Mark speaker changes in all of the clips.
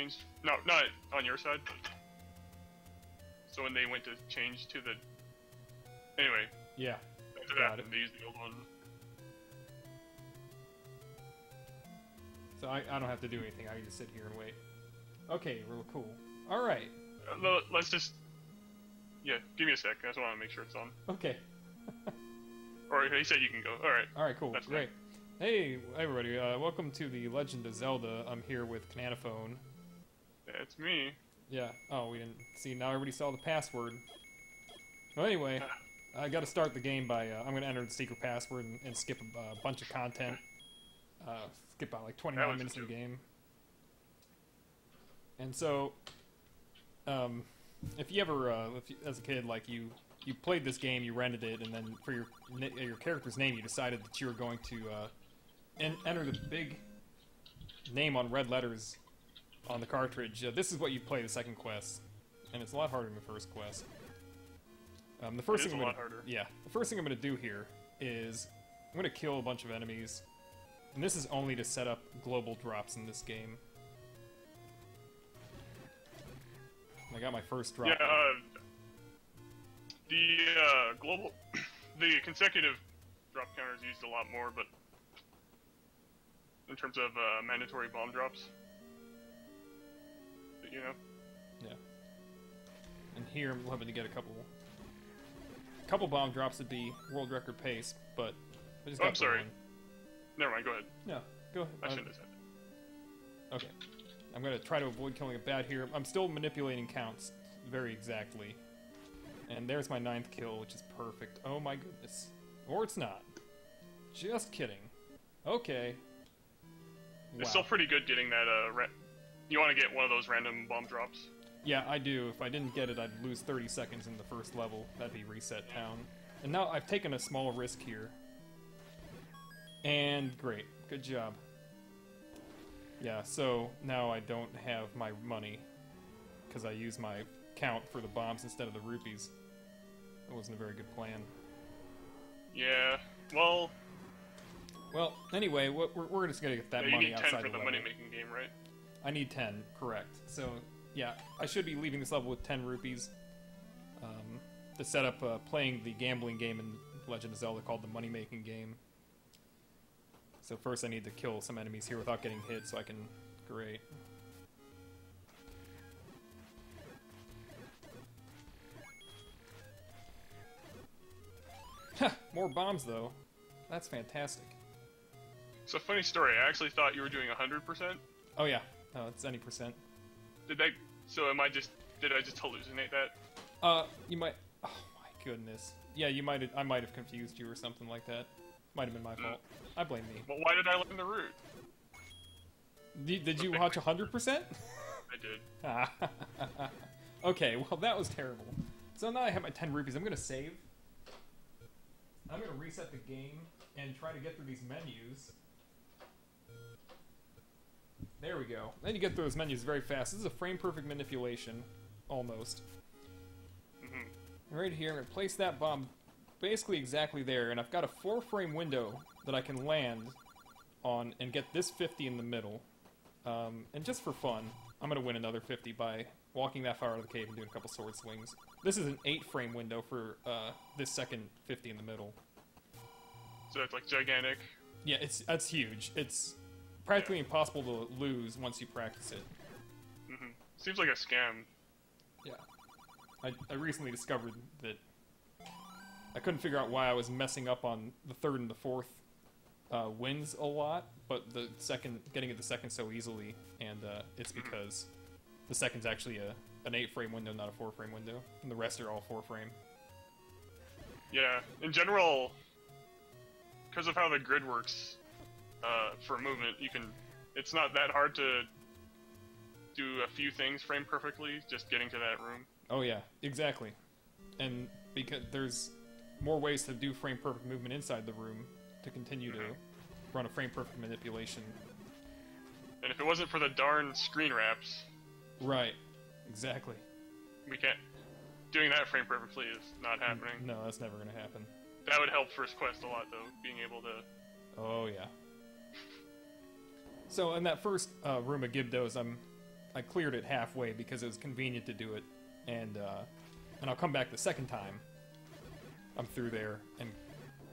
Speaker 1: changed. No, not on your side. So when they went to change to the... Anyway.
Speaker 2: Yeah.
Speaker 1: After that, they used the old one.
Speaker 2: So I don't have to do anything, I can just sit here and wait. Okay, real cool. Alright.
Speaker 1: Let's just... Yeah, give me a sec, I just want to make sure it's on.
Speaker 2: Okay.
Speaker 1: Or he said you can go, alright.
Speaker 2: Alright, cool,
Speaker 1: That's
Speaker 2: great.
Speaker 1: fine.
Speaker 2: Hey, everybody, welcome to The Legend of Zelda. I'm here with Cananophone.
Speaker 1: That's me.
Speaker 2: Yeah, oh, we didn't see, now everybody saw the password. Well, anyway, I gotta start the game by, I'm gonna enter the secret password and skip a bunch of content. Skip about like 29 minutes of the game. And so, if you ever, as a kid, like you played this game, you rented it, and then for your character's name, you decided that you were going to enter the big name on red letters on the cartridge. This is what you play the second quest, and it's a lot harder than the first quest. The first thing the first thing I'm gonna do here is I'm gonna kill a bunch of enemies, and this is only to set up global drops in this game. I got my first drop.
Speaker 1: Yeah, the global, the consecutive drop counter is used a lot more, but in terms of mandatory bomb drops, but, you know.
Speaker 2: Yeah. And here I'm hoping to get a couple bomb drops would be world record pace, but I just got
Speaker 1: I'm sorry.
Speaker 2: one.
Speaker 1: Never mind. Go ahead.
Speaker 2: No, go ahead.
Speaker 1: I shouldn't have said that.
Speaker 2: Okay. I'm gonna try to avoid killing a bat here. I'm still manipulating counts very exactly. And there's my 9th kill, which is perfect. Oh my goodness. Or it's not. Just kidding. Okay.
Speaker 1: It's still pretty good getting that, you want to get one of those random bomb drops?
Speaker 2: Yeah, I do. If I didn't get it, I'd lose 30 seconds in the first level. That'd be reset town. And now I've taken a small risk here. And great. Good job. Yeah, so now I don't have my money because I used my count for the bombs instead of the rupees. That wasn't a very good plan.
Speaker 1: Yeah, well...
Speaker 2: Well, anyway, we're just gonna get that money outside the level.
Speaker 1: You need 10 for the money-making game, right?
Speaker 2: I need 10, correct. So, yeah, I should be leaving this level with 10 rupees to set up playing the gambling game in Legend of Zelda called the money-making game. So first I need to kill some enemies here without getting hit so I can... Great. Ha! More bombs, though. That's fantastic.
Speaker 1: It's a funny story. I actually thought you were doing 100%.
Speaker 2: Oh, yeah. No, it's any percent.
Speaker 1: Did I just hallucinate that?
Speaker 2: You might... Oh, my goodness. Yeah, I might have confused you or something like that. Might have been my fault. I blame me.
Speaker 1: Well, why did I learn the route?
Speaker 2: Did you watch 100%?
Speaker 1: I did.
Speaker 2: Okay, well, that was terrible. So now I have my 10 rupees. I'm gonna save. I'm gonna reset the game and try to get through these menus. There we go. Then you get through those menus very fast. This is a frame-perfect manipulation. Almost.
Speaker 1: Mm-hmm.
Speaker 2: Right here, I'm gonna place that bomb basically exactly there, and I've got a 4-frame window that I can land on and get this 50 in the middle. And just for fun, I'm gonna win another 50 by walking that far out of the cave and doing a couple sword swings. This is an 8-frame window for this second 50 in the middle.
Speaker 1: So that's like gigantic.
Speaker 2: Yeah, that's huge. It's practically impossible to lose once you practice it.
Speaker 1: Mm-hmm. Seems like a scam.
Speaker 2: Yeah. I recently discovered that I couldn't figure out why I was messing up on the 3rd and the 4th wins a lot, but getting it the second so easily, and it's because the second's actually an 8-frame window, not a 4-frame window, and the rest are all 4-frame.
Speaker 1: Yeah, in general, because of how the grid works for movement, it's not that hard to do a few things frame perfectly, just getting to that room.
Speaker 2: Oh yeah, exactly. And because there's more ways to do frame-perfect movement inside the room to continue to run a frame-perfect manipulation.
Speaker 1: And if it wasn't for the darn screen wraps...
Speaker 2: Right, exactly.
Speaker 1: We can't... Doing that frame perfectly is not happening.
Speaker 2: No, that's never gonna happen.
Speaker 1: That would help First Quest a lot, though, being able to...
Speaker 2: Oh, yeah. So, in that first room of Gibdos, I'm I cleared it halfway because it was convenient to do it, and I'll come back the second time I'm through there and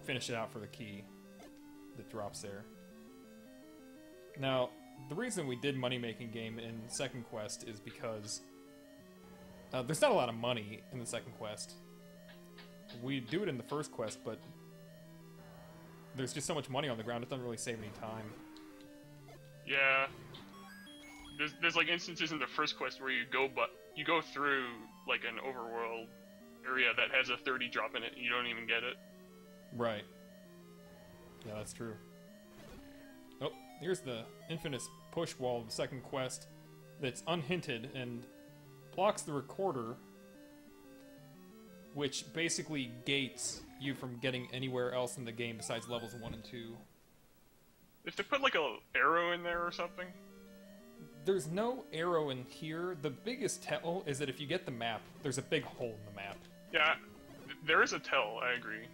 Speaker 2: finish it out for the key that drops there. Now, the reason we did money-making game in second quest is because there's not a lot of money in the second quest. We do it in the first quest, but there's just so much money on the ground, it doesn't really save any time.
Speaker 1: Yeah. There's like instances in the first quest where you go through like an overworld area that has a 30 drop in it and you don't even get it.
Speaker 2: Right. Yeah, that's true. Oh, here's the infamous push wall of the second quest that's unhinted and blocks the recorder, which basically gates you from getting anywhere else in the game besides levels 1 and 2.
Speaker 1: If they put like a arrow in there or something?
Speaker 2: There's no arrow in here. The biggest tell is that if you get the map, there's a big hole in the map.
Speaker 1: Yeah, there is a tell, I agree.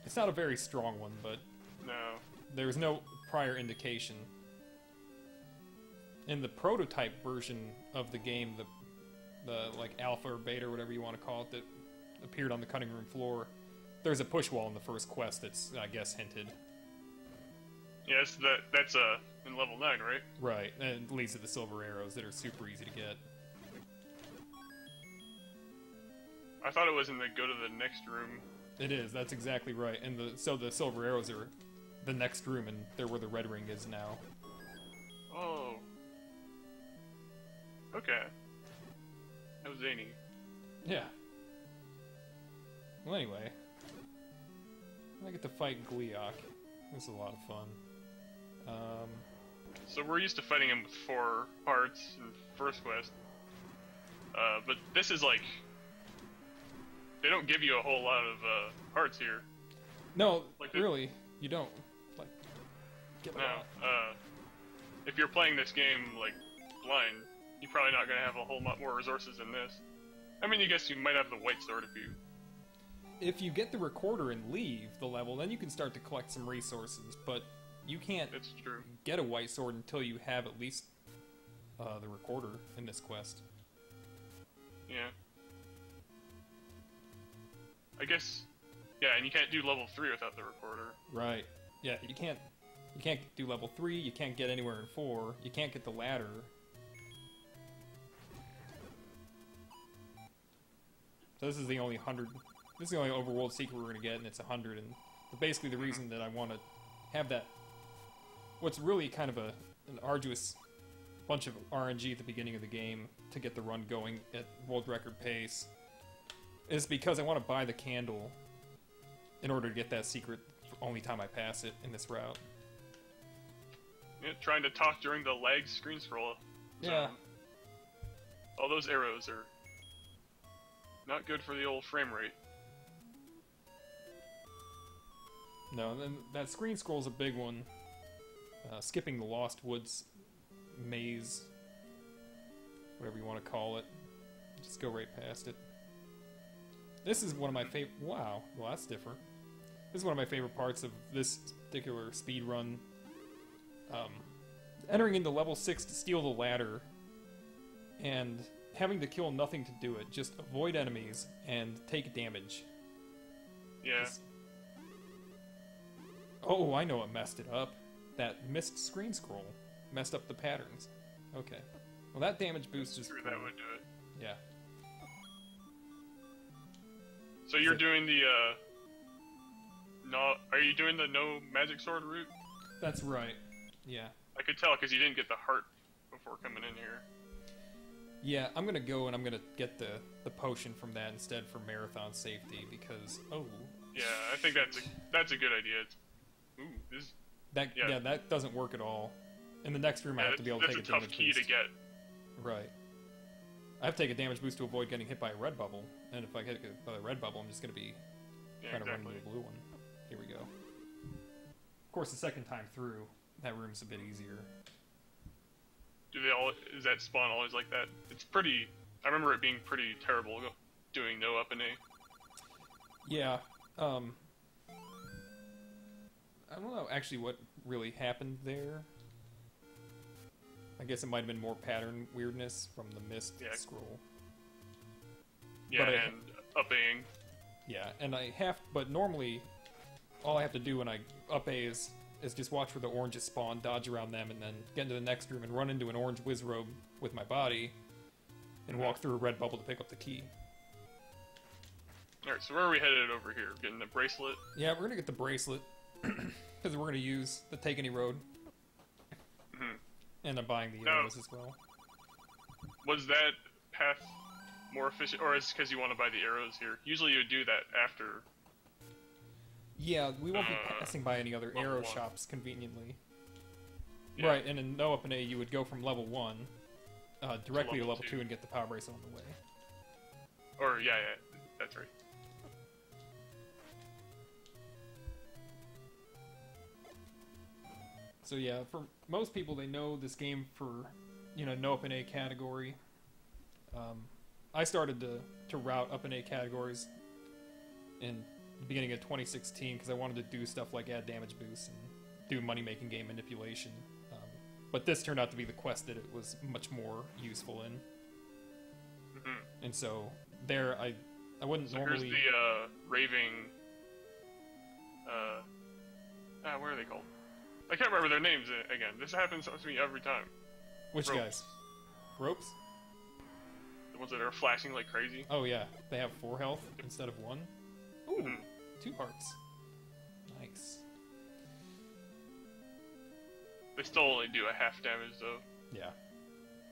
Speaker 2: It's not a very strong one, but
Speaker 1: No.
Speaker 2: there's no prior indication. In the prototype version of the game, the like alpha or beta or whatever you want to call it, that appeared on the cutting room floor, there's a push wall in the first quest that's, I guess, hinted.
Speaker 1: Yes, that's in level 9, right?
Speaker 2: Right, and it leads to the silver arrows that are super easy to get.
Speaker 1: I thought it was in the go to the next room.
Speaker 2: It is, that's exactly right. And so the silver arrows are the next room, and they're where the red ring is now.
Speaker 1: Oh. Okay. That was zany.
Speaker 2: Yeah. Well, anyway. I get to fight Gleeok. This is a lot of fun.
Speaker 1: So we're used to fighting him with 4 hearts in first quest. But this is like... They don't give you a whole lot of hearts here.
Speaker 2: No,
Speaker 1: Like
Speaker 2: really, you don't. Like, get
Speaker 1: No. If you're playing this game, like, blind, you're probably not going to have a whole lot more resources than this. I mean, I guess you might have the white sword if you...
Speaker 2: If you get the recorder and leave the level, then you can start to collect some resources, but you can't
Speaker 1: It's true.
Speaker 2: get a white sword until you have at least the recorder in this quest.
Speaker 1: Yeah. I guess... Yeah, and you can't do level 3 without the recorder.
Speaker 2: Right. Yeah, you can't do level 3, you can't get anywhere in 4, you can't get the ladder. So this is the only 100... This is the only overworld secret we're going to get, and it's 100, and basically the reason that I want to have that... What's really kind of an arduous bunch of RNG at the beginning of the game to get the run going at world record pace is because I want to buy the candle in order to get that secret the only time I pass it in this route.
Speaker 1: Yeah, trying to talk during the lag screen scroll.
Speaker 2: Yeah.
Speaker 1: All those arrows are not good for the old frame rate.
Speaker 2: No, and then that screen scroll's a big one. Skipping the Lost Woods maze, whatever you want to call it. Just go right past it. This is one of my favorite... Wow, well that's different. This is one of my favorite parts of this particular speed run. Entering into level 6 to steal the ladder, and having to kill nothing to do it. Just avoid enemies and take damage.
Speaker 1: Yeah.
Speaker 2: Oh, I know what messed it up. That missed screen scroll messed up the patterns. Okay. Well, that damage boost is
Speaker 1: Sure,
Speaker 2: cool.
Speaker 1: that would do it.
Speaker 2: Yeah.
Speaker 1: So you're doing the, no... Are you doing the no magic sword route?
Speaker 2: That's right. Yeah.
Speaker 1: I could tell, because you didn't get the heart before coming in here.
Speaker 2: Yeah, I'm gonna go and I'm gonna get the potion from that instead for marathon safety because
Speaker 1: Yeah, I think that's a good idea. Ooh, this...
Speaker 2: yeah, that doesn't work at all. In the next room, I have to be able to take a damage
Speaker 1: That's a tough key
Speaker 2: boost.
Speaker 1: to get.
Speaker 2: Right. I have to take a damage boost to avoid getting hit by a red bubble, and if I get hit by a red bubble, I'm just gonna be trying to run into the blue one. Here we go. Of course, the second time through, that room's a bit easier.
Speaker 1: Do they all... Is that spawn always like that? It's pretty... I remember it being pretty terrible doing no up and A.
Speaker 2: Yeah. I don't know actually what really happened there. I guess it might have been more pattern weirdness from the mist
Speaker 1: Yeah.
Speaker 2: scroll.
Speaker 1: Yeah,
Speaker 2: But
Speaker 1: and up-Aing.
Speaker 2: Yeah, and but normally, all I have to do when I up A is just watch for the oranges spawn, dodge around them, and then get into the next room and run into an orange whiz robe with my body, and walk through a red bubble to pick up the key.
Speaker 1: Alright, so where are we headed over here? Getting the bracelet?
Speaker 2: Yeah, we're gonna get the bracelet, because we're gonna use the Take Any Road, and I'm buying the arrows as well.
Speaker 1: Was that path more efficient, or is it because you want to buy the arrows here? Usually you would do that after.
Speaker 2: Yeah, we won't be passing by any other
Speaker 1: level
Speaker 2: arrow
Speaker 1: 1.
Speaker 2: shops conveniently.
Speaker 1: Yeah.
Speaker 2: Right, and in No Up and A, you would go from level 1 directly to
Speaker 1: level
Speaker 2: level
Speaker 1: 2.
Speaker 2: 2 and get the power bracelet on the way.
Speaker 1: Or, yeah, that's right.
Speaker 2: So yeah, for most people, they know this game for, No Up and A category. I started to route Up and A categories in the beginning of 2016 because I wanted to do stuff like add damage boosts and do money-making game manipulation. But this turned out to be the quest that it was much more useful in. And so there, I wouldn't normally...
Speaker 1: Here's the raving... where are they called? I can't remember their names again. This happens to me every time.
Speaker 2: Which
Speaker 1: Ropes.
Speaker 2: guys? Ropes?
Speaker 1: The ones that are flashing like crazy.
Speaker 2: Oh yeah, they have 4 health instead of 1. Ooh, 2 hearts. Nice.
Speaker 1: They still only do a half damage though.
Speaker 2: Yeah.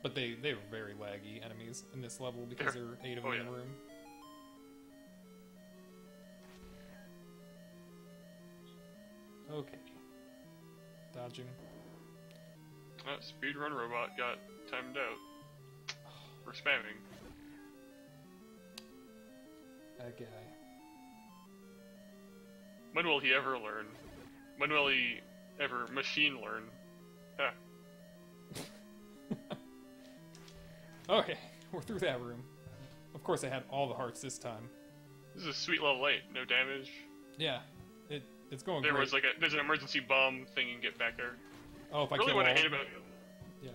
Speaker 2: But they were very laggy enemies in this level because there were 8 of them in the room. Okay. Dodging.
Speaker 1: Speedrun robot got timed out. For spamming.
Speaker 2: That guy.
Speaker 1: When will he ever learn? When will he ever machine learn? Ah.
Speaker 2: Okay, we're through that room. Of course I had all the hearts this time.
Speaker 1: This is a sweet level 8, no damage.
Speaker 2: Yeah, it's going great.
Speaker 1: There's an emergency bomb thing you can get back there.
Speaker 2: Oh, if I
Speaker 1: Really
Speaker 2: kill
Speaker 1: what
Speaker 2: all...
Speaker 1: I hate about...
Speaker 2: Yeah.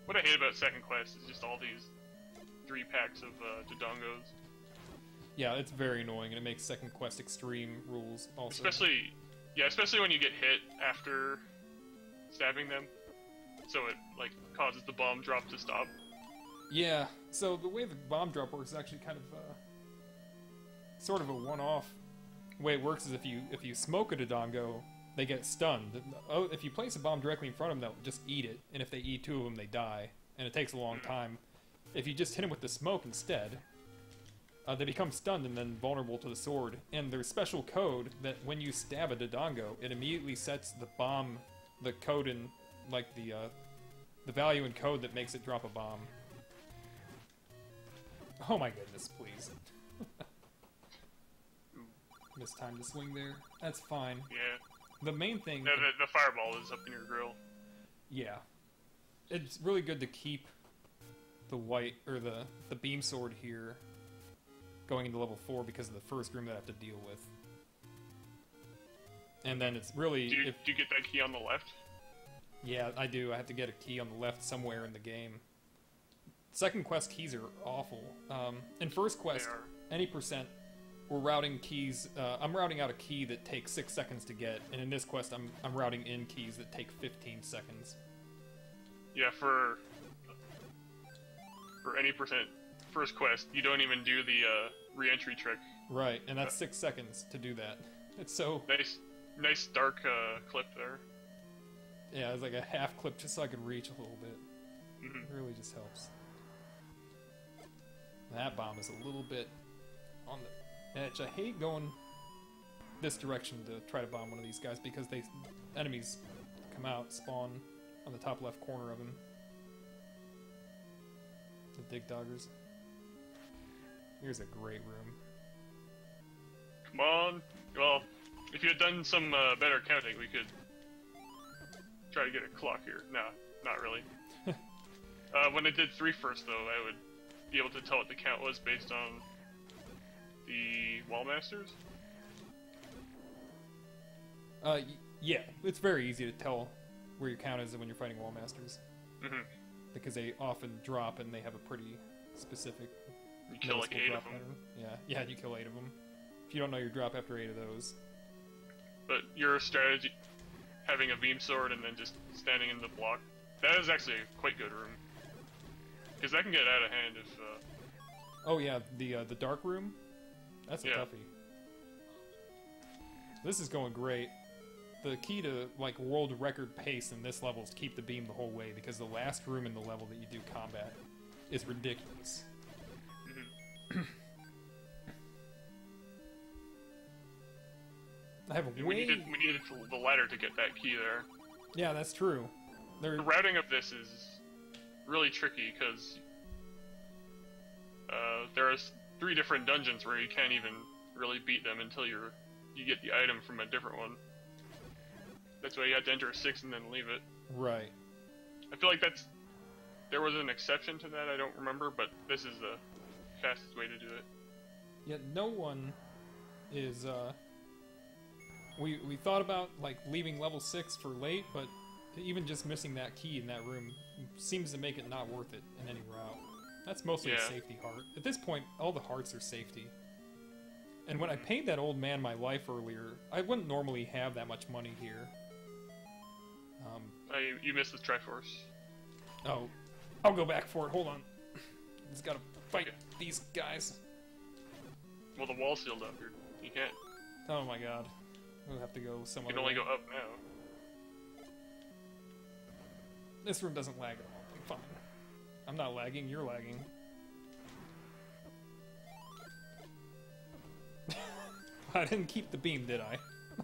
Speaker 1: What I hate about Second Quest is just all these 3 packs of Dodongos.
Speaker 2: Yeah, it's very annoying, and it makes Second Quest Extreme rules also.
Speaker 1: Especially when you get hit after stabbing them. So it, causes the bomb drop to stop.
Speaker 2: Yeah, so the way the bomb drop works is actually kind of, sort of a one-off. The way it works is if you smoke a Dodongo, they get stunned. Oh, if you place a bomb directly in front of them, they'll just eat it, and if they eat 2 of them, they die, and it takes a long time. If you just hit them with the smoke instead, they become stunned and then vulnerable to the sword. And there's special code that when you stab a Dodongo, it immediately sets the bomb, the code in, the value in code that makes it drop a bomb. Oh my goodness, please. Missed time to swing there. That's fine.
Speaker 1: Yeah.
Speaker 2: The main thing...
Speaker 1: The fireball is up in your grill.
Speaker 2: Yeah. It's really good to keep the white, or the beam sword here going into level 4 because of the first room that I have to deal with. And then it's really...
Speaker 1: Do you get that key on the left?
Speaker 2: Yeah, I do. I have to get a key on the left somewhere in the game. Second quest keys are awful. In first quest, any percent, we're routing keys. I'm routing out a key that takes 6 seconds to get, and in this quest, I'm routing in keys that take 15 seconds.
Speaker 1: Yeah, for any percent first quest, you don't even do the re-entry trick.
Speaker 2: Right, and that's 6 seconds to do that. It's so
Speaker 1: nice dark clip there.
Speaker 2: Yeah, it's like a half clip just so I could reach a little bit.
Speaker 1: Mm-hmm.
Speaker 2: It really just helps. That bomb is a little bit on the edge. I hate going this direction to try to bomb one of these guys because enemies come out, spawn on the top left corner of him. The dig doggers. Here's a great room.
Speaker 1: Come on. Well, if you had done some better counting, we could try to get a clock here. No, not really. When I did 3 first, though, I would be able to tell what the count was based on the wall masters.
Speaker 2: Yeah, it's very easy to tell where your count is when you're fighting wall masters.
Speaker 1: Mm-hmm.
Speaker 2: because they often drop and they have a pretty specific.
Speaker 1: You kill like 8 of them.
Speaker 2: Yeah, you kill 8 of them. If you don't know your drop after 8 of those.
Speaker 1: But your strategy, having a beam sword and then just standing in the block, that is actually a quite good room. Because that can get out of hand if.
Speaker 2: Oh yeah, the dark room. That's a
Speaker 1: Yeah.
Speaker 2: toughie. This is going great. The key to like world record pace in this level is to keep the beam the whole way, because the last room in the level that you do combat is ridiculous. I have a
Speaker 1: we needed the ladder to get that key there.
Speaker 2: Yeah, that's true.
Speaker 1: The routing of this is really tricky because there are 3 different dungeons where you can't even really beat them until you get the item from a different one. That's why you had to enter a 6 and then leave it.
Speaker 2: Right.
Speaker 1: I feel like there was an exception to that. I don't remember, but this is the fastest way to do it.
Speaker 2: Yet no one is. We thought about like leaving level 6 for late, but even just missing that key in that room seems to make it not worth it in any route. That's mostly a safety heart. At this point, all the hearts are safety. And when I paid that old man my life earlier, I wouldn't normally have that much money here.
Speaker 1: You missed the Triforce.
Speaker 2: Oh, I'll go back for it. Hold on. Just gotta fight these guys.
Speaker 1: Well, the wall's sealed up here. You can't.
Speaker 2: Oh my god. We'll have to go somewhere.
Speaker 1: You can only go up now.
Speaker 2: This room doesn't lag at all. I'm fine. I'm not lagging, you're lagging. I didn't keep the beam, did I?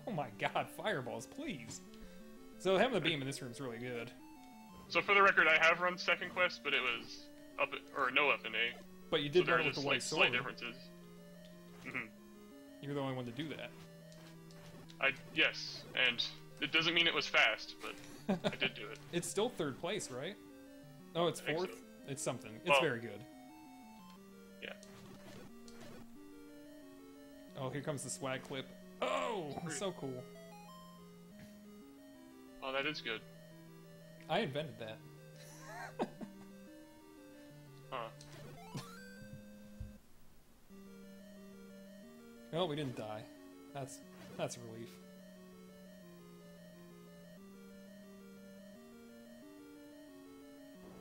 Speaker 2: Oh my god, fireballs, please. So having the beam in this room is really good.
Speaker 1: So for the record, I have run second quest, but it was no up in A.
Speaker 2: But you did
Speaker 1: so
Speaker 2: run it with the white sword.
Speaker 1: Slight differences.
Speaker 2: You're the only one to do that.
Speaker 1: Yes, and it doesn't mean it was fast, but I did do it.
Speaker 2: It's still 3rd place, right? Oh, it's 4th?
Speaker 1: So.
Speaker 2: It's something. It's very good.
Speaker 1: Yeah.
Speaker 2: Oh, here comes the swag clip. Oh, so cool.
Speaker 1: Oh, that is good.
Speaker 2: I invented that.
Speaker 1: Huh.
Speaker 2: Well, we didn't die. That's a relief.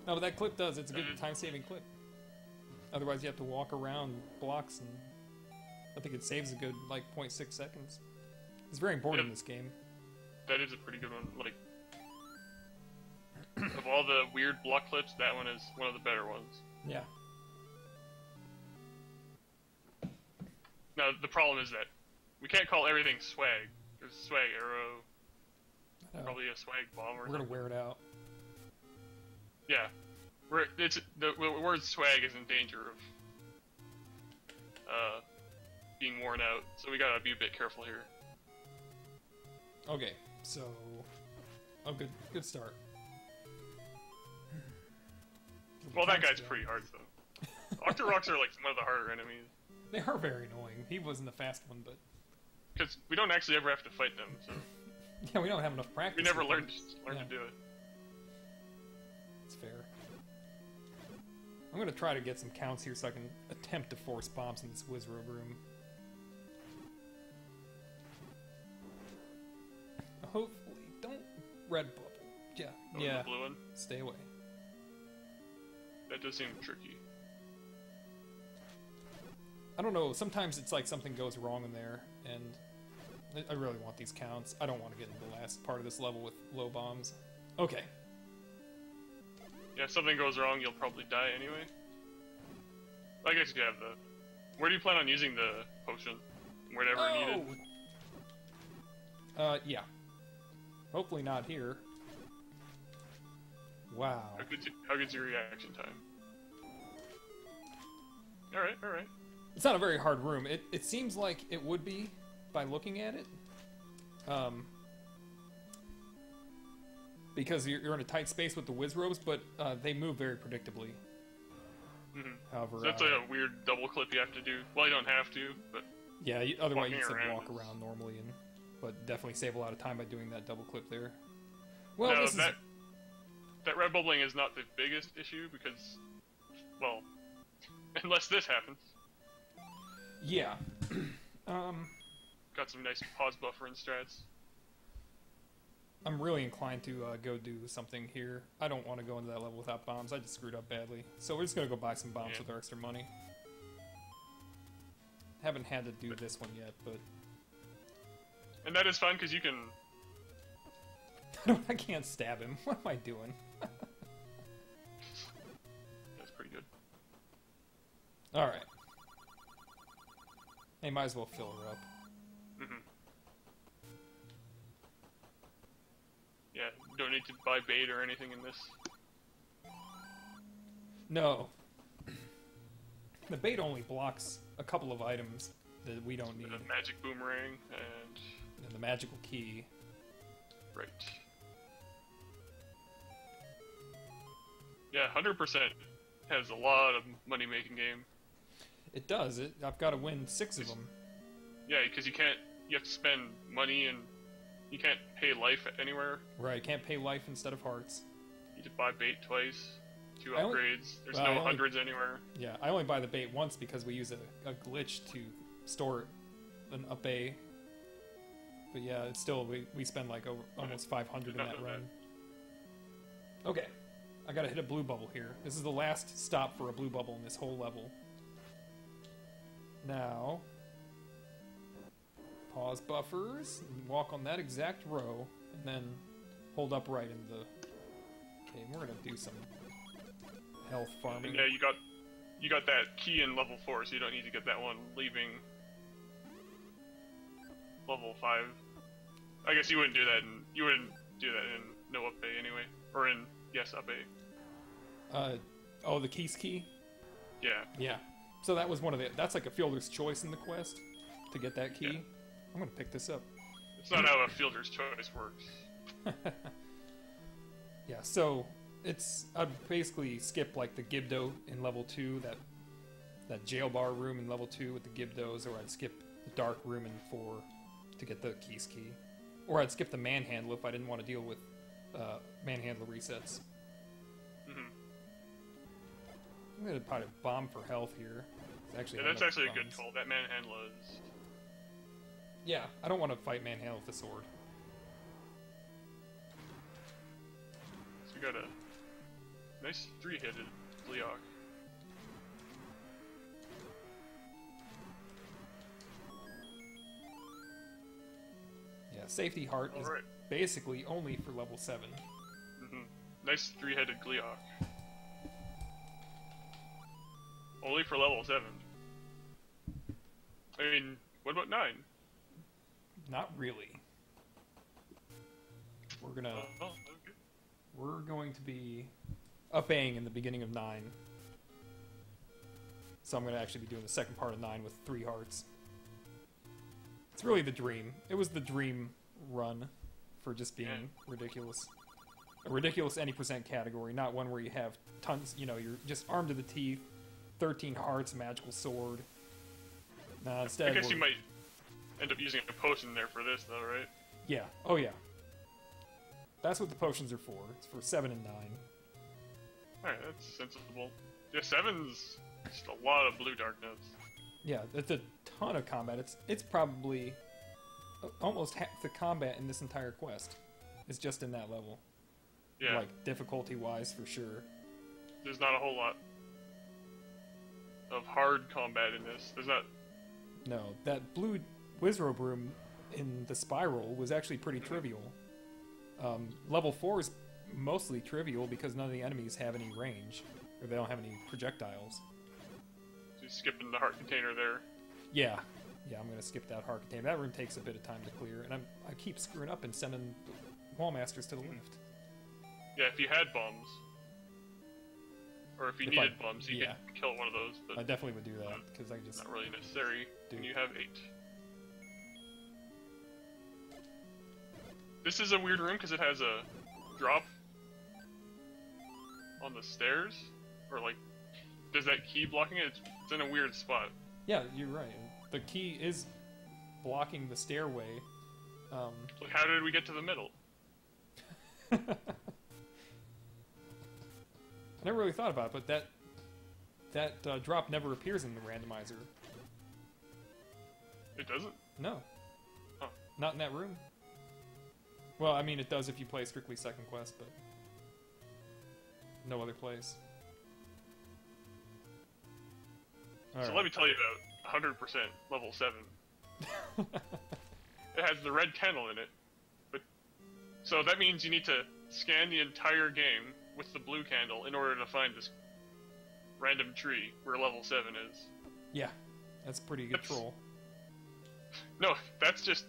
Speaker 2: No, but that clip does. It's a good time-saving clip. Otherwise, you have to walk around blocks, and I think it saves a good, like, 0.6 seconds. It's very important in this game.
Speaker 1: That is a pretty good one. Like, of all the weird block clips, that one is one of the better ones.
Speaker 2: Yeah.
Speaker 1: Now, the problem is that we can't call everything swag. There's a swag arrow, probably a swag bomb or something.
Speaker 2: We're gonna wear it out.
Speaker 1: Yeah. The word swag is in danger of being worn out, so we gotta be a bit careful here.
Speaker 2: Okay, so... Oh, good start.
Speaker 1: Well, that guy's pretty hard, though. Octoroks are like one of the harder enemies.
Speaker 2: They are very annoying. He wasn't the fast one, but...
Speaker 1: Because we don't actually ever have to fight them, so...
Speaker 2: Yeah, we don't have enough practice.
Speaker 1: We never learned to do it.
Speaker 2: It's fair. I'm gonna try to get some counts here so I can attempt to force bombs in this Wizrobe room. Hopefully, don't red bubble. Yeah,
Speaker 1: The blue one?
Speaker 2: Stay away.
Speaker 1: That does seem tricky.
Speaker 2: I don't know, sometimes it's like something goes wrong in there, and I really want these counts. I don't want to get into the last part of this level with low bombs. Okay.
Speaker 1: Yeah, if something goes wrong, you'll probably die anyway. I guess you have the... Where do you plan on using the potion? Wherever needed?
Speaker 2: Yeah. Hopefully not here. Wow.
Speaker 1: How good's your reaction time? Alright.
Speaker 2: It's not a very hard room. It seems like it would be by looking at it. Because you're in a tight space with the Wizrobes, but they move very predictably. However,
Speaker 1: so that's a weird double clip you have to do. Well, you don't have to, but...
Speaker 2: Yeah, otherwise you could walk
Speaker 1: is...
Speaker 2: around normally, but definitely save a lot of time by doing that double clip there. Well,
Speaker 1: no,
Speaker 2: this
Speaker 1: that that red bubbling is not the biggest issue because, well, unless this happens.
Speaker 2: Yeah.
Speaker 1: Got some nice pause buffer and strats.
Speaker 2: I'm really inclined to go do something here. I don't want to go into that level without bombs. I just screwed up badly. So we're just going to go buy some bombs with our extra money. Haven't had to do this one yet, but...
Speaker 1: And that is fun because you can...
Speaker 2: I can't stab him. What am I doing?
Speaker 1: That's pretty good.
Speaker 2: Alright. Hey, might as well fill her up.
Speaker 1: Mm-hmm. Yeah, don't need to buy bait or anything in this.
Speaker 2: No. The bait only blocks a couple of items that we don't need.
Speaker 1: The magic boomerang and
Speaker 2: the magical key.
Speaker 1: Right. Yeah, 100% has a lot of money-making game.
Speaker 2: It does. I've got to win 6 of them.
Speaker 1: Yeah, because you have to spend money and you can't pay life anywhere.
Speaker 2: Right, can't pay life instead of hearts.
Speaker 1: You just buy bait twice, 2 upgrades. There's no hundreds anywhere.
Speaker 2: Yeah, I only buy the bait once because we use a glitch to store an up A. But yeah, it's still, we spend like almost 500 in that run. Okay, I gotta hit a blue bubble here. This is the last stop for a blue bubble in this whole level. Now, pause buffers, and walk on that exact row, and then hold upright in the... Okay, we're gonna do some health farming.
Speaker 1: Yeah, you got that key in level 4, so you don't need to get that one leaving level 5. I guess you wouldn't do that in no up A anyway, or in up A.
Speaker 2: Oh, the keys key.
Speaker 1: Yeah.
Speaker 2: Yeah. So that was one of that's like a fielder's choice in the quest to get that key. Yeah. I'm gonna pick this up.
Speaker 1: It's not how a fielder's choice works.
Speaker 2: Yeah, so I'd basically skip like the Gibdo in level 2, that jail bar room in level 2 with the Gibdos, or I'd skip the dark room in 4 to get the keys key. Or I'd skip the manhandle if I didn't want to deal with manhandle resets.
Speaker 1: Mm-hmm.
Speaker 2: I'm gonna put a bomb for health here.
Speaker 1: Yeah, that's actually a good call. That manhandle is...
Speaker 2: Yeah, I don't want to fight manhandle with the sword.
Speaker 1: So we got a nice 3-headed Gleeok.
Speaker 2: Yeah, safety heart is basically only for level 7.
Speaker 1: Mm-hmm. Nice 3-headed Gleeok. Only for level 7. I mean, what about 9?
Speaker 2: Not really. We're going to be up-Aing in the beginning of 9. So I'm going to actually be doing the second part of 9 with 3 hearts. It's really the dream. It was the dream run for just being ridiculous. A ridiculous any percent category, not one where you have tons, you're just armed to the teeth, 13 hearts, magical sword. Instead,
Speaker 1: I guess you might end up using a potion there for this, though, right?
Speaker 2: Yeah. Oh, yeah. That's what the potions are for. It's for 7 and 9.
Speaker 1: Alright, that's sensible. Yeah, 7's just a lot of blue dark notes.
Speaker 2: Yeah, it's a ton of combat. It's probably almost half the combat in this entire quest is just in that level.
Speaker 1: Yeah.
Speaker 2: Like, difficulty-wise, for sure.
Speaker 1: There's not a whole lot of hard combat in this. There's not...
Speaker 2: No, that blue Wizrobe room in the spiral was actually pretty trivial. Level 4 is mostly trivial because none of the enemies have any range, or they don't have any projectiles.
Speaker 1: So you're skipping the heart container there.
Speaker 2: Yeah, I'm gonna skip that heart container. That room takes a bit of time to clear, and I keep screwing up and sending Wallmasters to the left.
Speaker 1: Yeah, if you had bombs, or if you needed bombs, you could kill one of those. But
Speaker 2: I definitely would do that because I just
Speaker 1: not really necessary when you have 8. This is a weird room because it has a drop on the stairs, or like, there's that key blocking it. It's in a weird spot.
Speaker 2: Yeah, you're right. The key is blocking the stairway.
Speaker 1: Like, how did we get to the middle?
Speaker 2: I never really thought about it, but that drop never appears in the randomizer.
Speaker 1: It doesn't?
Speaker 2: No.
Speaker 1: Huh.
Speaker 2: Not in that room. Well, I mean, it does if you play strictly second quest, but no other place.
Speaker 1: So let me tell you about 100% level 7. It has the red candle in it, but so that means you need to scan the entire game with the blue candle in order to find this random tree where level 7 is.
Speaker 2: Yeah, that's a pretty good troll.
Speaker 1: No, that's just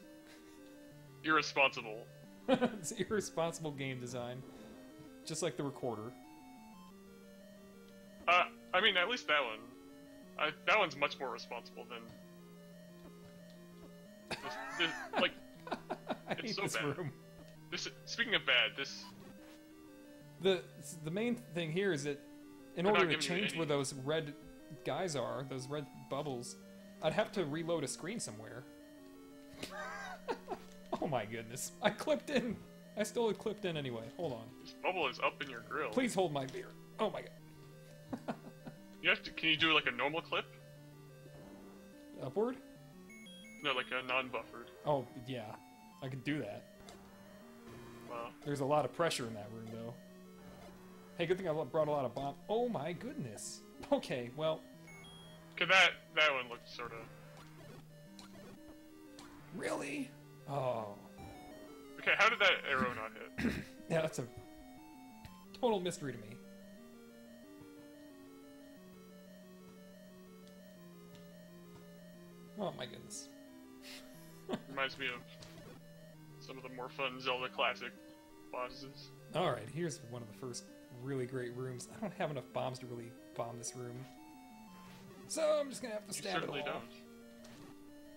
Speaker 1: irresponsible.
Speaker 2: It's irresponsible game design. Just like the recorder.
Speaker 1: I mean, at least that one. That one's much more responsible than... like,
Speaker 2: I
Speaker 1: it's
Speaker 2: hate
Speaker 1: so
Speaker 2: this
Speaker 1: bad.
Speaker 2: room.
Speaker 1: Speaking of bad, this...
Speaker 2: The main thing here is that in
Speaker 1: They're
Speaker 2: order
Speaker 1: not
Speaker 2: to
Speaker 1: giving you
Speaker 2: change
Speaker 1: any.
Speaker 2: where those red guys are, those red bubbles, I'd have to reload a screen somewhere. Oh my goodness. I clipped in. I still clipped in anyway. Hold on.
Speaker 1: This bubble is up in your grill.
Speaker 2: Please hold my beer. Oh my god.
Speaker 1: You have to... Can you do, like, a normal clip?
Speaker 2: Upward?
Speaker 1: No, like a non-buffered.
Speaker 2: Oh, yeah. I could do that.
Speaker 1: Wow.
Speaker 2: There's a lot of pressure in that room, though. Hey, good thing I brought a lot of bomb. Oh my goodness. Okay, well...
Speaker 1: Okay, that one looked sort of...
Speaker 2: Really? Oh.
Speaker 1: Okay, how did that arrow not hit?
Speaker 2: Yeah, that's a total mystery to me. Oh my goodness.
Speaker 1: Reminds me of some of the more fun Zelda classic bosses.
Speaker 2: Alright, here's one of the first really great rooms. I don't have enough bombs to really bomb this room. So I'm just gonna have to
Speaker 1: You
Speaker 2: stab it
Speaker 1: certainly
Speaker 2: all.
Speaker 1: don't.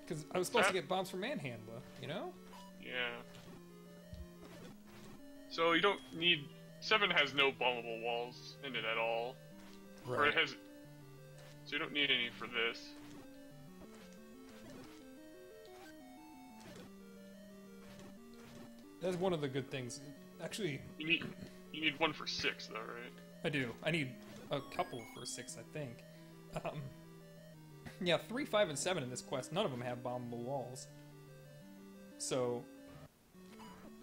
Speaker 2: Because I was supposed to get bombs from Manhandla, you know?
Speaker 1: Yeah. So you don't need... 7 has no bombable walls in it at all. Or it has... So you don't need any for this.
Speaker 2: That's one of the good things. Actually,
Speaker 1: You need one for 6 though, right?
Speaker 2: I do. I need a couple for 6, I think. Yeah, 3, 5, and 7 in this quest, none of them have bombable walls. So,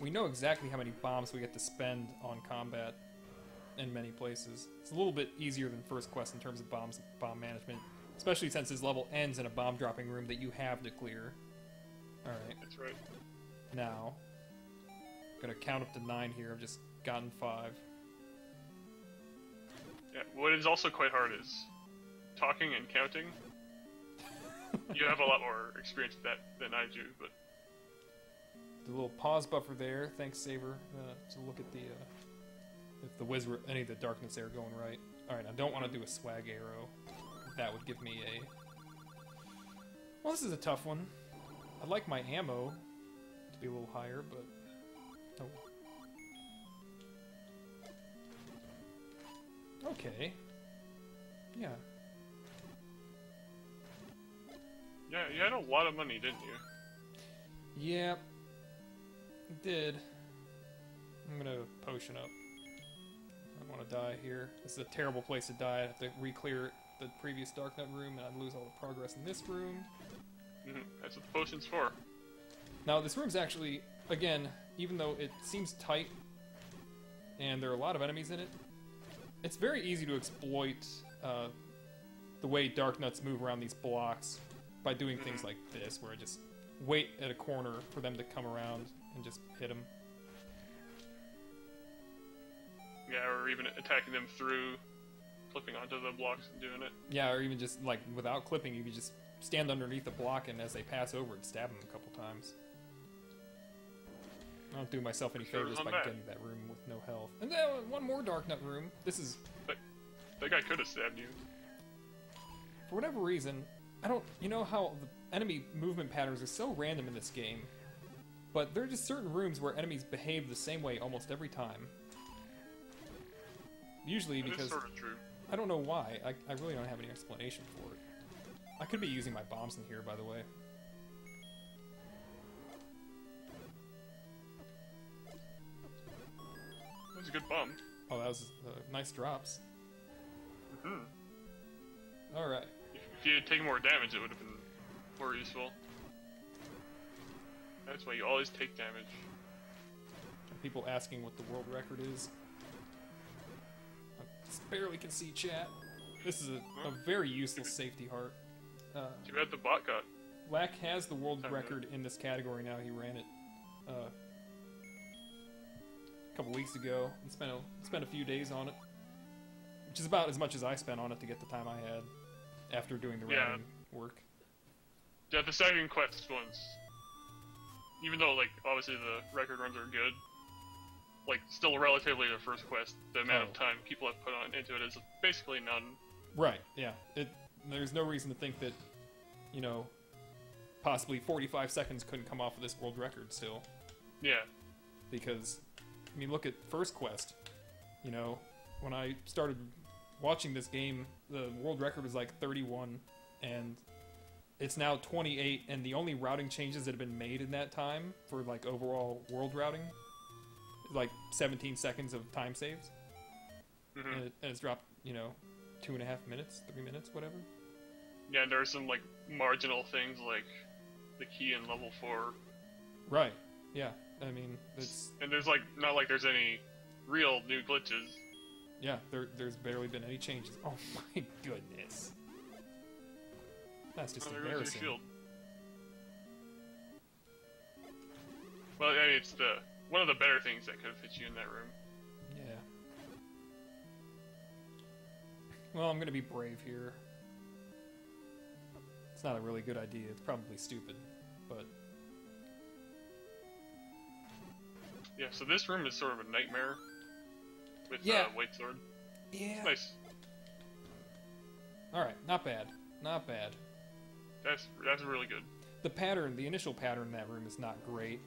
Speaker 2: we know exactly how many bombs we get to spend on combat in many places. It's a little bit easier than first quest in terms of bomb management, especially since this level ends in a bomb dropping room that you have to clear. Alright.
Speaker 1: That's right.
Speaker 2: Now, gonna count up to 9 here. I've just gotten 5.
Speaker 1: Yeah, what is also quite hard is talking and counting. You have a lot more experience with that than I do, but...
Speaker 2: The little pause buffer there. Thanks, Saber. To look at the if the wizard, any of the darkness there going right. All right, I don't want to do a swag arrow. That would give me a. Well, this is a tough one. I'd like my ammo to be a little higher, but oh. Okay. Yeah.
Speaker 1: Yeah, you had a lot of money, didn't you?
Speaker 2: Yeah. I did. I'm gonna potion up. I don't want to die here. This is a terrible place to die. I have to re-clear the previous Darknut room, and I'd lose all the progress in this room.
Speaker 1: That's what the potion's for.
Speaker 2: Now, this room's actually, again, even though it seems tight, and there are a lot of enemies in it, it's very easy to exploit the way Darknuts move around these blocks by doing things like this, where I just wait at a corner for them to come around and just hit them.
Speaker 1: Yeah, or even attacking them through clipping onto the blocks and doing it.
Speaker 2: Yeah, or even just, like, without clipping, you could just stand underneath the block and as they pass over it, stab them a couple times. I don't do myself any favors by getting that room with no health. And then one more Darknut room. This is...
Speaker 1: That guy could have stabbed you.
Speaker 2: For whatever reason, I don't... You know how the enemy movement patterns are so random in this game, but there are just certain rooms where enemies behave the same way almost every time. Usually
Speaker 1: That
Speaker 2: because...
Speaker 1: is sort of true.
Speaker 2: I don't know why. I really don't have any explanation for it. I could be using my bombs in here, by the way.
Speaker 1: That was a good bomb.
Speaker 2: Oh, that was nice drops.
Speaker 1: Hmm.
Speaker 2: Alright.
Speaker 1: If you had taken more damage, it would have been more useful. That's why you always take damage.
Speaker 2: People asking what the world record is. I just barely can see chat. This is a very useless safety heart.
Speaker 1: Too bad the bot got.
Speaker 2: Lack has the world record in this category now. He ran it a couple weeks ago and spent a few days on it, which is about as much as I spent on it to get the time I had after doing the routing work.
Speaker 1: Yeah, the second quest ones, even though like obviously the record runs are good, like still relatively the first quest, the amount of time people have put on into it is basically none.
Speaker 2: Right. Yeah. There's no reason to think that, you know, possibly 45 seconds couldn't come off of this world record still.
Speaker 1: Yeah.
Speaker 2: Because, I mean, look at first quest. You know, when I started watching this game, the world record was like 31, and it's now 28, and the only routing changes that have been made in that time for, like, overall world routing is, like, 17 seconds of time saves.
Speaker 1: Mm-hmm.
Speaker 2: And it's dropped, you know, 2.5 minutes, 3 minutes, whatever.
Speaker 1: Yeah, and there are some, like, marginal things, like the key in level 4.
Speaker 2: Right, yeah. I mean, it's...
Speaker 1: And there's, like, not like there's any real new glitches.
Speaker 2: Yeah, there's barely been any changes. Oh my goodness. That's just
Speaker 1: there goes
Speaker 2: embarrassing.
Speaker 1: your shield. Well, I mean, it's one of the better things that could have hit you in that room.
Speaker 2: Yeah. Well, I'm gonna be brave here. It's not a really good idea. It's probably stupid, but...
Speaker 1: Yeah, so this room is sort of a nightmare with White Sword.
Speaker 2: Yeah.
Speaker 1: It's nice.
Speaker 2: Alright, not bad. Not bad.
Speaker 1: That's really good.
Speaker 2: The pattern, the initial pattern in that room is not great.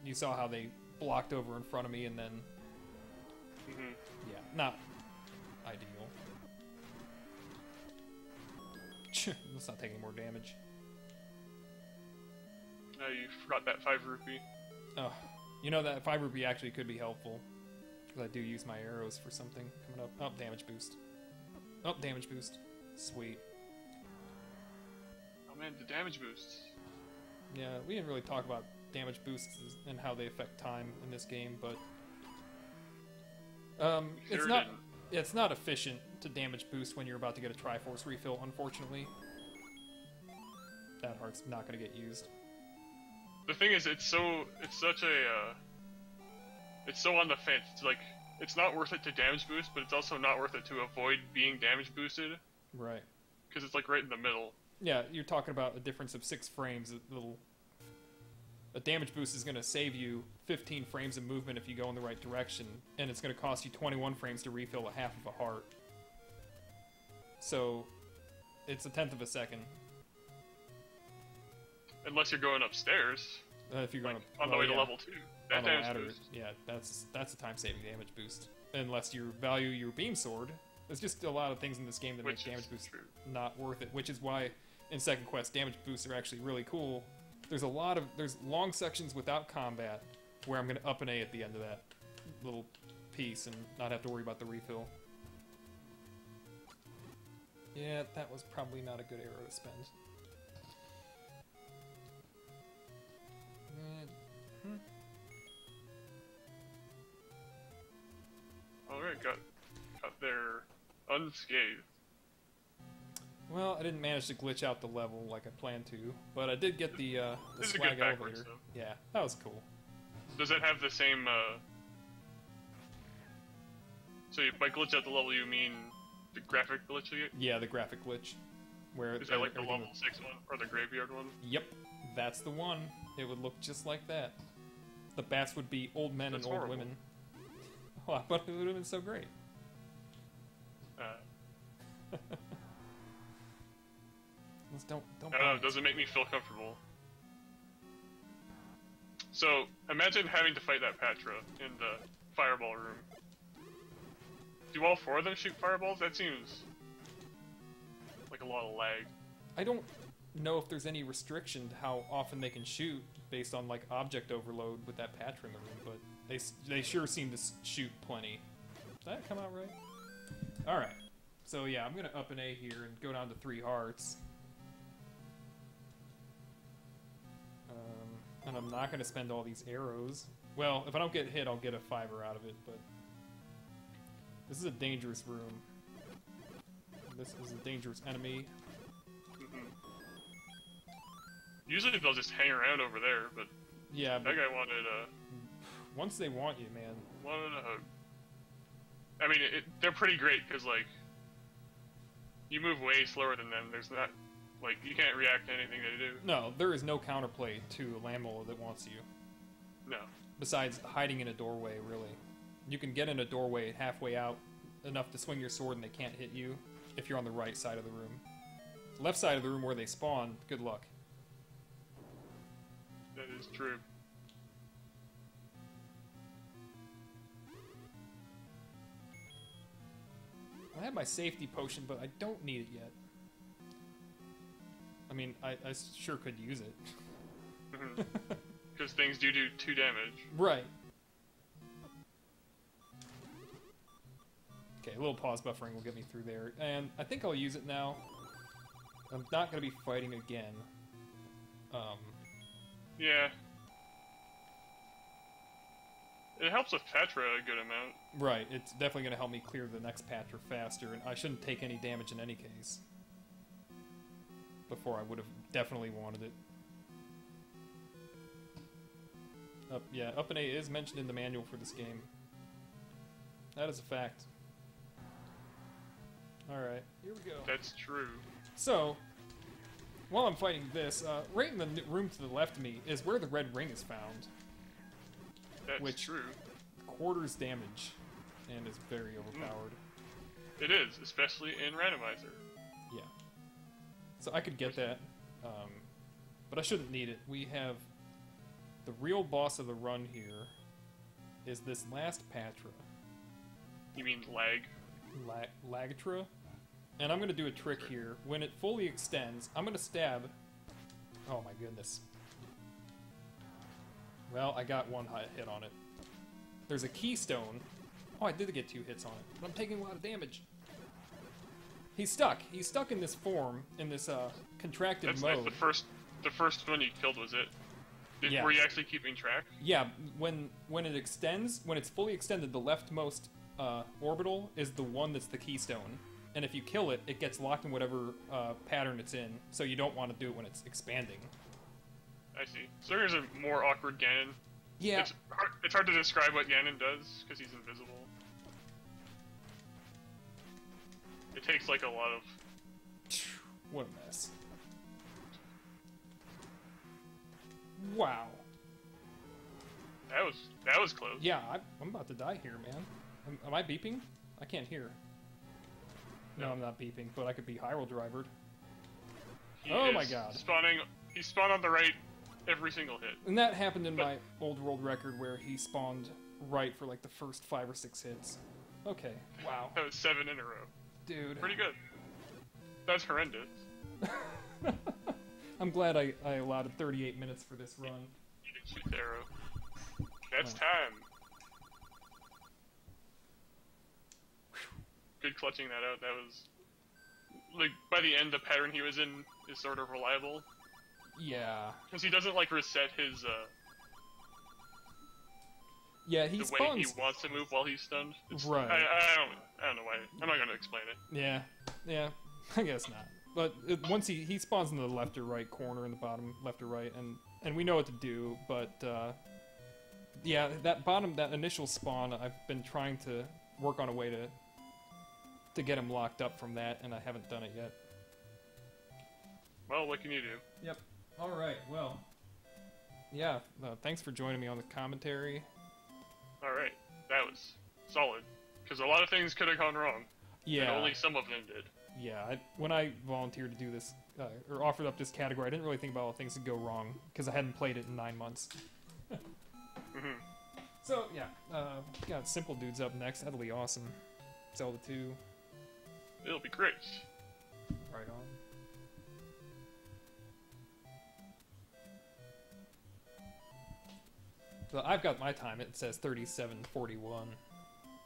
Speaker 2: You saw how they blocked over in front of me and then...
Speaker 1: Mm-hmm.
Speaker 2: Yeah, not ideal. Let's not take any more damage.
Speaker 1: Oh, you forgot that 5 rupee.
Speaker 2: Oh, you know that 5 rupee actually could be helpful. Because I do use my arrows for something coming up. Oh, damage boost. Oh, damage boost. Sweet.
Speaker 1: Oh man, the damage boosts.
Speaker 2: Yeah, we didn't really talk about damage boosts and how they affect time in this game, but... It's not efficient to damage boost when you're about to get a Triforce refill, unfortunately. That heart's not going to get used.
Speaker 1: The thing is, it's so on the fence. It's like, it's not worth it to damage boost, but it's also not worth it to avoid being damage boosted.
Speaker 2: Right.
Speaker 1: Because it's like right in the middle.
Speaker 2: Yeah, you're talking about a difference of 6 frames. A damage boost is going to save you 15 frames of movement if you go in the right direction, and it's going to cost you 21 frames to refill a half of a heart. So, it's 1/10 of a second.
Speaker 1: Unless you're going upstairs.
Speaker 2: If you're going
Speaker 1: on the way to level 2, that damage
Speaker 2: ladder,
Speaker 1: boost.
Speaker 2: yeah, that's a time-saving damage boost. Unless you value your beam sword. There's just a lot of things in this game that make damage boosts not worth it, which is why in second quest damage boosts are actually really cool. There's long sections without combat where I'm going to up an A at the end of that little piece and not have to worry about the refill. Yeah, that was probably not a good arrow to spend.
Speaker 1: Alright, got there unscathed.
Speaker 2: Well, I didn't manage to glitch out the level like I planned to, but I did get the swag elevator.
Speaker 1: Though.
Speaker 2: Yeah, that was cool.
Speaker 1: Does it have the same, So by glitch out the level, you mean the graphic glitch you get?
Speaker 2: Yeah, the graphic glitch. Where
Speaker 1: is that like the level 6 one, or the graveyard one?
Speaker 2: Yep, that's the one. It would look just like that. The bats would be old men and old women. Oh, but it would have been so great. Don't.
Speaker 1: I don't know, it doesn't make me feel comfortable. So, imagine having to fight that Patra in the fireball room. Do all 4 of them shoot fireballs? That seems like a lot of lag.
Speaker 2: I don't know if there's any restriction to how often they can shoot based on like object overload with that Patra in the room, but they sure seem to shoot plenty. Did that come out right? Alright. So yeah, I'm gonna up an A here and go down to 3 hearts. And I'm not gonna spend all these arrows. Well, if I don't get hit, I'll get a 5er out of it, but... This is a dangerous room. This is a dangerous enemy.
Speaker 1: Usually they'll just hang around over there, but...
Speaker 2: Yeah, but...
Speaker 1: That guy wanted
Speaker 2: Once they want you, man.
Speaker 1: wanted a hug. I mean, they're pretty great, because, like... You move way slower than them, there's not... Like, you can't react to anything they do.
Speaker 2: No, there is no counterplay to a landmolar that wants you.
Speaker 1: No.
Speaker 2: Besides hiding in a doorway, really. You can get in a doorway halfway out enough to swing your sword and they can't hit you if you're on the right side of the room. Left side of the room where they spawn, good luck.
Speaker 1: That is true.
Speaker 2: I have my safety potion, but I don't need it yet. I mean, I sure could use it.
Speaker 1: Because things do 2 damage.
Speaker 2: Right. Okay, a little pause buffering will get me through there. And I think I'll use it now. I'm not going to be fighting again.
Speaker 1: Yeah. It helps with Petra a good amount.
Speaker 2: Right, it's definitely going to help me clear the next Patra faster, and I shouldn't take any damage in any case. Before I would have definitely wanted it. Yeah, up and A is mentioned in the manual for this game. That is a fact. Alright, here we go.
Speaker 1: That's true.
Speaker 2: So, while I'm fighting this, right in the room to the left of me is where the red ring is found.
Speaker 1: That's true.
Speaker 2: Quarters damage, and is very overpowered.
Speaker 1: It is, especially in Randomizer.
Speaker 2: Yeah. So I could get that, but I shouldn't need it. We have the real boss of the run here is this last Patra.
Speaker 1: You mean Lag?
Speaker 2: Lagtra? And I'm going to do a trick here. When it fully extends, I'm going to stab... Oh my goodness. Well, I got 1 hit on it. There's a keystone. Oh, I did get 2 hits on it, but I'm taking a lot of damage. He's stuck. He's stuck in this form, in this contracted
Speaker 1: That's
Speaker 2: mode.
Speaker 1: nice. The first one you killed was it.
Speaker 2: Yeah.
Speaker 1: Were you actually keeping track?
Speaker 2: Yeah, when it extends, when it's fully extended, the leftmost orbital is the one that's the keystone. And if you kill it, it gets locked in whatever pattern it's in, so you don't want to do it when it's expanding.
Speaker 1: I see. So here's a more awkward Ganon.
Speaker 2: Yeah.
Speaker 1: It's hard to describe what Ganon does, because he's invisible. It takes, like, a lot of...
Speaker 2: What a mess. Wow.
Speaker 1: That was close.
Speaker 2: Yeah, I'm about to die here, man. Am I beeping? I can't hear. No, I'm not beeping, but I could be Hyrule drivered. Oh my god.
Speaker 1: He spawned on the right every single hit.
Speaker 2: And that happened in my old world record where he spawned right for like the first 5 or 6 hits. Okay, wow.
Speaker 1: That was 7 in a row.
Speaker 2: Dude.
Speaker 1: Pretty good. That's horrendous.
Speaker 2: I'm glad I allotted 38 minutes for this run.
Speaker 1: You didn't shoot the arrow. That's time. Good clutching that out. That was... Like, by the end, the pattern he was in is sort of reliable.
Speaker 2: Yeah.
Speaker 1: Because he doesn't, like, reset his,
Speaker 2: Yeah, he
Speaker 1: the
Speaker 2: spawns...
Speaker 1: way he wants to move while he's stunned.
Speaker 2: Right.
Speaker 1: I don't know why. I'm not gonna explain it.
Speaker 2: Yeah, I guess not. But once he spawns in the left or right corner in the bottom left or right, and we know what to do, but, yeah, that initial spawn, I've been trying to work on a way to get him locked up from that, and I haven't done it yet.
Speaker 1: Well, what can you do?
Speaker 2: Yep. Alright, well. Yeah, thanks for joining me on the commentary.
Speaker 1: Alright, that was solid. Because a lot of things could have gone wrong.
Speaker 2: Yeah.
Speaker 1: And only some of them did.
Speaker 2: Yeah, when I volunteered to do this, or offered up this category, I didn't really think about all the things that go wrong, because I hadn't played it in 9 months. So, yeah, got Simple Dudes up next. That'll be awesome. Zelda 2.
Speaker 1: It'll be great.
Speaker 2: Right on. So I've got my time. It says 37:41.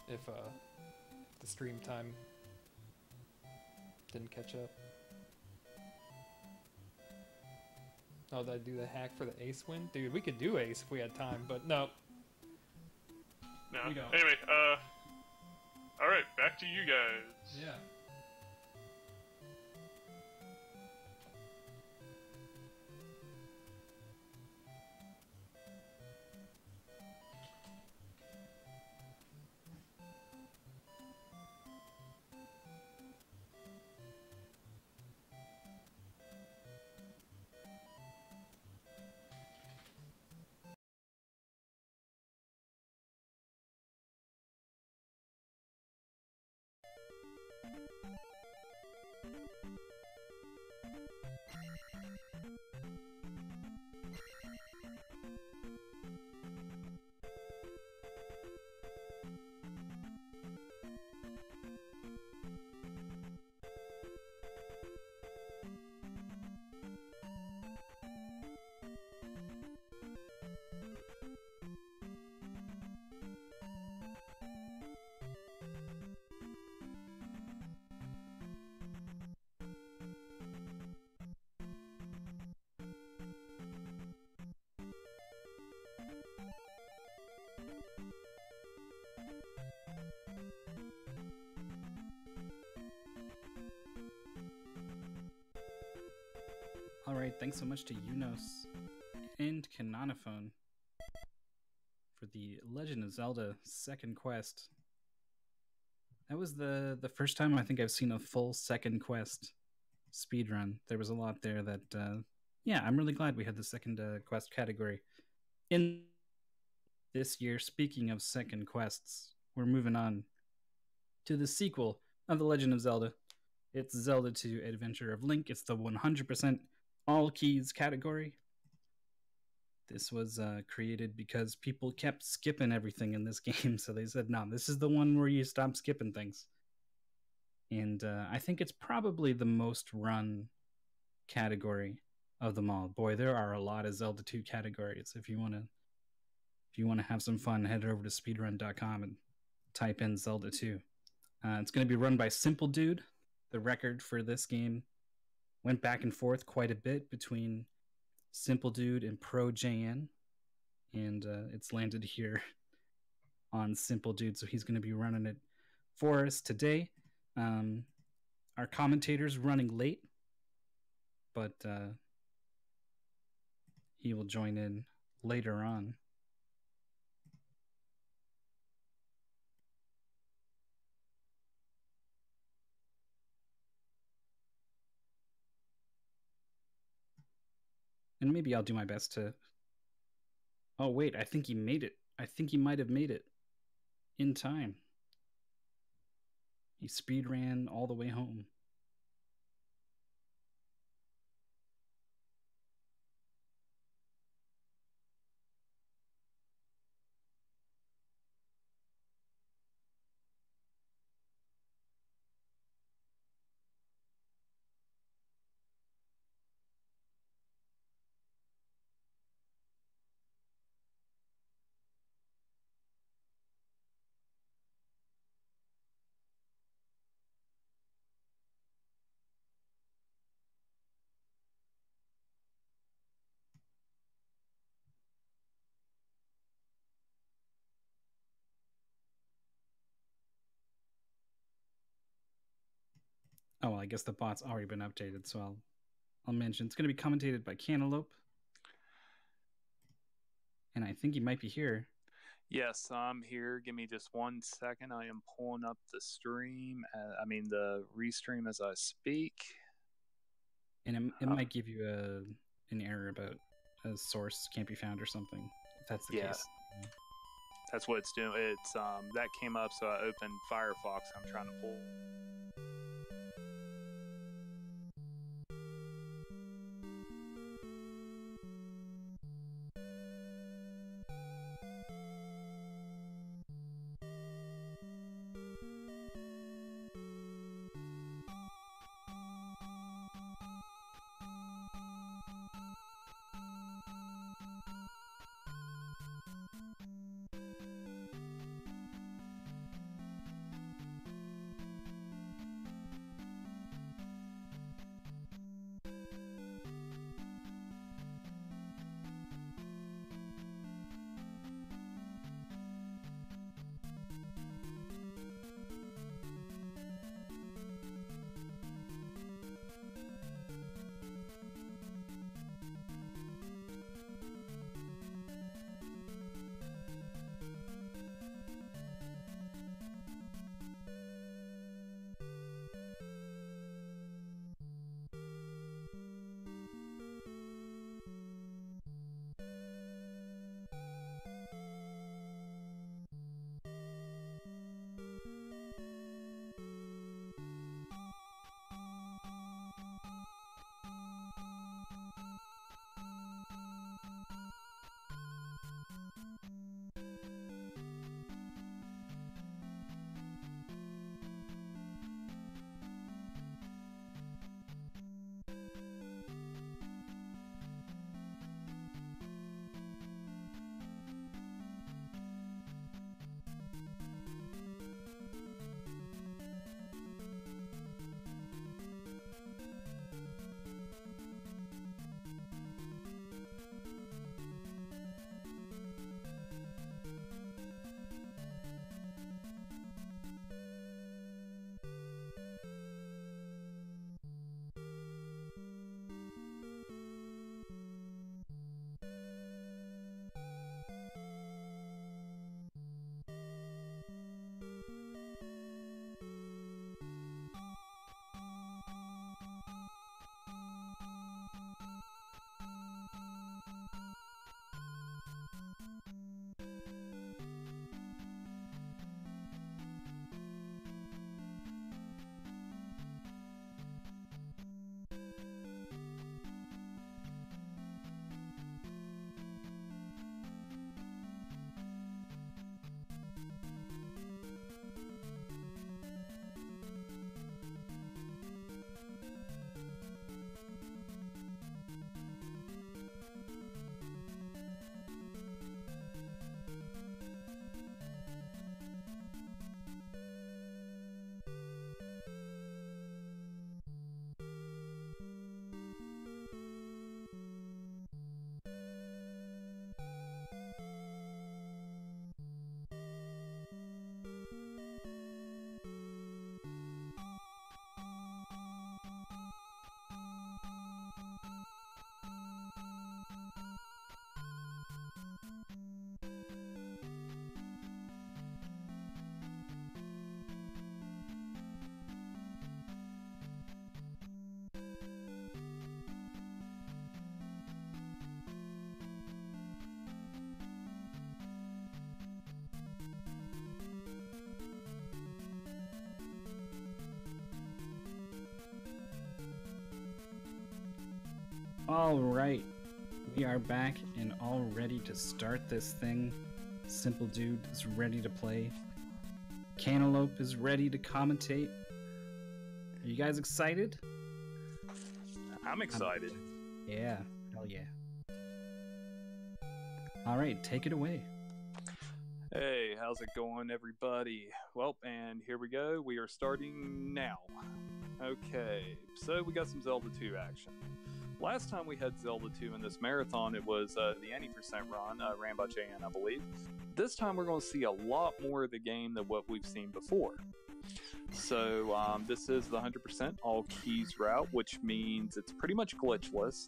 Speaker 2: If the stream time Didn't catch up. Oh, did I do the hack for the ace win? Dude, we could do ace if we had time, but no.
Speaker 1: No.
Speaker 2: We don't.
Speaker 1: Anyway, alright, back to you guys.
Speaker 2: Yeah.
Speaker 3: Alright, thanks so much to Unos and Canonophone for the Legend of Zelda second quest. That was the first time I think I've seen a full second quest speedrun. There was a lot there that, yeah, I'm really glad we had the second quest category. In this year, speaking of second quests, we're moving on to the sequel of The Legend of Zelda. It's Zelda 2 Adventure of Link. It's the 100% all keys category. This was created because people kept skipping everything in this game, so they said, no, this is the one where you stop skipping things. And I think it's probably the most run category of them all. Boy, there are a lot of Zelda 2 categories. If you want to have some fun, head over to speedrun.com and type in Zelda 2. It's going to be run by Simple Dude. The record for this game went back and forth quite a bit between Simple Dude and Pro JN, and it's landed here on Simple Dude, so he's going to be running it for us today. Our commentator's running late, but he will join in later on. And maybe I'll do my best to... Oh, wait, I think he made it. I think he might have made it in time. He speed ran all the way home. Oh, well, I guess the bot's already been updated, so I'll mention. It's going to be commentated by Cantaloupe. And I think he might be here.
Speaker 4: Yes, I'm here. Give me just 1 second. I am pulling up the stream. The restream as I speak.
Speaker 3: And it might give you an error about a source can't be found or something, if that's the case.
Speaker 4: That's what it's doing. It's that came up, so I opened Firefox. I'm trying to pull.
Speaker 3: Alright, we are back and all ready to start this thing. Simple Dude is ready to play. Cantaloupe is ready to commentate. Are you guys excited?
Speaker 4: I'm excited.
Speaker 3: Yeah, hell yeah. Alright, take it away.
Speaker 4: Hey, how's it going, everybody? Well, and here we go. We are starting now. Okay, so we got some Zelda 2 action. Last time we had Zelda 2 in this marathon, it was the any% run, ran by JN, I believe. This time we're going to see a lot more of the game than what we've seen before. So this is the 100% all keys route, which means it's pretty much glitchless.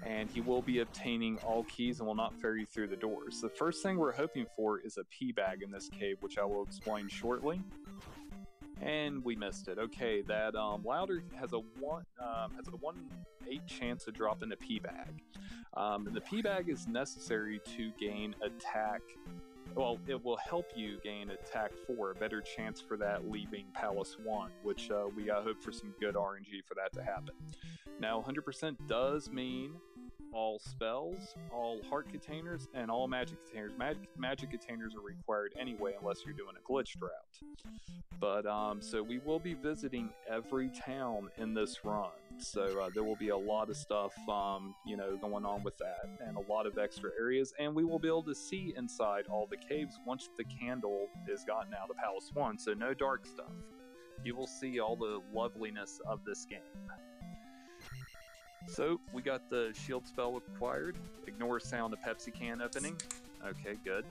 Speaker 4: And he will be obtaining all keys and will not ferry you through the doors. The first thing we're hoping for is a P bag in this cave, which I will explain shortly. And we missed it. Okay, that Louder has a 1/8 chance to drop in a P bag. And the P bag is necessary to gain attack. Well, it will help you gain attack 4, a better chance for that leaving Palace 1, which we got hope for some good RNG for that to happen. Now, 100% does mean all spells, all heart containers, and all magic containers. Magic containers are required anyway unless you're doing a glitched route. But, so we will be visiting every town in this run. So there will be a lot of stuff, going on with that, and a lot of extra areas, and we will be able to see inside all the caves once the candle is gotten out of Palace 1, so no dark stuff. You will see all the loveliness of this game. So, we got the shield spell acquired. Ignore sound of Pepsi can opening. Okay, good.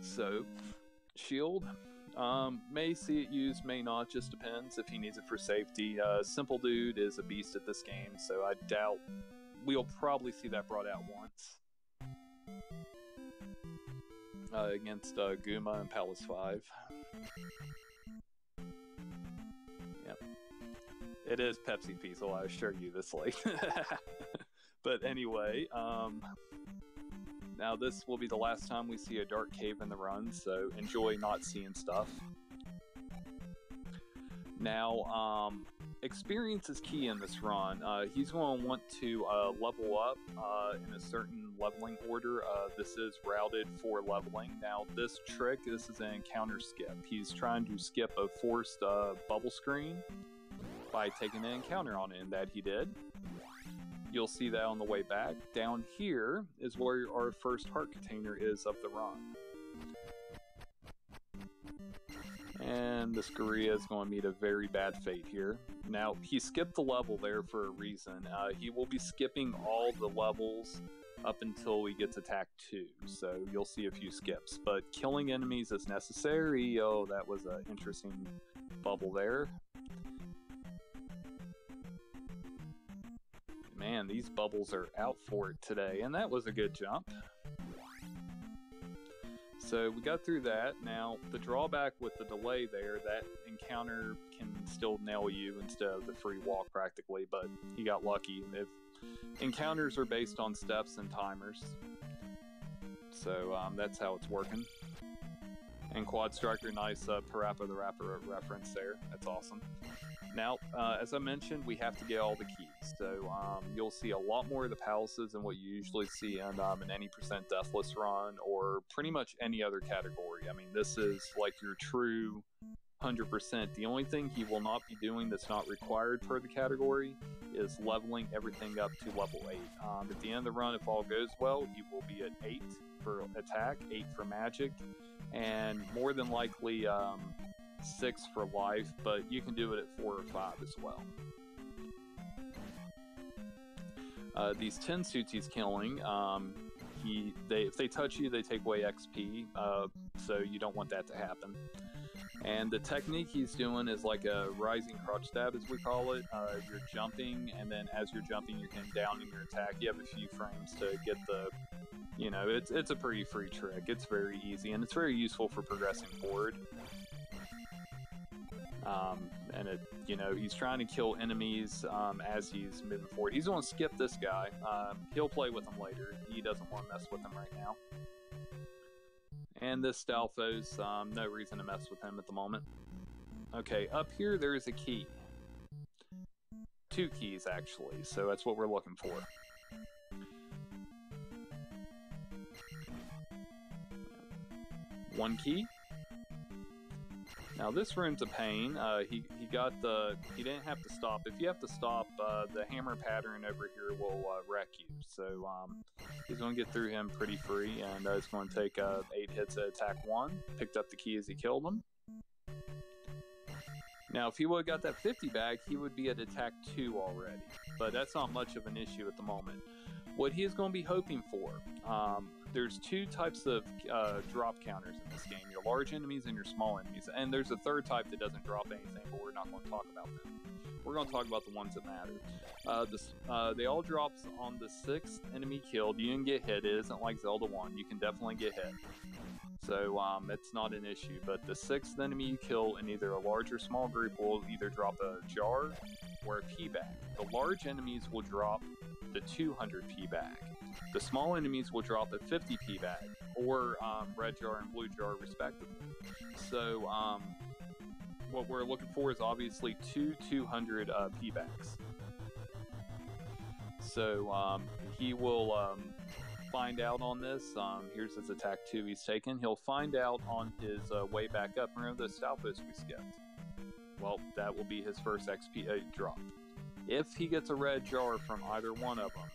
Speaker 4: So, shield. May see it used, may not, just depends if he needs it for safety. Simple Dude is a beast at this game, so I doubt we'll probably see that brought out once. Against Guma and Palace 5. Yep. It is Pepsi Piesel, I assure you this late. But anyway, now this will be the last time we see a dark cave in the run, so enjoy not seeing stuff. Now, experience is key in this run. He's going to want to level up in a certain leveling order. This is routed for leveling. Now, this is an encounter skip. He's trying to skip a forced bubble screen by taking an encounter on it, and that he did. You'll see that on the way back. Down here is where our first heart container is of the run. And this Gorilla is going to meet a very bad fate here. Now, he skipped the level there for a reason. He will be skipping all the levels up until we get to attack 2, so you'll see a few skips. But killing enemies is necessary. Oh, that was an interesting bubble there. Man, these bubbles are out for it today, and that was a good jump. So we got through that. Now, the drawback with the delay there, that encounter can still nail you instead of the free walk practically, but he got lucky. If encounters are based on steps and timers, so that's how it's working. And Quad Striker, nice Parappa the Rapper reference there. That's awesome. Now, as I mentioned, we have to get all the keys. So you'll see a lot more of the palaces than what you usually see in an any% deathless run or pretty much any other category. I mean, this is like your true 100%. The only thing he will not be doing that's not required per the category is leveling everything up to level 8. At the end of the run, if all goes well, he will be at 8 for attack, 8 for magic, and more than likely 6 for life, but you can do it at 4 or 5 as well. These 10 suits he's killing, if they touch you, they take away XP, so you don't want that to happen. And the technique he's doing is like a rising crotch stab, as we call it. You're jumping, and then as you're jumping, you're getting down in your attack. You have a few frames to get the, it's a pretty free trick. It's very easy, and it's very useful for progressing forward. And he's trying to kill enemies as he's moving forward. He's going to skip this guy. He'll play with him later. He doesn't want to mess with him right now. And this Stalfos, no reason to mess with him at the moment. Okay, up here there is a key. 2 keys actually, so that's what we're looking for. One key. Now this room's a pain. He didn't have to stop. If you have to stop, the hammer pattern over here will wreck you. So he's going to get through him pretty free, and it's going to take 8 hits at attack 1. Picked up the key as he killed him. Now if he would have got that 50 back, he would be at attack 2 already. But that's not much of an issue at the moment. What he is going to be hoping for, there's 2 types of drop counters in this game, your large enemies and your small enemies, and there's a third type that doesn't drop anything, but we're not going to talk about them. We're going to talk about the ones that matter. They all drop on the 6th enemy killed. You can get hit. It isn't like Zelda 1. You can definitely get hit. So it's not an issue, but the 6th enemy you kill in either a large or small group will either drop a jar or a P bag. The large enemies will drop the 200 P bag. The small enemies will drop a 50 P bag, or red jar and blue jar respectively. So what we're looking for is obviously 200 P bags. So he will find out on this. Here's his attack 2 he's taken. He'll find out on his way back up. Remember the Stalfos we skipped? Well, that will be his first XP drop. If he gets a red jar from either one of them,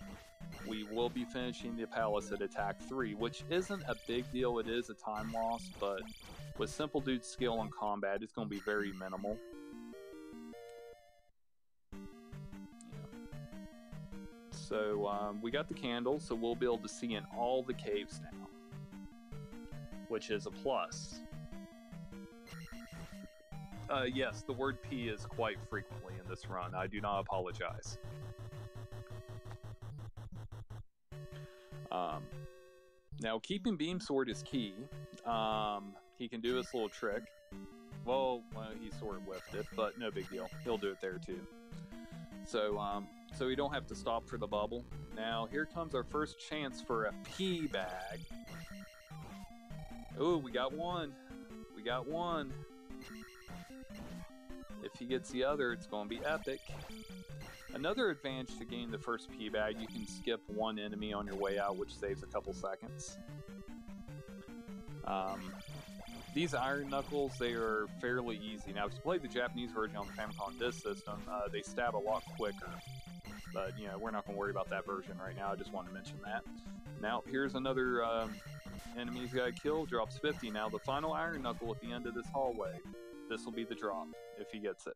Speaker 4: we will be finishing the palace at attack 3, which isn't a big deal. It is a time loss, but with Simple Dude's skill in combat, it's going to be very minimal. So we got the candle, so we'll be able to see in all the caves now, which is a plus. Yes, the word P is quite frequently in this run. I do not apologize. Now, keeping Beam Sword is key. He can do this little trick. Well, he sort of whiffed it, but no big deal. He'll do it there too. So we don't have to stop for the bubble. Now, here comes our first chance for a P bag. Ooh, we got one. We got one. If he gets the other, it's going to be epic. Another advantage to getting the first P bag, you can skip one enemy on your way out, which saves a couple seconds. These Iron Knuckles, they are fairly easy. Now, if you play the Japanese version on the Famicom Disk System, they stab a lot quicker. But, you know, we're not going to worry about that version right now. I just wanted to mention that. Now, here's another enemy he's got to kill. Drops 50. Now, the final Iron Knuckle at the end of this hallway. This will be the drop, if he gets it.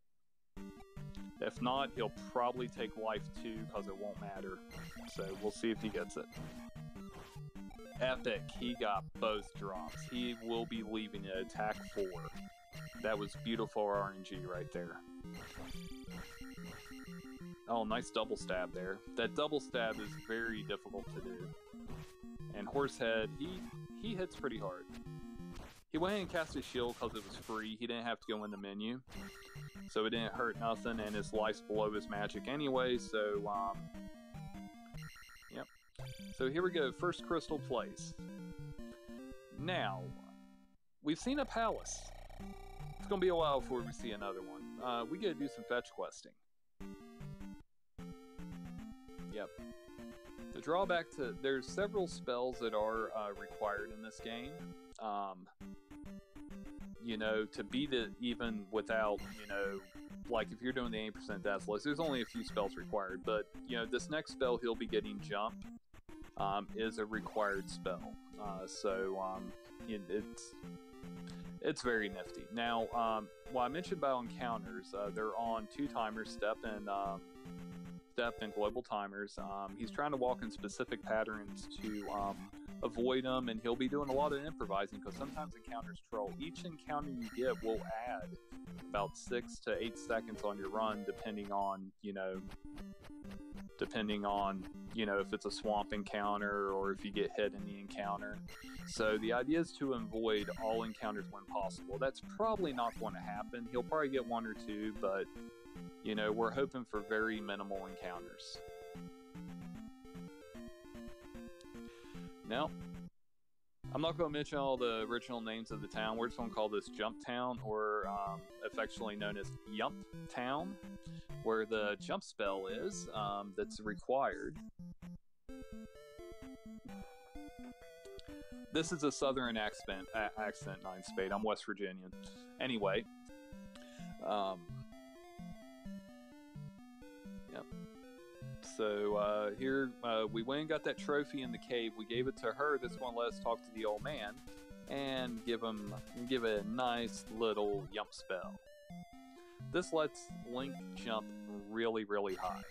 Speaker 4: If not, he'll probably take life 2, because it won't matter. So, we'll see if he gets it. Epic. He got both drops. He will be leaving at attack 4. That was beautiful RNG right there. Oh, nice double stab there. That double stab is very difficult to do. And Horsehead, he hits pretty hard. He went ahead and cast his shield because it was free. He didn't have to go in the menu. So it didn't hurt nothing, and his life's below his magic anyway, so, yep. So here we go, first crystal place. Now, we've seen a palace. It's gonna be a while before we see another one. We gotta do some fetch questing. Yep. The drawback to, there's several spells that are required in this game. You know, to beat it even without, you know, like if you're doing the 80% death list, there's only a few spells required, but, you know, this next spell he'll be getting Jump is a required spell. It's very nifty. Now, well, I mentioned about encounters, they're on 2 timers, step and global timers. He's trying to walk in specific patterns to avoid them, and he'll be doing a lot of improvising because sometimes encounters troll. Each encounter you get will add about 6 to 8 seconds on your run, depending on, you know, if it's a swamp encounter or if you get hit in the encounter. So the idea is to avoid all encounters when possible. That's probably not going to happen. He'll probably get 1 or 2, but, you know, we're hoping for very minimal encounters. Now, I'm not going to mention all the original names of the town. We're just going to call this Jump Town, or affectionately known as Yump Town, where the jump spell is that's required. This is a southern accent, 9 Spade. I'm West Virginian. Anyway. Yep. So here we went and got that trophy in the cave. We gave it to her. This one let us talk to the old man and give it a nice little yump spell. This lets Link jump really, really high.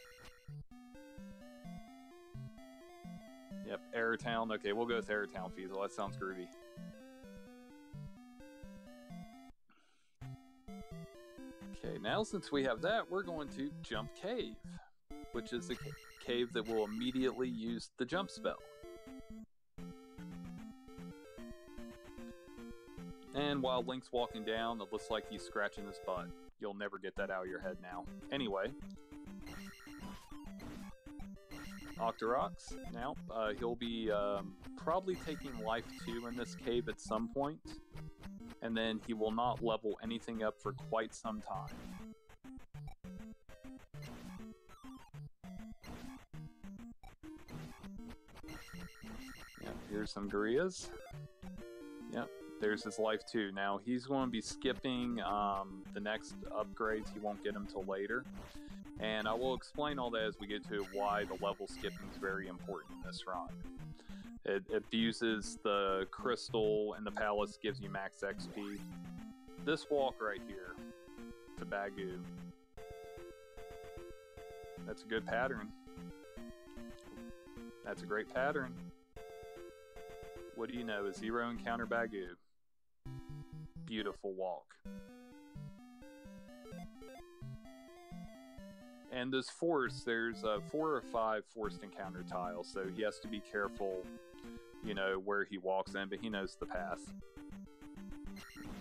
Speaker 4: Yep, Airtown. Okay, we'll go with Airtown, Feasel. That sounds groovy. Okay, now since we have that, we're going to Jump Cave, which is the cave that will immediately use the jump spell. And while Link's walking down, it looks like he's scratching his butt. You'll never get that out of your head now. Anyway. Octorox. Now, he'll be probably taking Life 2 in this cave at some point. And then he will not level anything up for quite some time. Yep, here's some Gurias. Yep, there's his Life 2. Now, he's going to be skipping the next upgrades. He won't get them till later. And I will explain all that as we get to why the level skipping is very important in this run. It fuses the crystal in the palace, gives you max XP. This walk right here to Bagoo. That's a good pattern. That's a great pattern. What do you know? A Zero encounter Bagoo. Beautiful walk. And this force, there's 4 or 5 forced encounter tiles, so he has to be careful, you know, where he walks in, but he knows the path.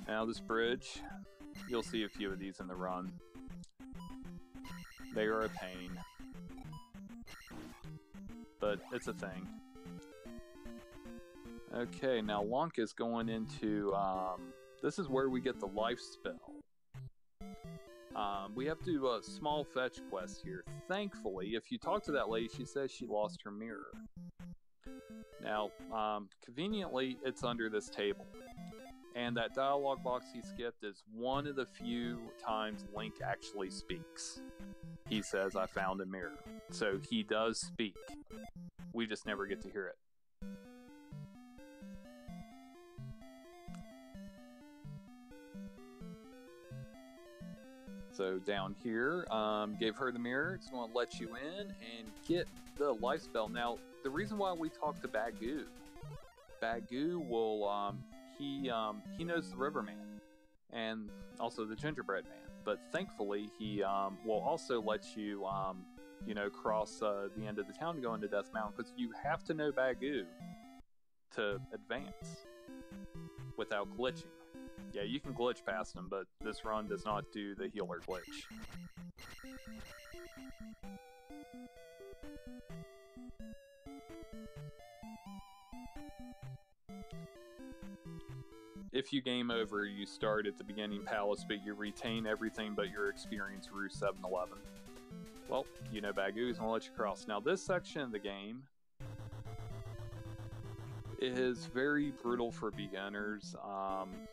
Speaker 4: Now this bridge, you'll see a few of these in the run. They are a pain. But it's a thing. Okay, now Lonk is going into, this is where we get the life spell. We have to do a small fetch quest here. Thankfully, if you talk to that lady, she says she lost her mirror. Now, conveniently, it's under this table. And that dialogue box he skipped is one of the few times Link actually speaks. He says, "I found a mirror." So he does speak. We just never get to hear it. So down here, gave her the mirror. It's going to let you in and get the life spell. Now, the reason why we talk to Bagoo will, he knows the Riverman and also the Gingerbread Man. But thankfully, he will also let you, you know, cross the end of the town to go into Death Mountain, because you have to know Bagoo to advance without glitching. Yeah, you can glitch past him, but this run does not do the healer glitch. If you game over, you start at the beginning palace, but you retain everything but your experience Route 7-Eleven. Well, you know Bagoo's gonna let you cross. Now, this section of the game is very brutal for beginners.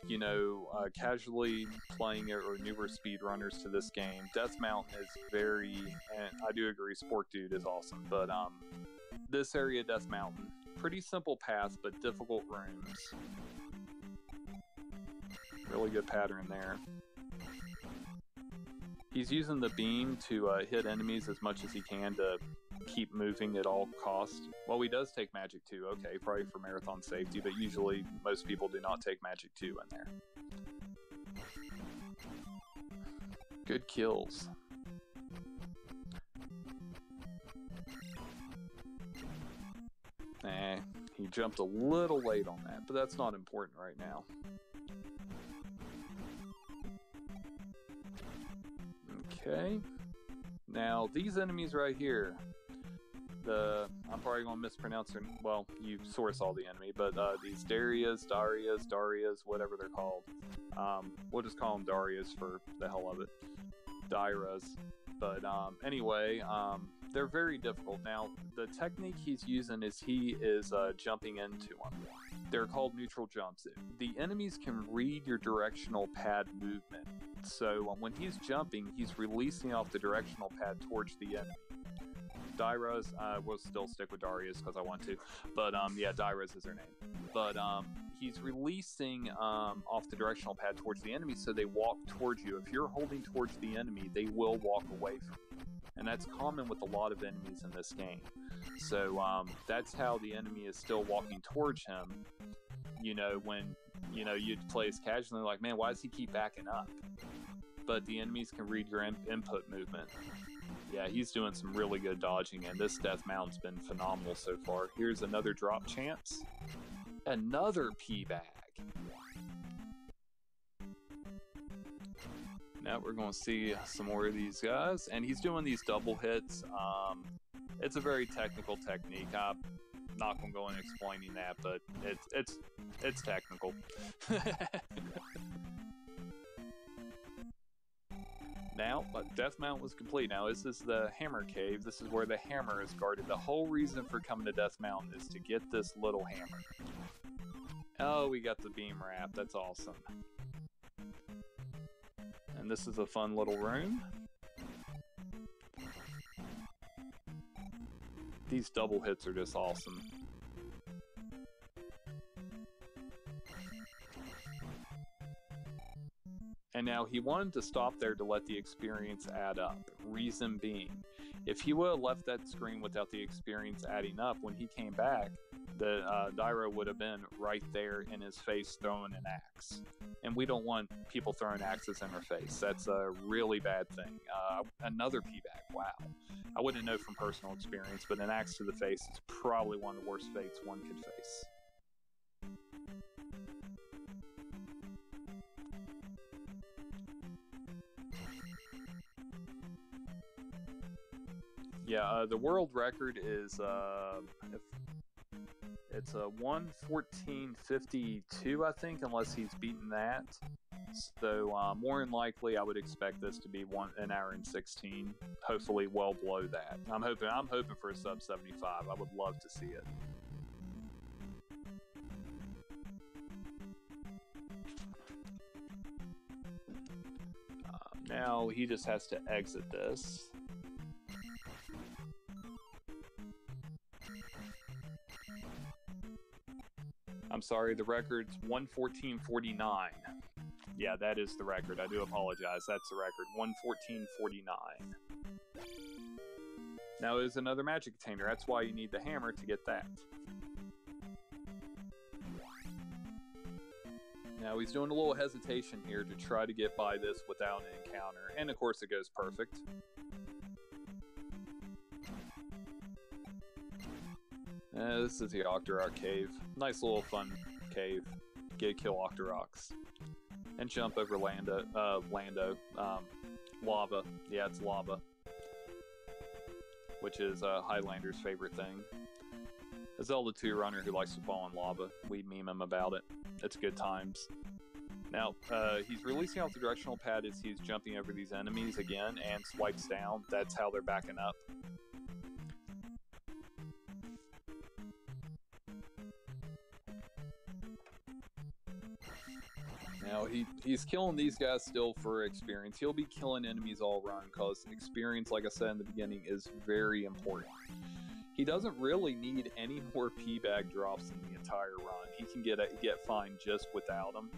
Speaker 4: You know, casually playing it or newer speedrunners to this game. Death Mountain is very, and I do agree, Spork Dude is awesome, but this area, Death Mountain, pretty simple path, but difficult rooms. Really good pattern there. He's using the beam to hit enemies as much as he can to keep moving at all costs. Well, he does take Magic 2, okay, probably for marathon safety, but usually most people do not take Magic 2 in there. Good kills. He jumped a little late on that, but that's not important right now. Okay. Now, these enemies right here, I'm probably going to mispronounce their, well, you sort of saw the enemy, but these Darias, whatever they're called. We'll just call them Darias for the hell of it. Dairas. But anyway, they're very difficult. Now, the technique he's using is he is jumping into them. They're called neutral jumps. The enemies can read your directional pad movement. So when he's jumping, he's releasing off the directional pad towards the enemy. Dairas, we'll still stick with Darius because I want to. But yeah, Dairas is her name. But he's releasing off the directional pad towards the enemy, so they walk towards you. If you're holding towards the enemy, they will walk away from you. And that's common with a lot of enemies in this game. So that's how the enemy is still walking towards him. You know, when you'd play as casually, like, man, why does he keep backing up? But the enemies can read your input movement. Yeah, he's doing some really good dodging, and this Death Mountain's been phenomenal so far. Here's another drop chance. Another P bag. Now we're going to see some more of these guys, and he's doing these double hits. It's a very technical technique. I'm not going to go into explaining that, but it's technical. Now, Death Mount was complete. Now, this is the Hammer Cave. This is where the hammer is guarded. The whole reason for coming to Death Mountain is to get this little hammer. Oh, we got the beam wrap. That's awesome. And this is a fun little room. These double hits are just awesome. And now he wanted to stop there to let the experience add up. Reason being, if he would have left that screen without the experience adding up, when he came back, the Daira would have been right there in his face throwing an axe. And we don't want people throwing axes in our face. That's a really bad thing. Another P-back, wow. I wouldn't know from personal experience, but an axe to the face is probably one of the worst fates one could face. Yeah, the world record is it's a 1:14:52, I think, unless he's beaten that. So more than likely, I would expect this to be 1 hour and 16. Hopefully, well below that. I'm hoping for a sub 75. I would love to see it. Now he just has to exit this. I'm sorry, the record's 1:14:49. Yeah, that is the record. I do apologize. That's the record. 1:14:49. Now there's another magic container. That's why you need the hammer to get that. Now he's doing a little hesitation here to try to get by this without an encounter. And of course it goes perfect. This is the Octorok cave. Nice little fun cave. Get to kill Octoroks. And jump over lava. Yeah, it's lava. Which is Highlander's favorite thing. A Zelda 2 runner who likes to fall in lava. We meme him about it. It's good times. Now, he's releasing off the directional pad as he's jumping over these enemies again and swipes down. That's how they're backing up. Now, he's killing these guys still for experience. He'll be killing enemies all run, because experience, like I said in the beginning, is very important. He doesn't really need any more P-bag drops in the entire run. He can get fine just without them.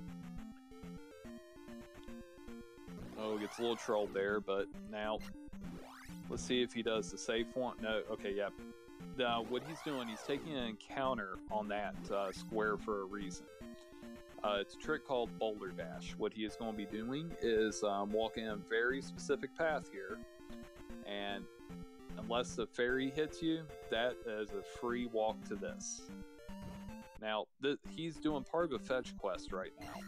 Speaker 4: Oh, gets a little trolled there, but now, let's see if he does the safe one. No, okay, yeah. Now, what he's doing, he's taking an encounter on that square for a reason. It's a trick called Boulder Dash. What he is going to be doing is walking a very specific path here, and unless the fairy hits you, that is a free walk to this. Now, he's doing part of a fetch quest right now.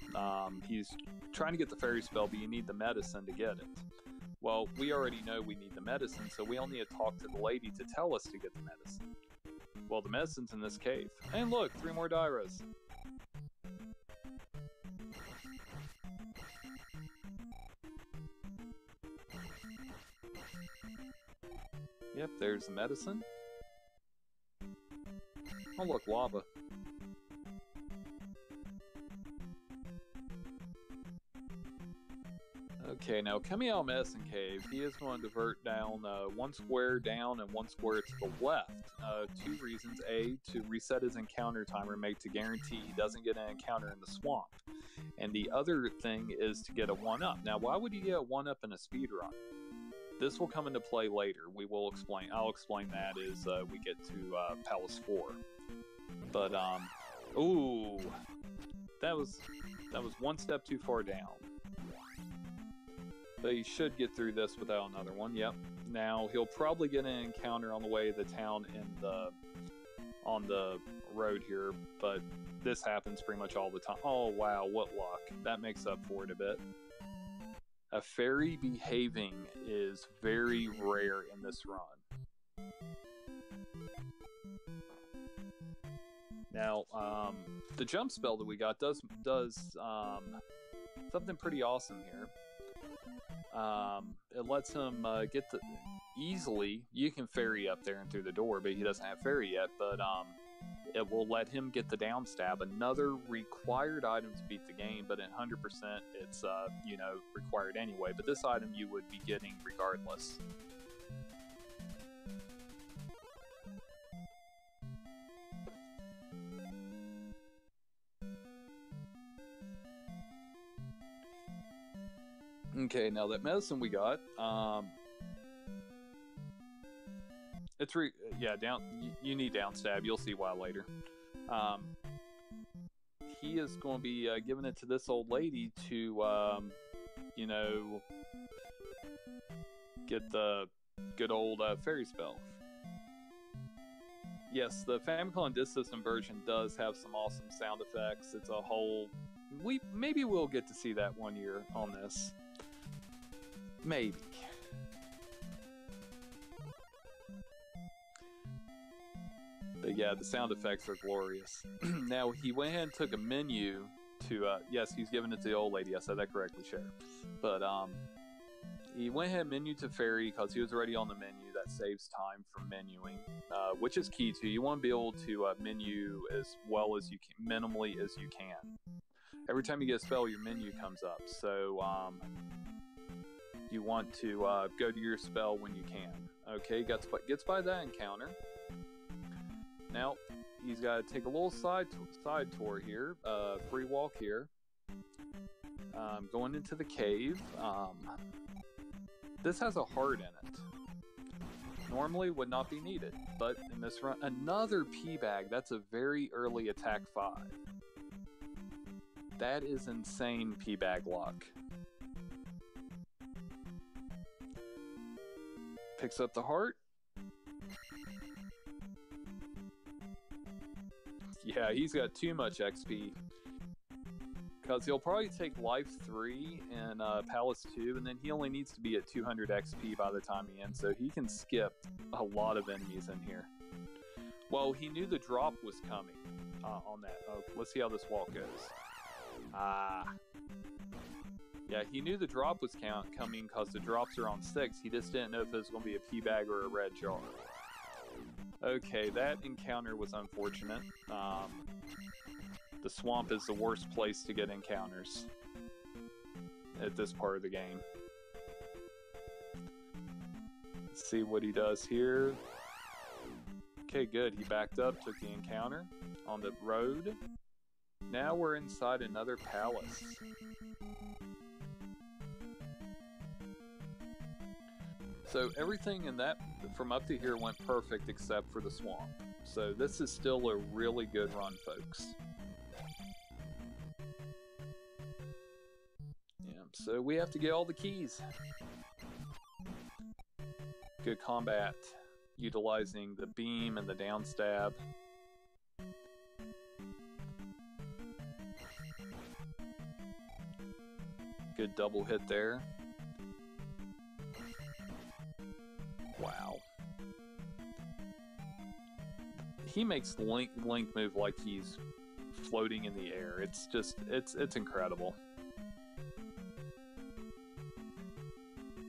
Speaker 4: He's trying to get the fairy spell, but you need the medicine to get it. Well, we already know we need the medicine, so we only need to talk to the lady to tell us to get the medicine. Well, the medicine's in this cave. And look, 3 more Dairas. Yep, there's the medicine. Oh look, lava. Okay, now coming out of Medicine Cave, he is going to divert down 1 square down and 1 square to the left. 2 reasons. A, to reset his encounter timer, make to guarantee he doesn't get an encounter in the swamp. And the other thing is to get a 1-up. Now, why would you get a 1-up in a speedrun? This will come into play later. We will explain. I'll explain that as we get to Palace 4. But, ooh, that was 1 step too far down. But he should get through this without another one. Yep. Now he'll probably get an encounter on the way to the town on the road here, but this happens pretty much all the time. Oh wow, what luck! That makes up for it a bit. A fairy behaving is very rare in this run. Now, the jump spell that we got does something pretty awesome here. It lets him get easily. You can fairy up there and through the door, but he doesn't have fairy yet. But it will let him get the down stab, another required item to beat the game. But at 100%, it's required anyway. But this item you would be getting regardless. Okay, now that medicine we got, it's down. You need down stab. You'll see why later. He is going to be giving it to this old lady to, get the good old fairy spell. Yes, the Famicom Disk System version does have some awesome sound effects. It's a whole. Maybe we'll get to see that one year on this. Maybe. But yeah, the sound effects are glorious. Now, he went ahead and took a menu to, yes, he's giving it to the old lady. I said that correctly, Sheriff. But, he went ahead and menu to fairy because he was already on the menu. That saves time from menuing, which is key to. You want to be able to menu as well as you can, minimally as you can. Every time you get a spell, your menu comes up. So, you want to go to your spell when you can. Okay, gets by that encounter. Now, he's got to take a little side tour here, free walk here. Going into the cave. This has a heart in it. Normally would not be needed, but in this run, another P-bag. That's a very early attack 5. That is insane P-bag luck. Picks up the heart. Yeah, he's got too much XP. Because he'll probably take life 3 and Palace 2, and then he only needs to be at 200 XP by the time he ends, so he can skip a lot of enemies in here. Well, he knew the drop was coming on that. Oh, let's see how this walk goes. Yeah, he knew the drop was coming because the drops are on 6. He just didn't know if it was going to be a P-bag or a red jar. Okay, that encounter was unfortunate. The swamp is the worst place to get encounters at this part of the game. Let's see what he does here. Okay, good. He backed up, took the encounter on the road. Now we're inside another palace. So everything in that, from up to here, went perfect except for the swamp. So this is still a really good run, folks. Yeah, so we have to get all the keys. Good combat, utilizing the beam and the down stab. Good double hit there. Wow. He makes Link move like he's floating in the air. It's just, it's incredible.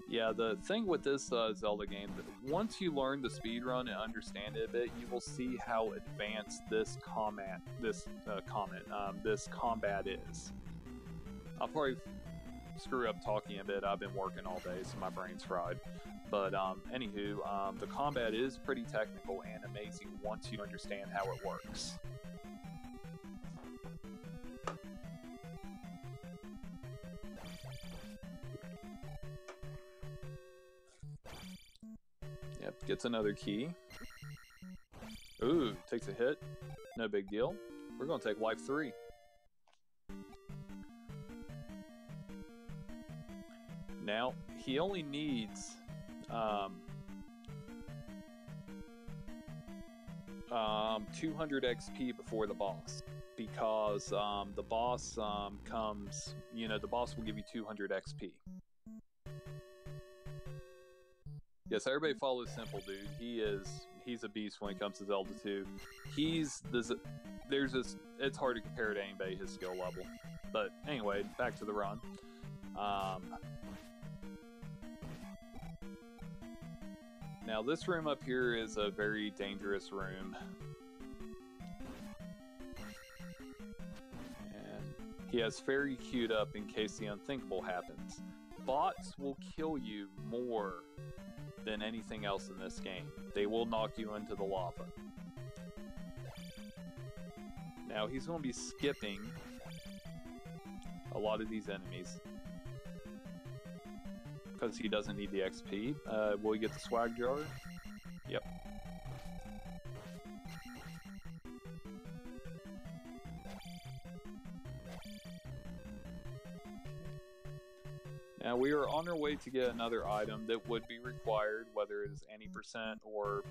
Speaker 4: Yeah, the thing with this Zelda game, once you learn the speedrun and understand it a bit, you will see how advanced this combat is. I'll probably screw up talking a bit. I've been working all day, so my brain's fried. But anywho, the combat is pretty technical and amazing once you understand how it works. Yep, gets another key. Ooh, takes a hit. No big deal. We're going to take life 3. Now, he only needs 200 XP before the boss, because the boss comes, the boss will give you 200 XP. Yes, everybody follows Simple Dude. He's a beast when it comes to Zelda 2. It's hard to compare to anybody his skill level. But anyway, back to the run. Now this room up here is a very dangerous room. And he has Fairy queued up in case the unthinkable happens. Bots will kill you more than anything else in this game. They will knock you into the lava. Now he's going to be skipping a lot of these enemies because he doesn't need the XP. Will he get the swag jar? Yep. Now we are on our way to get another item that would be required, whether it is any percent or,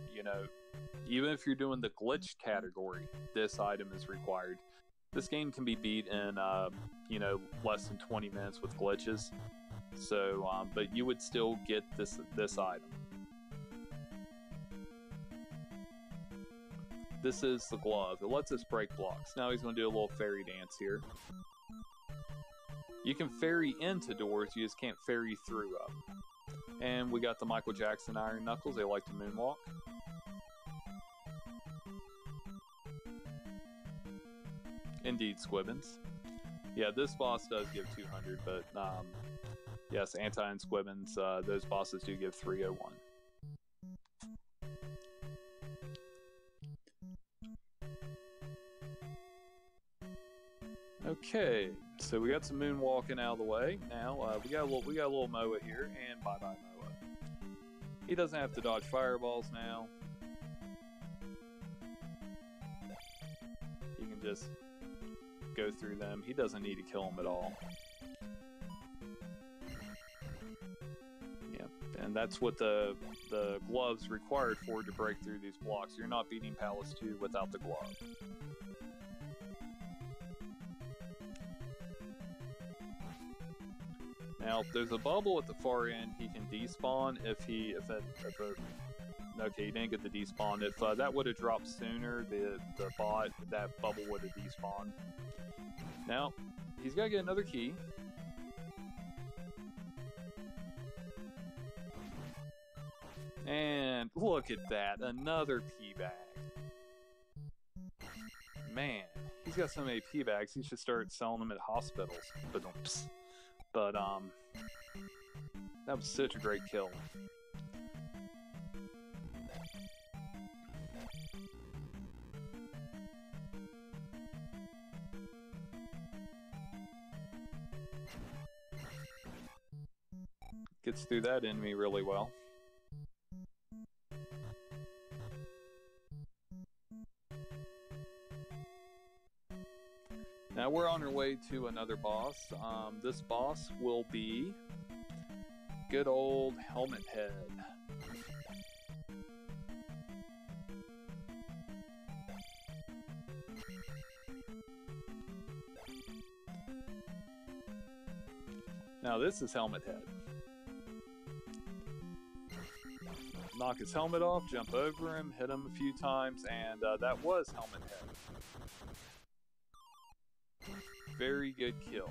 Speaker 4: even if you're doing the glitch category, this item is required. This game can be beat in, less than 20 minutes with glitches. So, but you would still get this item. This is the glove. It lets us break blocks. Now he's going to do a little fairy dance here. You can fairy into doors, you just can't fairy through them. And we got the Michael Jackson Iron Knuckles. They like to moonwalk. Indeed, Squibbins. Yeah, this boss does give 200, but yes, Anti and Squibbins, those bosses do give 301. Okay, so we got some moonwalking out of the way. Now we got a little Moa here, and bye bye Moa. He doesn't have to dodge fireballs now. He can just go through them. He doesn't need to kill them at all. Yep, and that's what the glove's required for, to break through these blocks. You're not beating Palace 2 without the glove. Now, there's a bubble at the far end. He can despawn okay, he didn't get the despawn. If that would have dropped sooner, the bot, that bubble would have despawned. Now, he's got to get another key. And look at that, another P bag. Man, he's got so many P bags, he should start selling them at hospitals. But that was such a great kill. Gets through that enemy really well. Now we're on our way to another boss. This boss will be good old Helmet Head. Now this is Helmet Head. knock his helmet off, jump over him, hit him a few times, and that was helmet head. Very good kill.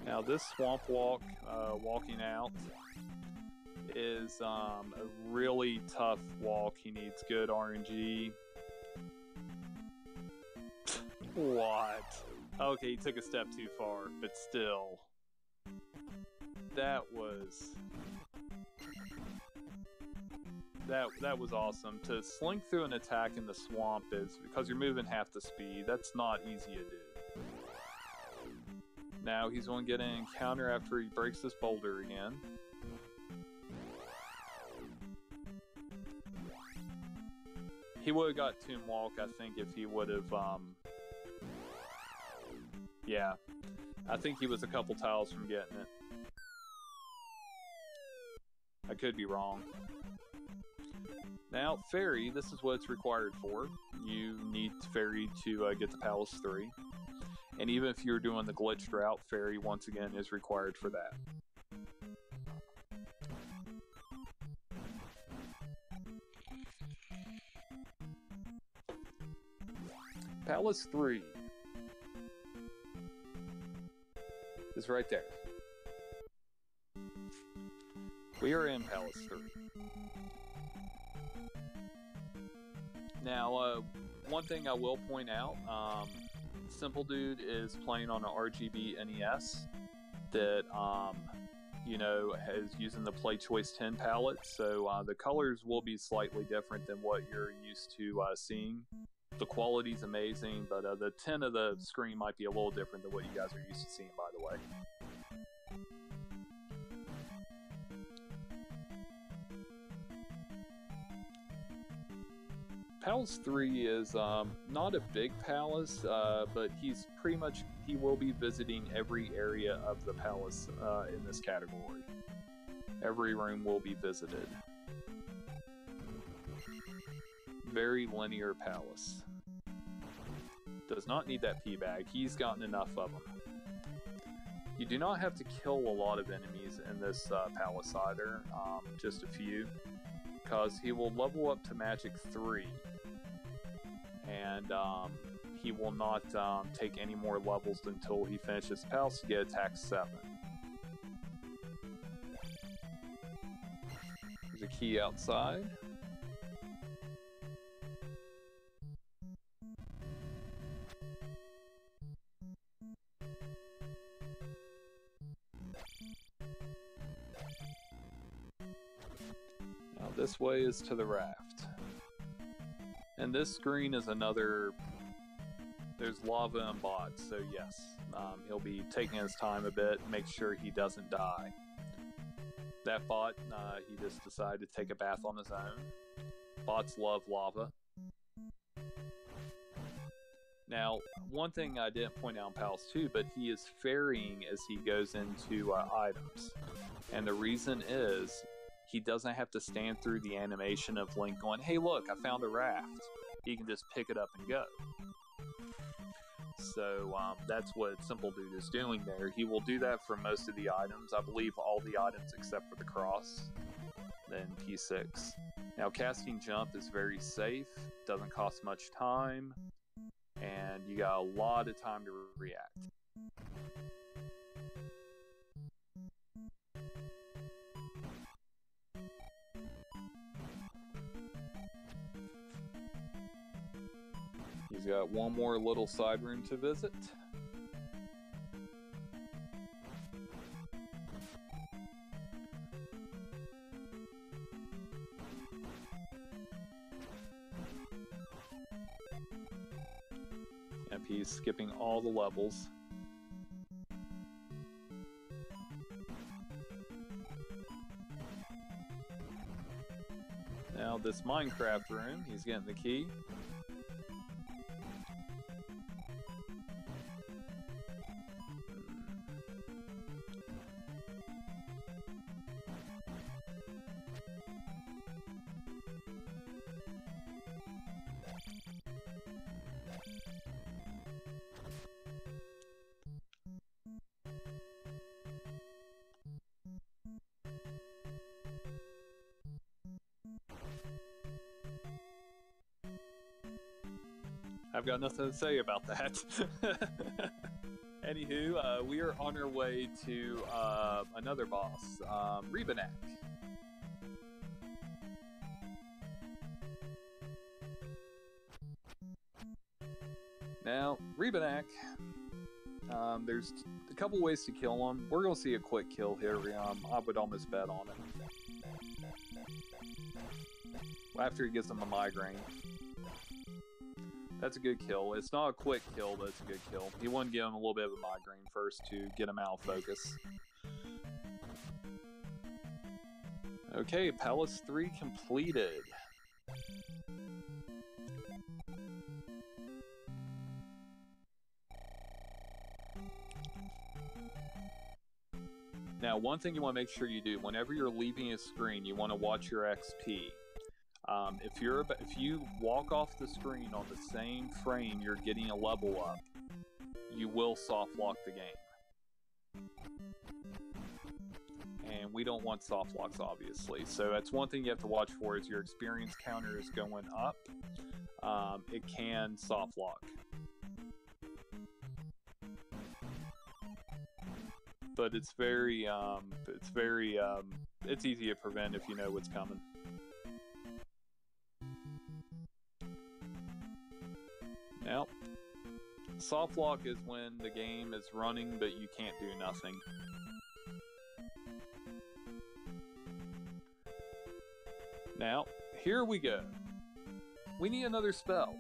Speaker 4: Now this swamp walk, walking out, is a really tough walk. He needs good RNG. What? Okay, he took a step too far, but still. That was awesome. To slink through an attack in the swamp is, because you're moving half the speed, that's not easy to do. Now he's going to get an encounter after he breaks this boulder again. He would have got Tomb Walk, I think, if he would have, yeah. I think he was a couple tiles from getting it. I could be wrong. Now, Fairy, this is what it's required for. You need Fairy to get to Palace 3. And even if you're doing the glitched route, Fairy, once again, is required for that. Palace 3 is right there. We are in Palace 3. Now, one thing I will point out, Simple Dude is playing on an RGB NES that, you know, is using the Play Choice 10 palette, so the colors will be slightly different than what you're used to seeing. The quality's amazing, but the 10 of the screen might be a little different than what you guys are used to seeing, by the way. Palace 3 is not a big palace, but he's pretty much, he will be visiting every area of the palace in this category. Every room will be visited. Very linear palace. Does not need that pea bag. He's gotten enough of them. You do not have to kill a lot of enemies in this palace either, just a few, because he will level up to Magic 3, and he will not take any more levels until he finishes palace to get attack 7. There's a key outside. This way is to the raft. And this screen is another... There's lava and bots, so yes. He'll be taking his time a bit, make sure he doesn't die. That bot, he just decided to take a bath on his own. Bots love lava. Now, one thing I didn't point out in Palace 2, but he is ferrying as he goes into items. And the reason is... he doesn't have to stand through the animation of Link going, hey look, I found a raft. He can just pick it up and go. So that's what Simple Dude is doing there. He will do that for most of the items. I believe all the items except for the cross. Then P6. Now casting jump is very safe. Doesn't cost much time. And you got a lot of time to react. He's got one more little side room to visit. Yep, he's skipping all the levels. Now this Minecraft room, he's getting the key. I've got nothing to say about that. Anywho, we are on our way to another boss, Rebanak. Now, Rebanak, there's a couple ways to kill him. We're going to see a quick kill here. I would almost bet on it. After he gives him a migraine. That's a good kill. It's not a quick kill, but it's a good kill. He wanted to give him a little bit of a migraine first to get him out of focus. Okay, Palace 3 completed. Now, one thing you want to make sure you do, whenever you're leaving a screen, you want to watch your XP. If you walk off the screen on the same frame you're getting a level up, you will soft lock the game. And we don't want soft locks, obviously. So that's one thing you have to watch for is your experience counter is going up. It can soft lock. But it's easy to prevent if you know what's coming. Now, soft lock is when the game is running but you can't do nothing. Now, here we go. We need another spell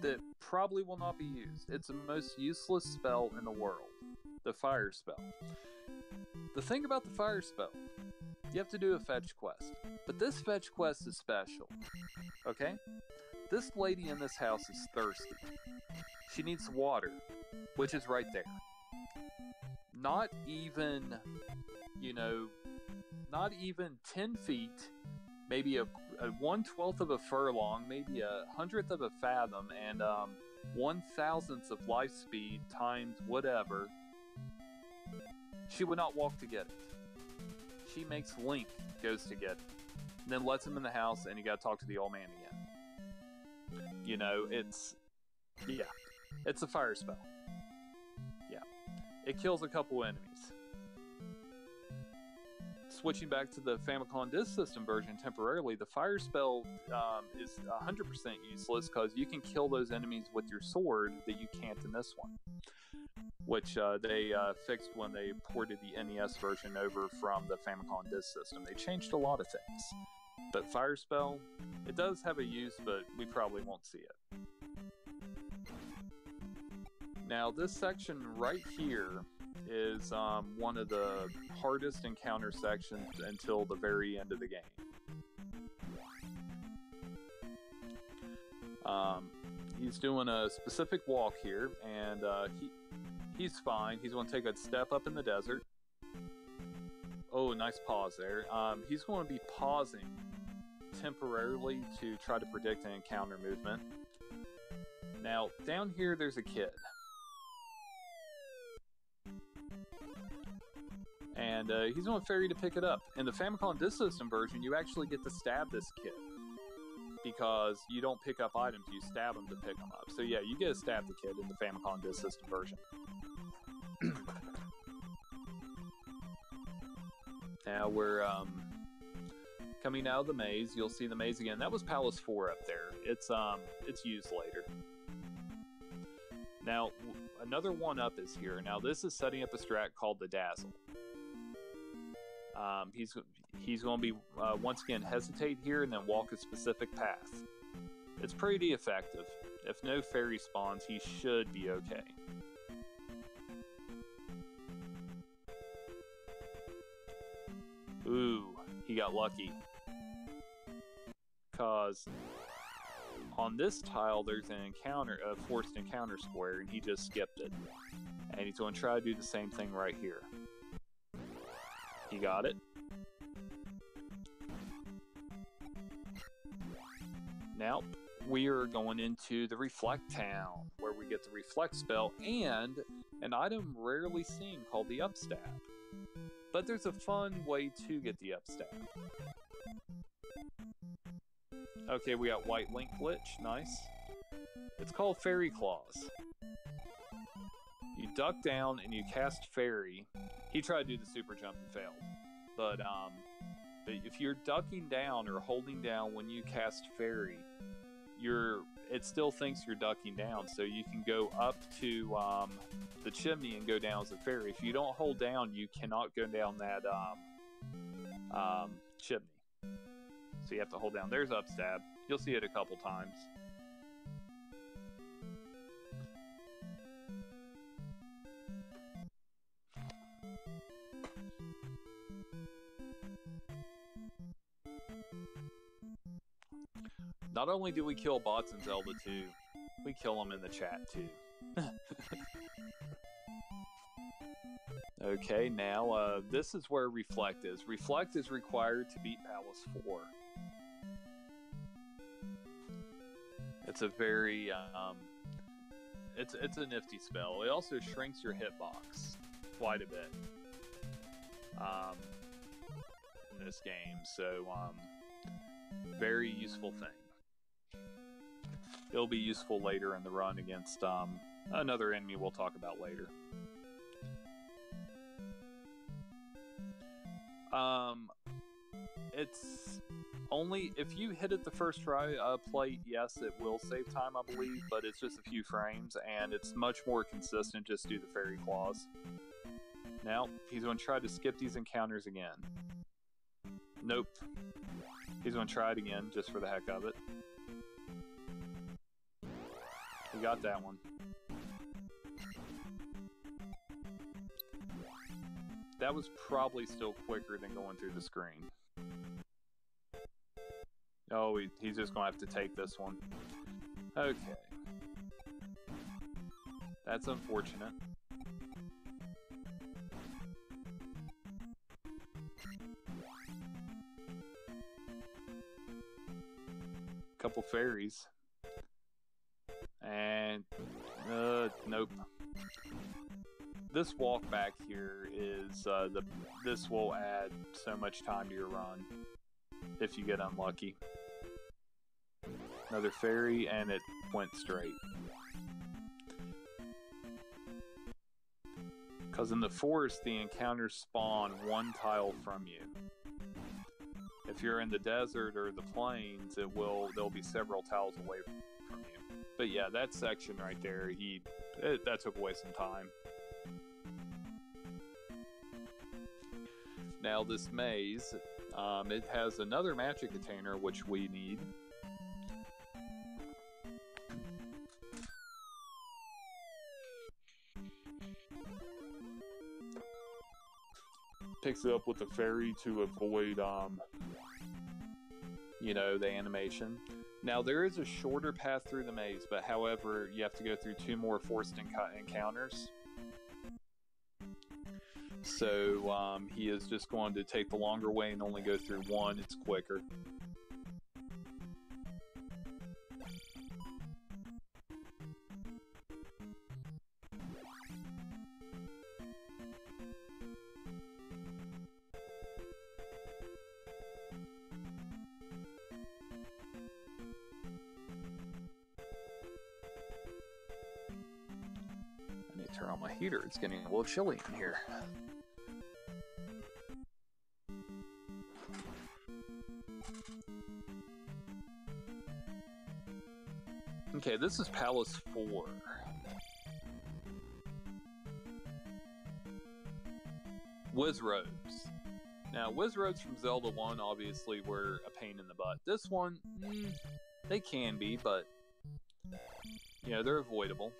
Speaker 4: that probably will not be used. It's the most useless spell in the world. The fire spell. The thing about the fire spell, you have to do a fetch quest. But this fetch quest is special. Okay? This lady in this house is thirsty. She needs water, which is right there. Not even, not even 10 feet, maybe a 1/12 of a furlong, maybe a 100th of a fathom, and 1/1000th of life speed times whatever. She would not walk to get it. She makes Link goes to get it, and then lets him in the house, and you gotta talk to the old man again. It's a fire spell. Yeah, it kills a couple enemies. Switching back to the Famicom Disk System version temporarily, the fire spell is 100% useless because you can kill those enemies with your sword that you can't in this one. Which they fixed when they ported the NES version over from the Famicom Disk System. They changed a lot of things. But Fire Spell, it does have a use, but we probably won't see it. Now, this section right here is one of the hardest encounter sections until the very end of the game. He's doing a specific walk here, and he's fine. He's going to take a step up in the desert. Oh, nice pause there. He's going to be pausing temporarily to try to predict an encounter movement. Now, down here there's a kid. And he's going to ferry to pick it up. In the Famicom Disk System version, you actually get to stab this kid. Because you don't pick up items, you stab them to pick them up. So yeah, you get to stab the kid in the Famicom Disk System version. Now we're coming out of the maze. You'll see the maze again. That was Palace 4 up there. It's used later. Now another one up is here. Now this is setting up a strat called the Dazzle. He's going to be once again hesitate here and then walk a specific path. It's pretty effective. If no fairy spawns, he should be okay. Ooh, he got lucky. Cause on this tile there's an encounter, a forced encounter square, and he just skipped it. And he's going to try to do the same thing right here. He got it. Now, we are going into the Reflect Town, where we get the Reflect spell and an item rarely seen called the Upstab. But there's a fun way to get the Upstab. Okay, we got White Link Glitch, nice. It's called Fairy Claws. You duck down and you cast Fairy. He tried to do the super jump and failed. But if you're ducking down or holding down when you cast Fairy, it still thinks you're ducking down, so you can go up to the chimney and go down as a fairy. If you don't hold down, you cannot go down that chimney. So you have to hold down. There's up stab. You'll see it a couple times. Not only do we kill bots in Zelda 2, we kill them in the chat too. Okay, now this is where Reflect is. Reflect is required to beat Palace 4. It's a very, it's a nifty spell. It also shrinks your hitbox quite a bit in this game, so very useful thing. It'll be useful later in the run against another enemy we'll talk about later. It's only if you hit it the first try, plate, yes, it will save time, I believe, but it's just a few frames, and it's much more consistent. Just do the Fairy Claws. Now, he's going to try to skip these encounters again. Nope. He's going to try it again, just for the heck of it. We got that one. That was probably still quicker than going through the screen. Oh, he's just going to have to take this one. Okay. That's unfortunate. Couple fairies. And nope. This walk back here is this will add so much time to your run if you get unlucky. Another fairy, and it went straight. Because in the forest, the encounters spawn one tile from you. If you're in the desert or the plains, there'll be several tiles away from you. But yeah, that section right there, that took away some time. Now this maze, it has another magic container which we need. Picks it up with the fairy to avoid, the animation. Now, there is a shorter path through the maze, but however, you have to go through 2 more forced encounters. So, he is just going to take the longer way and only go through 1. It's quicker. Turn on my heater. It's getting a little chilly in here. Okay, this is Palace 4. Whiz Roads. Now, Whiz Roads from Zelda 1 obviously were a pain in the butt. This one, they can be, but they're avoidable.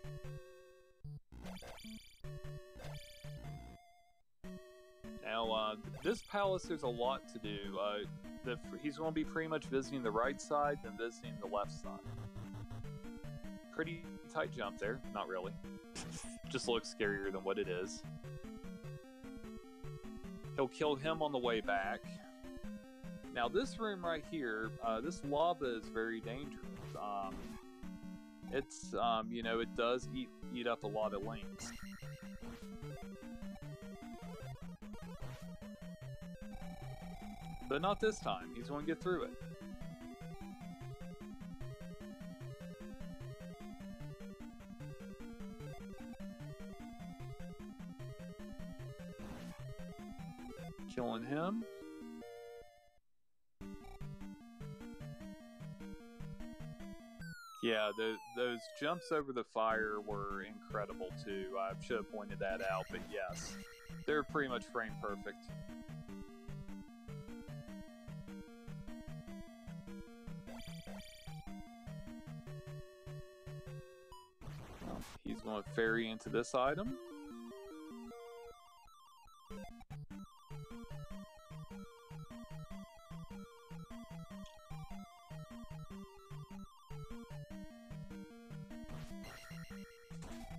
Speaker 4: Now, this palace, there's a lot to do. He's going to be pretty much visiting the right side, then visiting the left side. Pretty tight jump there. Not really. Just looks scarier than what it is. He'll kill him on the way back. Now, this room right here, this lava is very dangerous. It does eat up a lot of links. But not this time. He's going to get through it. Killing him. Yeah, those jumps over the fire were incredible too. I should have pointed that out, but yes, they're pretty much frame perfect. Well, he's going to ferry into this item.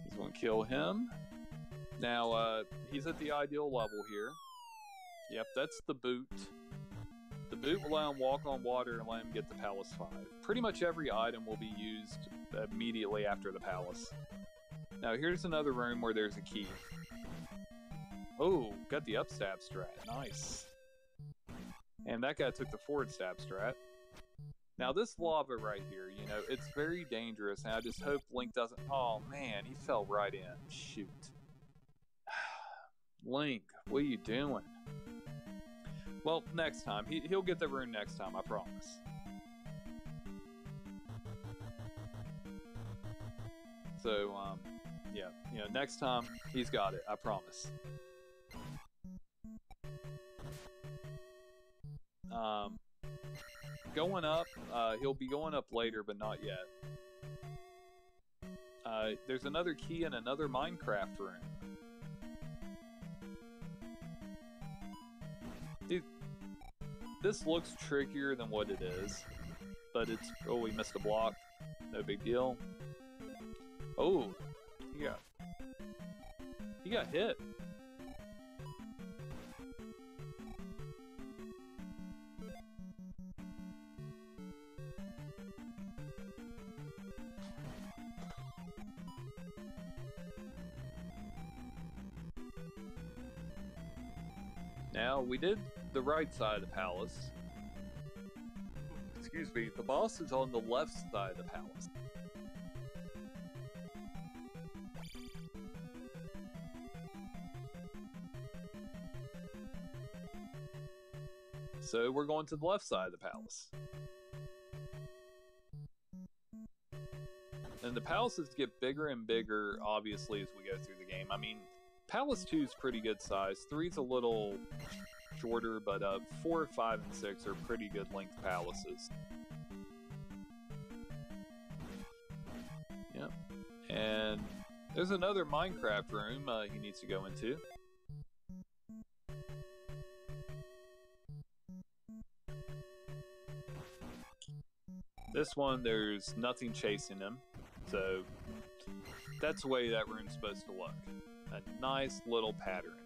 Speaker 4: He's going to kill him. Now, he's at the ideal level here. Yep, that's the boot. The boot will allow him walk on water and let him get the Palace 5. Pretty much every item will be used immediately after the Palace. Now, here's another room where there's a key. Oh, got the upstab strat. Nice. And that guy took the forward stab strat. Now, this lava right here, you know, it's very dangerous, and I just hope Link doesn't... Oh, man, he fell right in. Shoot. Link, what are you doing? Well, next time. He'll get the rune next time, I promise. So, yeah, you know, next time, he's got it, I promise. Going up, he'll be going up later, but not yet. There's another key in another Minecraft room. This looks trickier than what it is, but it's... Oh, we missed a block. No big deal. Oh, he got hit. Now, we did the right side of the palace. Excuse me, the boss is on the left side of the palace. So we're going to the left side of the palace. And the palaces get bigger and bigger, obviously, as we go through the game. I mean, Palace 2 is pretty good size. 3's a little shorter, but 4, 5, and 6 are pretty good length palaces. Yep. And there's another Minecraft room he needs to go into. This one, there's nothing chasing him, so that's the way that room's supposed to look. A nice little pattern.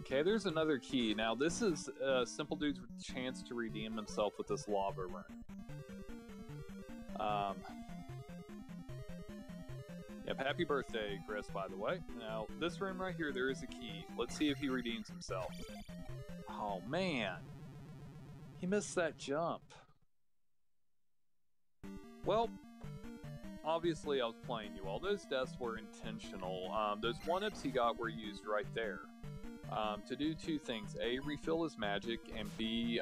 Speaker 4: Okay, there's another key. Now, this is Simple Dude's chance to redeem himself with this lava room. Yep, happy birthday, Chris, by the way. Now, this room right here, there is a key. Let's see if he redeems himself. Oh, man. He missed that jump. Well, obviously I was playing you all. Those deaths were intentional. Those 1-ups he got were used right there. To do two things. A, refill his magic, and B,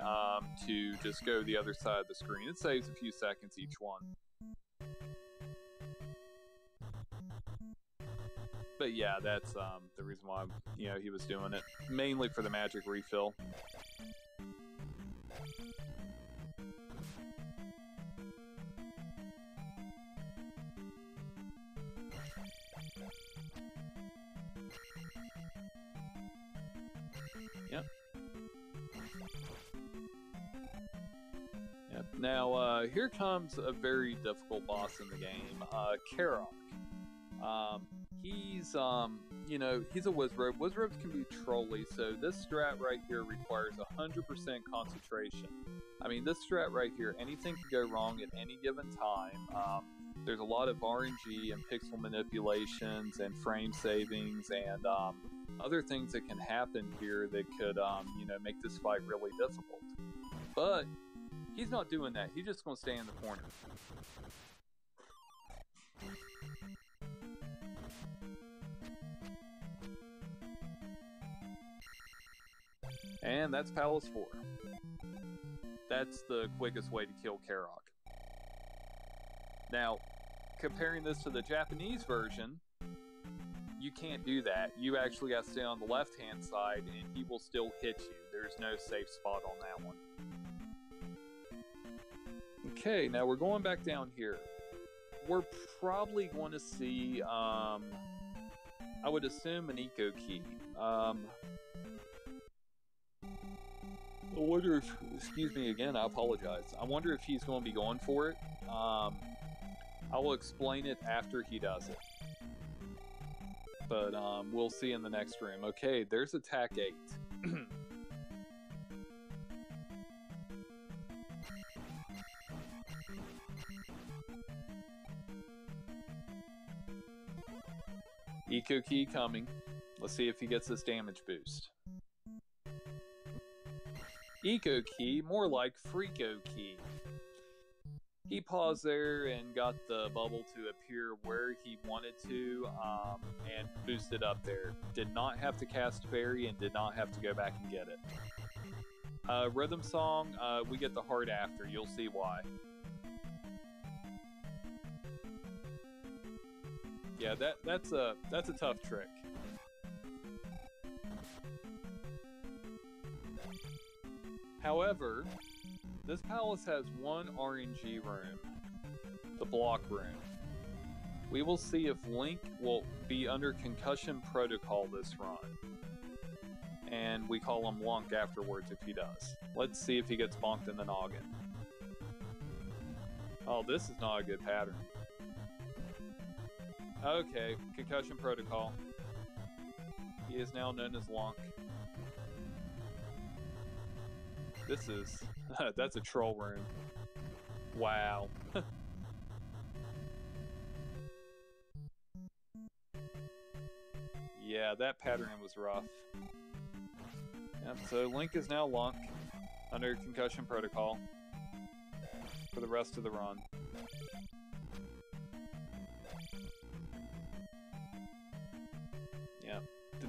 Speaker 4: to just go the other side of the screen. It saves a few seconds each one. But yeah, that's the reason why, you know, he was doing it. Mainly for the magic refill. Yep. Yep. Now, here comes a very difficult boss in the game, Karok. He's, you know, he's a Wizrobe. Wizrobes can be trolly, so this strat right here requires 100% concentration. I mean, this strat right here, anything can go wrong at any given time. There's a lot of RNG and pixel manipulations and frame savings and other things that can happen here that could, make this fight really difficult. But he's not doing that. He's just going to stay in the corner. And that's Palace 4. That's the quickest way to kill Karok. Now, comparing this to the Japanese version, you can't do that. You actually got to stay on the left-hand side, and he will still hit you. There's no safe spot on that one. Okay, now we're going back down here. We're probably going to see, I would assume an eco key. I wonder if, excuse me again, I apologize. I wonder if he's going to be going for it. I will explain it after he does it. But we'll see in the next room. Okay, there's attack 8. Eco key coming. Let's see if he gets this damage boost. Eco key, more like Freako key. He paused there and got the bubble to appear where he wanted to, and boosted up there. Did not have to cast Fairy and did not have to go back and get it. Rhythm Song, we get the heart after. You'll see why. Yeah, that's a tough trick. However, this palace has one RNG room, the block room. We will see if Link will be under concussion protocol this run. And we call him Lunk afterwards if he does. Let's see if he gets bonked in the noggin. Oh, this is not a good pattern. Okay, concussion protocol. He is now known as Lunk. This is... that's a troll room. Wow. Yeah, that pattern was rough. Yep, so Link is now Lunk, under concussion protocol, for the rest of the run. Yeah,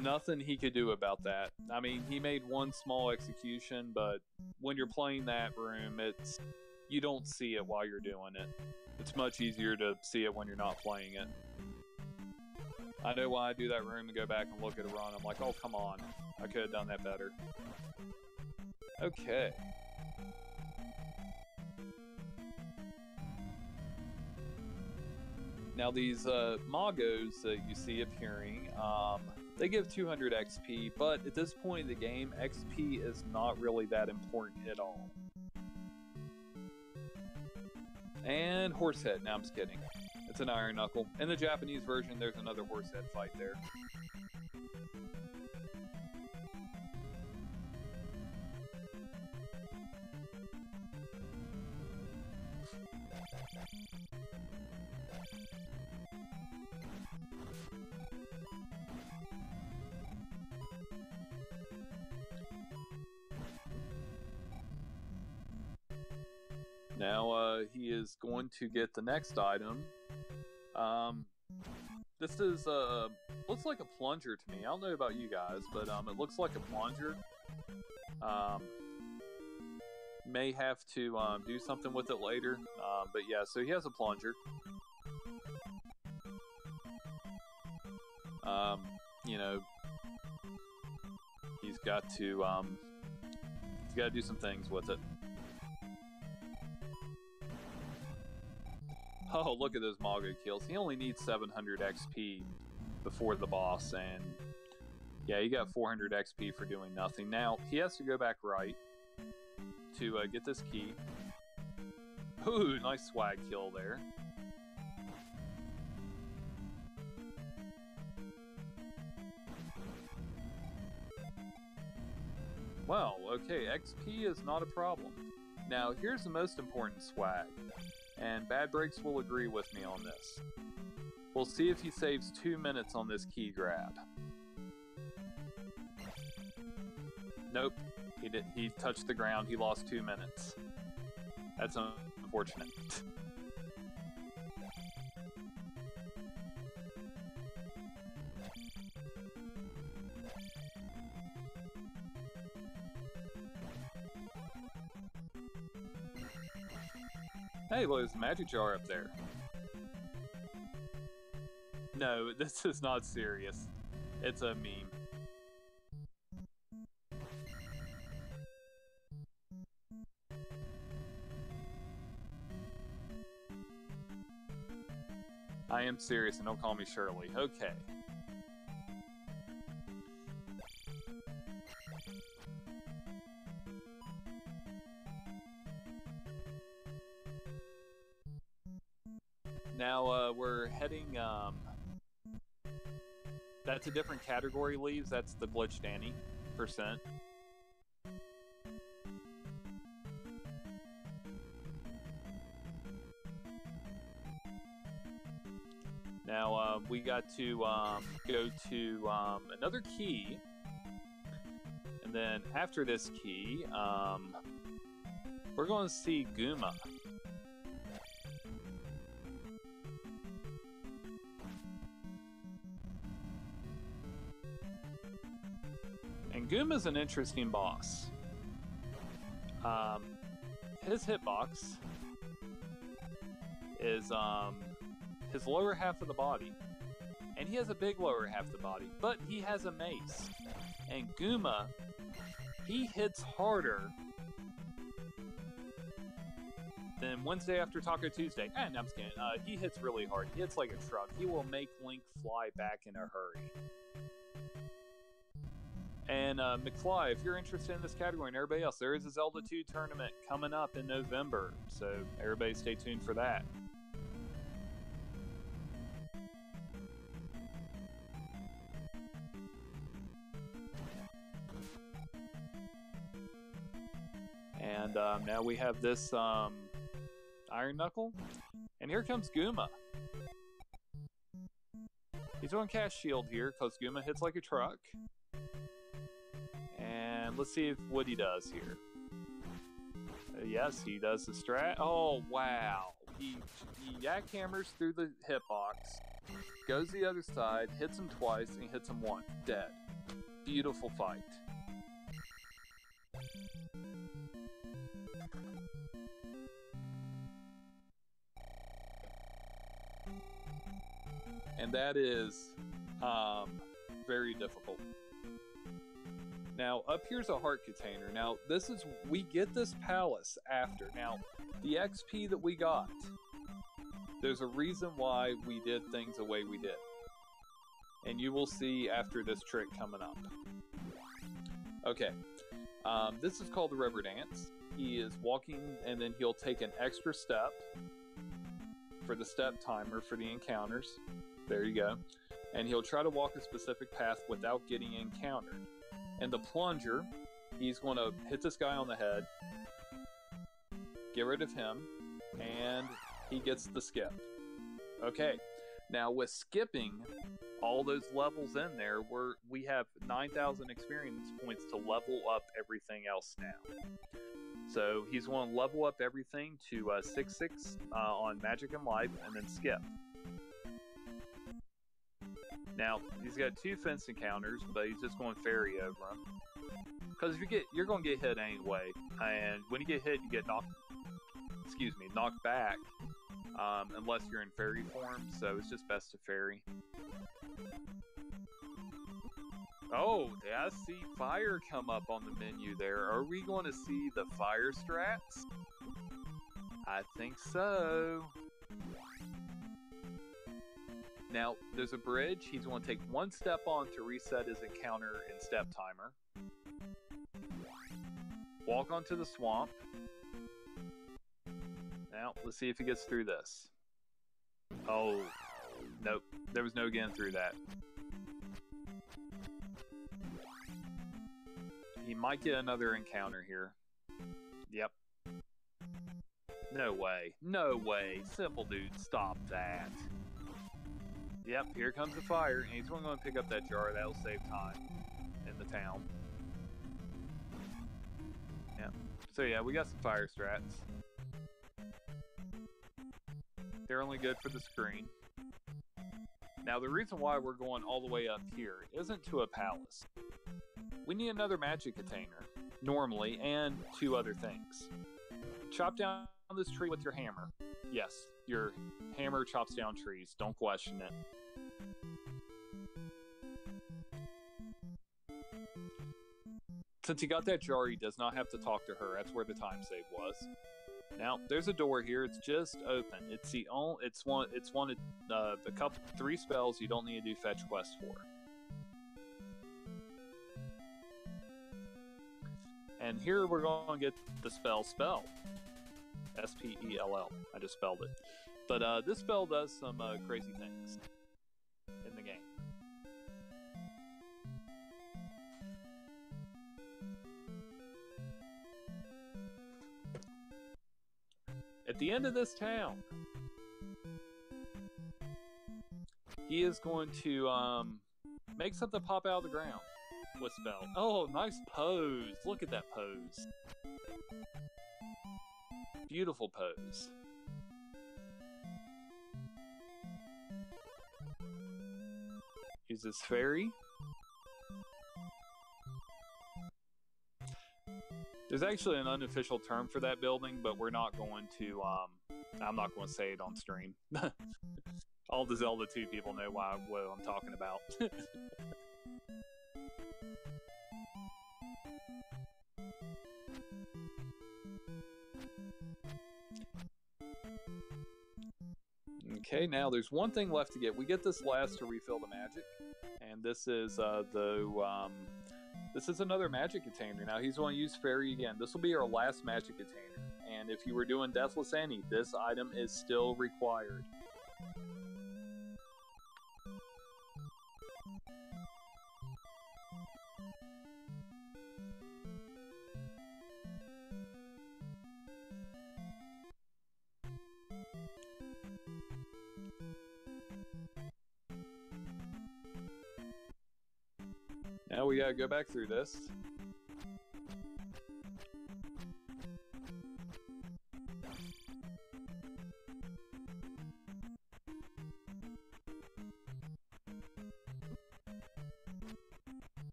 Speaker 4: nothing he could do about that. I mean, he made one small execution, but when you're playing that room, you don't see it while you're doing it. It's much easier to see it when you're not playing it. I know why I do that room and go back and look at a run. I'm like, oh, come on. I could have done that better. Okay. Now these Magos that you see appearing, they give 200 XP, but at this point in the game, XP is not really that important at all. And Horsehead. No, I'm just kidding. It's an Iron Knuckle. In the Japanese version, there's another Horsehead fight there. Now, he is going to get the next item. This is, looks like a plunger to me. I don't know about you guys, but, it looks like a plunger. May have to, do something with it later. But yeah, so he has a plunger. You know, he's got to do some things with it. Oh, look at those Mago kills. He only needs 700 XP before the boss, and yeah, he got 400 XP for doing nothing. Now, he has to go back right to get this key. Ooh, nice swag kill there. Well, okay, XP is not a problem. Now, here's the most important swag. And Bad Breaks will agree with me on this. We'll see if he saves 2 minutes on this key grab. Nope. He did. He touched the ground. He lost 2 minutes. That's unfortunate. Hey, well, there's a magic jar up there. No, this is not serious. It's a meme. I am serious, and don't call me Shirley. Okay. Now, we're heading, that's a different category leaves. That's the Glitch Danny %. Now, we got to go to another key, and then after this key, we're going to see Guma. And Guma's an interesting boss. His hitbox is his lower half of the body, and he has a big lower half of the body, but he has a mace. And Guma, he hits harder than Wednesday after Taco Tuesday. No, I'm just kidding. He hits really hard. He hits like a truck. He will make Link fly back in a hurry. And McFly, if you're interested in this category and everybody else, there is a Zelda 2 tournament coming up in November, so everybody stay tuned for that. And now we have this Iron Knuckle, and here comes Guma. He's on cast shield here because Guma hits like a truck. And let's see what he does here. Yes, he does the strat. Oh, wow. He jackhammers through the hitbox, goes the other side, hits him twice, and hits him once. Dead. Beautiful fight. And that is very difficult. Now, up here's a heart container. Now, we get this palace after. Now, the XP that we got, there's a reason why we did things the way we did. And you will see after this trick coming up. Okay, this is called the rubber dance. He is walking, and then he'll take an extra step for the step timer for the encounters. There you go. And he'll try to walk a specific path without getting encountered. And the plunger, he's going to hit this guy on the head, get rid of him, and he gets the skip. Okay, now with skipping all those levels in there, we have 9,000 experience points to level up everything else now. So he's going to level up everything to 6-6 on Magic and Life, and then skip. Now, he's got 2 fence encounters, but he's just going to fairy over them. Because you're going to get hit anyway, and when you get hit, you get knocked back, unless you're in fairy form, so it's just best to fairy. Oh, yeah, I see fire come up on the menu there. Are we going to see the fire strats? I think so. Now, there's a bridge. He's going to take 1 step on to reset his encounter and step timer. Walk onto the swamp. Now, let's see if he gets through this. Oh, nope. There was no getting through that. He might get another encounter here. Yep. No way. No way. Simple dude, stop that. Yep, here comes the fire, and he's going to pick up that jar. That'll save time in the town. Yeah. So yeah, we got some fire strats. They're only good for the screen. Now, the reason why we're going all the way up here isn't to a palace. We need another magic container, normally, and 2 other things. Chop down this tree with your hammer. Yes, your hammer chops down trees. Don't question it. Since he got that jar, he does not have to talk to her. That's where the time save was. Now, there's a door here. It's just open. It's one of the 3 spells you don't need to do fetch quests for. And here we're going to get the spell. S-P-E-L-L. I just spelled it. But this spell does some crazy things in the game. At the end of this town, he is going to make something pop out of the ground with spell. Oh, nice pose. Look at that pose. Beautiful pose. Use this fairy. There's actually an unofficial term for that building, but we're not going to, I'm not going to say it on stream. All the Zelda 2 people know what I'm talking about. Okay, now there's one thing left to get. We get this last to refill the magic, and this is this is another magic container. Now he's going to use fairy again. This will be our last magic container, and if you were doing Deathless Annie, this item is still required. Now we gotta go back through this.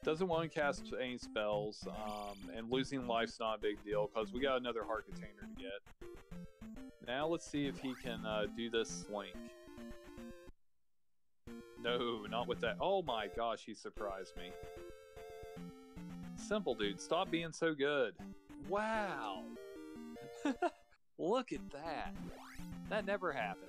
Speaker 4: Doesn't want to cast any spells, and losing life's not a big deal because we got another heart container to get. Now let's see if he can do this slink. No, not with that. Oh my gosh, he surprised me. Simple, dude. Stop being so good. Wow. Look at that. That never happens.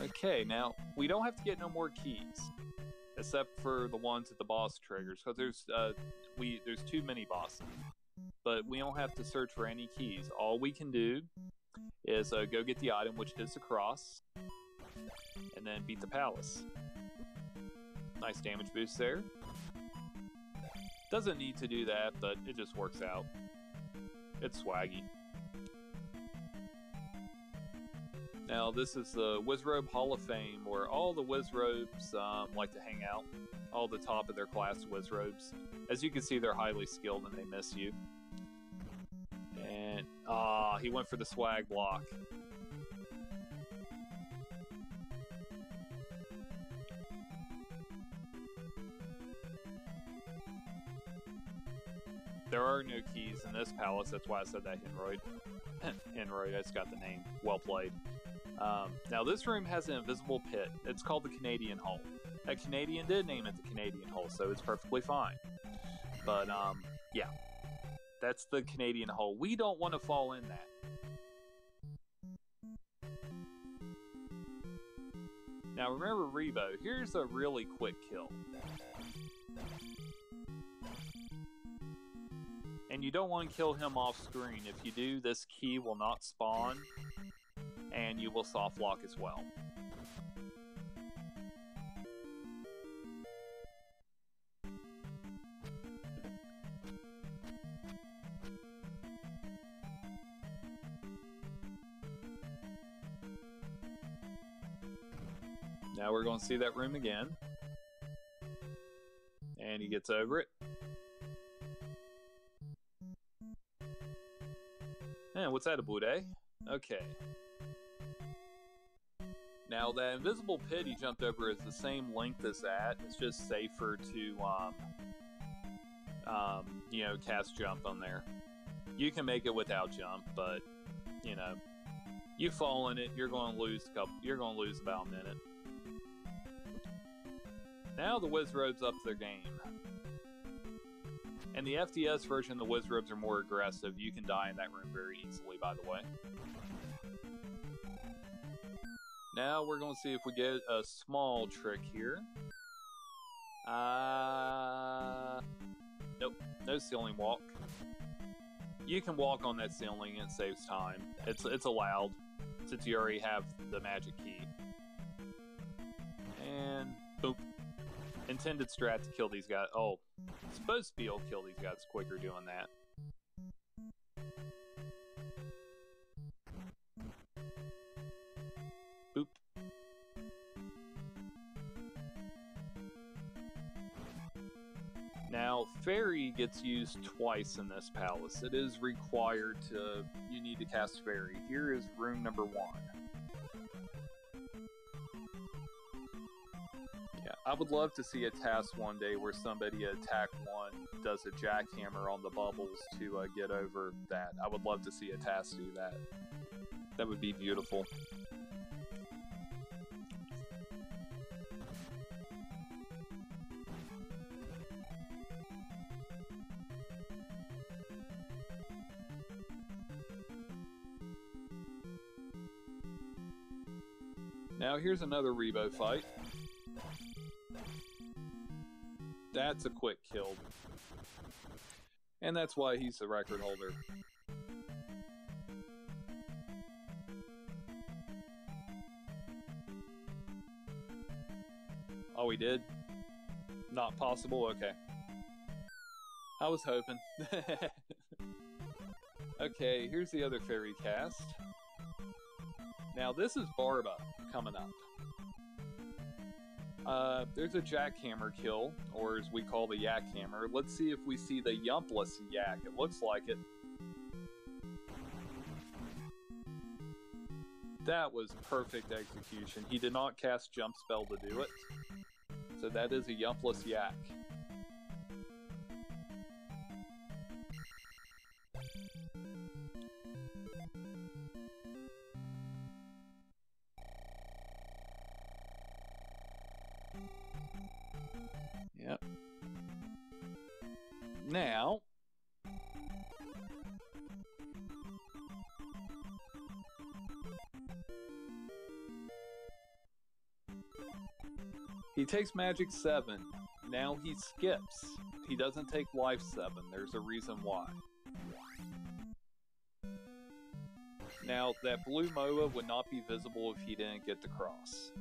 Speaker 4: Okay, now we don't have to get no more keys, except for the ones that the boss triggers, because there's 2 mini bosses, but we don't have to search for any keys. All we can do is go get the item, which is the cross, and then beat the palace. Nice damage boost there. Doesn't need to do that, but it just works out. It's swaggy. Now, this is the Wizrobe Hall of Fame, where all the Wizrobes like to hang out. All the top of their class Wizrobes. As you can see, they're highly skilled and they miss you. And, he went for the swag block. There are no keys in this palace, that's why I said that, Henroyd. Henroyd, I just got the name. Well played. Now this room has an invisible pit. It's called the Canadian Hole. A Canadian did name it the Canadian Hole, so it's perfectly fine. But, yeah. That's the Canadian Hole. We don't want to fall in that. Now remember Rebo, here's a really quick kill. And you don't want to kill him off screen. If you do, this key will not spawn, and you will soft lock as well. Now we're going to see that room again. And he gets over it. And what's that, a boudet? Okay. Now that invisible pit he jumped over is the same length as that. It's just safer to, you know, cast jump on there. You can make it without jump, but you know, you fall in it, you're going to lose about a minute. Now the Wizrobes up their game. And the FDS version of the Wizrobes are more aggressive. You can die in that room very easily, by the way. Now we're going to see if we get a small trick here. Nope, no ceiling walk. You can walk on that ceiling, it saves time. It's allowed, since you already have the magic key. And boop. Intended strat to kill these guys. Oh, supposed to be able to kill these guys quicker doing that. Boop. Now, Fairy gets used twice in this palace. It is required to... You need to cast Fairy. Here is room number 1. Yeah, I would love to see a task one day where somebody attack 1 does a jackhammer on the bubbles to get over that. I would love to see a task do that. That would be beautiful. Now here's another Rebo fight. That's a quick kill. And that's why he's the record holder. Oh, he did? Not possible? Okay. I was hoping. Okay, here's the other fairy cast. Now this is Barba coming up. There's a jackhammer kill, or as we call the yak hammer. Let's see if we see the yumpless yak. It looks like it. That was perfect execution. He did not cast jump spell to do it. So that is a yumpless yak. Yep. Now, he takes magic 7. Now he skips. He doesn't take life 7. There's a reason why. Now, that blue MOA would not be visible if he didn't get the cross.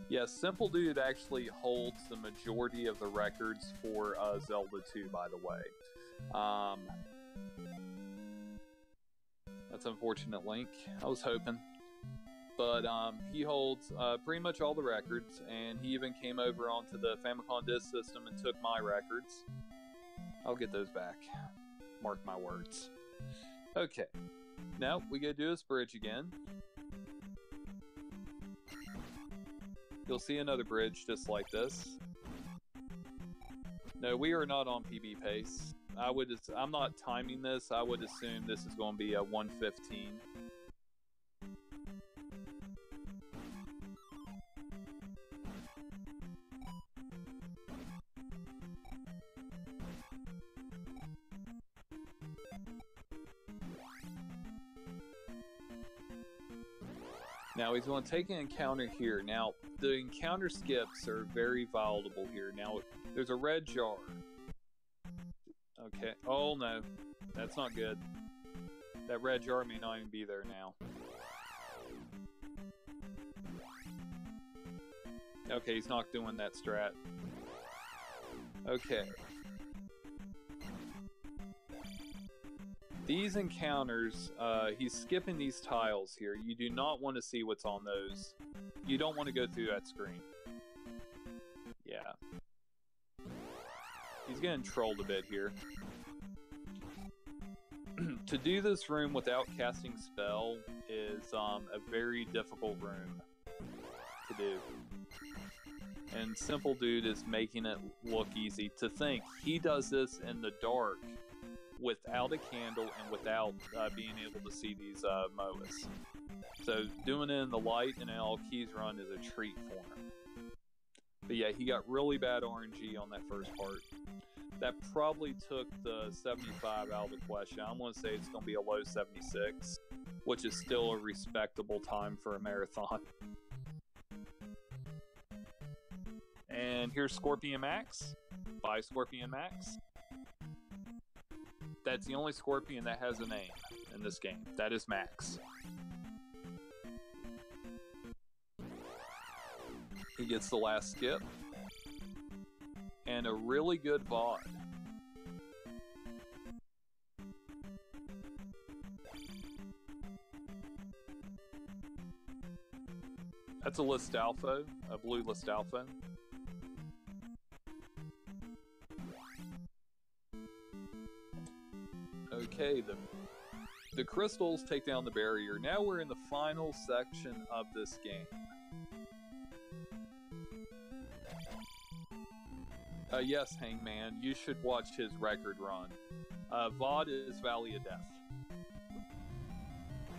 Speaker 4: Yes, Simple Dude actually holds the majority of the records for Zelda 2, by the way. That's an unfortunate link. I was hoping. But he holds pretty much all the records, and he even came over onto the Famicom Disk System and took my records. I'll get those back. Mark my words. Okay. Now, we gotta do this bridge again. You'll see another bridge just like this. No, we are not on PB pace. I'm not timing this. I would assume this is going to be a 1:15. Now he's going to take an encounter here. Now, the encounter skips are very volatile here. Now, there's a red jar. Okay. Oh, no. That's not good. That red jar may not even be there now. Okay, he's not doing that strat. Okay. These encounters, he's skipping these tiles here. You do not want to see what's on those. You don't want to go through that screen. Yeah. He's getting trolled a bit here. To do this room without casting spell is a very difficult room to do. And Simple Dude is making it look easy. To think, he does this in the dark without a candle and without being able to see these MOAs. So doing it in the light and in all keys run is a treat for him. But yeah, he got really bad RNG on that first part. That probably took the 75 out of the question. I'm going to say it's going to be a low 76, which is still a respectable time for a marathon. And here's Scorpion Max. By Scorpion Max. That's the only Scorpion that has a name in this game. That is Max. He gets the last skip. And a really good VOD. That's a Listalfo, a blue Listalfo. Okay, the crystals take down the barrier. Now we're in the final section of this game. Yes, Hangman, you should watch his record run. VOD is Valley of Death.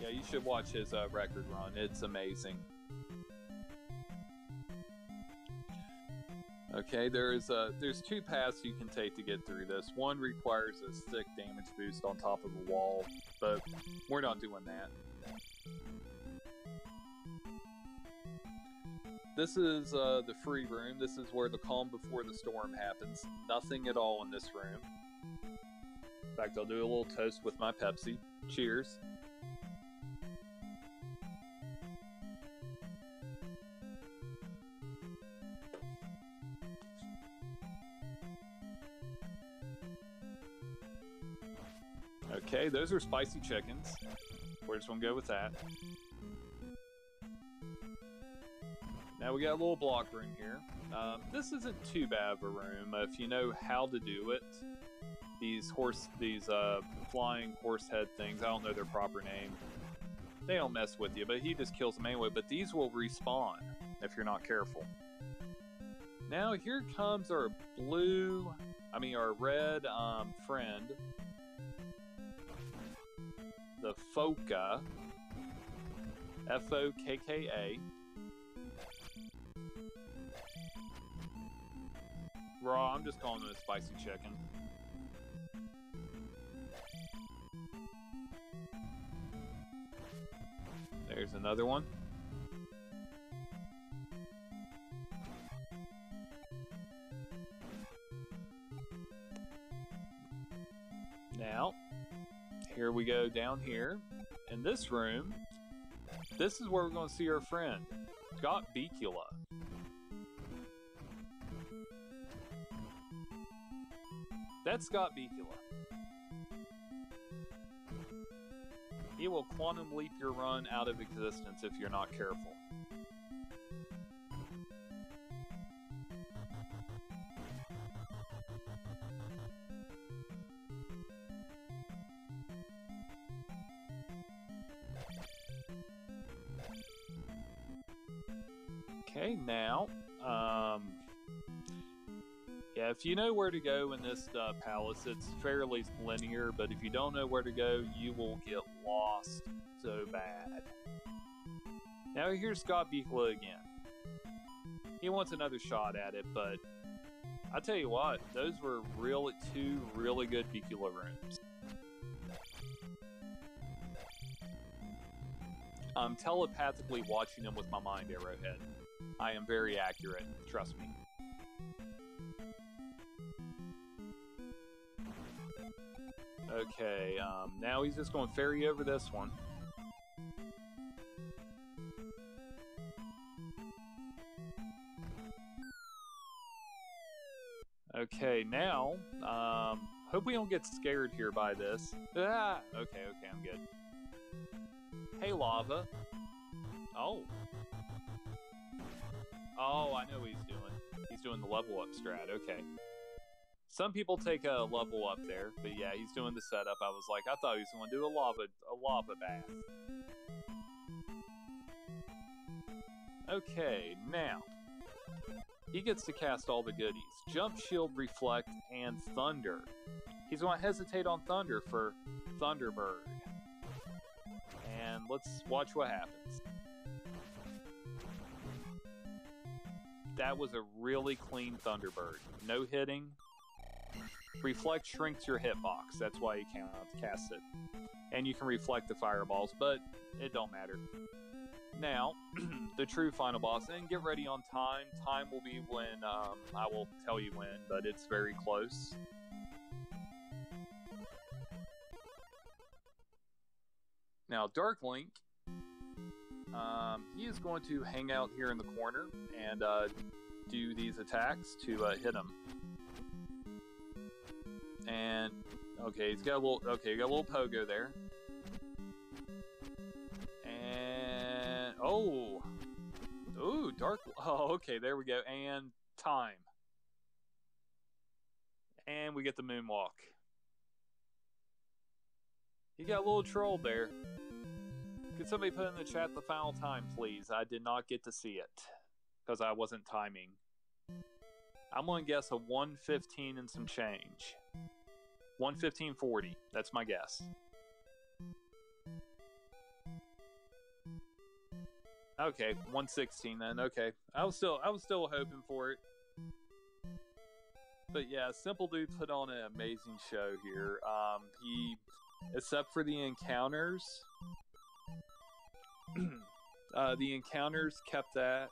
Speaker 4: Yeah, you should watch his record run. It's amazing. Okay, there's two paths you can take to get through this. One requires a sick damage boost on top of a wall, but we're not doing that. This is the free room. This is where the calm before the storm happens. Nothing at all in this room. In fact, I'll do a little toast with my Pepsi. Cheers. Okay, those are spicy chickens. We're just gonna go with that. Now we got a little block room here. This isn't too bad of a room if you know how to do it. These flying horse head things, I don't know their proper name. They don't mess with you, but he just kills them anyway. But these will respawn if you're not careful. Now here comes our red friend, the Fokka, F-O-K-K-A. Raw, I'm just calling it a spicy chicken. There's another one. Now, here we go down here. In this room, this is where we're going to see our friend, Scott Bicula. That's Scott Bicula. He will quantum leap your run out of existence if you're not careful. Okay, now, yeah, if you know where to go in this palace, it's fairly linear, but if you don't know where to go, you will get lost so bad. Now here's Scott Bicula again. He wants another shot at it, but I tell you what, those were two really good Bicula rooms. I'm telepathically watching them with my mind arrowhead. I am very accurate, trust me. Okay, now he's just going to ferry over this one. Okay, now, Hope we don't get scared here by this. Ah! Okay, I'm good. Hey, lava. Oh. Oh, I know what he's doing. He's doing the level up strat, okay. Some people take a level up there, but yeah, he's doing the setup. I was like, I thought he was going to do a lava bath. Okay, now. He gets to cast all the goodies. Jump, shield, reflect, and thunder. He's going to hesitate on thunder for Thunderbird. And let's watch what happens. That was a really clean Thunderbird. No hitting. Reflect shrinks your hitbox. That's why you can't cast it. And you can reflect the fireballs, but it don't matter. Now, the true final boss, and get ready on time. Time will be when, I will tell you when, but it's very close. Now, Dark Link, he is going to hang out here in the corner and do these attacks to hit him. And, okay, he's got a little, pogo there. And, oh, ooh, okay, there we go, and time. And we get the moonwalk. He got a little trolled there. Could somebody put in the chat the final time, please? I did not get to see it, because I wasn't timing. I'm going to guess a 1:15 and some change. 1:15:40. That's my guess. Okay, 1:16 then. Okay, I was still hoping for it. But yeah, Simple Dude put on an amazing show here. He, except for the encounters, the encounters kept that.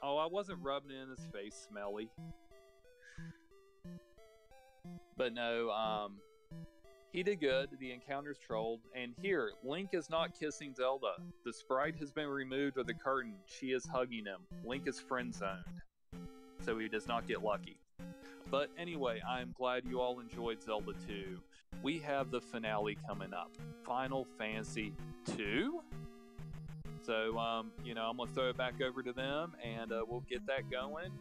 Speaker 4: Oh, I wasn't rubbing it in his face, smelly. But no, he did good. The encounters trolled. And here, Link is not kissing Zelda. The sprite has been removed with the curtain. She is hugging him. Link is friend-zoned. So he does not get lucky. But anyway, I'm glad you all enjoyed Zelda 2. We have the finale coming up. Final Fantasy 2? So, I'm going to throw it back over to them, and we'll get that going.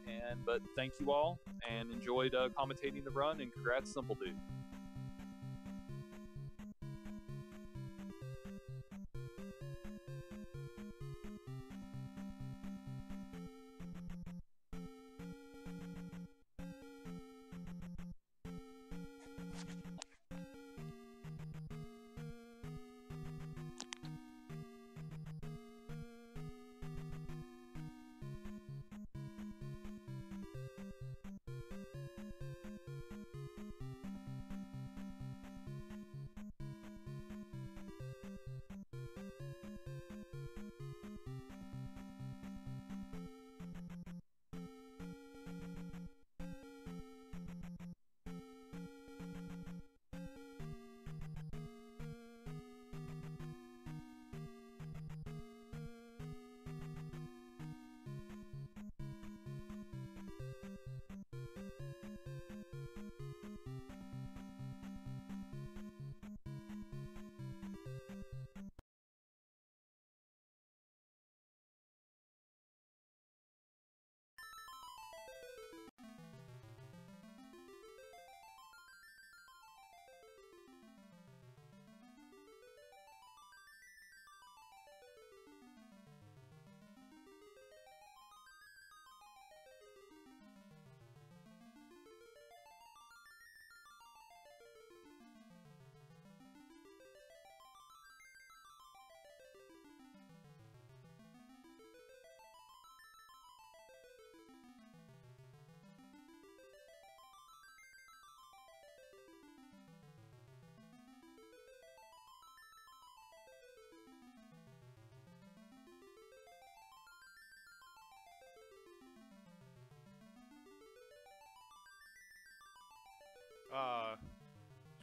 Speaker 4: But thank you all, and enjoyed commentating the run, and congrats, Simple Dude.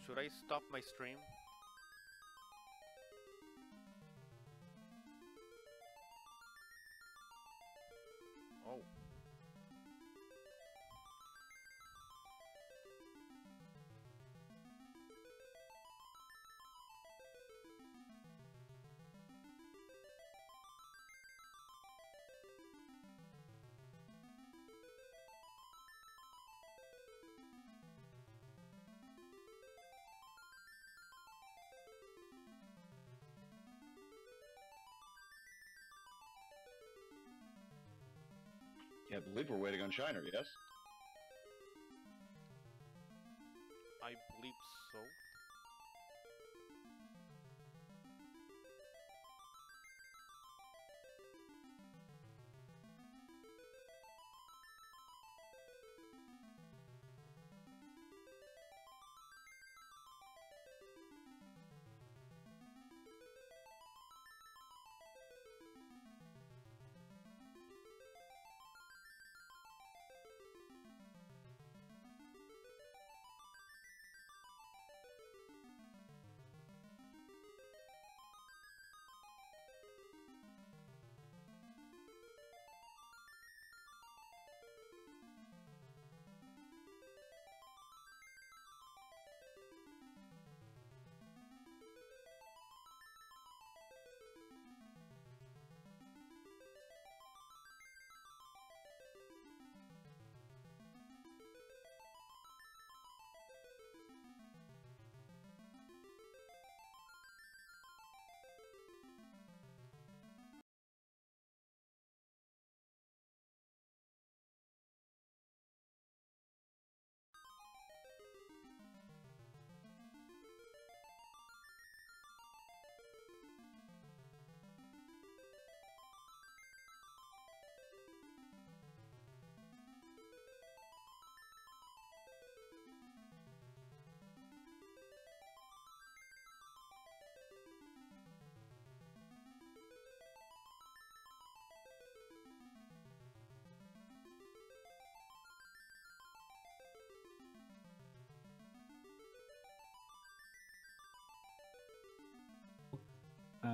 Speaker 5: Should I stop my stream? Oh.
Speaker 6: I believe we're waiting on Shiner, yes?
Speaker 5: I believe so.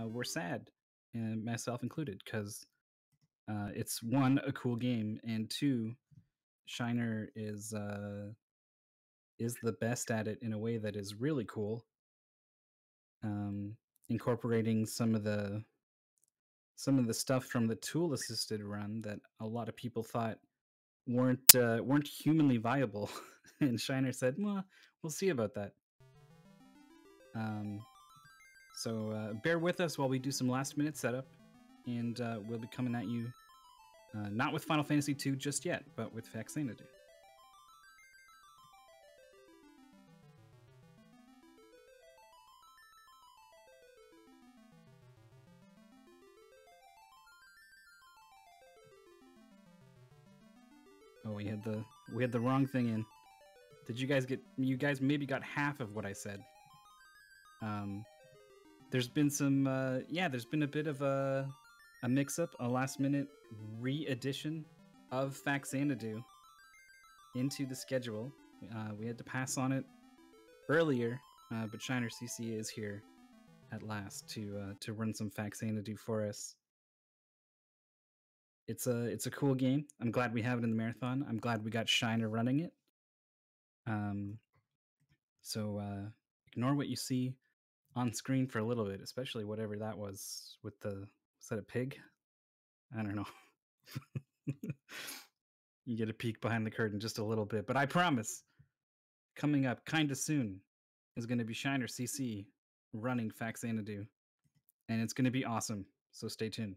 Speaker 3: We're sad, and myself included, because it's one, a cool game, and two, Shiner is the best at it in a way that is really cool. Incorporating some of the stuff from the tool assisted run that a lot of people thought weren't humanly viable, and Shiner said, "Well, we'll see about that." So bear with us while we do some last minute setup, and we'll be coming at you not with Final Fantasy II just yet, but with Faxanadu. Oh, we had the wrong thing in. Did you guys get? You guys maybe got half of what I said. There's been some, there's been a bit of a mix-up, a last-minute re-edition of Faxanadu into the schedule. We had to pass on it earlier, but Shiner CC is here at last to run some Faxanadu for us. It's a cool game. I'm glad we have it in the marathon. I'm glad we got Shiner running it. So ignore what you see on screen for a little bit, especially whatever that was with the, was that a pig? I don't know. You get a peek behind the curtain just a little bit, but I promise, coming up kind of soon is going to be Shiner CC running Faxanadu, and it's going to be awesome. So stay tuned.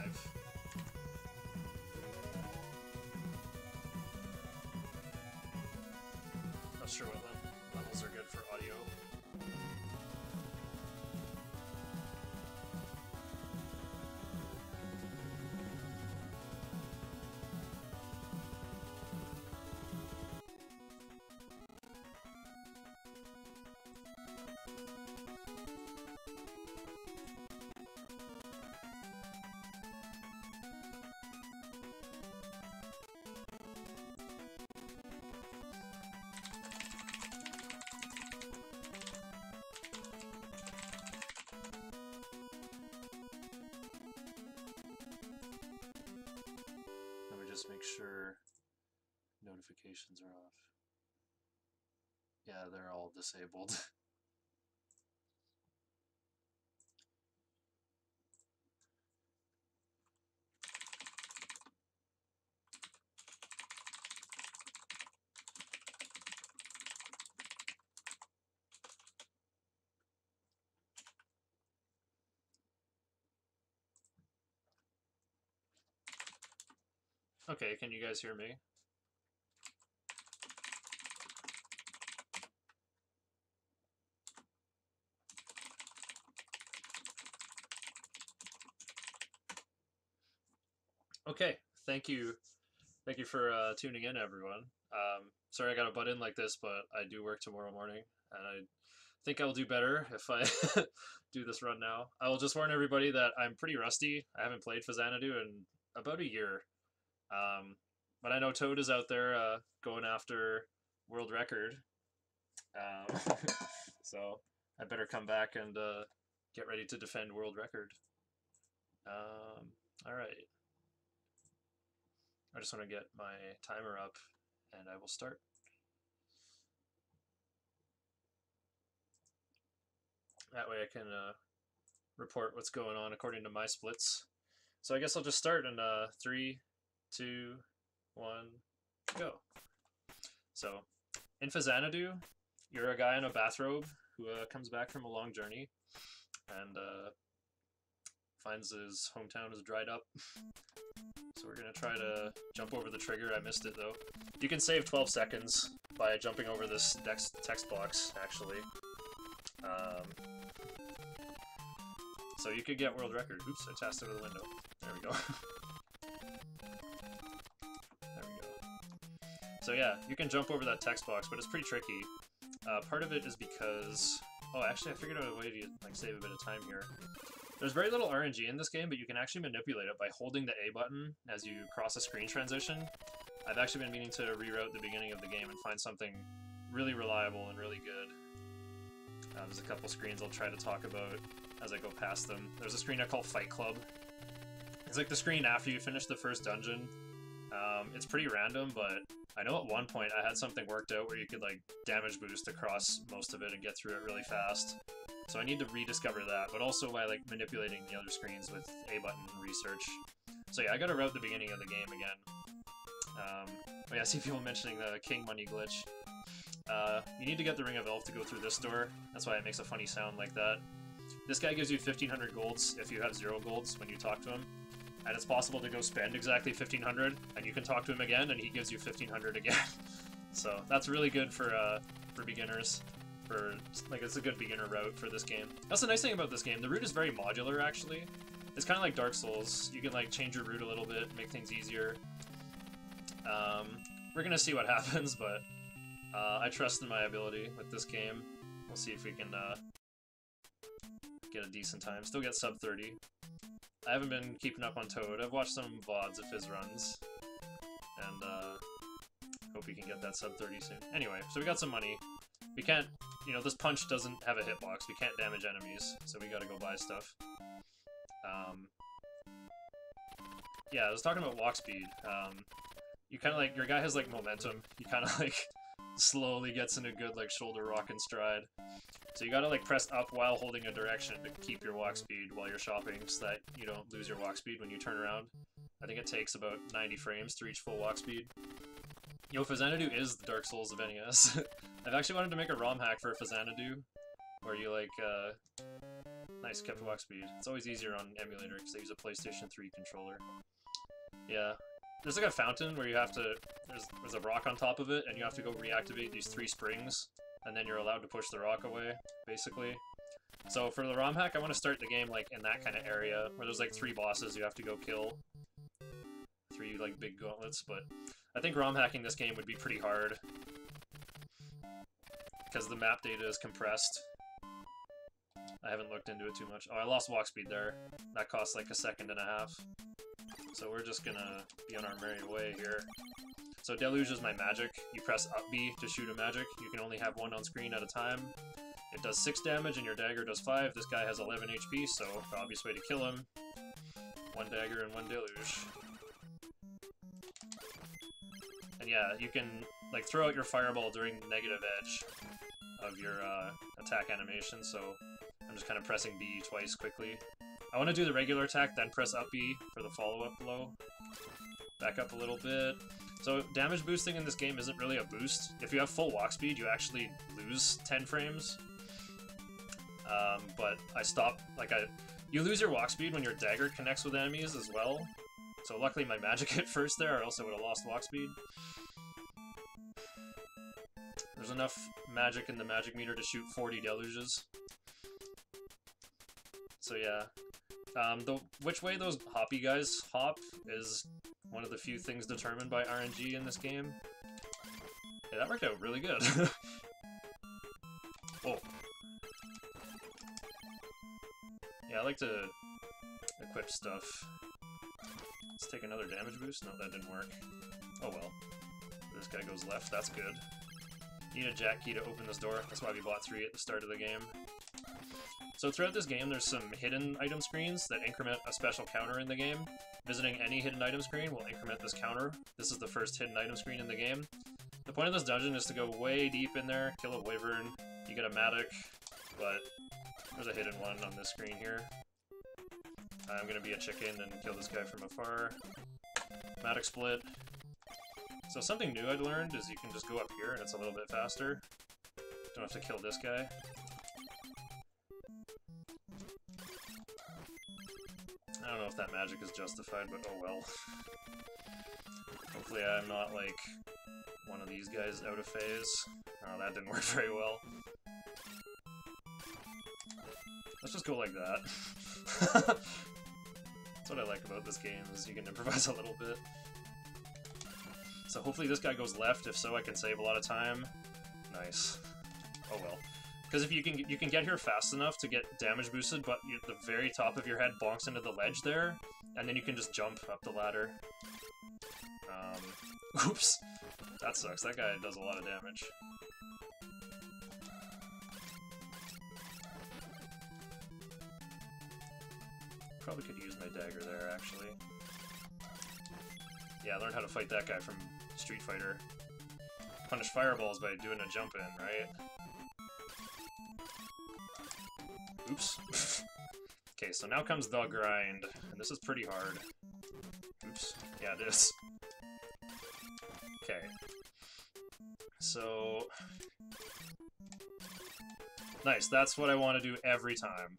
Speaker 6: 5. Not sure what levels are good for audio. Let me just make sure notifications are off. Yeah, they're all disabled. Okay, can you guys hear me? Okay, thank you. Thank you for tuning in, everyone. Sorry I got to butt in like this, but I do work tomorrow morning, and I think I'll do better if I do this run now. I will just warn everybody that I'm pretty rusty. I haven't played Xanadu in about a year. But I know Toad is out there going after world record. So I better come back and get ready to defend world record. All right. I just want to get my timer up and I will start. That way I can report what's going on according to my splits. So I guess I'll just start in 3, 2, 1, go. So in Xanadu, you're a guy in a bathrobe who comes back from a long journey and finds his hometown is dried up. So we're going to try to jump over the trigger. I missed it though. You can save 12 seconds by jumping over this text box, actually. So you could get world record. Oops, I tasked over the window. There we go. There we go. So yeah, you can jump over that text box, but it's pretty tricky. Part of it is because... Oh, actually, I figured out a way to like save a bit of time here. There's very little RNG in this game, but you can actually manipulate it by holding the A button as you cross a screen transition. I've actually been meaning to reroute the beginning of the game and find something really reliable and really good. There's a couple screens I'll try to talk about as I go past them. There's a screen I call Fight Club. It's like the screen after you finish the first dungeon. It's pretty random, but I know at one point I had something worked out where you could like damage boost across most of it and get through it really fast. So I need to rediscover that, but also by like manipulating the other screens with A button research. So yeah, I gotta route the beginning of the game again. But yeah, I see people mentioning the King Money glitch. You need to get the Ring of Elf to go through this door. That's why it makes a funny sound like that. This guy gives you 1,500 golds if you have 0 golds when you talk to him. And it's possible to go spend exactly 1,500, and you can talk to him again, and he gives you 1,500 again. So that's really good for beginners. It's a good beginner route for this game. That's the nice thing about this game. The route is very modular, actually. It's kind of like Dark Souls. You can like change your route a little bit, make things easier. We're gonna see what happens, but I trust in my ability with this game. We'll see if we can get a decent time. Still get sub 30. I haven't been keeping up on Toad. I've watched some VODs of his runs, and hope he can get that sub 30 soon. Anyway, so we got some money. We can't, this punch doesn't have a hitbox. We can't damage enemies, so we gotta go buy stuff. Yeah, I was talking about walk speed. You kind of like, your guy has like momentum. He kind of like slowly gets in a good like shoulder rock and stride. So you gotta like press up while holding a direction to keep your walk speed while you're shopping so that you don't lose your walk speed when you turn around. I think it takes about 90 frames to reach full walk speed. Xanadu is the Dark Souls of NES. I've actually wanted to make a ROM hack for Xanadu, where you like Nice, kept walk speed. It's always easier on emulator because they use a PlayStation 3 controller. Yeah. There's like a fountain where you have to... There's a rock on top of it, and you have to go reactivate these 3 springs, and then you're allowed to push the rock away, basically. So for the ROM hack, I want to start the game like in that kind of area, where there's like 3 bosses you have to go kill. 3 like big gauntlets, but I think ROM hacking this game would be pretty hard. Because the map data is compressed. I haven't looked into it too much. Oh, I lost walk speed there. That costs like a second and a half. So we're just gonna be on our merry way here. So Deluge is my magic. You press up B to shoot a magic. You can only have 1 on screen at a time. It does 6 damage and your dagger does 5. This guy has 11 HP, so the obvious way to kill him. 1 dagger and 1 deluge. And yeah, you can like throw out your fireball during the negative edge of your attack animation, so I'm just kind of pressing B twice quickly. I want to do the regular attack, then press up B for the follow-up blow. Back up a little bit. So damage boosting in this game isn't really a boost. If you have full walk speed, you actually lose 10 frames. But I stopped, you lose your walk speed when your dagger connects with enemies as well. So luckily my magic hit first there, or else I would have lost walk speed. There's enough magic in the magic meter to shoot 40 deluges. So yeah. Which way those hoppy guys hop is one of the few things determined by RNG in this game. Yeah, that worked out really good. Oh. Yeah, I like to equip stuff. Let's take another damage boost. No, that didn't work. Oh well. This guy goes left, that's good. Need a jack key to open this door. That's why we bought 3 at the start of the game. So throughout this game, there's some hidden item screens that increment a special counter in the game. Visiting any hidden item screen will increment this counter. This is the first hidden item screen in the game. The point of this dungeon is to go way deep in there, kill a wyvern, you get a matic, but there's a hidden one on this screen here. I'm gonna be a chicken and kill this guy from afar. Matic split. So something new I learned is you can just go up here and it's a little bit faster. Don't have to kill this guy. I don't know if that magic is justified, but oh well. Hopefully I'm not like one of these guys out of phase. Oh, that didn't work very well. Let's just go like that. That's what I like about this game, is you can improvise a little bit. So hopefully this guy goes left, if so I can save a lot of time. Nice. Oh well. Because if you can get here fast enough to get damage boosted, but the very top of your head bonks into the ledge there, and then you can just jump up the ladder. Oops. That sucks. That guy does a lot of damage. Probably could use my dagger there, actually. Yeah, I learned how to fight that guy from Street Fighter. Punish fireballs by doing a jump in, right? Oops. Okay, so now comes the grind, and this is pretty hard. Oops. Yeah, it is. Okay. So... Nice, that's what I want to do every time.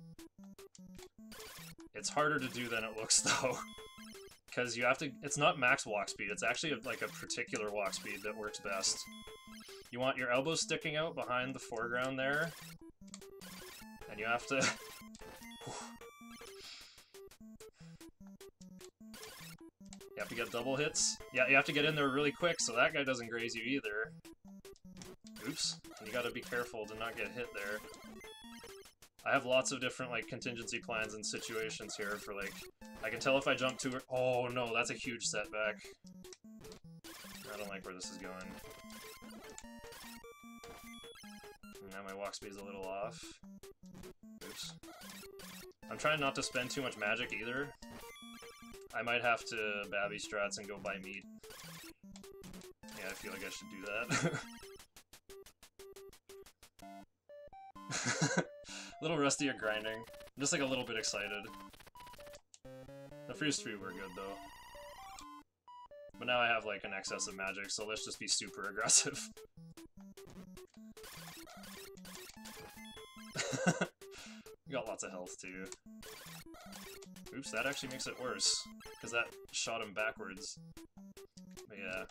Speaker 6: It's harder to do than it looks, though. Because you have to... It's not max walk speed, it's actually like a particular walk speed that works best. You want your elbows sticking out behind the foreground there. And you have to... You have to get double hits. Yeah, you have to get in there really quick so that guy doesn't graze you either. Oops. You gotta be careful to not get hit there. I have lots of different, like, contingency plans and situations here for, like... I can tell if I jump too... Oh, no, that's a huge setback. I don't like where this is going. Now my walk speed's a little off. Oops. I'm trying not to spend too much magic either. I might have to babby strats and go buy meat. Yeah, I feel like I should do that. A little rusty at grinding. I'm just like a little bit excited. The first 3 were good though. But now I have like an excess of magic, so let's just be super aggressive. We got lots of health, too. Oops, that actually makes it worse, because that shot him backwards. But yeah.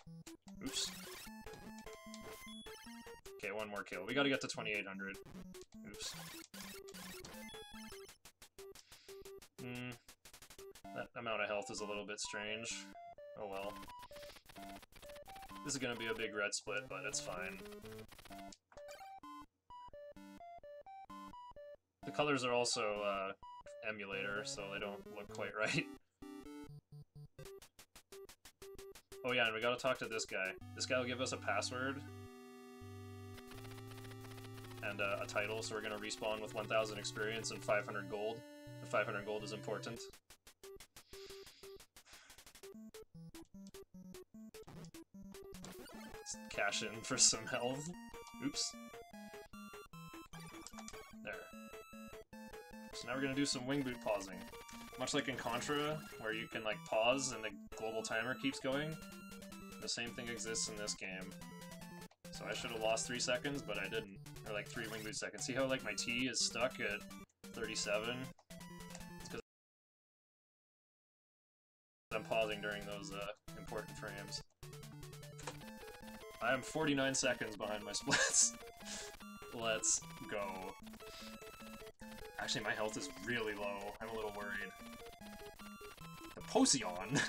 Speaker 6: Oops. Okay, one more kill. We gotta get to 2,800. Oops. That amount of health is a little bit strange. Oh well. This is gonna be a big red split, but it's fine. The colors are also emulator, so they don't look quite right. Oh yeah, and we gotta talk to this guy. This guy will give us a password and a title, so we're gonna respawn with 1,000 experience and 500 gold. The 500 gold is important. Let's cash in for some health. Oops. There. So now we're gonna do some wing boot pausing. Much like in Contra, where you can like pause and the global timer keeps going, the same thing exists in this game. So I should have lost 3 seconds, but I didn't. Or like 3 wing boot seconds. See how like my T is stuck at 37? It's because I'm pausing during those important frames. I am 49 seconds behind my splits. Let's go. Actually, my health is really low. I'm a little worried. The Potion!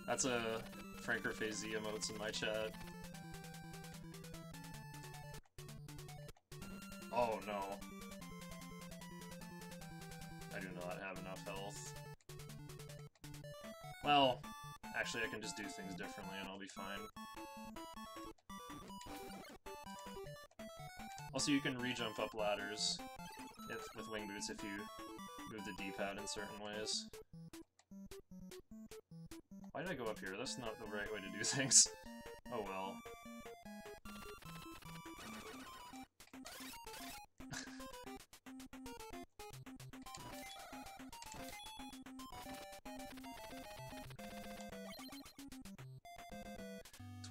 Speaker 6: That's a Franker Phase Z emotes in my chat. Oh no. I do not have enough health. Well, actually I can just do things differently and I'll be fine. Also, you can re-jump up ladders with wing boots if you move the D-pad in certain ways. Why did I go up here? That's not the right way to do things. Oh well.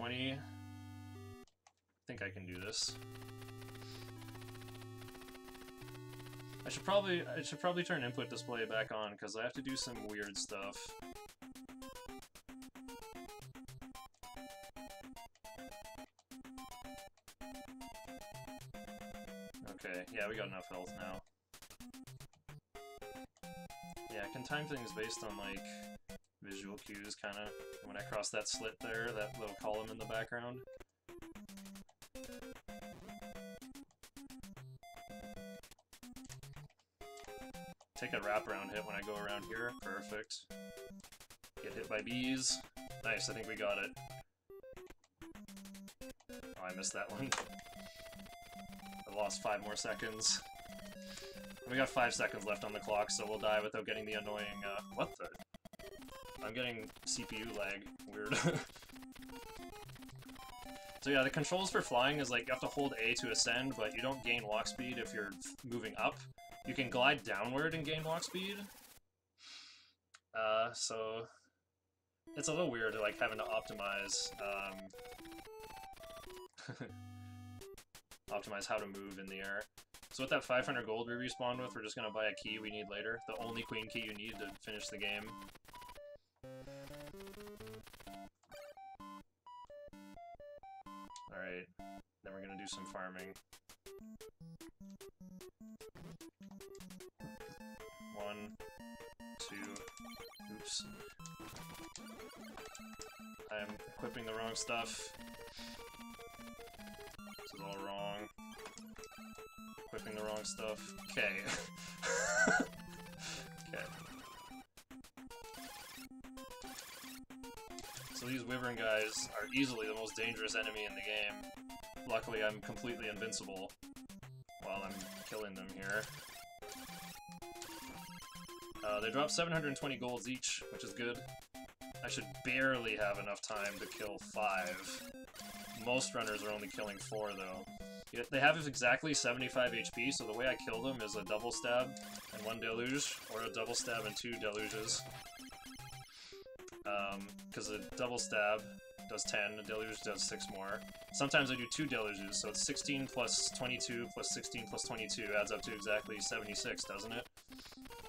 Speaker 6: I think I can do this. I should probably turn input display back on because I have to do some weird stuff. Okay, yeah, we got enough health now. Yeah, I can time things based on like visual cues, kind of. When I cross that slit there, that little column in the background. Take a wraparound hit when I go around here. Perfect. Get hit by bees. Nice, I think we got it. Oh, I missed that one. I lost 5 more seconds. We got 5 seconds left on the clock, so we'll die without getting the annoying, what the? I'm getting CPU lag. Weird. So yeah, the controls for flying is like you have to hold A to ascend, but you don't gain walk speed if you're moving up. You can glide downward and gain walk speed. So it's a little weird, like having to optimize optimize how to move in the air. So with that 500 gold we respawned with, we're just gonna buy a key we need later. The only queen key you need to finish the game. Alright, then we're gonna do some farming. 1, 2, oops. I'm equipping the wrong stuff. This is all wrong. Equipping the wrong stuff. Okay. Okay. So these wyvern guys are easily the most dangerous enemy in the game. Luckily I'm completely invincible while I'm killing them here. They drop 720 golds each, which is good. I should barely have enough time to kill 5. Most runners are only killing 4 though. Yeah, they have exactly 75 HP, so the way I kill them is a double stab and 1 deluge, or a double stab and 2 deluges. Because a double stab does 10, a deluge does 6 more. Sometimes I do 2 deluges, so it's 16 plus 22 plus 16 plus 22 adds up to exactly 76, doesn't it?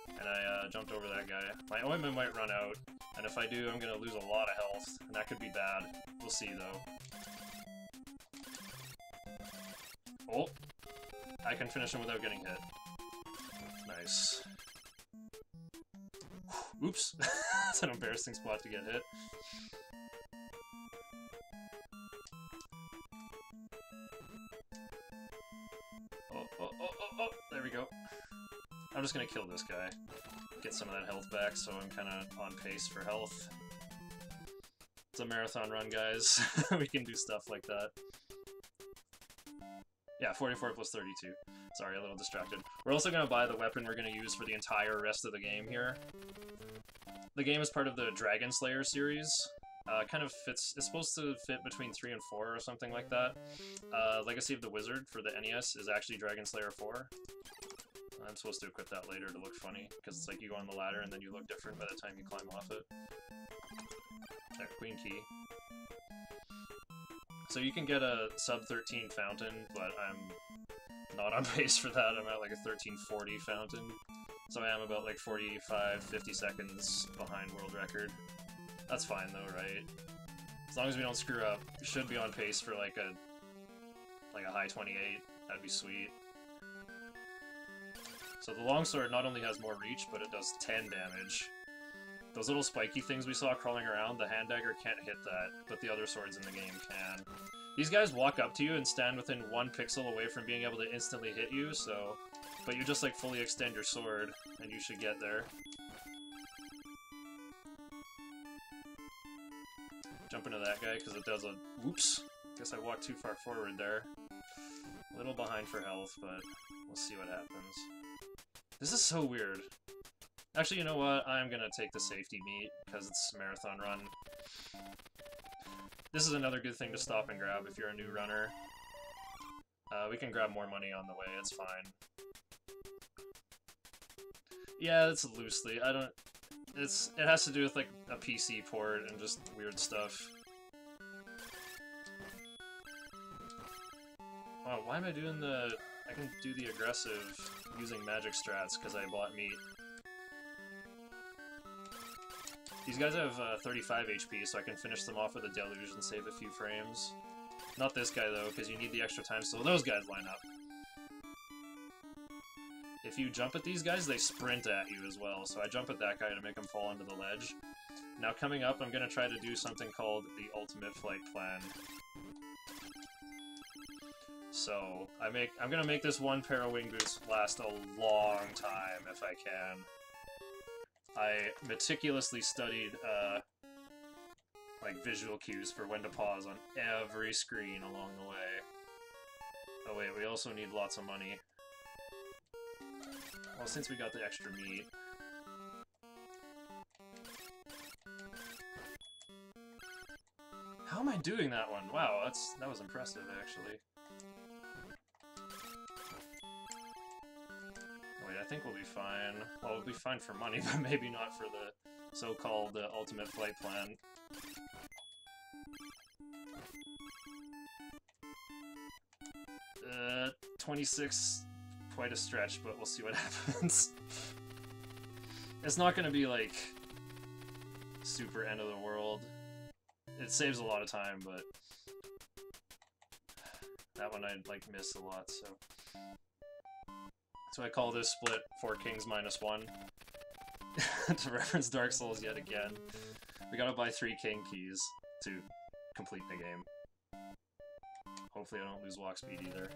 Speaker 6: And I jumped over that guy. My ointment might run out, and if I do, I'm gonna lose a lot of health, and that could be bad. We'll see, though. Oh! I can finish him without getting hit. Nice. Oops! That's an embarrassing spot to get hit. Oh, there we go. I'm just gonna kill this guy. Get some of that health back so I'm kinda on pace for health. It's a marathon run, guys. We can do stuff like that. Yeah, 44 plus 32. Sorry, a little distracted. We're also gonna buy the weapon we're gonna use for the entire rest of the game here. The game is part of the Dragon Slayer series. Kind of fits, it's supposed to fit between 3 and 4 or something like that. Legacy of the Wizard for the NES is actually Dragon Slayer 4. I'm supposed to equip that later to look funny, because it's like you go on the ladder and then you look different by the time you climb off it. There, Queen Key. So you can get a sub-13 fountain, but I'm not on pace for that. I'm at like a 1340 fountain. So I am about like 45, 50 seconds behind world record. That's fine though, right? As long as we don't screw up, we should be on pace for like a high 28. That'd be sweet. So the longsword not only has more reach, but it does 10 damage. Those little spiky things we saw crawling around, the hand dagger can't hit that, but the other swords in the game can. These guys walk up to you and stand within 1 pixel away from being able to instantly hit you, so... But you just like fully extend your sword, and you should get there. Jump into that guy, because it does a... Oops! Guess I walked too far forward there. A little behind for health, but we'll see what happens. This is so weird. Actually, you know what? I'm gonna take the safety meat, because it's a marathon run. This is another good thing to stop and grab if you're a new runner. We can grab more money on the way, it's fine. Yeah, it's loosely. I don't... It has to do with, like, a PC port and just weird stuff. Oh, why am I doing the... I can do the aggressive using magic strats because I bought meat. These guys have 35 HP, so I can finish them off with a deluge and save a few frames. Not this guy, though, because you need the extra time so those guys line up. If you jump at these guys, they sprint at you as well, so I jump at that guy to make him fall onto the ledge. Now coming up, I'm going to try to do something called the Ultimate Flight Plan. So, I'm gonna make this one pair of wing boots last a long time if I can. I meticulously studied, like, visual cues for when to pause on every screen along the way. Oh wait, we also need lots of money. Well, since we got the extra meat... How am I doing that one? Wow, that was impressive, actually. I think we'll be fine. Well, we'll be fine for money, but maybe not for the so-called ultimate flight plan. 26, quite a stretch, but we'll see what happens. It's not gonna be, like, super end of the world. It saves a lot of time, but that one I'd, like, miss a lot, so... So I call this split 4 Kings minus 1. To reference Dark Souls yet again. We gotta buy 3 King keys to complete the game. Hopefully I don't lose walk speed either.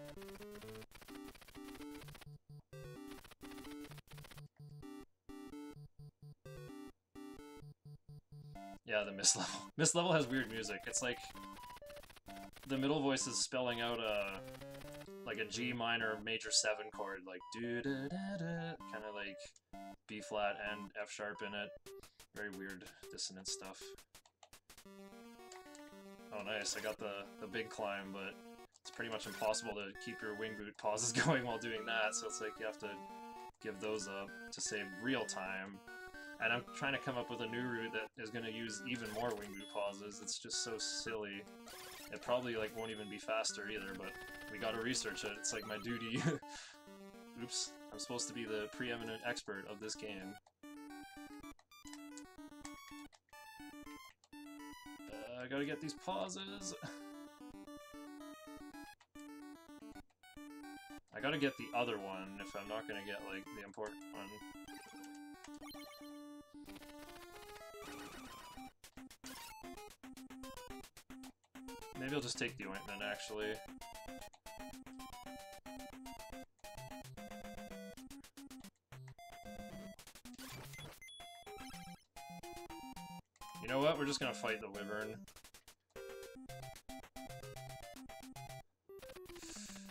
Speaker 6: Yeah, the Mist level. Mist level has weird music. It's like... The middle voice is spelling out a... like a G minor major 7 chord, like do-da-da-da, kind of like B flat and F sharp in it. Very weird dissonant stuff. Oh nice, I got the big climb, but it's pretty much impossible to keep your wing boot pauses going while doing that, so it's like you have to give those up to save real time. And I'm trying to come up with a new route that is going to use even more wing boot pauses. It's just so silly. It probably like won't even be faster either, but we gotta research it. It's like my duty. Oops. I'm supposed to be the preeminent expert of this game. I gotta get these pauses. I gotta get the other one if I'm not gonna get, like, the important one. Maybe I'll just take the ointment, actually. You know what? We're just gonna fight the wyvern.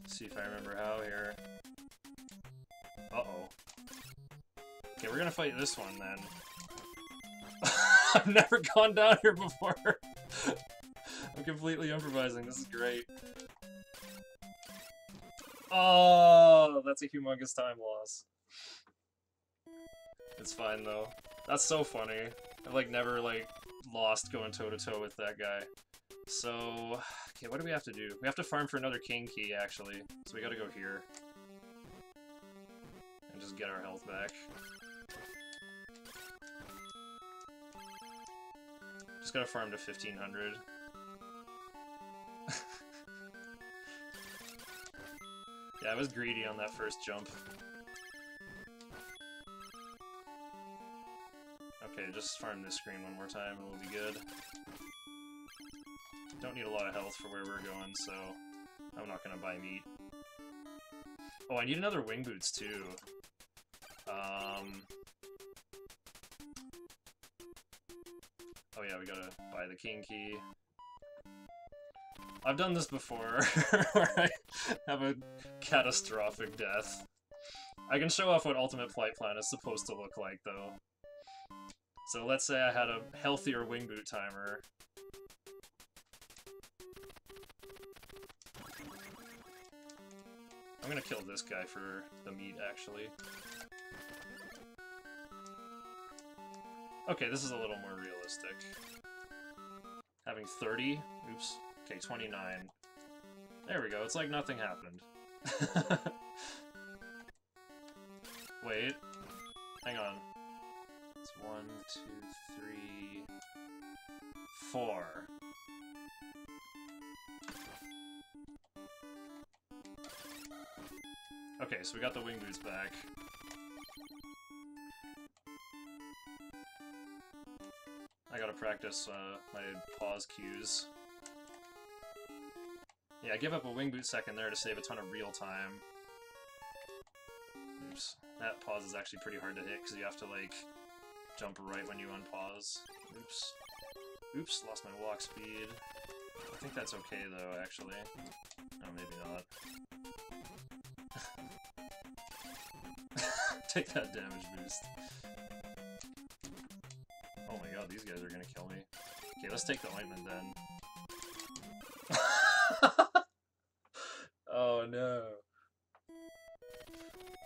Speaker 6: See if I remember how here. Uh-oh. Okay, we're gonna fight this one then. I've never gone down here before. I'm completely improvising. This is great. Oh, that's a humongous time loss. It's fine though. That's so funny. I've like never like lost going toe-to-toe with that guy. So, okay, what do we have to do? We have to farm for another king key, actually. So we gotta go here. And just get our health back. Just gotta farm to 1500. Yeah, I was greedy on that first jump. Okay, just farm this screen one more time and we'll be good. Don't need a lot of health for where we're going, so I'm not gonna buy meat. Oh, I need another wing boots too. Oh yeah, we gotta buy the king key. I've done this before, where I have a catastrophic death. I can show off what Ultimate Flight Plan is supposed to look like, though. So let's say I had a healthier wing boot timer. I'm gonna kill this guy for the meat, actually. Okay, this is a little more realistic. Having 30? Oops. Okay, 29. There we go, it's like nothing happened. Wait. Hang on. It's 1, 2, 3, 4. Okay, so we got the wing boots back. I gotta practice my pause cues. Yeah, I give up a wing boot second there to save a ton of real time. Oops. That pause is actually pretty hard to hit because you have to, like, jump right when you unpause. Oops. Oops, lost my walk speed. I think that's okay, though, actually. Oh, maybe not. Take that damage boost. Oh my god, these guys are gonna kill me. Okay, let's take the ointment then. Oh no.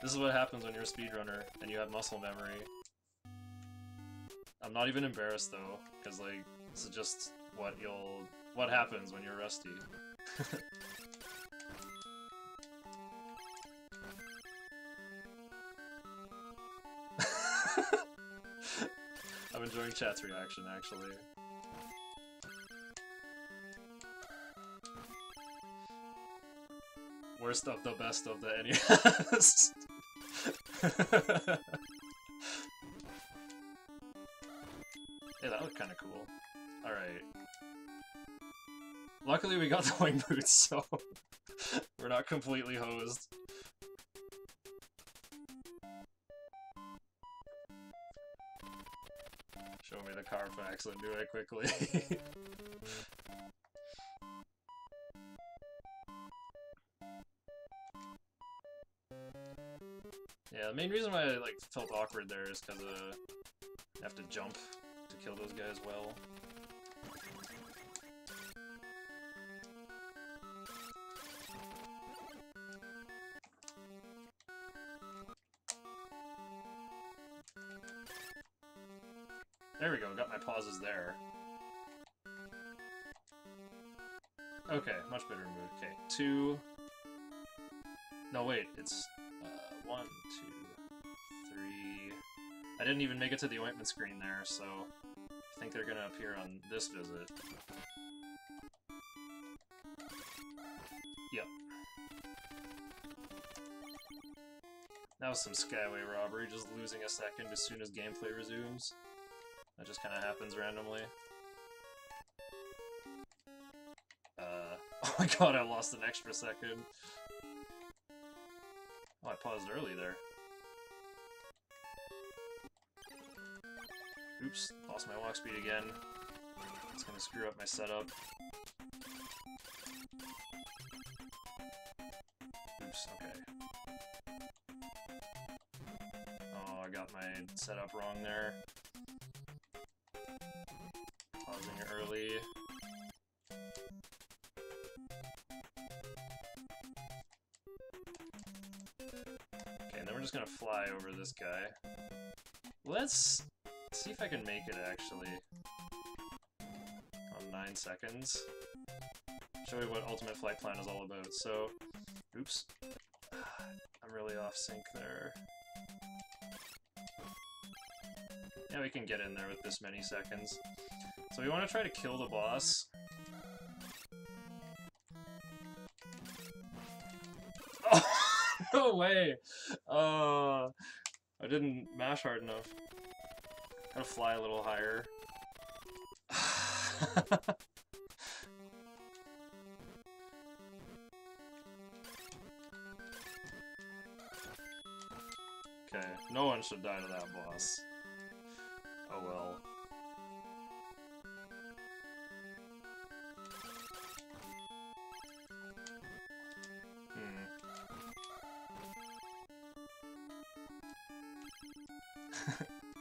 Speaker 6: This is what happens when you're a speedrunner and you have muscle memory. I'm not even embarrassed though, because like, this is just what happens when you're rusty. I'm enjoying chat's reaction, actually. Worst of the best of the NES. Yeah, that looked kind of cool. Alright. Luckily we got the wing boots, so we're not completely hosed. Show me the Carfax and do it quickly. Yeah, the main reason why I like felt awkward there is because you have to jump to kill those guys well. There we go, got my pauses there. Okay, much better mood. Okay, 2... No, wait, it's 1, 2, 3... I didn't even make it to the ointment screen there, so I think they're gonna appear on this visit. Yep. That was some Skyway robbery, just losing a second as soon as gameplay resumes. That just kind of happens randomly. Oh my god, I lost an extra second. Oh, I paused early there. Oops, lost my walk speed again. It's gonna screw up my setup. Oops, okay. Oh, I got my setup wrong there. Pausing early. Okay, and then we're just gonna fly over this guy. Let's see if I can make it, actually. On 9 seconds. Show you what Ultimate Flight Plan is all about. So, oops. I'm really off sync there. Yeah, we can get in there with this many seconds. So we want to try to kill the boss. Oh, no way! I didn't mash hard enough. Gotta fly a little higher. Okay, no one should die to that boss. Oh well.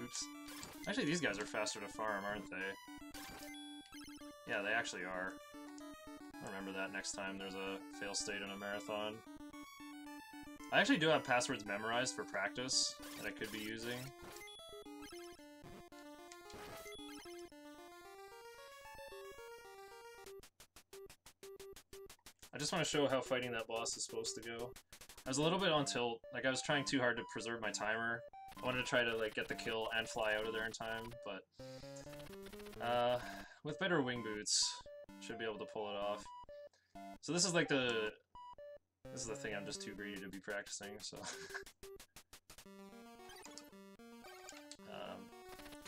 Speaker 6: Oops. Actually, these guys are faster to farm, aren't they? Yeah, they actually are. I'll remember that next time there's a fail state in a marathon. I actually do have passwords memorized for practice that I could be using. I just want to show how fighting that boss is supposed to go. I was a little bit on tilt, like I was trying too hard to preserve my timer. I wanted to try to like get the kill and fly out of there in time, but with better wing boots, should be able to pull it off. So this is like the thing I'm just too greedy to be practicing, so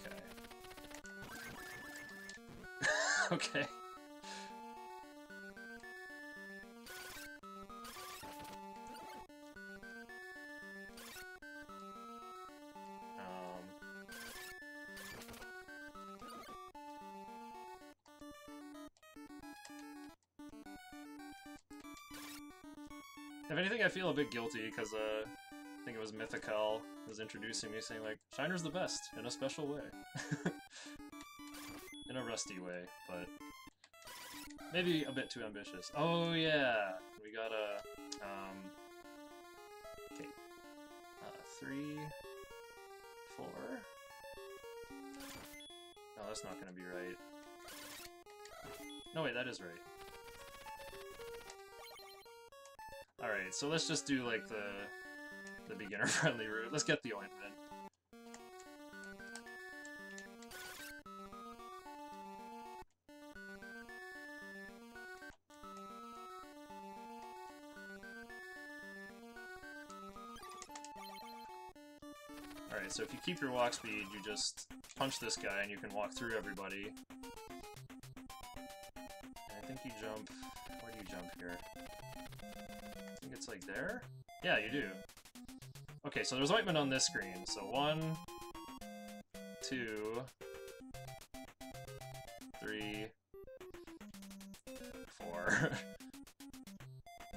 Speaker 6: okay. Okay. If anything, I feel a bit guilty because I think it was Mythical was introducing me, saying like, "Shiner's the best in a special way," in a rusty way, but maybe a bit too ambitious. Oh yeah, we got a okay, 3, 4. No, that's not gonna be right. No wait, that is right. Alright, so let's just do, like, the beginner-friendly route. Let's get the ointment. Alright, so if you keep your walk speed, you just punch this guy and you can walk through everybody. And I think you jump... Where do you jump here? I think it's like there? Yeah, you do. Okay, so there's ointment on this screen. So 1, 2, 3, 4.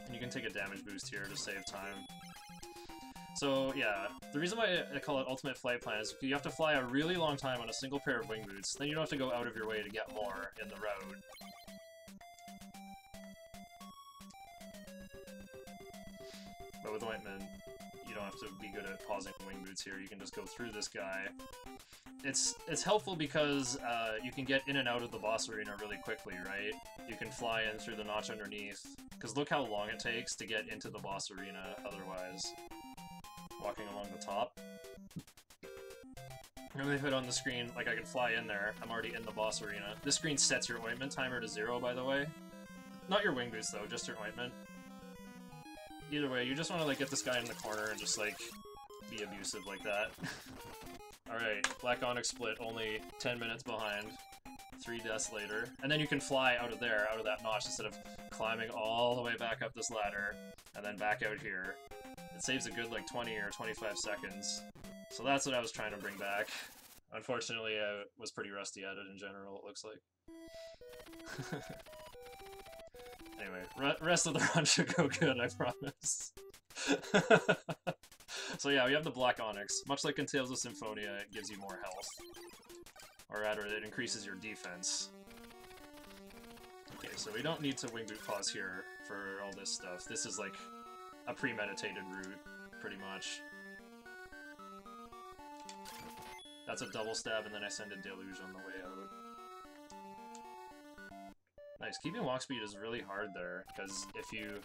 Speaker 6: And you can take a damage boost here to save time. So yeah, the reason why I call it Ultimate Flight Plan is if you have to fly a really long time on a single pair of wing boots, then you don't have to go out of your way to get more in the road. But with ointment, you don't have to be good at pausing wing boots here. You can just go through this guy, it's helpful because you can get in and out of the boss arena really quickly, right? You can fly in through the notch underneath. Because look how long it takes to get into the boss arena otherwise. Walking along the top. And if it on the screen, like I can fly in there, I'm already in the boss arena. This screen sets your ointment timer to 0, by the way. Not your wing boots though, just your ointment. Either way, you just want to like get this guy in the corner and just like be abusive like that. Alright, Black Onyx split, only 10 minutes behind. 3 deaths later. And then you can fly out of there, out of that notch, instead of climbing all the way back up this ladder, and then back out here. It saves a good like 20 or 25 seconds. So that's what I was trying to bring back. Unfortunately, I was pretty rusty at it in general, it looks like. Anyway, rest of the run should go good, I promise. So yeah, we have the Black Onyx. Much like in Tales of Symphonia, it gives you more health. Or rather, it increases your defense. Okay, so we don't need to Wing Boot pause here for all this stuff. This is like a premeditated route, pretty much. That's a double stab, and then I send a Deluge on the way out. Nice. Keeping walk speed is really hard there, because if you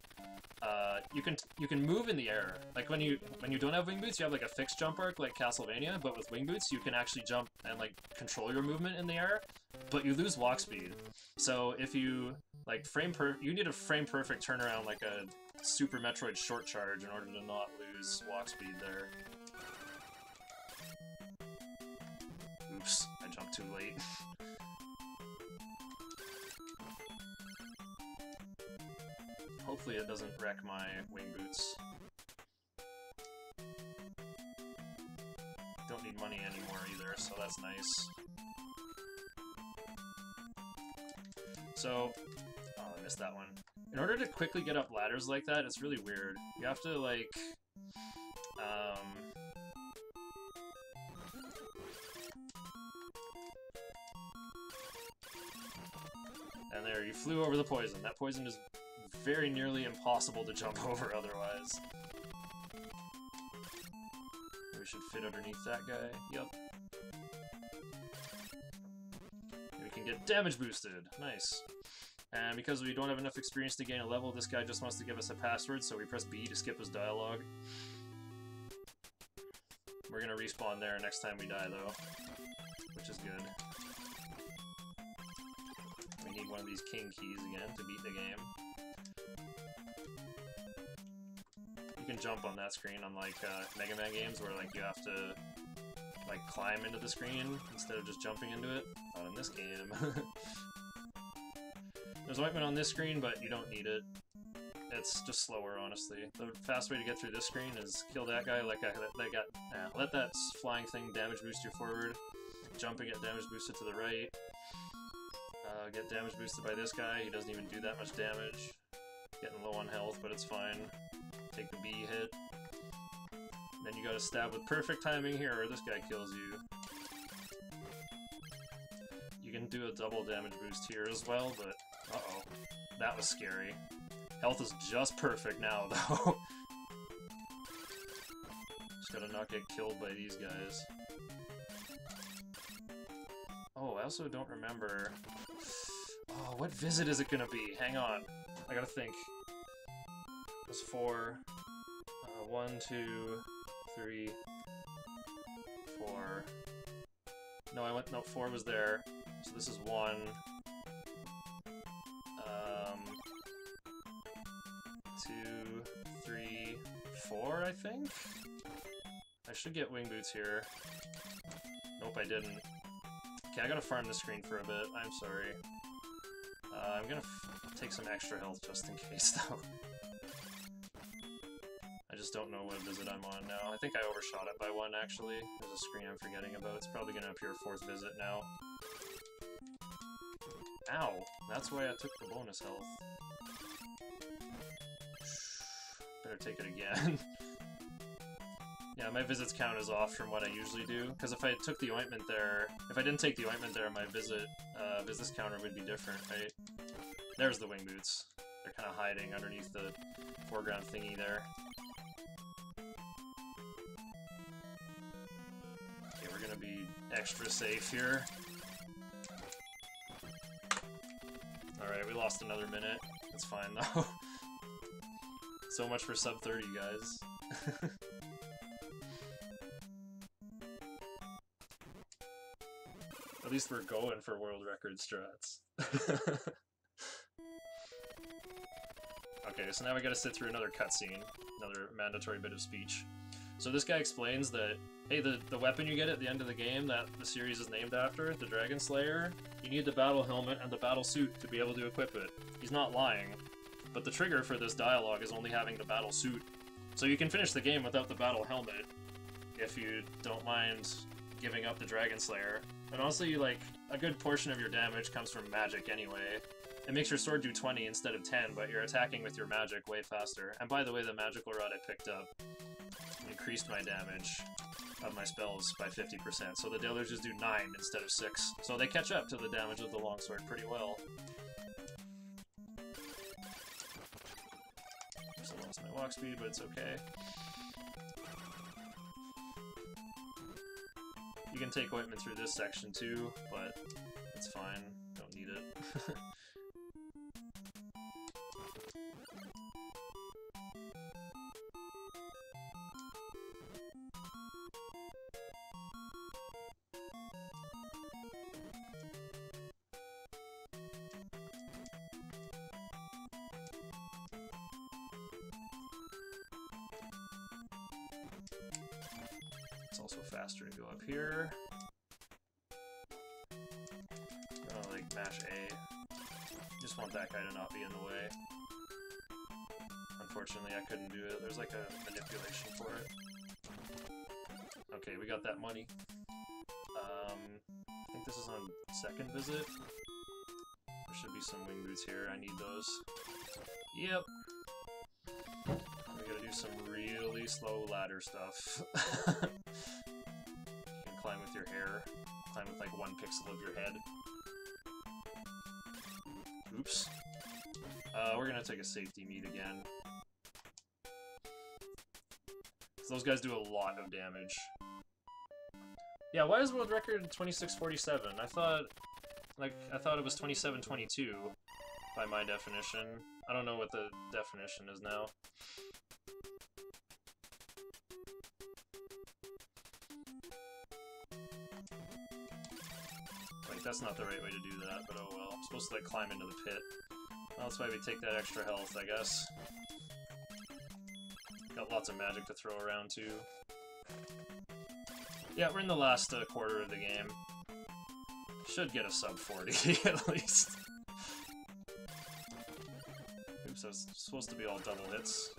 Speaker 6: you can move in the air. Like when you don't have wing boots, you have like a fixed jump arc like Castlevania, but with wing boots you can actually jump and like control your movement in the air, but you lose walk speed. So if you like you need a frame perfect turnaround like a Super Metroid short charge in order to not lose walk speed there. Oops, I jumped too late. Hopefully it doesn't wreck my wing boots. Don't need money anymore either, so that's nice. So, oh, I missed that one. In order to quickly get up ladders like that, it's really weird. You have to, like, and there, you flew over the poison. That poison is very nearly impossible to jump over otherwise. We should fit underneath that guy. Yup. We can get damage boosted. Nice. And because we don't have enough experience to gain a level, this guy just wants to give us a password, so we press B to skip his dialogue. We're gonna respawn there next time we die, though, which is good. We need one of these king keys again to beat the game. You can jump on that screen, unlike Mega Man games where like you have to like climb into the screen instead of just jumping into it. Not in this game. There's ointment on this screen, but you don't need it. It's just slower, honestly. The fast way to get through this screen is kill that guy, let that flying thing damage boost you forward, jump and get damage boosted to the right, get damage boosted by this guy, he doesn't even do that much damage. Getting low on health, but it's fine. Take the B hit. Then you gotta stab with perfect timing here, or this guy kills you. You can do a double damage boost here as well, but uh-oh. That was scary. Health is just perfect now, though. Just gotta not get killed by these guys. Oh, I also don't remember... Oh, what visit is it gonna be? Hang on. I gotta think. It was 4. 1, 2, 3, 4. No, no, 4 was there. So this is 1. 2, 3, 4, I think? I should get wing boots here. Nope, I didn't. Okay, I gotta farm the screen for a bit. I'm sorry. I'm gonna take some extra health just in case, though. I just don't know what visit I'm on now. I think I overshot it by 1, actually. There's a screen I'm forgetting about. It's probably gonna appear 4th visit now. Ow! That's why I took the bonus health. Better take it again. Yeah, my visits count is off from what I usually do, because if I took the ointment there, if I didn't take the ointment there, my visits counter would be different, right? There's the wing boots. They're kind of hiding underneath the foreground thingy there. Okay, we're gonna be extra safe here. Alright, we lost another minute. It's fine though. So much for sub 30, guys. At least we're going for world record strats. Okay, so now we gotta sit through another cutscene. Another mandatory bit of speech. So this guy explains that, hey, the weapon you get at the end of the game that the series is named after, the Dragon Slayer, you need the battle helmet and the battle suit to be able to equip it. He's not lying. But the trigger for this dialogue is only having the battle suit. So you can finish the game without the battle helmet, if you don't mind giving up the Dragon Slayer. And honestly, like, a good portion of your damage comes from magic anyway. It makes your sword do 20 instead of 10, but you're attacking with your magic way faster. And by the way, the magical rod I picked up increased my damage of my spells by 50%, so the delugers do 9 instead of 6. So they catch up to the damage of the longsword pretty well. Just lost my walk speed, but it's okay. You can take ointment through this section too, but it's fine. Don't need it. It's also faster to go up here. Oh, like mash A. Just want that guy to not be in the way. Unfortunately, I couldn't do it. There's like a manipulation for it. Okay, we got that money. I think this is on second visit. There should be some wing boots here. I need those. Yep. We gotta do some really slow ladder stuff. You can climb with your hair. Climb with like 1 pixel of your head. Oops. We're gonna take a safety meet again. Those guys do a lot of damage. Yeah, why is world record 2647? I thought it was 2722 by my definition. I don't know what the definition is now. Like, that's not the right way to do that, but oh well. I'm supposed to like climb into the pit. Well, that's why we take that extra health, I guess. Got lots of magic to throw around too. Yeah, we're in the last quarter of the game. Should get a sub 40 at least. Oops, I was supposed to be all double hits.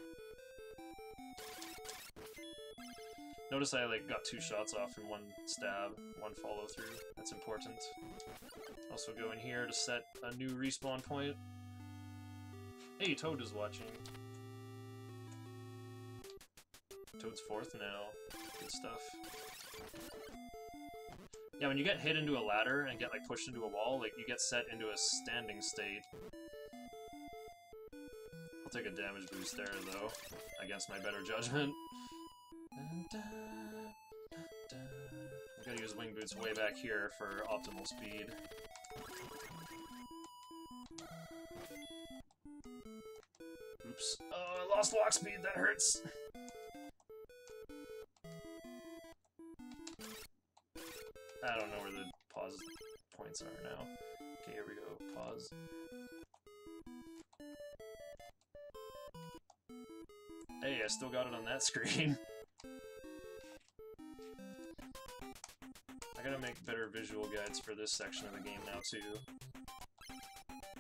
Speaker 6: Notice I like got 2 shots off in 1 stab, 1 follow through. That's important. Also go in here to set a new respawn point. Hey, Toad is watching. Toad's 4th now. Good stuff. Yeah, when you get hit into a ladder and get like pushed into a wall, like you get set into a standing state. I'll take a damage boost there though, against my better judgment. I gotta use wing boots way back here for optimal speed. Oops. Oh, I lost walk speed, that hurts! I don't know where the pause points are now. Okay, here we go. Pause. Hey, I still got it on that screen. I gotta make better visual guides for this section of the game now, too.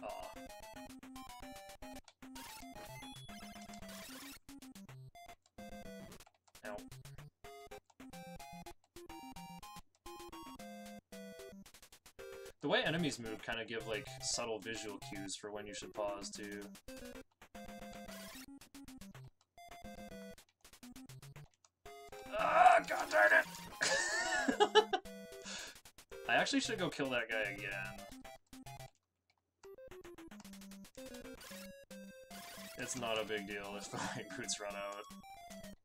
Speaker 6: Aw. Ow. The way enemies move kind of give, like, subtle visual cues for when you should pause, too. Ah, god darn it! I actually should go kill that guy again. It's not a big deal if the wing boots run out.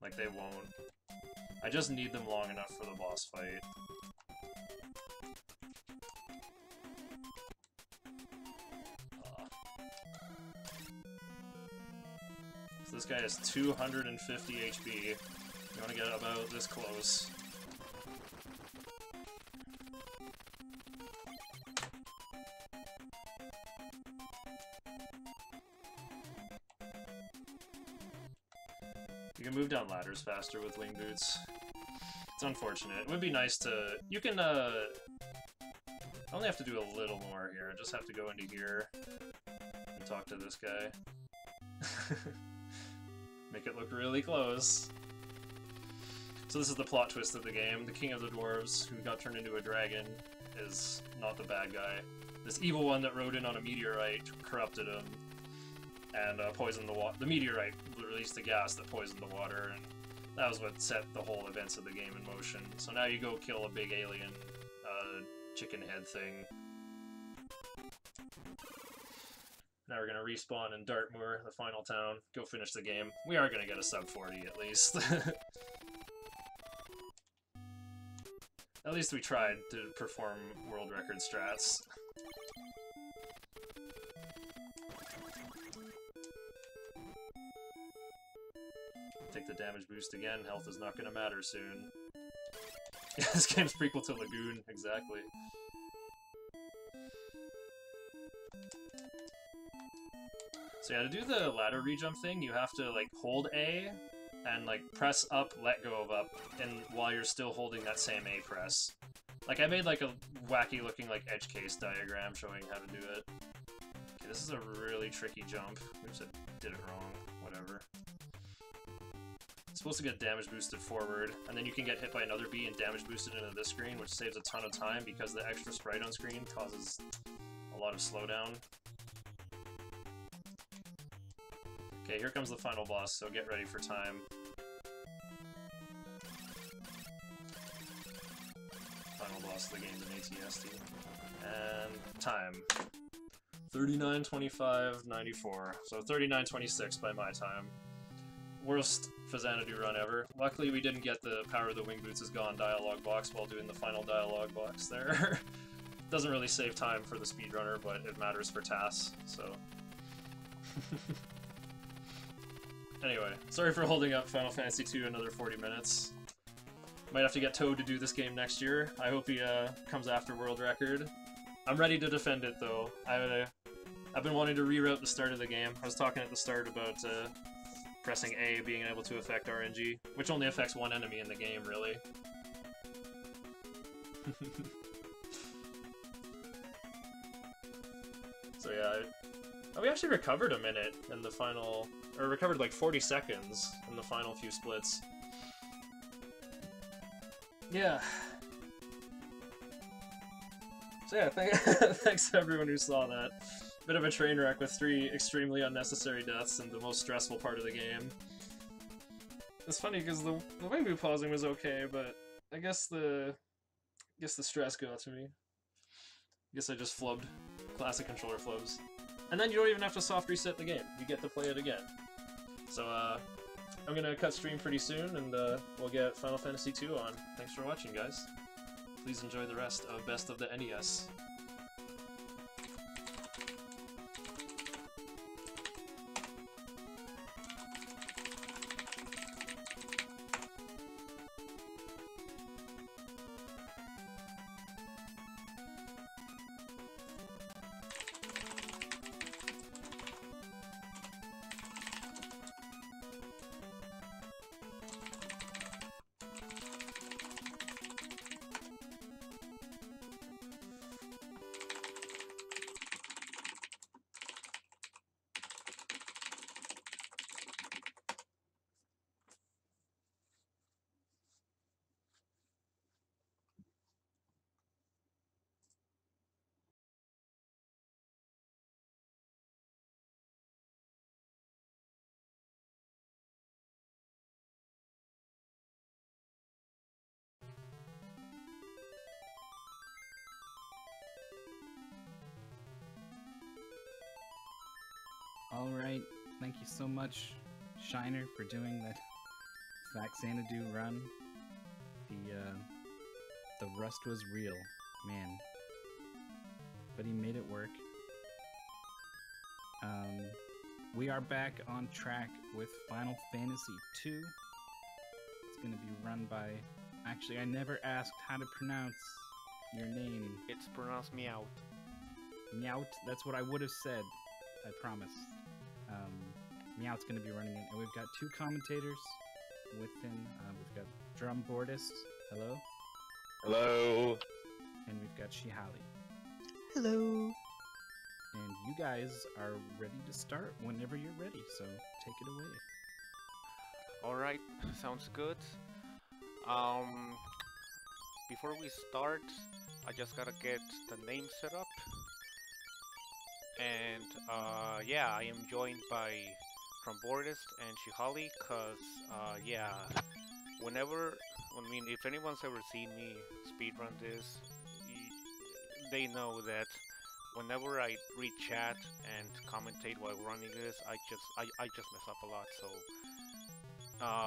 Speaker 6: Like, they won't. I just need them long enough for the boss fight. This guy has 250 HP. You want to get about this close. You can move down ladders faster with wing boots. It's unfortunate. It would be nice to... You can, I only have to do a little more here. I just have to go into here and talk to this guy. Make it look really close. So this is the plot twist of the game. The king of the dwarves, who got turned into a dragon, is not the bad guy. This evil one that rode in on a meteorite corrupted him and poisoned the water. The meteorite released the gas that poisoned the water, and that was what set the whole events of the game in motion. So now you go kill a big alien chicken head thing. Now we're gonna respawn in Dartmoor, the final town, go finish the game. We are gonna get a sub 40 at least. At least we tried to perform world record strats. Take the damage boost again, health is not gonna matter soon. This game's prequel to Lagoon, exactly. So yeah, to do the ladder rejump thing, you have to like hold A and like press up, let go of up, and while you're still holding that same A press. Like I made like a wacky looking like edge case diagram showing how to do it. Okay, this is a really tricky jump. Oops, I did it wrong. Whatever. It's supposed to get damage boosted forward, and then you can get hit by another B and damage boosted into this screen, which saves a ton of time because the extra sprite on screen causes a lot of slowdown. Okay, here comes the final boss, so get ready for time. Final boss of the game's an ATST. And time. 39:25:94. So 39:26 by my time. Worst Fazanadu run ever. Luckily we didn't get the Power of the Wing Boots is Gone dialogue box while doing the final dialogue box there. Doesn't really save time for the speedrunner, but it matters for tasks, so... Anyway, sorry for holding up Final Fantasy II another 40 minutes. Might have to get Toad to do this game next year. I hope he comes after World Record. I'm ready to defend it though. I've been wanting to reroute the start of the game. I was talking at the start about pressing A being able to affect RNG, which only affects one enemy in the game, really. So yeah, we actually recovered a minute in the final... Or recovered like 40 seconds in the final few splits. Yeah. So yeah, thanks to everyone who saw that. Bit of a train wreck with 3 extremely unnecessary deaths in the most stressful part of the game. It's funny because the wing boot pausing was okay, but I guess the stress got to me. I guess I just flubbed. Classic controller flubs. And then you don't even have to soft reset the game. You get to play it again. So, I'm gonna cut stream pretty soon, and we'll get Final Fantasy II on. Thanks for watching, guys. Please enjoy the rest of Best of the NES.
Speaker 3: Alright, thank you so much, Shiner, for doing that Xanadu run. The rust was real, man. But he made it work. We are back on track with Final Fantasy II. It's going to be run by... Actually, I never asked how to pronounce your name.
Speaker 5: It's pronounced Meowth.
Speaker 3: Meowth, that's what I would have said. I promise. Meowth's going to be running it. And we've got two commentators with him. We've got Drum Bordist. Hello.
Speaker 7: Hello.
Speaker 3: And we've got Shihali.
Speaker 8: Hello.
Speaker 3: And you guys are ready to start whenever you're ready, so take it away.
Speaker 5: Alright, sounds good. Before we start, I just gotta get the name set up. And yeah, I am joined by Trombordist and Shihali, cause yeah, if anyone's ever seen me speedrun this, they know that whenever I read chat and commentate while running this, I just mess up a lot. So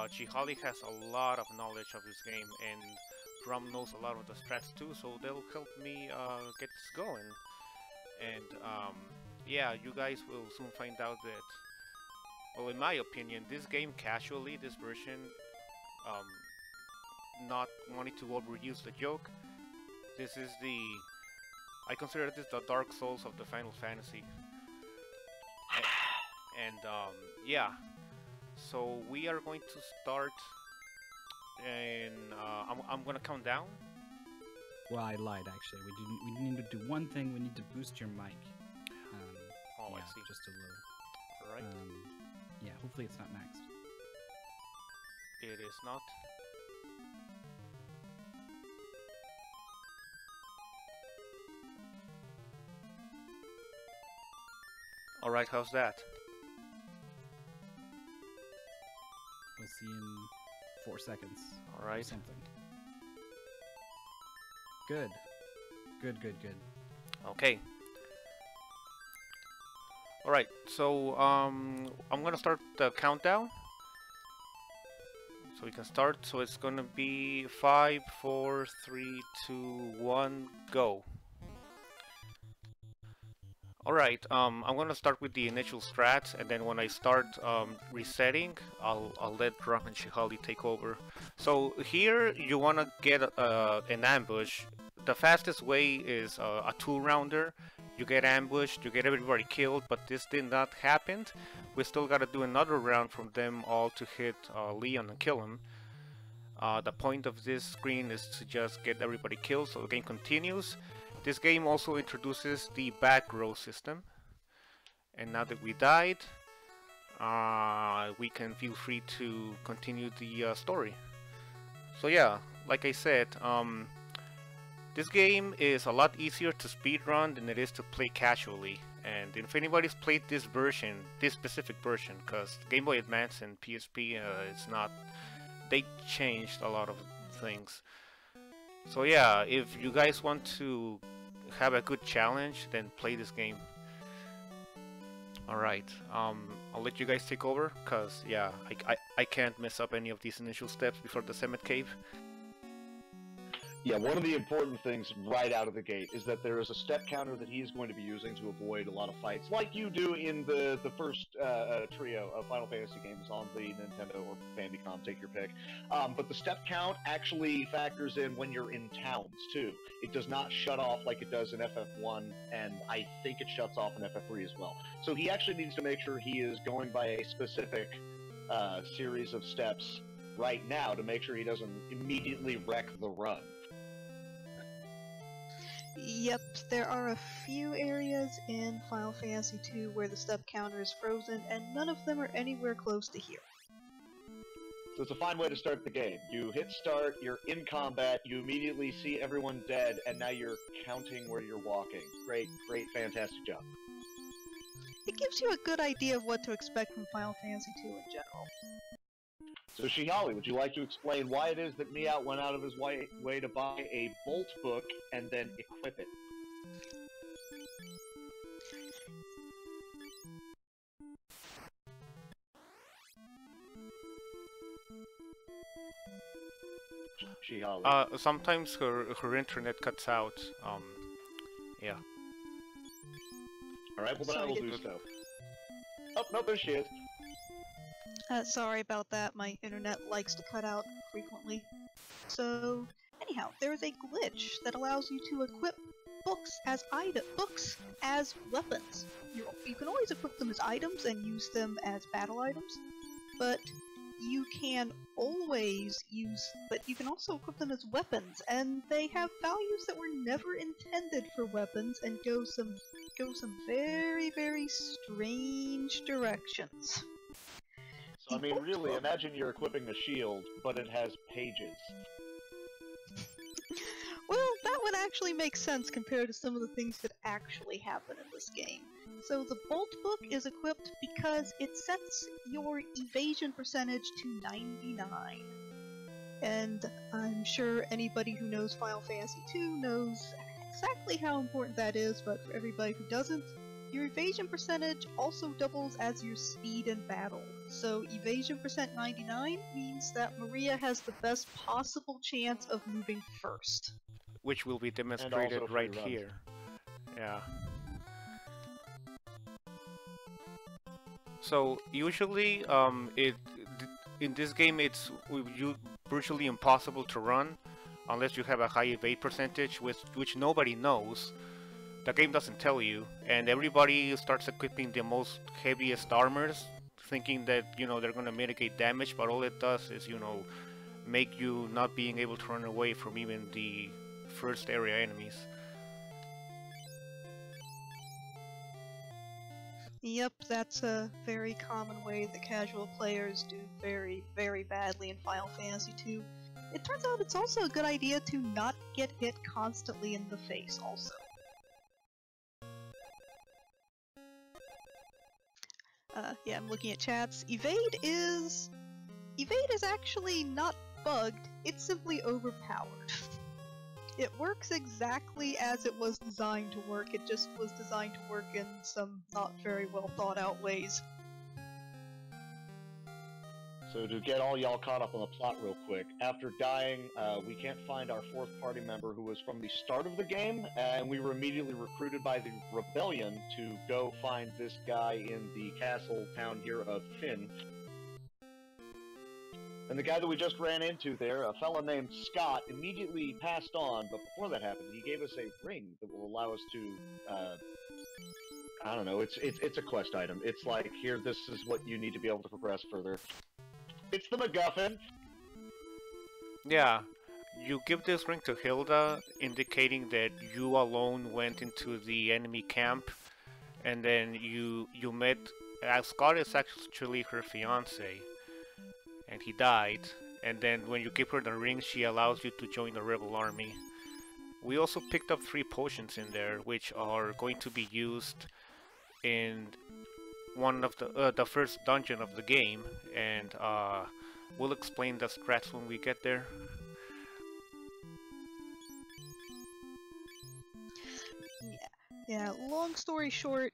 Speaker 5: Shihali has a lot of knowledge of this game, and Drum knows a lot of the strats too, so they'll help me get this going. And yeah, you guys will soon find out that, well, in my opinion, this game casually, this version, not wanting to overuse the joke, this is I consider this the Dark Souls of the Final Fantasy. And yeah, so we are going to start, and I'm gonna count down.
Speaker 3: Well, I lied actually. We need to do one thing. We need to boost your mic.
Speaker 5: Oh,
Speaker 3: yeah,
Speaker 5: I see.
Speaker 3: just a little.
Speaker 5: Alright.
Speaker 3: Yeah, hopefully it's not maxed.
Speaker 5: It is not. Alright, how's that?
Speaker 3: We'll see in 4 seconds. Or
Speaker 5: Alright.
Speaker 3: something. Good. Good.
Speaker 5: Okay. Alright, so I'm gonna start the countdown. So we can start. So it's gonna be 5, 4, 3, 2, 1, go. Alright, I'm gonna start with the initial strats, and then when I start resetting, I'll let Drum and Shihali take over. So here you wanna get an ambush. The fastest way is a 2-rounder. You get ambushed, you get everybody killed, but this did not happen. We still gotta do another round from them all to hit Leon and kill him. The point of this screen is to just get everybody killed, so the game continues. This game also introduces the back row system. And now that we died, we can feel free to continue the story. So yeah, like I said, this game is a lot easier to speedrun than it is to play casually. And if anybody's played this version, this specific version, because Game Boy Advance and PSP, it's not, they changed a lot of things. So yeah, if you guys want to have a good challenge, then play this game. Alright, I'll let you guys take over, because yeah, I can't mess up any of these initial steps before the Summit Cave.
Speaker 7: Yeah, one of the important things right out of the gate is that there is a step counter that he is going to be using to avoid a lot of fights, like you do in the first trio of Final Fantasy games on the Nintendo or Famicom, take your pick. But the step count actually factors in when you're in towns, too. It does not shut off like it does in FF1, and I think it shuts off in FF3 as well. So he actually needs to make sure he is going by a specific series of steps right now to make sure he doesn't immediately wreck the run.
Speaker 8: Yep, there are a few areas in Final Fantasy II where the step counter is frozen, and none of them are anywhere close to here.
Speaker 7: So it's a fine way to start the game. You hit start, you're in combat, you immediately see everyone dead, and now you're counting where you're walking. Great, fantastic job.
Speaker 8: It gives you a good idea of what to expect from Final Fantasy II in general.
Speaker 7: So Shihali, would you like to explain why it is that Meowth went out of his way to buy a bolt book and then equip it?
Speaker 1: Shihali. Sometimes her internet cuts out. Yeah.
Speaker 7: Alright, well then I will do so. Oh, no, there she is.
Speaker 8: Sorry about that, my internet likes to cut out frequently. So, anyhow, there is a glitch that allows you to equip books as weapons. You can always equip them as items and use them as battle items, but you can also equip them as weapons, and they have values that were never intended for weapons and go some very, very strange directions.
Speaker 7: So, I mean, really, imagine you're equipping a shield, but it has pages.
Speaker 8: Well, that would actually make sense compared to some of the things that actually happen in this game. So the Bolt Book is equipped because it sets your evasion percentage to 99. And I'm sure anybody who knows Final Fantasy II knows exactly how important that is, but for everybody who doesn't, your evasion percentage also doubles as your speed in battle. So evasion percent 99 means that Maria has the best possible chance of moving first.
Speaker 5: Which will be demonstrated right here. Yeah. So usually, in this game it's virtually impossible to run unless you have a high evade percentage, which nobody knows. The game doesn't tell you, and everybody starts equipping the most heaviest armors, thinking that they're gonna mitigate damage, but all it does is make you not being able to run away from even the first area enemies.
Speaker 8: Yep, that's a very common way that casual players do very, very badly in Final Fantasy II. It turns out it's also a good idea to not get hit constantly in the face also. Yeah, I'm looking at chats. Evade is actually not bugged, it's simply overpowered. It works exactly as it was designed to work, it just was designed to work in some not very well thought out ways.
Speaker 7: So to get all y'all caught up on the plot real quick, after dying, we can't find our fourth party member who was from the start of the game, and we were immediately recruited by the Rebellion to go find this guy in the castle town here of Finn. And the guy that we just ran into there, a fella named Scott, immediately passed on, but before that happened, he gave us a ring that will allow us to, I don't know, it's a quest item. It's like, here, this is what you need to be able to progress further. It's the MacGuffin!
Speaker 5: Yeah, you give this ring to Hilda, indicating that you alone went into the enemy camp, and then you met, Scott is actually her fiance, and he died, and then when you give her the ring, she allows you to join the rebel army. We also picked up 3 potions in there, which are going to be used in one of the first dungeon of the game, and we'll explain the strats when we get there.
Speaker 8: Yeah, long story short,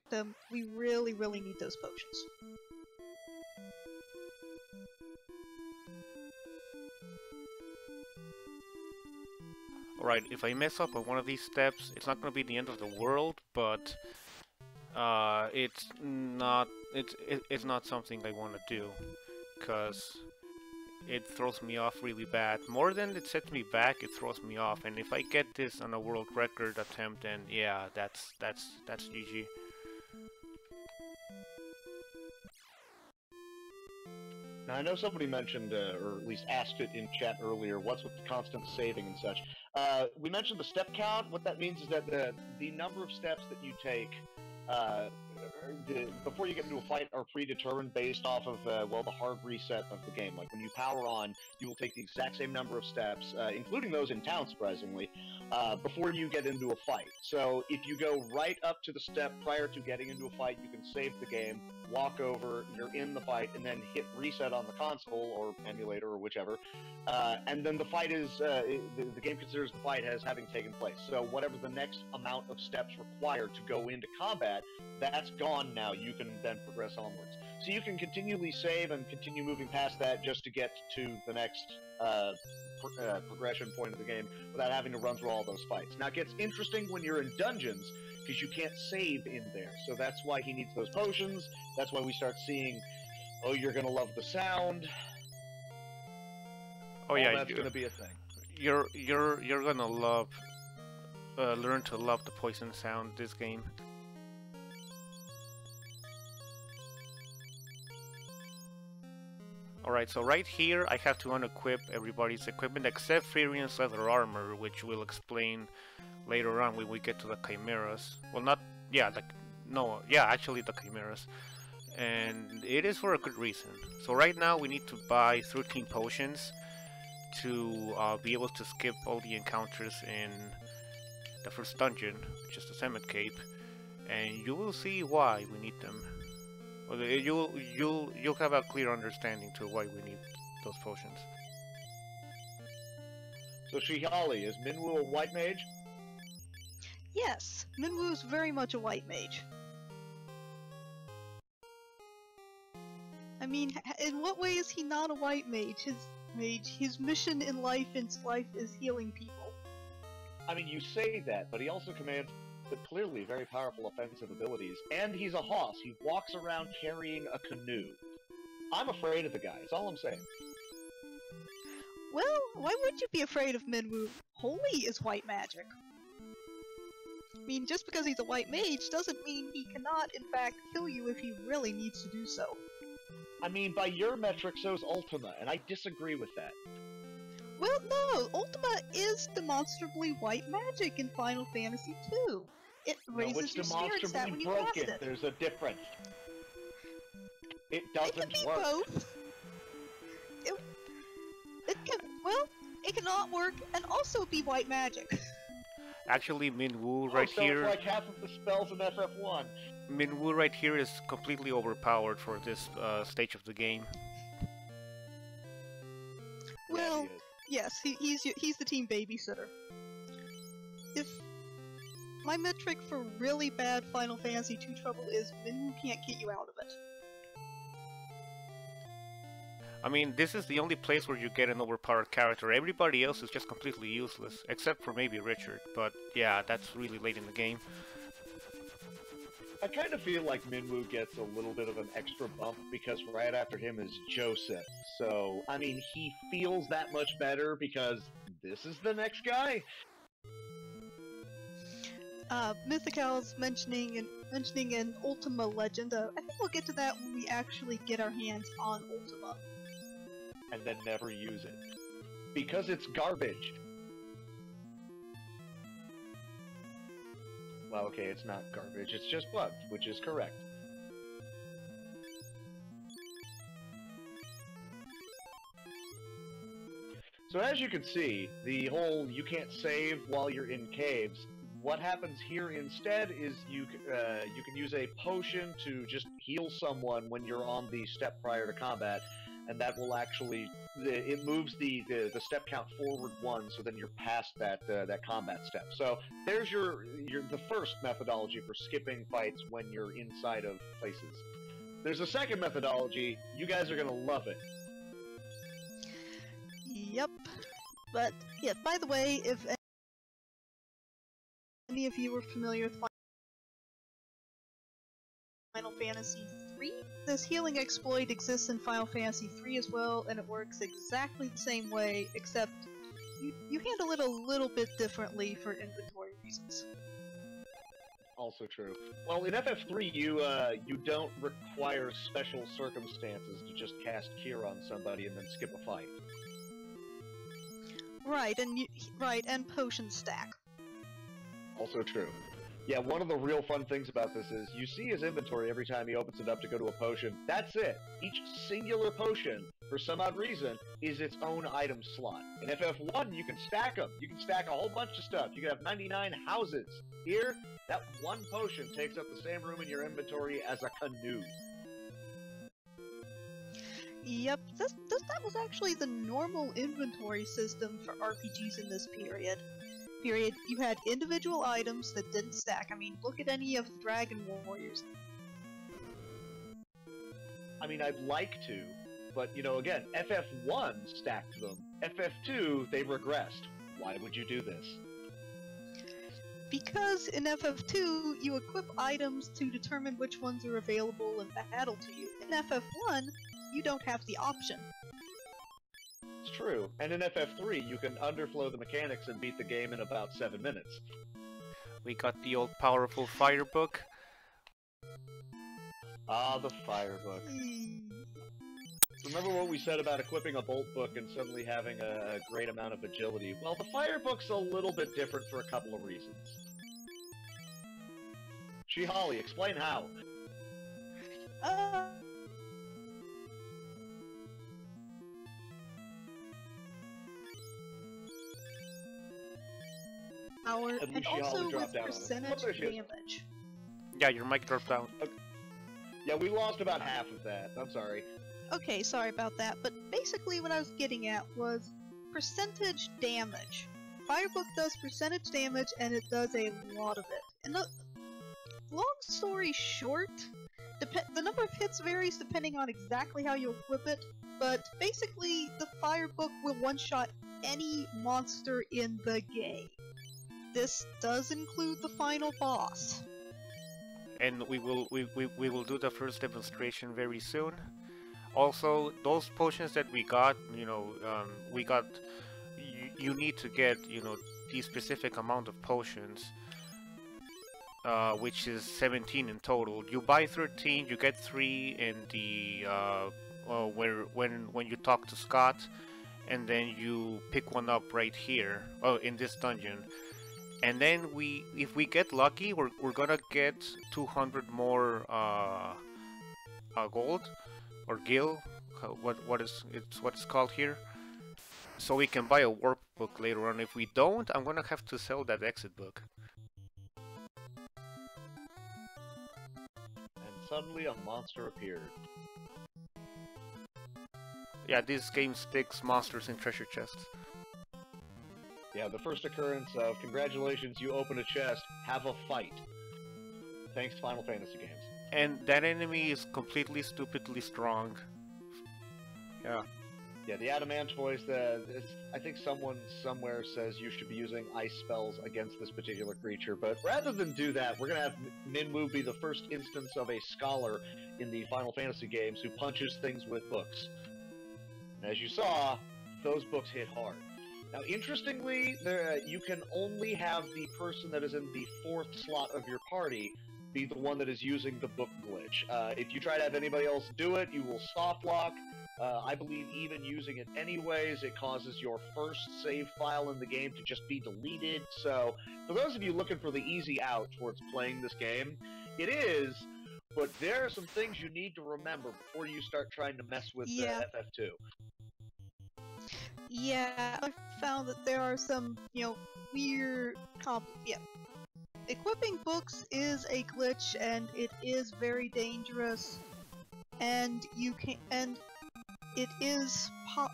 Speaker 8: we really, really need those potions.
Speaker 5: Alright, if I mess up on one of these steps, it's not going to be the end of the world, but it's not something I want to do, because it throws me off really bad. More than it sets me back, it throws me off, and if I get this on a world record attempt, then yeah, that's GG.
Speaker 7: Now, I know somebody mentioned, or at least asked it in chat earlier, what's with the constant saving and such. We mentioned the step count. What that means is that the number of steps that you take before you get into a fight are predetermined based off of, well, the hard reset of the game. Like, when you power on, you will take the exact same number of steps, including those in town, surprisingly, before you get into a fight. So, if you go right up to the step prior to getting into a fight, you can save the game, walk over, you're in the fight, and then hit reset on the console, or emulator, or whichever, and then the fight is, the game considers the fight as having taken place. So, whatever the next amount of steps required to go into combat, that's gone now. You can then progress onwards. So you can continually save and continue moving past that just to get to the next progression point of the game without having to run through all those fights. Now it gets interesting when you're in dungeons, because you can't save in there. So that's why he needs those potions. That's why we start seeing, oh, you're gonna love the sound.
Speaker 5: Oh yeah,
Speaker 7: that's gonna be a thing.
Speaker 5: You're gonna love, learn to love the poison sound this game. Alright, so right here I have to unequip everybody's equipment except Firian's leather armor, which we'll explain later on when we get to the chimeras. Well, not, yeah, actually the chimeras. And it is for a good reason. So right now we need to buy 13 potions to be able to skip all the encounters in the first dungeon, which is the Summit Cape. And you will see why we need them. Well, you'll have a clear understanding to why we need those potions.
Speaker 7: So Shihali, is Minwu a white mage?
Speaker 8: Yes, Minwu's very much a white mage. I mean, in what way is he not a white mage? His mission in life is healing people.
Speaker 7: I mean, you say that, but he also commands clearly very powerful offensive abilities, and he's a hoss. He walks around carrying a canoe. I'm afraid of the guy, that's all I'm saying.
Speaker 8: Well, why would you be afraid of Minwu? Holy is white magic. I mean, just because he's a white mage doesn't mean he cannot, in fact, kill you if he really needs to do so.
Speaker 7: I mean, by your metric, so's Ultima, and I disagree with that.
Speaker 8: Well, no, Ultima is demonstrably white magic in Final Fantasy II. It raises your spirit stat when you cast it.
Speaker 7: There's a difference. It doesn't
Speaker 8: It can be
Speaker 7: work.
Speaker 8: both. It cannot work and also be white magic.
Speaker 5: Actually, Minwu right here.
Speaker 7: It's like half of the spells in FF1.
Speaker 5: Minwu right here is completely overpowered for this stage of the game.
Speaker 8: Well, yes, he's the team babysitter. If my metric for really bad Final Fantasy II trouble is Minwu can't get you out of it.
Speaker 5: I mean, this is the only place where you get an overpowered character. Everybody else is just completely useless, except for maybe Richard. But yeah, that's really late in the game.
Speaker 7: I kind of feel like Minwu gets a little bit of an extra bump because right after him is Joseph. So, I mean, he feels that much better because this is the next guy.
Speaker 8: Mythical's mentioning an Ultima legend. I think we'll get to that when we actually get our hands on Ultima.
Speaker 7: And then never use it. Because it's garbage. Well, okay, it's not garbage, it's just bugged, which is correct. So as you can see, the whole you can't save while you're in caves, what happens here instead is you can use a potion to just heal someone when you're on the step prior to combat, and that will actually, it moves the step count forward one, so then you're past that combat step. So there's the first methodology for skipping fights when you're inside of places. There's a second methodology. You guys are gonna love it.
Speaker 8: Yep. But yeah, by the way, if any of you are familiar with Final Fantasy III, this healing exploit exists in Final Fantasy III as well, and it works exactly the same way, except you handle it a little bit differently for inventory reasons.
Speaker 7: Also true. Well, in FF3, you don't require special circumstances to just cast Cure on somebody and then skip a fight.
Speaker 8: Right, and potion stack.
Speaker 7: Also true. Yeah, one of the real fun things about this is you see his inventory every time he opens it up to go to a potion. That's it. Each singular potion, for some odd reason, is its own item slot. In FF1, you can stack them. You can stack a whole bunch of stuff. You can have 99 houses. Here, that one potion takes up the same room in your inventory as a canoe.
Speaker 8: Yep, that was actually the normal inventory system for RPGs in this period. You had individual items that didn't stack. I mean, look at any of the Dragon Warriors.
Speaker 7: I mean, I'd like to, but, you know, again, FF1 stacked them. FF2, they regressed. Why would you do this?
Speaker 8: Because in FF2, you equip items to determine which ones are available in battle to you. In FF1, you don't have the option.
Speaker 7: It's true. And in FF3, you can underflow the mechanics and beat the game in about 7 minutes.
Speaker 5: We got the old powerful fire book.
Speaker 7: Ah, the fire book. Remember what we said about equipping a bolt book and suddenly having a great amount of agility? Well, the fire book's a little bit different for a couple of reasons. Holly, explain how.
Speaker 8: And also with percentage damage.
Speaker 5: Yeah, your mic dropped down.
Speaker 7: Okay. Yeah, we lost about half of that. I'm sorry.
Speaker 8: Okay, sorry about that, but basically what I was getting at was percentage damage. Firebook does percentage damage, and it does a lot of it. And long story short, the number of hits varies depending on exactly how you equip it, but basically the Firebook will one-shot any monster in the game. This does include the final boss.
Speaker 5: And we will do the first demonstration very soon. Also, those potions that we got, you need to get, the specific amount of potions, which is 17 in total. You buy 13, you get 3 in the, when you talk to Scott, and then you pick one up right here, in this dungeon. And then if we get lucky, we're gonna get 200 more gold or gil, what it's called here. So we can buy a warp book later on. If we don't, I'm gonna have to sell that exit book.
Speaker 7: And suddenly a monster appeared.
Speaker 5: Yeah, this game sticks monsters in treasure chests.
Speaker 7: Yeah, the first occurrence of congratulations, you open a chest, have a fight. Thanks to Final Fantasy games.
Speaker 5: And that enemy is completely stupidly strong. Yeah.
Speaker 7: Yeah, the Adamantoise, I think someone somewhere says you should be using ice spells against this particular creature, but rather than do that, we're gonna have Minwu be the first instance of a scholar in the Final Fantasy games who punches things with books. And as you saw, those books hit hard. Now, interestingly, you can only have the person that is in the 4th slot of your party be the one that is using the book glitch. If you try to have anybody else do it, you will soft lock. I believe even using it anyways, it causes your first save file in the game to just be deleted. So, for those of you looking for the easy out towards playing this game, it is, but there are some things you need to remember before you start trying to mess with FF2.
Speaker 8: Yeah, I found that there are some, weird equipping books is a glitch, and it is very dangerous, and it is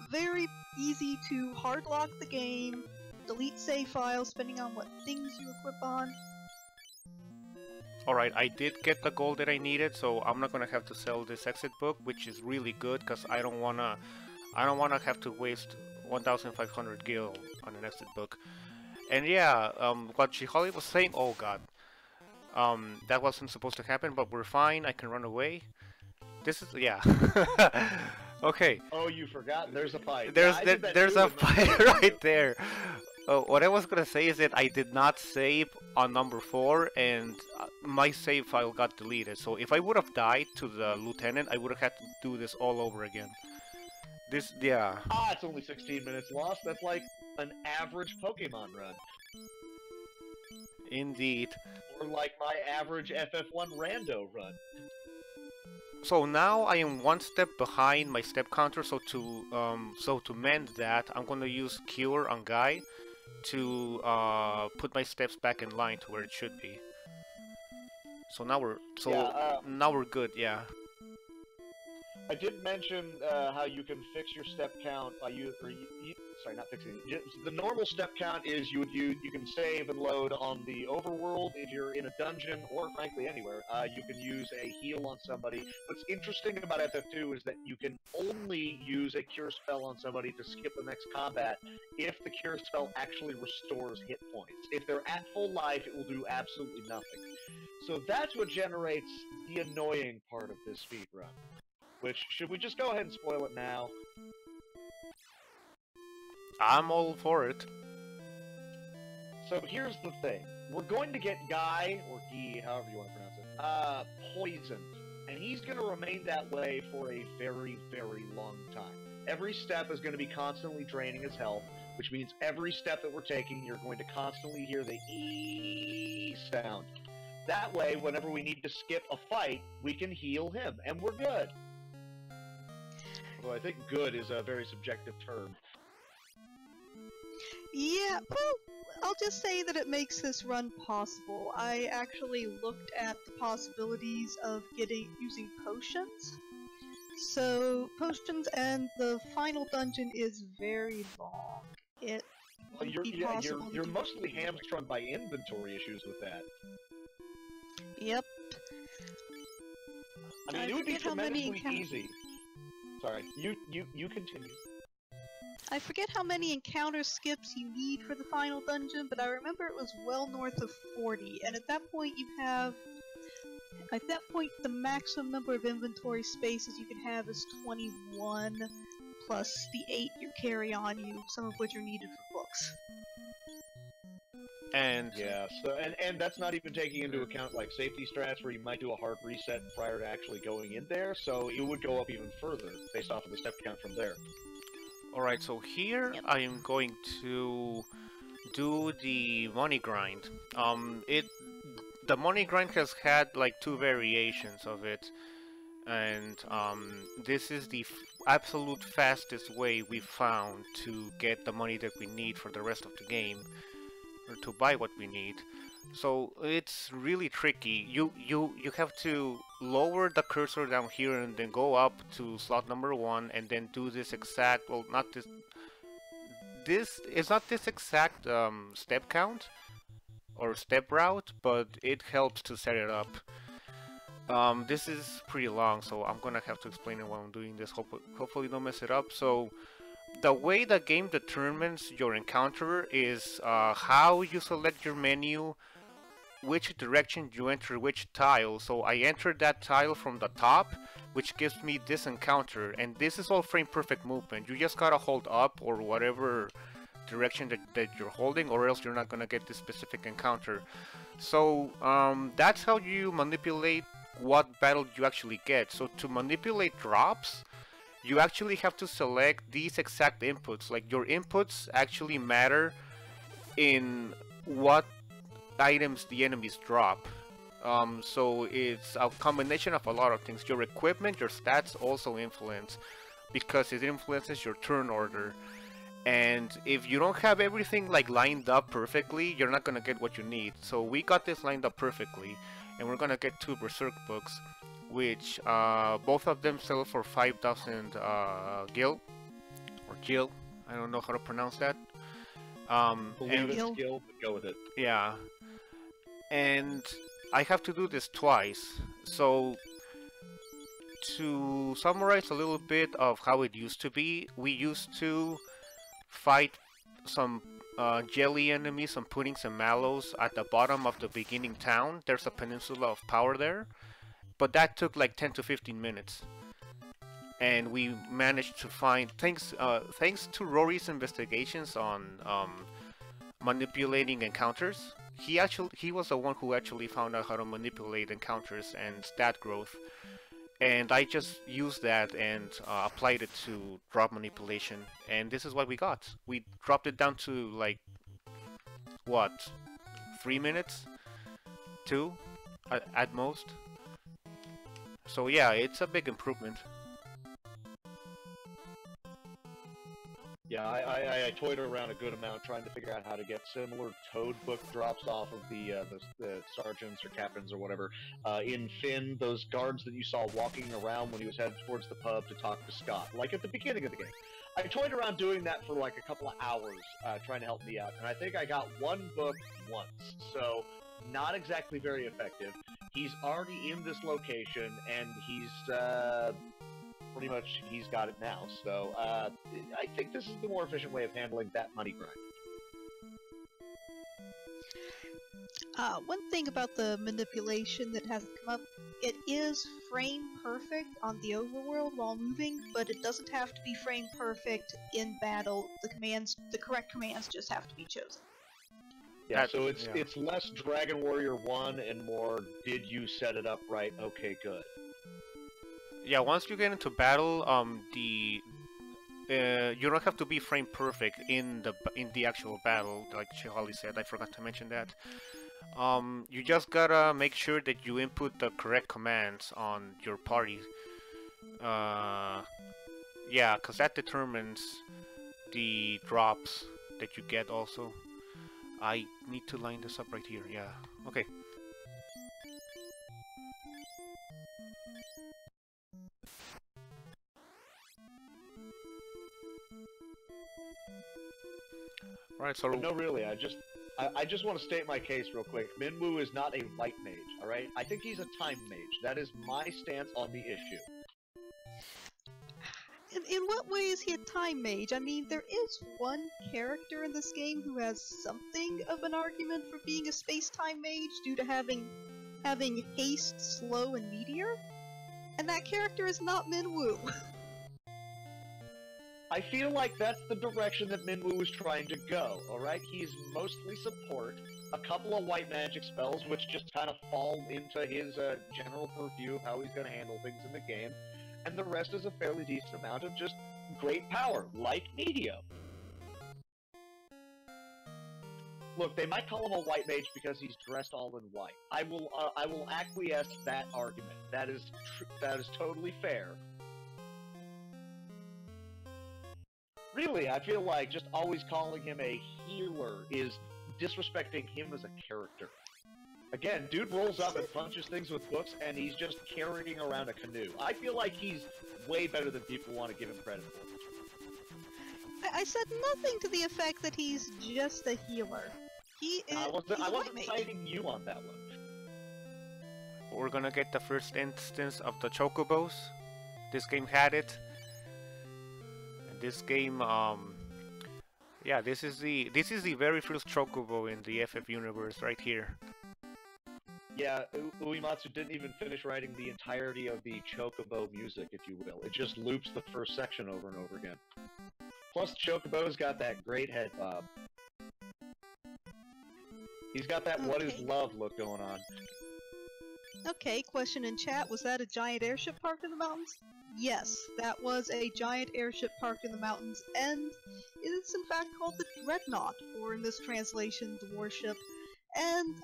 Speaker 8: very easy to hard lock the game, delete save files depending on what things you equip on.
Speaker 5: Alright, I did get the gold that I needed, so I'm not gonna have to sell this exit book, which is really good, because I don't wanna have to waste 1,500 gil on an exit book. And yeah, what Holly was saying, oh god. That wasn't supposed to happen, but we're fine, I can run away. This is, yeah. Okay.
Speaker 7: Oh, you forgot? There's a fight.
Speaker 5: There's a fight right there. What I was gonna say is that I did not save on number 4, and my save file got deleted. So if I would have died to the lieutenant, I would have had to do this all over again. Yeah.
Speaker 7: Ah, it's only 16 minutes lost. That's like an average Pokemon run.
Speaker 5: Indeed.
Speaker 7: Or like my average FF1 rando run.
Speaker 5: So now I am one step behind my step counter, so to mend that, I'm gonna use Cure on Guy to put my steps back in line to where it should be. So now we're good, yeah.
Speaker 7: I did mention how you can fix your step count by sorry, not fixing it. The normal step count is you can save and load on the overworld if you're in a dungeon or frankly anywhere. You can use a heal on somebody. What's interesting about FF2 is that you can only use a cure spell on somebody to skip the next combat if the cure spell actually restores hit points. If they're at full life, it will do absolutely nothing. So that's what generates the annoying part of this speedrun. Which, should we just go ahead and spoil it now?
Speaker 5: I'm all for it.
Speaker 7: So here's the thing. We're going to get Guy, or Guy, however you want to pronounce it, poisoned. And he's going to remain that way for a very, very long time. Every step is going to be constantly draining his health, which means every step that we're taking, you're going to constantly hear the E sound. That way, whenever we need to skip a fight, we can heal him, and we're good. Although I think good is a very subjective term.
Speaker 8: Yeah, well, I'll just say that it makes this run possible. I actually looked at the possibilities of using potions. So, potions, and the final dungeon is very long. It would be possible
Speaker 7: you're mostly hamstrung by inventory issues with that.
Speaker 8: Yep.
Speaker 7: I mean, it would be tremendously easy. Sorry, you continue.
Speaker 8: I forget how many encounter skips you need for the final dungeon, but I remember it was well north of 40, and at that point the maximum number of inventory spaces you can have is 21, plus the 8 you carry on you, some of which are needed for books.
Speaker 5: And
Speaker 7: yeah, so and that's not even taking into account like safety strats where you might do a hard reset prior to actually going in there, so it would go up even further based off of the step count from there.
Speaker 5: alright, so here I am going to do the money grind. The money grind has had like 2 variations of it, and this is the absolute fastest way we found to get the money that we need for the rest of the game, or to buy what we need. So it's really tricky. You have to lower the cursor down here and then go up to slot number 1 and then do this exact, well, not this, this is not this exact step count or step route, but it helps to set it up. This is pretty long, so I'm gonna have to explain it while I'm doing this. Hopefully don't mess it up. So the way the game determines your encounter is how you select your menu, which direction you enter which tile. So I entered that tile from the top, which gives me this encounter, and this is all frame perfect movement. You just gotta hold up or whatever direction that you're holding, or else you're not gonna get this specific encounter. So that's how you manipulate what battle you actually get. So to manipulate drops, you actually have to select these exact inputs. Like, your inputs actually matter in what items the enemies drop. So it's a combination of a lot of things. Your equipment, your stats also influence, because it influences your turn order. And if you don't have everything like lined up perfectly, you're not gonna get what you need. So we got this lined up perfectly, and we're gonna get 2 Berserk books, which both of them sell for 5,000 gil, or gil. I don't know how to pronounce that.
Speaker 7: Believe it's skill, but go with it.
Speaker 5: Yeah, and I have to do this twice. So to summarize a little bit of how it used to be, we used to fight some jelly enemies, some puddings and mallows at the bottom of the beginning town. There's a peninsula of power there, but that took like 10 to 15 minutes. And we managed to find, thanks to Rory's investigations on manipulating encounters, he was the one who actually found out how to manipulate encounters and stat growth. And I just used that and applied it to drop manipulation, and this is what we got. We dropped it down to like, what, 3 minutes? 2 at most. So yeah, it's a big improvement.
Speaker 7: Yeah, I toyed around a good amount trying to figure out how to get similar Toad book drops off of the sergeants or captains or whatever. In Finn, those guards that you saw walking around when he was headed towards the pub to talk to Scott, like at the beginning of the game. I toyed around doing that for like a couple of hours, trying to help me out, and I think I got one book once, so not exactly very effective. He's already in this location, and he's pretty much he's got it now. So I think this is the more efficient way of handling that money grind.
Speaker 8: One thing about the manipulation that hasn't come up, it is frame perfect on the overworld while moving, but it doesn't have to be frame perfect in battle. The correct commands just have to be chosen.
Speaker 7: Yeah, so it's less Dragon Warrior 1 and more, did you set it up right? Okay, good.
Speaker 5: Yeah, once you get into battle, you don't have to be frame perfect in the actual battle, like Shihali said. I forgot to mention that. You just gotta make sure that you input the correct commands on your party. Yeah, because that determines the drops that you get also. I need to line this up right here, yeah. Okay. Alright, so...
Speaker 7: But no, really, I just want to state my case real quick. Minwoo is not a light mage, alright? I think he's a time mage. That is my stance on the issue.
Speaker 8: In what way is he a time mage? I mean, there is one character in this game who has something of an argument for being a space-time mage due to having haste, slow, and meteor, and that character is not Minwoo.
Speaker 7: I feel like that's the direction that Minwoo is trying to go, alright? He's mostly support, a couple of white magic spells which just kind of fall into his general purview of how he's going to handle things in the game, and the rest is a fairly decent amount of just great power, like Medio. Look, they might call him a white mage because he's dressed all in white. I will acquiesce that argument. That is totally fair. Really, I feel like just always calling him a healer is disrespecting him as a character. Again, dude rolls up and punches things with books, and he's just carrying around a canoe. I feel like he's way better than people want to give him credit for.
Speaker 8: I said nothing to the effect that he's just a healer. He is.
Speaker 7: I
Speaker 8: he's
Speaker 7: wasn't citing you on that one.
Speaker 5: We're gonna get the first instance of the chocobos. This game had it. This game, yeah, this is the very first chocobo in the FF universe right here.
Speaker 7: Yeah, Uematsu didn't even finish writing the entirety of the chocobo music, if you will. It just loops the first section over and over again. Plus, Chocobo's got that great head bob. He's got that "What is love" look going on.
Speaker 8: Okay, question in chat, was that a giant airship parked in the mountains? Yes, that was a giant airship parked in the mountains, and it is in fact called the Dreadnought, or in this translation, the warship. And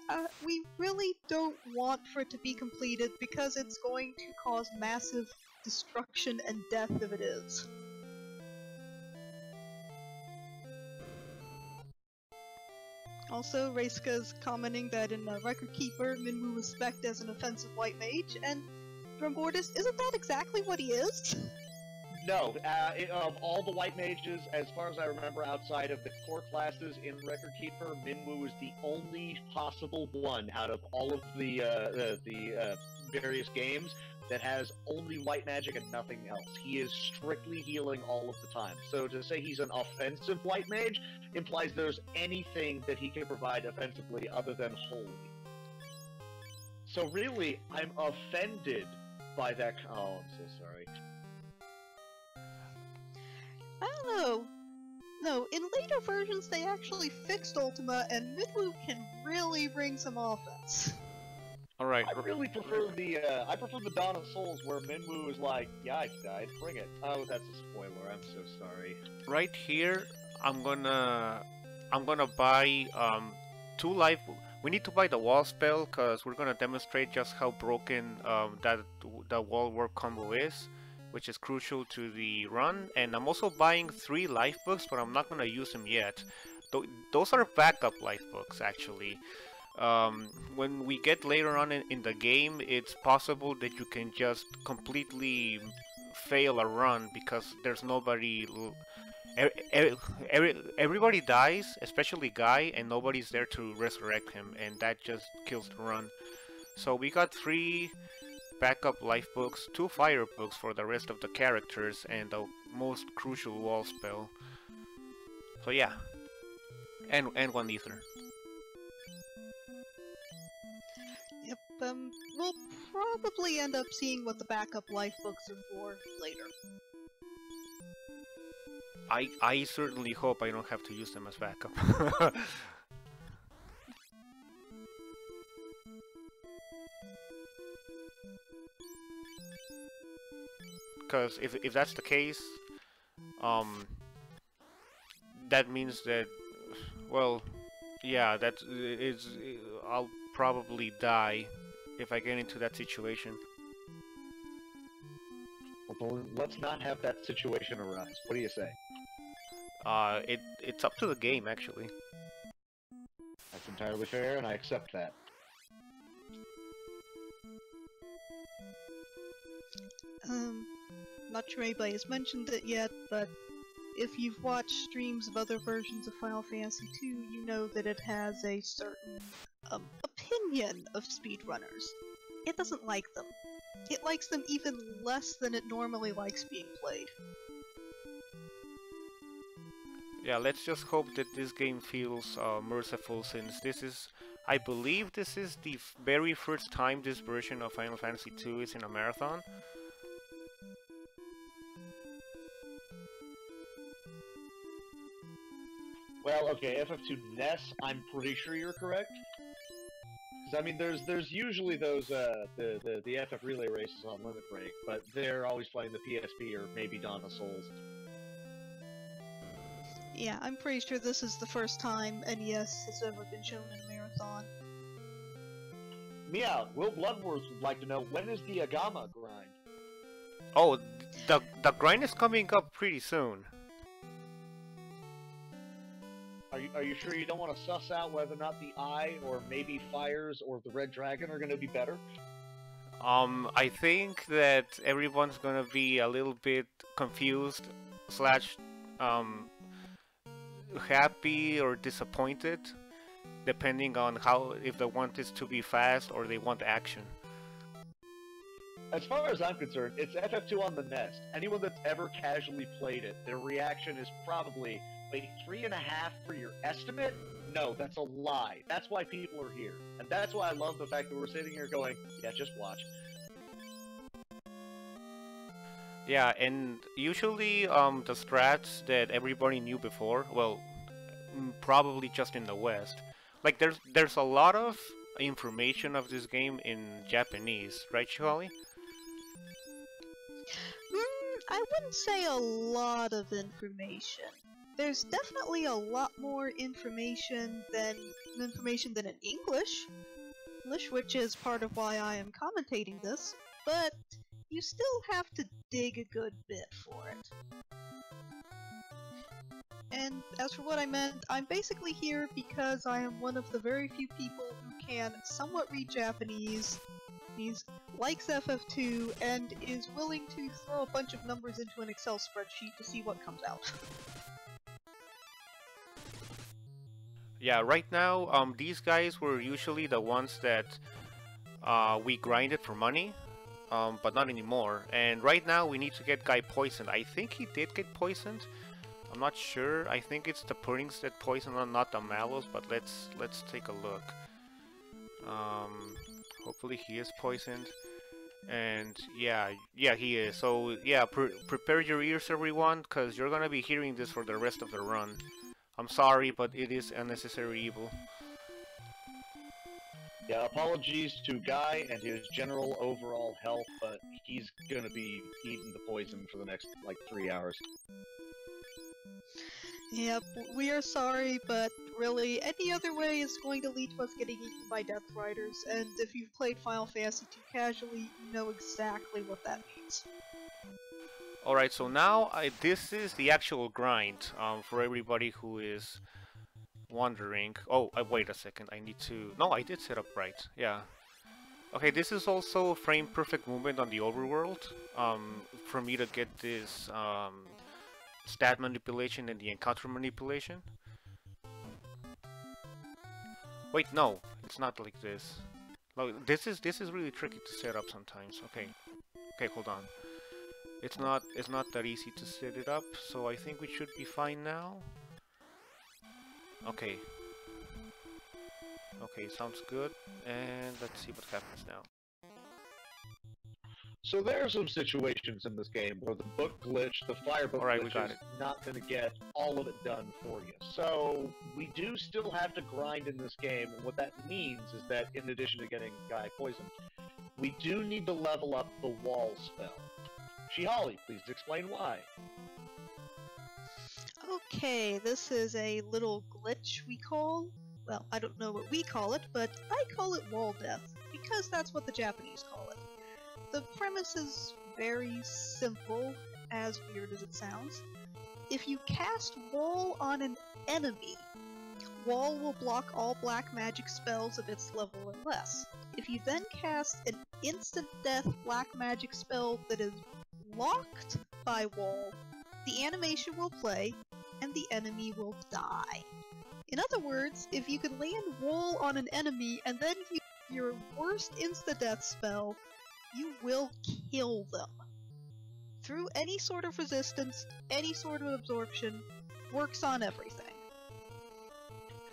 Speaker 8: we really don't want for it to be completed because it's going to cause massive destruction and death if it is. Also, Reiska's commenting that in Record Keeper, Minwoo was spec'd as an offensive white mage, and Drumbordis, isn't that exactly what he is?
Speaker 7: No, of all the white mages, as far as I remember, outside of the core classes in Record Keeper, Minwoo is the only possible one out of all of the various games that has only white magic and nothing else. He is strictly healing all of the time. So to say he's an offensive white mage implies there's anything that he can provide offensively other than holy. So really, I'm offended by that. Oh, I'm so sorry.
Speaker 8: I don't know. No, in later versions they actually fixed Ultima, and Minwoo can really bring some offense.
Speaker 5: Alright.
Speaker 7: I really prefer the Dawn of Souls where Minwoo is like, yeah, I died, bring it. Oh, that's a spoiler, I'm so sorry.
Speaker 5: Right here, I'm gonna buy 2 life. We need to buy the wall spell because we're gonna demonstrate just how broken that the wall warp combo is. which is crucial to the run. And I'm also buying 3 life books, but I'm not going to use them yet. Those are backup life books, actually. When we get later on in the game, it's possible that you can just completely fail a run because there's nobody. Everybody dies, especially Guy, and nobody's there to resurrect him, and that just kills the run. So we got 3 backup life books, 2 fire books for the rest of the characters, and the most crucial wall spell. So yeah, and 1 ether.
Speaker 8: Yep, we'll probably end up seeing what the backup life books are for later.
Speaker 5: I certainly hope I don't have to use them as backup. Because if that's the case, that means that, well, yeah, I'll probably die if I get into that situation.
Speaker 7: Well, let's not have that situation arise. What do you say?
Speaker 5: It's up to the game, actually.
Speaker 7: That's entirely fair, and I accept that.
Speaker 8: Not sure anybody has mentioned it yet, but if you've watched streams of other versions of Final Fantasy II, you know that it has a certain opinion of speedrunners. It doesn't like them. It likes them even less than it normally likes being played.
Speaker 5: Yeah, let's just hope that this game feels merciful, since I believe this is the very first time this version of Final Fantasy II is in a marathon.
Speaker 7: Well, okay, FF2 NES, I'm pretty sure you're correct. Because, I mean, there's usually those, the FF Relay races on Limit Break, but they're always playing the PSP or maybe Dawn of Souls.
Speaker 8: Yeah, I'm pretty sure this is the first time NES has ever been shown in a marathon.
Speaker 7: Meow, Will Bloodworth would like to know, when is the Agama grind?
Speaker 5: Oh, the grind is coming up pretty soon.
Speaker 7: Are you sure you don't want to suss out whether or not the Eye, or maybe Fires, or the Red Dragon are going to be better?
Speaker 5: I think that everyone's gonna be a little bit confused slash happy or disappointed, depending on if they want this to be fast or they want action.
Speaker 7: As far as I'm concerned, it's FF2 on the NES. Anyone that's ever casually played it, their reaction is probably, wait, 3.5 for your estimate? No, that's a lie. That's why people are here. And that's why I love the fact that we're sitting here going, yeah, just watch.
Speaker 5: Yeah, and usually the strats that everybody knew before, well, probably just in the West. Like there's a lot of information of this game in Japanese, right, Shihali?
Speaker 8: I wouldn't say a lot of information. There's definitely a lot more information than in English, which is part of why I am commentating this, but you still have to dig a good bit for it. And as for what I meant, I'm basically here because I am one of the very few people who can somewhat read Japanese, likes FF2, and is willing to throw a bunch of numbers into an Excel spreadsheet to see what comes out.
Speaker 5: Yeah, right now, these guys were usually the ones that we grinded for money, but not anymore. And right now we need to get Guy poisoned. I think he did get poisoned. I'm not sure. I think it's the puddings that poison, not the mallows. But let's take a look. Hopefully he is poisoned. And yeah, he is. So yeah, prepare your ears, everyone, because you're gonna be hearing this for the rest of the run. I'm sorry, but it is unnecessary evil.
Speaker 7: Yeah, apologies to Guy and his general overall health, but he's gonna be eating the poison for the next, like, 3 hours.
Speaker 8: Yep, we are sorry, but really, any other way is going to lead to us getting eaten by Death Riders, and if you've played Final Fantasy II casually, you know exactly what that means.
Speaker 5: Alright, so now this is the actual grind for everybody who is wondering. Oh, wait a second, I need to... No, I did set up right, yeah. Okay, this is also frame perfect movement on the overworld. For me to get this stat manipulation and the encounter manipulation. Wait, no, it's not like this. No, this is really tricky to set up sometimes. Okay, hold on. It's not that easy to set it up, so I think we should be fine now. Okay. Okay, sounds good. And let's see what happens now.
Speaker 7: So there are some situations in this game where the book glitch, the fire book
Speaker 5: Alright, we
Speaker 7: glitch
Speaker 5: got
Speaker 7: is
Speaker 5: it.
Speaker 7: not going to get all of it done for you. So we do still have to grind in this game, and what that means is that in addition to getting Guy poisoned, we do need to level up the wall spell. Shihali, please explain why.
Speaker 8: Okay, this is a little glitch we call... Well, I don't know what we call it, but I call it wall death, because that's what the Japanese call it. The premise is very simple, as weird as it sounds. If you cast Wall on an enemy, Wall will block all black magic spells of its level or less. If you then cast an instant death black magic spell that is blocked by Wall, the animation will play, and the enemy will die. In other words, if you can land Wall on an enemy and then use your worst insta-death spell, you will kill them. Through any sort of resistance, any sort of absorption, works on everything.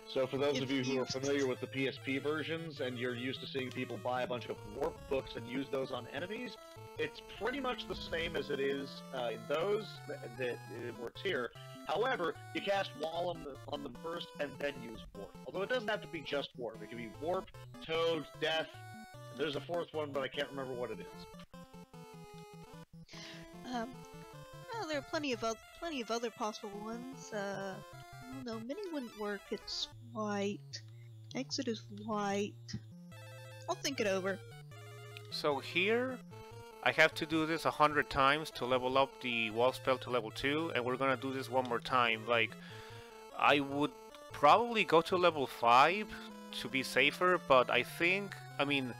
Speaker 7: So for those of you who are familiar with the PSP versions and you're used to seeing people buy a bunch of warp books and use those on enemies, it's pretty much the same as it is in those that it works here. However, you cast Wall on them first and then use Warp. Although it doesn't have to be just Warp. It can be Warp, Toad, Death, and there's a fourth one, but I can't remember what it is.
Speaker 8: Well, there are plenty of other possible ones. I don't know, Mini wouldn't work. It's white. Exit is white. I'll think it over.
Speaker 5: So here, I have to do this 100 times to level up the wall spell to level 2, and we're gonna do this one more time. Like, I would probably go to level 5 to be safer, but I think, I mean,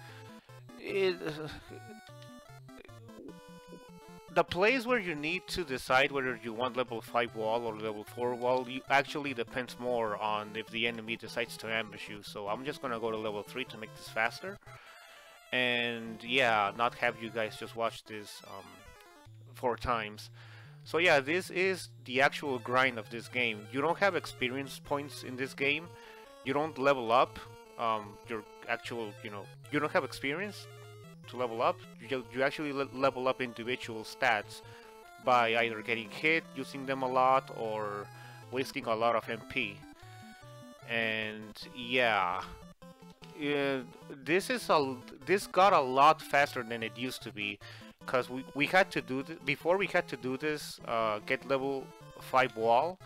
Speaker 5: the place where you need to decide whether you want level 5 wall or level 4 wall actually depends more on if the enemy decides to ambush you. So I'm just gonna go to level 3 to make this faster. And yeah, not have you guys just watch this 4 times. So yeah, this is the actual grind of this game. You don't have experience points in this game. You don't level up your actual, you don't have experience to level up. You actually level up individual stats by either getting hit, using them a lot, or wasting a lot of MP. And yeah, this got a lot faster than it used to be, because we had to do this before. We had to do this, get level 5 wall,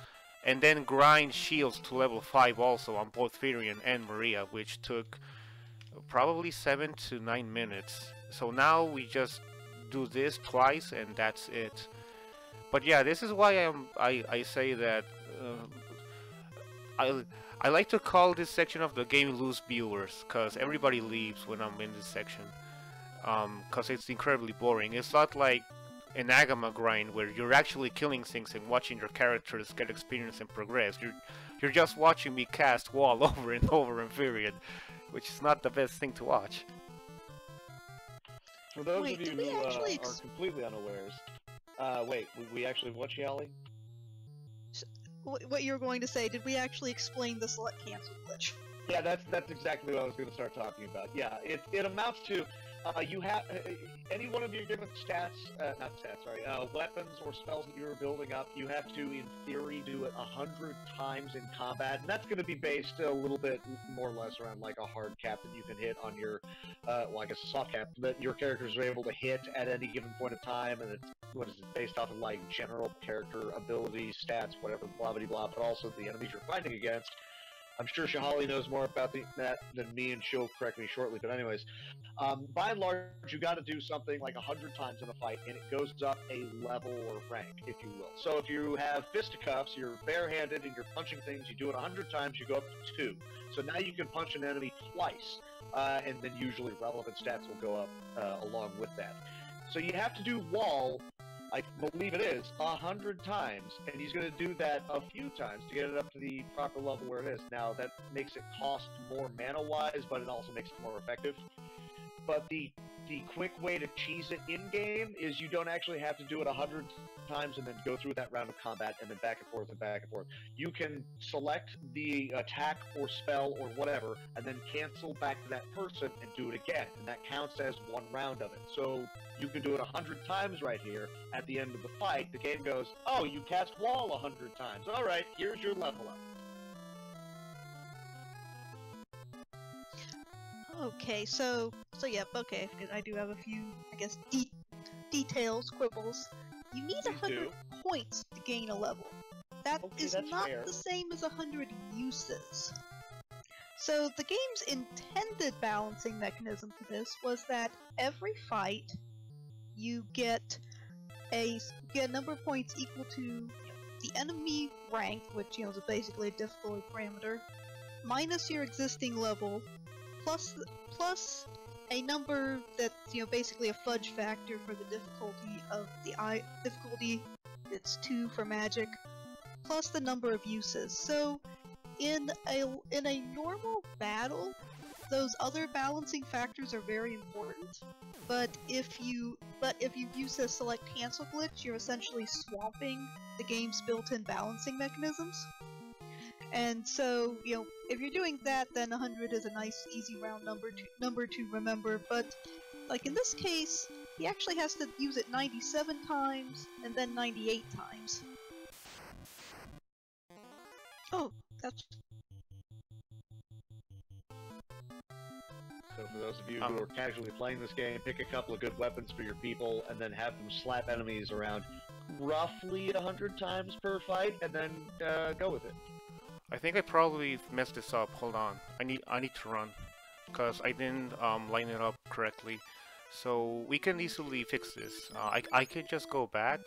Speaker 5: and then grind shields to level 5 also on both Firion and Maria, which took probably 7 to 9 minutes. So now we just do this twice and that's it. But yeah, this is why I say that I like to call this section of the game Lose Viewers, because everybody leaves when I'm in this section, because it's incredibly boring. It's not like an Agama grind where you're actually killing things and watching your characters get experience and progress. You're just watching me cast Wall over and over in Firion, which is not the best thing to watch.
Speaker 7: For those of you who are completely unawares, wait, we actually watch Yali?
Speaker 8: What you were going to say, did we actually explain the select cancel glitch?
Speaker 7: Yeah, that's exactly what I was going to start talking about. Yeah, it amounts to, You have any one of your given weapons or spells that you're building up. You have to, in theory, do it 100 times in combat, and that's going to be based a little bit more or less around like a hard cap that you can hit on your, well, I guess a soft cap that your characters are able to hit at any given point of time, and it's based off of like general character ability, stats, whatever, blah blah blah, but also the enemies you're fighting against. I'm sure Shahali knows more about that than me, and she'll correct me shortly. But anyways, by and large, you got to do something like 100 times in a fight, and it goes up a level or rank, if you will. So if you have fisticuffs, you're barehanded and you're punching things, you do it 100 times, you go up to 2. So now you can punch an enemy twice, and then usually relevant stats will go up along with that. So you have to do wall, I believe it is, 100 times, and he's going to do that a few times to get it up to the proper level where it is. Now, that makes it cost more mana-wise, but it also makes it more effective. But the quick way to cheese it in-game is you don't actually have to do it 100 times and then go through that round of combat and then back and forth and back and forth. You can select the attack or spell or whatever, and then cancel back to that person and do it again, and that counts as one round of it. So you can do it 100 times right here. At the end of the fight, the game goes, oh, you cast wall 100 times. All right, here's your level up.
Speaker 8: Okay, so yeah, okay, I do have a few, I guess, details, quibbles. You need
Speaker 7: Please
Speaker 8: 100
Speaker 7: do.
Speaker 8: points to gain a level. That
Speaker 7: Okay,
Speaker 8: is
Speaker 7: that's
Speaker 8: not
Speaker 7: fair.
Speaker 8: the same as 100 uses. So the game's intended balancing mechanism for this was that every fight you get a number of points equal to the enemy rank, which is basically a difficulty parameter, minus your existing level, plus a number that's basically a fudge factor for the difficulty of the difficulty. It's 2 for magic, plus the number of uses. So in a normal battle, those other balancing factors are very important. But if you use a select cancel glitch, you're essentially swamping the game's built-in balancing mechanisms. And so, if you're doing that, then 100 is a nice, easy round number to remember. But, like in this case, he actually has to use it 97 times, and then 98 times. Oh, that's...
Speaker 7: So for those of you who are casually playing this game, pick a couple of good weapons for your people, and then have them slap enemies around roughly 100 times per fight, and then go with it.
Speaker 5: I think I probably messed this up. Hold on. I need to run because I didn't line it up correctly. So we can easily fix this. I could just go back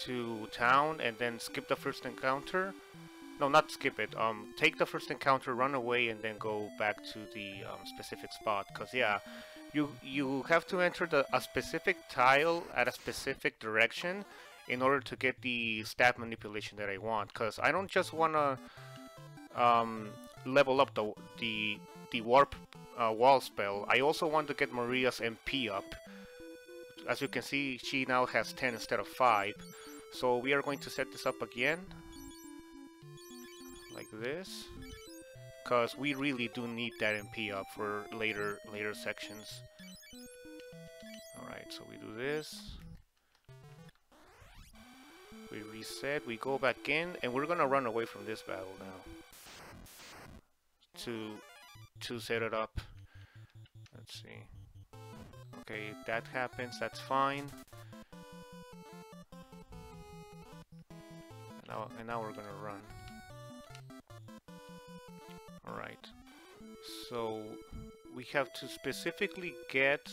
Speaker 5: to town and then skip the first encounter. No, not skip it. Take the first encounter, run away, and then go back to the specific spot. Cause yeah, you have to enter a specific tile at a specific direction in order to get the stat manipulation that I want. Cause I don't just wanna level up the warp wall spell. I also want to get Maria's MP up. As you can see, she now has 10 instead of 5. So we are going to set this up again. Like this, because we really do need that MP up for later sections. Alright, so we do this. We reset, we go back in, and we're gonna run away from this battle now. To set it up. Let's see. Okay, that happens, that's fine. And now we're gonna run. Alright, so we have to specifically get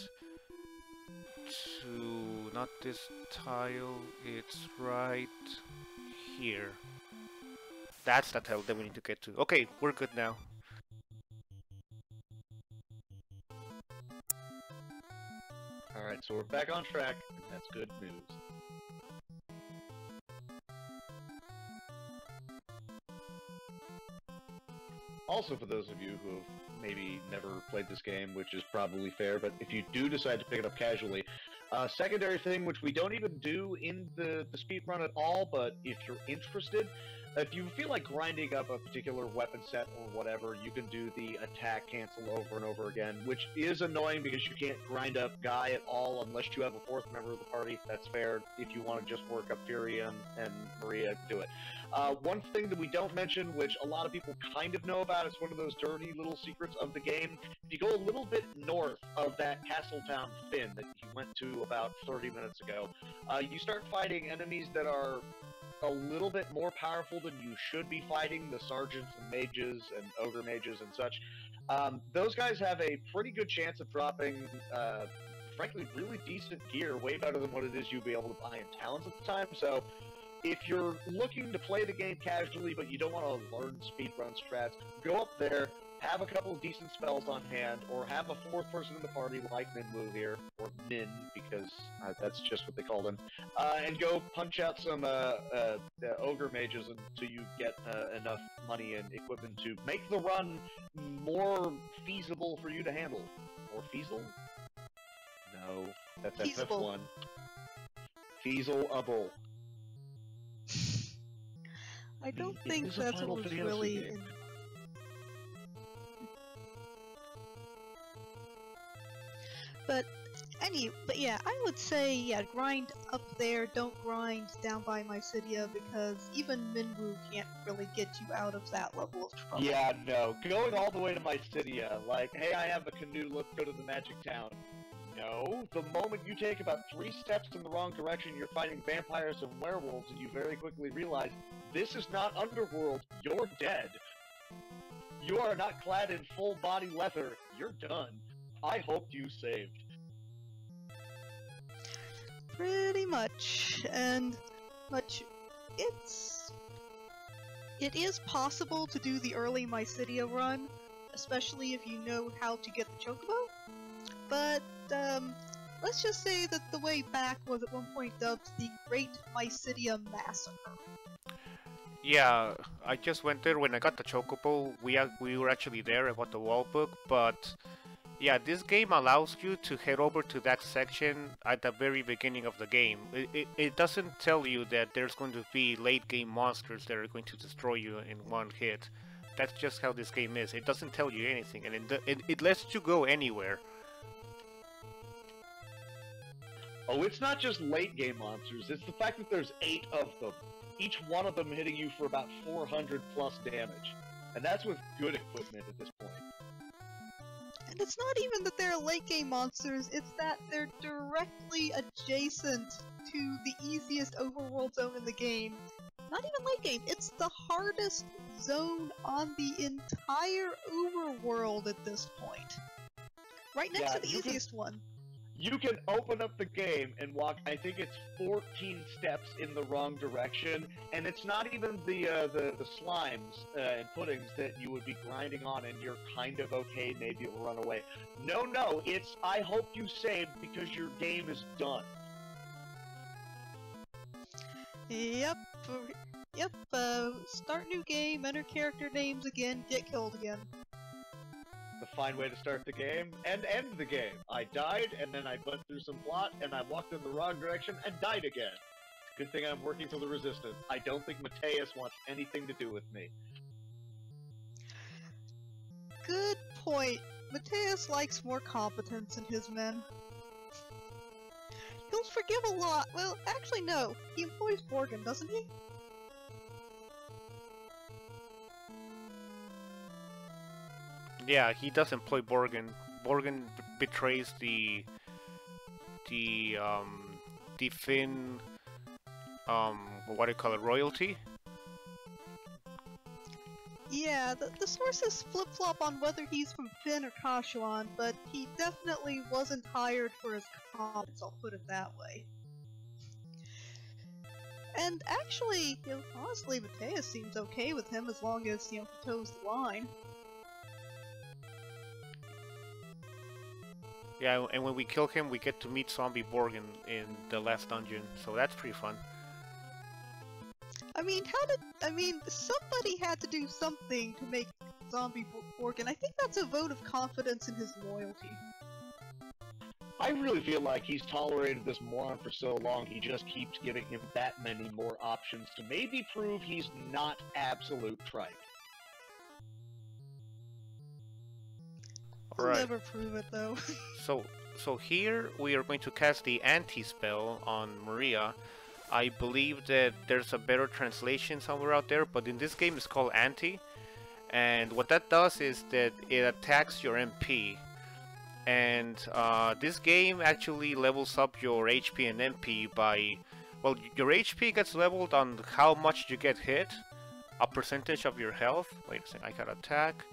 Speaker 5: to, not this tile, it's right here. That's the tile that we need to get to. Okay, we're good now.
Speaker 7: Alright, so we're back on track, and that's good news. Also, for those of you who have maybe never played this game, which is probably fair, but if you do decide to pick it up casually, secondary thing, which we don't even do in the speed run at all, but if you're interested, If you feel like grinding up a particular weapon set or whatever, you can do the attack cancel over and over again, which is annoying because you can't grind up Guy at all unless you have a fourth member of the party. That's fair. If you want to just work up Fury and Maria, do it. One thing that we don't mention, which a lot of people kind of know about, it's one of those dirty little secrets of the game. If you go a little bit north of that Castletown Finn that you went to about 30 minutes ago, you start fighting enemies that are a little bit more powerful than you should be fighting, the sergeants and mages and ogre mages and such. Those guys have a pretty good chance of dropping, frankly, really decent gear, way better than what it is you'd be able to buy in towns at the time. So if you're looking to play the game casually, but you don't want to learn speedrun strats, go up there, have a couple of decent spells on hand, or have a fourth person in the party like Minwoo here, or Min, because that's just what they called him, and go punch out some ogre mages until you get enough money and equipment to make the run more feasible for you to handle. Or feasible? No, that's FF1. Feasible.
Speaker 8: I don't think that's what was really in... But yeah, I would say, yeah, grind up there, don't grind down by Mysidia, because even Minwoo can't really get you out of that level of trouble.
Speaker 7: Yeah, no. Going all the way to Mysidia, like, hey, I have a canoe, let's go to the magic town. No. The moment you take about 3 steps in the wrong direction, you're fighting vampires and werewolves, and you very quickly realize, this is not Underworld, you're dead. You are not clad in full body leather, you're done. I hope you saved.
Speaker 8: Pretty much, and it is possible to do the early Mysidia run, especially if you know how to get the Chocobo, but let's just say that the way back was at one point dubbed the Great Mysidia Massacre.
Speaker 5: Yeah, I just went there when I got the Chocobo. We were actually there about the wall book, but yeah, this game allows you to head over to that section at the very beginning of the game. It doesn't tell you that there's going to be late game monsters that are going to destroy you in one hit. That's just how this game is. It doesn't tell you anything, and it lets you go anywhere.
Speaker 7: Oh, it's not just late game monsters, it's the fact that there's 8 of them. Each one of them hitting you for about 400 plus damage. And that's with good equipment at this point.
Speaker 8: And it's not even that they're late game monsters, it's that they're directly adjacent to the easiest overworld zone in the game. Not even late game, it's the hardest zone on the entire overworld at this point. Right next to the easiest one.
Speaker 7: You can open up the game and walk, I think it's 14 steps in the wrong direction, and it's not even the slimes and puddings that you would be grinding on and you're kind of okay, maybe it'll run away. No, it's I hope you saved because your game is done.
Speaker 8: Yep, start new game, enter character names again, get killed again.
Speaker 7: The fine way to start the game and end the game. I died, and then I went through some plot, and I walked in the wrong direction and died again. Good thing I'm working for the Resistance. I don't think Mateus wants anything to do with me.
Speaker 8: Good point. Mateus likes more competence in his men. He'll forgive a lot. Well, actually no. He employs Borgin, doesn't he?
Speaker 5: Yeah, he does employ Borgin. Borgin betrays the Finn, what do you call it, royalty?
Speaker 8: Yeah, the sources flip-flop on whether he's from Finn or Kashuan, but he definitely wasn't hired for his competence, I'll put it that way. And actually, honestly, Mateus seems okay with him as long as, he toes the line.
Speaker 5: Yeah, and when we kill him, we get to meet Zombie Borgin in the last dungeon, so that's pretty fun.
Speaker 8: I mean, somebody had to do something to make Zombie Borgin. I think that's a vote of confidence in his loyalty.
Speaker 7: I really feel like he's tolerated this moron for so long, he just keeps giving him that many more options to maybe prove he's not absolute tripe.
Speaker 8: I'll
Speaker 5: Alright,
Speaker 8: never prove it though.
Speaker 5: so here we are going to cast the anti-spell on Maria. I believe that there's a better translation somewhere out there, but in this game it's called anti. And what that does is that it attacks your MP. And this game actually levels up your HP and MP by... Well, your HP gets leveled on how much you get hit, a percentage of your health. Wait a second, I got attack,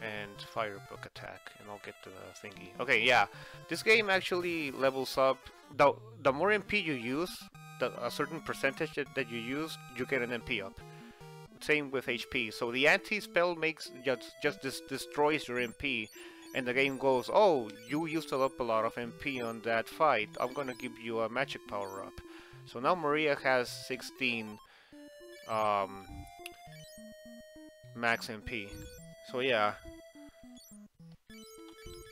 Speaker 5: and firebook attack, and I'll get to the thingy. Okay, yeah, this game actually levels up. The more MP you use, a certain percentage that you use, you get an MP up. Same with HP. So the anti-spell makes just destroys your MP, and the game goes, oh, you used up a lot of MP on that fight. I'm gonna give you a magic power up. So now Maria has 16 max MP. So yeah.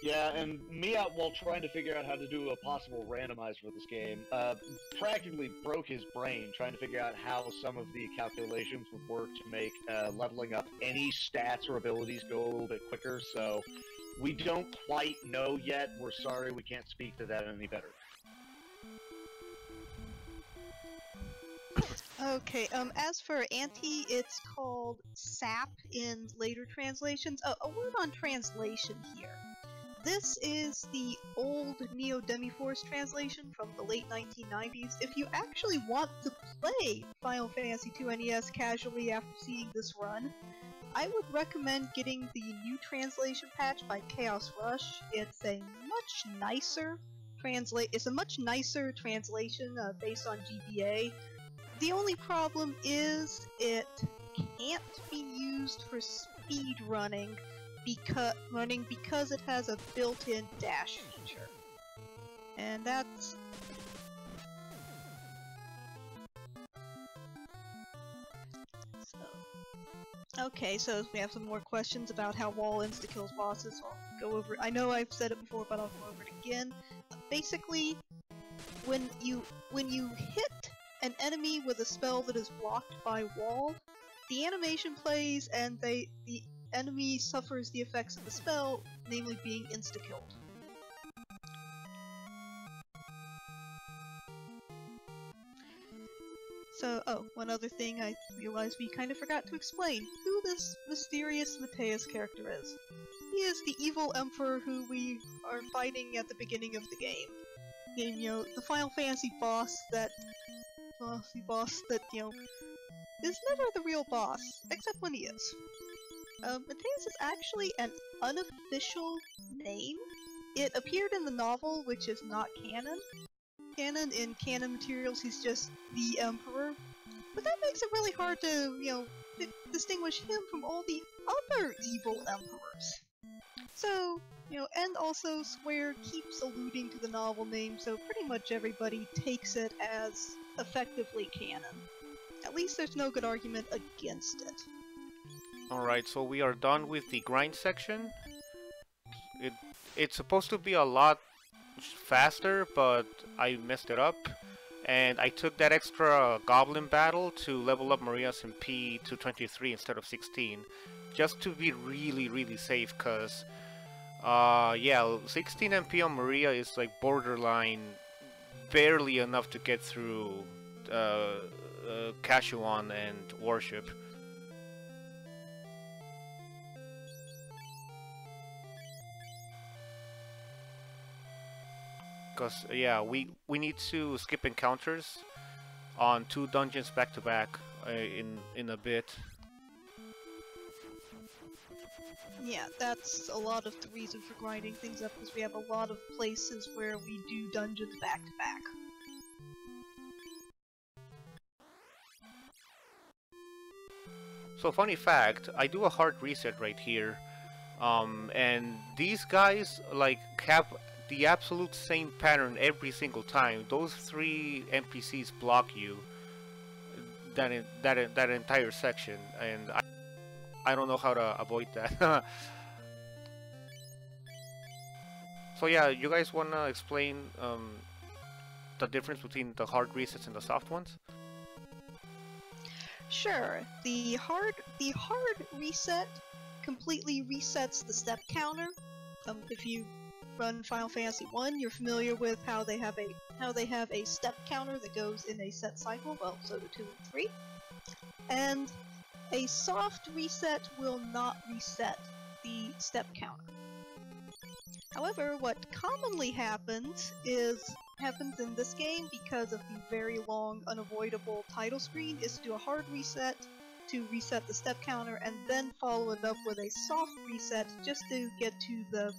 Speaker 7: Yeah, and Mia, while trying to figure out how to do a possible randomizer for this game, practically broke his brain trying to figure out how some of the calculations would work to make leveling up any stats or abilities go a little bit quicker, so we don't quite know yet. We're sorry we can't speak to that any better.
Speaker 8: Okay, as for anti, it's called sap in later translations. A word on translation here. This is the old Neo Demi-Force translation from the late 1990s. If you actually want to play Final Fantasy II NES casually after seeing this run, I would recommend getting the new translation patch by Chaos Rush. It's a much nicer translation based on GBA. The only problem is it can't be used for speed running because it has a built-in dash feature. And that's... Okay, so we have some more questions about how Wall insta-kills bosses. I'll go over... I know I've said it before, but I'll go over it again. Basically, when you hit an enemy with a spell that is blocked by Wall, the animation plays and the enemy suffers the effects of the spell, namely being insta-killed. So, oh, one other thing I realized we kind of forgot to explain who this mysterious Mateus character is. He is the evil emperor who we are fighting at the beginning of the game. And, you know, the Final Fantasy boss that, you know, is never the real boss, except when he is. Mateus is actually an unofficial name. It appeared in the novel, which is not canon. In canon materials, he's just the Emperor. But that makes it really hard to, you know, distinguish him from all the other evil Emperors. So, you know, and also Square keeps alluding to the novel name, so pretty much everybody takes it as effectively canon. At least there's no good argument against it.
Speaker 5: Alright, so we are done with the grind section. It's supposed to be a lot faster, but I messed it up. And I took that extra goblin battle to level up Maria's MP to 23 instead of 16. Just to be really safe, cause yeah, 16 MP on Maria is like borderline barely enough to get through Kashuan and Worship. Because yeah, we need to skip encounters on 2 dungeons back to back in a bit.
Speaker 8: Yeah, that's a lot of the reason for grinding things up, because we have a lot of places where we do dungeons back to back.
Speaker 5: So funny fact, I do a hard reset right here, and these guys like have the absolute same pattern every single time. Those 3 NPCs block you that entire section, and I don't know how to avoid that. So yeah, you guys wanna explain the difference between the hard resets and the soft ones?
Speaker 8: Sure. The hard reset completely resets the step counter. If you run Final Fantasy 1, you're familiar with how they have a step counter that goes in a set cycle. Well, so do 2 and 3. And a soft reset will not reset the step counter. However, what commonly happens in this game, because of the very long unavoidable title screen, is to do a hard reset to reset the step counter and then follow it up with a soft reset just to get to the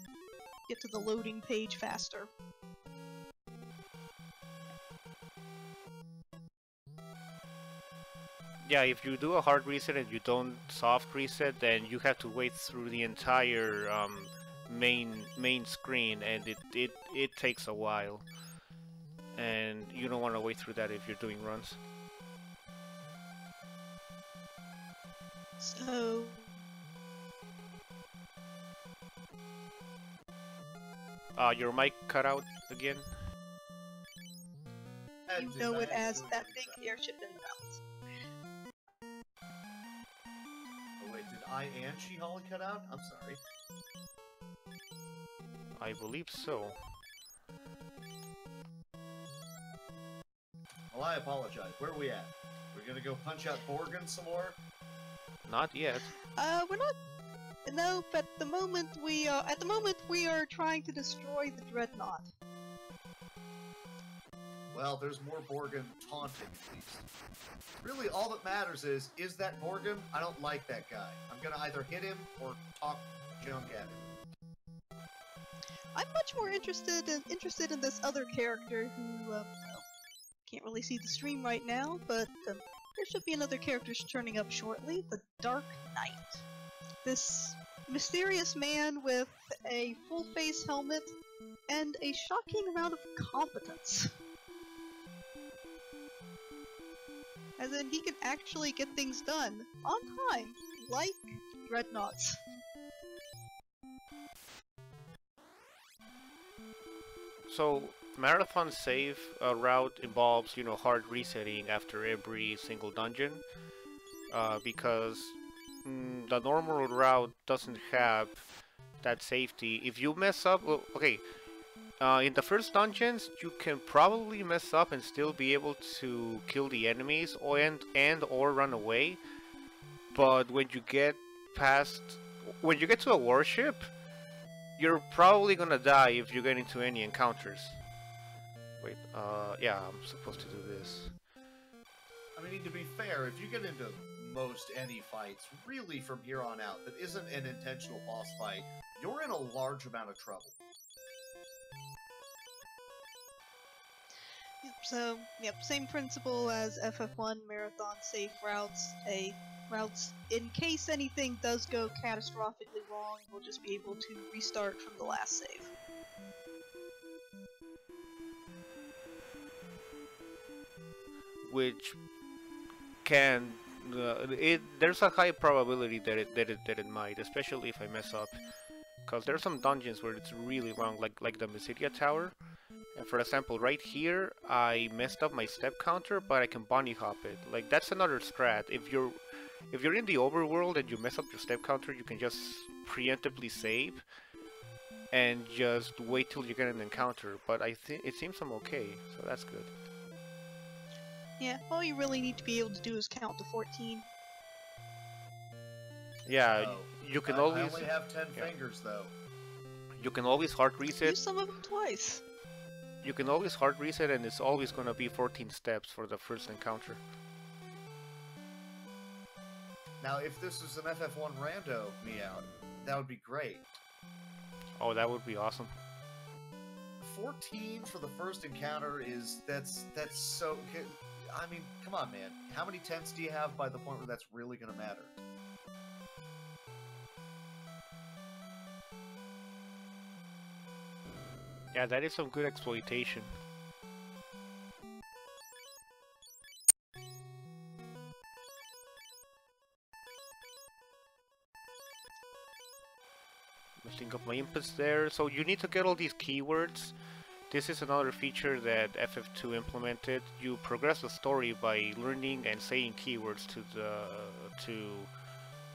Speaker 8: loading page faster.
Speaker 5: Yeah, if you do a hard reset and you don't soft reset, then you have to wait through the entire main screen, and it takes a while, and you don't want to wait through that if you're doing runs.
Speaker 8: So
Speaker 5: Your mic cut out again.
Speaker 8: you know it as that big airship in the mountains.
Speaker 9: Oh wait, did I and She-Holly cut out? I'm sorry.
Speaker 5: I believe so.
Speaker 9: Well, I apologize. Where are we at? We're gonna go punch out Borgin some more?
Speaker 5: Not yet.
Speaker 8: We're not. No, but at the moment we are trying to destroy the Dreadnought.
Speaker 9: Well, there's more Borgin taunting, at least. Really, all that matters is that Borgin? I don't like that guy. I'm gonna either hit him or talk junk at him.
Speaker 8: I'm much more interested in this other character who well, can't really see the stream right now, but there should be another character turning up shortly. The Dark Knight. This mysterious man with a full face helmet and a shocking amount of competence. As in, he can actually get things done on time, like Dreadnoughts.
Speaker 5: So, marathon save route involves, hard resetting after every single dungeon, because the normal route doesn't have that safety. If you mess up, well, okay, in the first dungeons, you can probably mess up and still be able to kill the enemies or run away. But when you get to a warship, you're probably gonna die if you get into any encounters. Wait, yeah, I'm supposed to do this.
Speaker 9: I mean, to be fair, if you get into most any fights, really from here on out, that isn't an intentional boss fight, you're in a large amount of trouble.
Speaker 8: So, yep, same principle as FF1 marathon safe routes. Routes, in case anything does go catastrophically wrong, we'll just be able to restart from the last save.
Speaker 5: Which can there's a high probability that it might, especially if I mess up, because there's some dungeons where it's really wrong, like the Mysidia Tower. And for example, right here, I messed up my step counter, but I can bunny hop it. Like, that's another strat. If you're in the overworld and you mess up your step counter, you can just preemptively save and just wait till you get an encounter. But I think it seems I'm okay, so that's good.
Speaker 8: Yeah, all you really need to be able to do is count to 14.
Speaker 5: Yeah,
Speaker 9: Oh,
Speaker 5: you can
Speaker 9: I
Speaker 5: always...
Speaker 9: only have 10 fingers, though.
Speaker 5: You can always hard reset.
Speaker 8: Use some of them twice.
Speaker 5: You can always hard reset, and it's always gonna be 14 steps for the first encounter.
Speaker 9: Now, if this is an FF1 rando meow, that would be great.
Speaker 5: Oh, that would be awesome.
Speaker 9: 14 for the first encounter that's so... I mean, come on, man. How many tents do you have by the point where that's really gonna matter?
Speaker 5: Yeah, that is some good exploitation. Missing of my inputs there. So you need to get all these keywords. This is another feature that FF2 implemented. You progress the story by learning and saying keywords to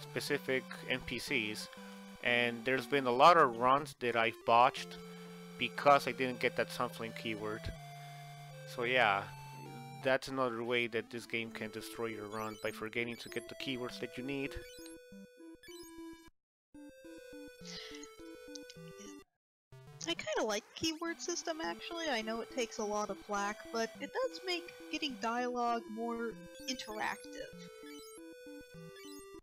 Speaker 5: specific NPCs. And there's been a lot of runs that I've botched because I didn't get that sunflame keyword. So yeah, that's another way that this game can destroy your run, by forgetting to get the keywords that you need.
Speaker 8: I kind of like the keyword system actually. I know it takes a lot of flack, but it does make getting dialogue more interactive.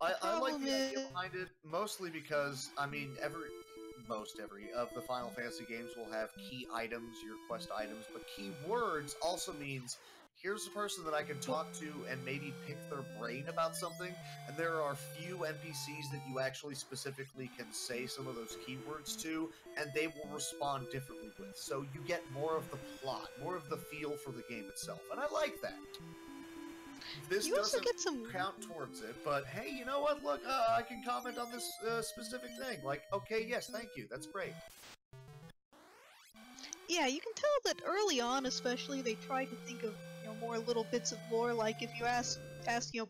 Speaker 9: I like the idea behind it, mostly because, I mean, every of the Final Fantasy games will have key items, your quest items, but keywords also means here's a person that I can talk to and maybe pick their brain about something, and there are few NPCs that you actually specifically can say some of those keywords to, and they will respond differently with. So you get more of the plot, more of the feel for the game itself, and I like that. This
Speaker 8: you also
Speaker 9: doesn't
Speaker 8: get some
Speaker 9: count towards it, but hey, you know what? Look, I can comment on this specific thing. Like, okay, yes, thank you, that's great.
Speaker 8: Yeah, you can tell that early on, especially, they tried to think of more little bits of lore. Like if you ask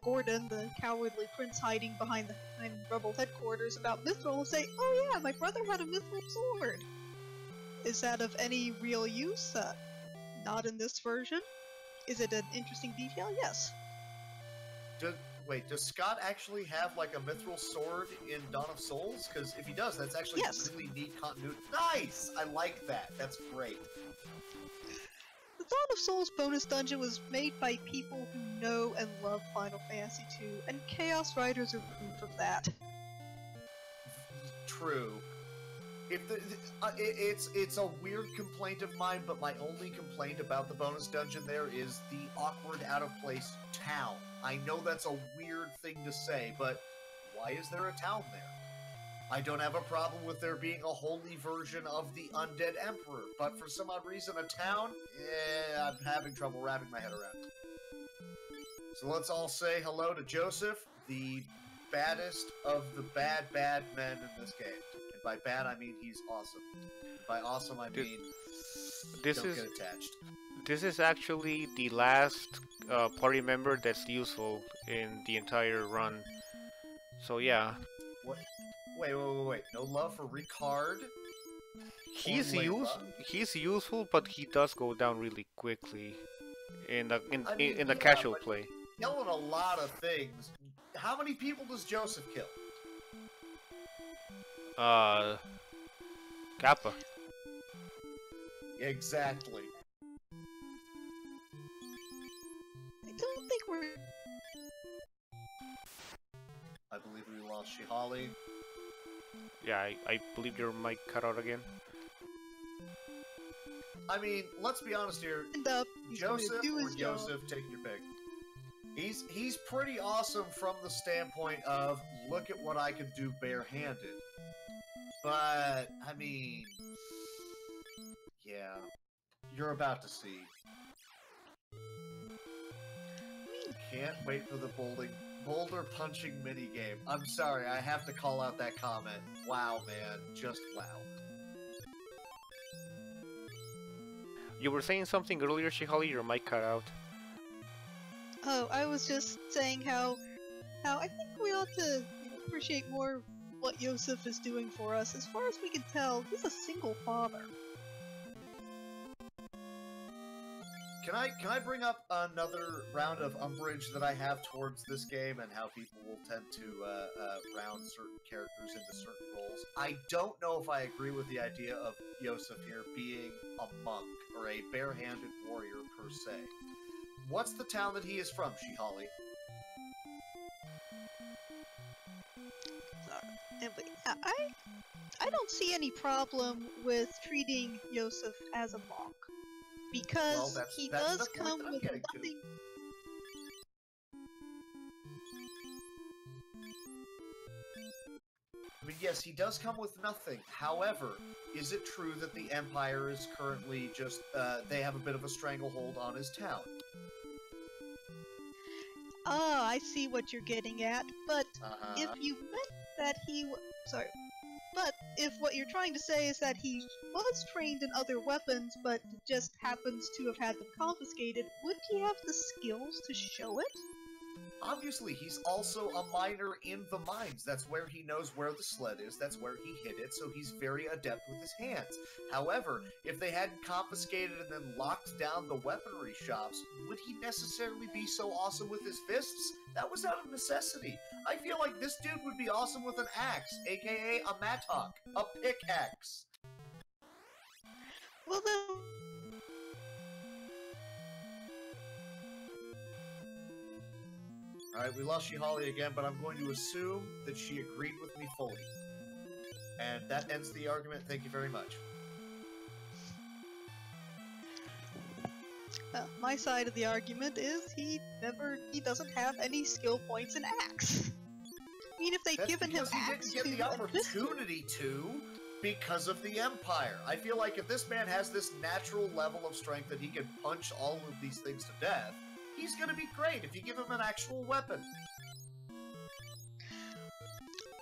Speaker 8: Gordon, the cowardly prince hiding behind rebel headquarters, about Mithril, he'll say, "Oh yeah, my brother had a Mithril sword." Is that of any real use? Not in this version. Is it an interesting detail? Yes.
Speaker 9: Wait, does Scott actually have like a mithril sword in Dawn of Souls? Because if he does, that's actually really neat continuity. Nice! I like that. That's great.
Speaker 8: The Dawn of Souls bonus dungeon was made by people who know and love Final Fantasy II, and Chaos Riders are proof of that.
Speaker 9: True. It's a weird complaint of mine, but my only complaint about the bonus dungeon there is the awkward, out-of-place town. I know that's a weird thing to say, but why is there a town there? I don't have a problem with there being a holy version of the Undead Emperor, but for some odd reason, a town? I'm having trouble wrapping my head around. So let's all say hello to Joseph, the baddest of the bad men in this game. And by bad, I mean he's awesome. And by awesome, I mean don't get attached.
Speaker 5: This is actually the last party member that's useful in the entire run. So yeah.
Speaker 9: What? Wait. No love for Ricard?
Speaker 5: He's useful, but he does go down really quickly in the casual play.
Speaker 9: Killing a lot of things. How many people does Joseph kill?
Speaker 5: Kappa.
Speaker 9: Exactly.
Speaker 8: I don't think we're...
Speaker 9: I believe we lost Shihali.
Speaker 5: Yeah, I believe your mic cut out again.
Speaker 9: I mean, let's be honest here. Joseph or Joseph, take your pick. He's pretty awesome from the standpoint of, look at what I can do barehanded. But, I mean... yeah. You're about to see. Can't wait for the boulder punching minigame. I'm sorry, I have to call out that comment. Wow, man. Just wow.
Speaker 5: You were saying something earlier, Shihali, your mic cut out.
Speaker 8: Oh, I was just saying how I think we ought to appreciate more what Yosef is doing for us. As far as we can tell, he's a single father.
Speaker 9: Can I bring up another round of umbrage that I have towards this game and how people will tend to round certain characters into certain roles? I don't know if I agree with the idea of Yosef here being a monk or a barehanded warrior per se. What's the town that he is from, Shihali?
Speaker 8: I don't see any problem with treating Yosef as a monk. Because he does come with nothing.
Speaker 9: I mean, yes, he does come with nothing. However, is it true that the Empire is currently just, they have a bit of a stranglehold on his town?
Speaker 8: Ah, I see what you're getting at, but if you meant that But if what you're trying to say is that he was trained in other weapons, but just happens to have had them confiscated, would he have the skills to show it?
Speaker 9: Obviously, he's also a miner in the mines. That's where he knows where the sled is. That's where he hid it, so he's very adept with his hands. However, if they hadn't confiscated and then locked down the weaponry shops, would he necessarily be so awesome with his fists? That was out of necessity. I feel like this dude would be awesome with an axe, aka a mattock, a pickaxe.
Speaker 8: Well then...
Speaker 9: Alright, we lost Shihali again, but I'm going to assume that she agreed with me fully. And that ends the argument. Thank you very much.
Speaker 8: My side of the argument is he doesn't have any skill points in axe. I mean, if they'd
Speaker 9: That's
Speaker 8: given him
Speaker 9: because he
Speaker 8: axe
Speaker 9: didn't get the opportunity to because of the Empire. I feel like if this man has this natural level of strength that he can punch all of these things to death, he's gonna be great if you give him an actual weapon.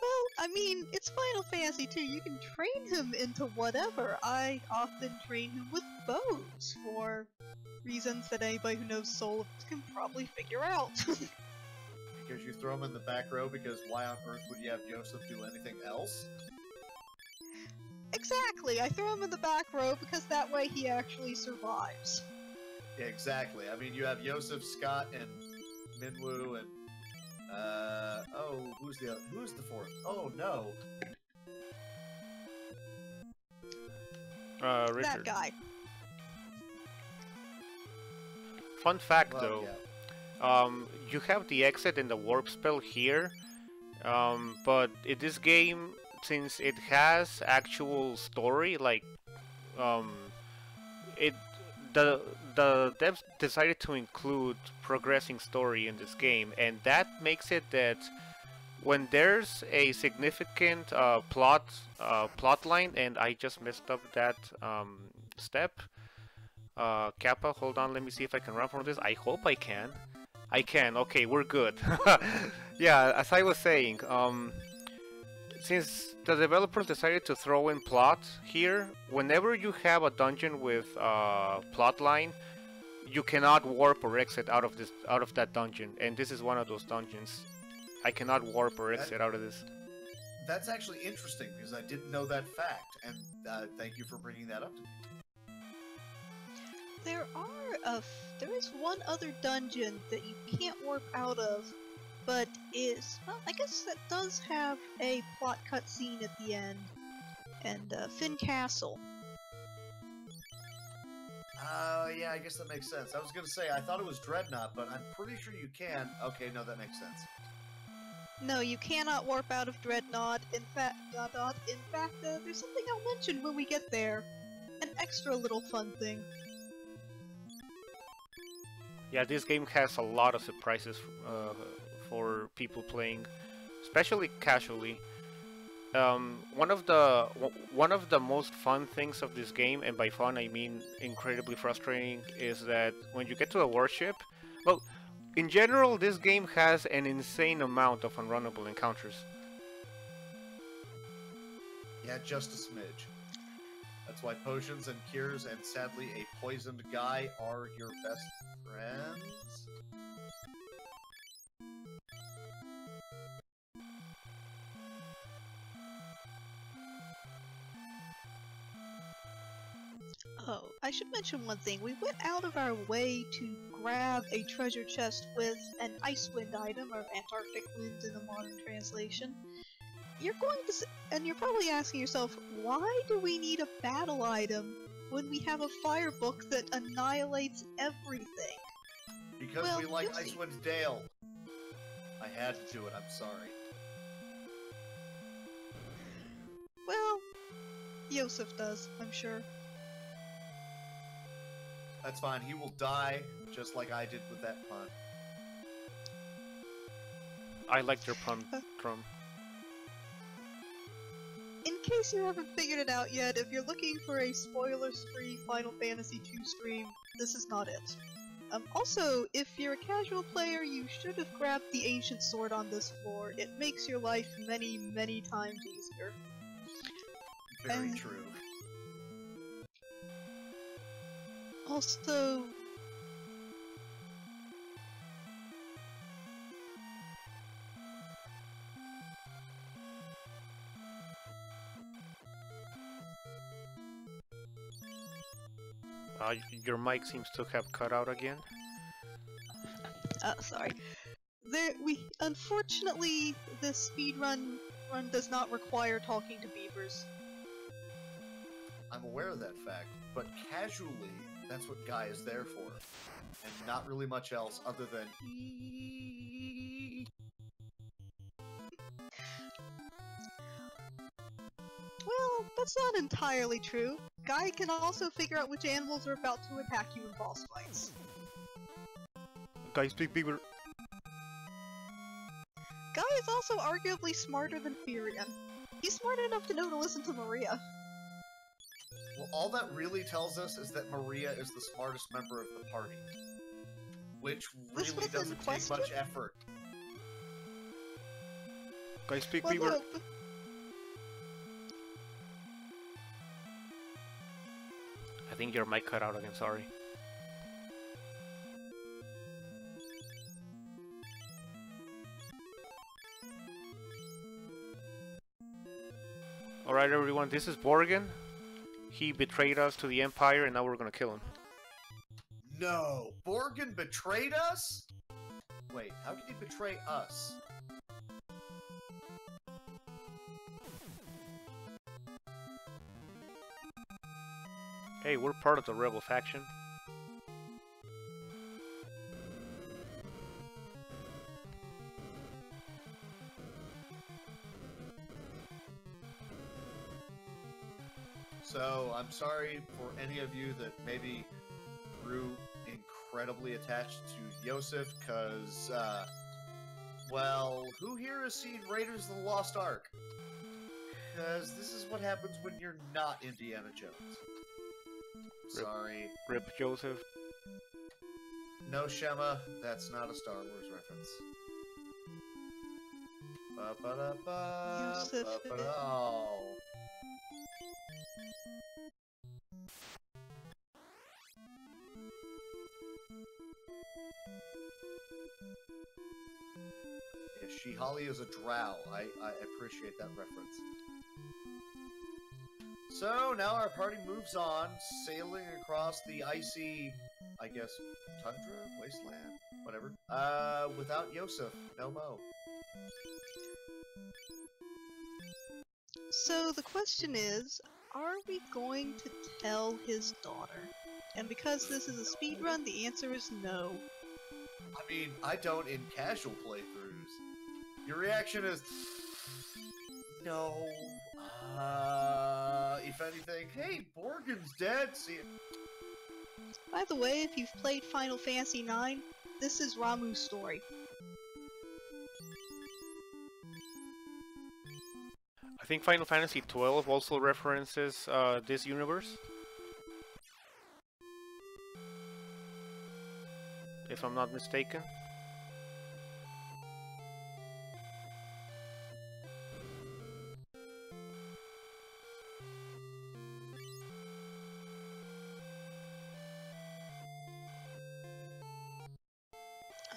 Speaker 8: Well, I mean, it's Final Fantasy 2. You can train him into whatever. I often train him with bows for reasons that anybody who knows Soul can probably figure out.
Speaker 9: Because you throw him in the back row, because why on earth would you have Joseph do anything else?
Speaker 8: Exactly, I throw him in the back row because that way he actually survives.
Speaker 9: Yeah, exactly. I mean, you have Joseph, Scott, and Minwoo, and oh, who's the fourth? Oh no,
Speaker 5: Richard.
Speaker 8: That guy.
Speaker 5: Fun fact,
Speaker 9: well,
Speaker 5: though.
Speaker 9: yeah.
Speaker 5: You have the exit and the warp spell here, but in this game, since it has actual story, like, the devs decided to include progressing story in this game, and that makes it that when there's a significant plot line, and I just messed up that step. Kappa, hold on, let me see if I can run from this. I hope I can. I can. Okay, we're good. Yeah, as I was saying, since the developers decided to throw in plot here, whenever you have a dungeon with plot line, you cannot warp or exit out of that dungeon, and this is one of those dungeons. I cannot warp or exit out of this.
Speaker 9: That's actually interesting because I didn't know that fact, and thank you for bringing that up to me.
Speaker 8: There is one other dungeon that you can't warp out of, but well, I guess that does have a plot cutscene at the end, and Finn Castle.
Speaker 9: Yeah, I guess that makes sense. I was gonna say, I thought it was Dreadnought, but I'm pretty sure you can. Okay, no, that makes sense.
Speaker 8: No, you cannot warp out of Dreadnought. In fact, there's something I'll mention when we get there. An extra little fun thing.
Speaker 5: Yeah, this game has a lot of surprises for people playing, especially casually. One of the most fun things of this game, and by fun I mean incredibly frustrating, is that when you get to a warship, well, in general this game has an insane amount of unrunnable encounters.
Speaker 9: Yeah, just a smidge. That's why potions and cures and sadly a poisoned guy are your best friends.
Speaker 8: Oh, I should mention one thing. We went out of our way to grab a treasure chest with an Icewind item, or Antarctic Wind in a modern translation. You're probably asking yourself, why do we need a battle item when we have a fire book that annihilates everything?
Speaker 9: Because
Speaker 8: well,
Speaker 9: we like
Speaker 8: you'll see.
Speaker 9: Icewind Dale. I had to do it, I'm sorry.
Speaker 8: Well, Yosef does, I'm sure.
Speaker 9: That's fine, he will die just like I did with that pun.
Speaker 5: I liked your pun, Drum.
Speaker 8: In case you haven't figured it out yet, if you're looking for a spoilers-free Final Fantasy II stream, this is not it. Also, if you're a casual player, you should have grabbed the ancient sword on this floor. It makes your life many, many times easier.
Speaker 9: very true.
Speaker 8: Also,
Speaker 5: Your mic seems to have cut out again.
Speaker 8: sorry. Unfortunately, this speedrun does not require talking to beavers.
Speaker 9: I'm aware of that fact, but casually, that's what Guy is there for. And not really much else other than...
Speaker 8: Well, that's not entirely true. Guy can also figure out which animals are about to attack you in boss fights.
Speaker 5: Guys, speak beaver.
Speaker 8: Guy is also arguably smarter than Furion. He's smart enough to know to listen to Maria.
Speaker 9: Well, all that really tells us is that Maria is the smartest member of the party. Which
Speaker 8: This
Speaker 9: really
Speaker 8: was
Speaker 9: doesn't
Speaker 8: in
Speaker 9: take
Speaker 8: question?
Speaker 9: much effort.
Speaker 5: Guys, speak
Speaker 8: Well,
Speaker 5: beaver.
Speaker 8: no,
Speaker 5: I think your mic cut out again, sorry. Alright everyone, this is Borgen. He betrayed us to the Empire and now we're gonna kill him.
Speaker 9: No! Borgen betrayed us? Wait, how could he betray us?
Speaker 5: Hey, we're part of the rebel faction.
Speaker 9: So, I'm sorry for any of you that maybe grew incredibly attached to Yosef, because, well, who here has seen Raiders of the Lost Ark? Because this is what happens when you're not Indiana Jones. Sorry.
Speaker 5: Rip Joseph.
Speaker 9: No, Shema, that's not a Star Wars reference. Ba-ba-da-ba,
Speaker 8: Yosef.
Speaker 9: ba-ba-da. Oh. Yeah, Shihali is a drow. I appreciate that reference. So now our party moves on, sailing across the icy, I guess, tundra, wasteland, whatever. Without Yosef, no mo.
Speaker 8: So the question is, are we going to tell his daughter? And because this is a speedrun, the answer is no.
Speaker 9: I mean, I don't in casual playthroughs. Your reaction is, no. If anything, hey, Borgen's dead. See.
Speaker 8: By the way, if you've played Final Fantasy IX, this is Ramuh's story.
Speaker 5: I think Final Fantasy XII also references this universe. If I'm not mistaken.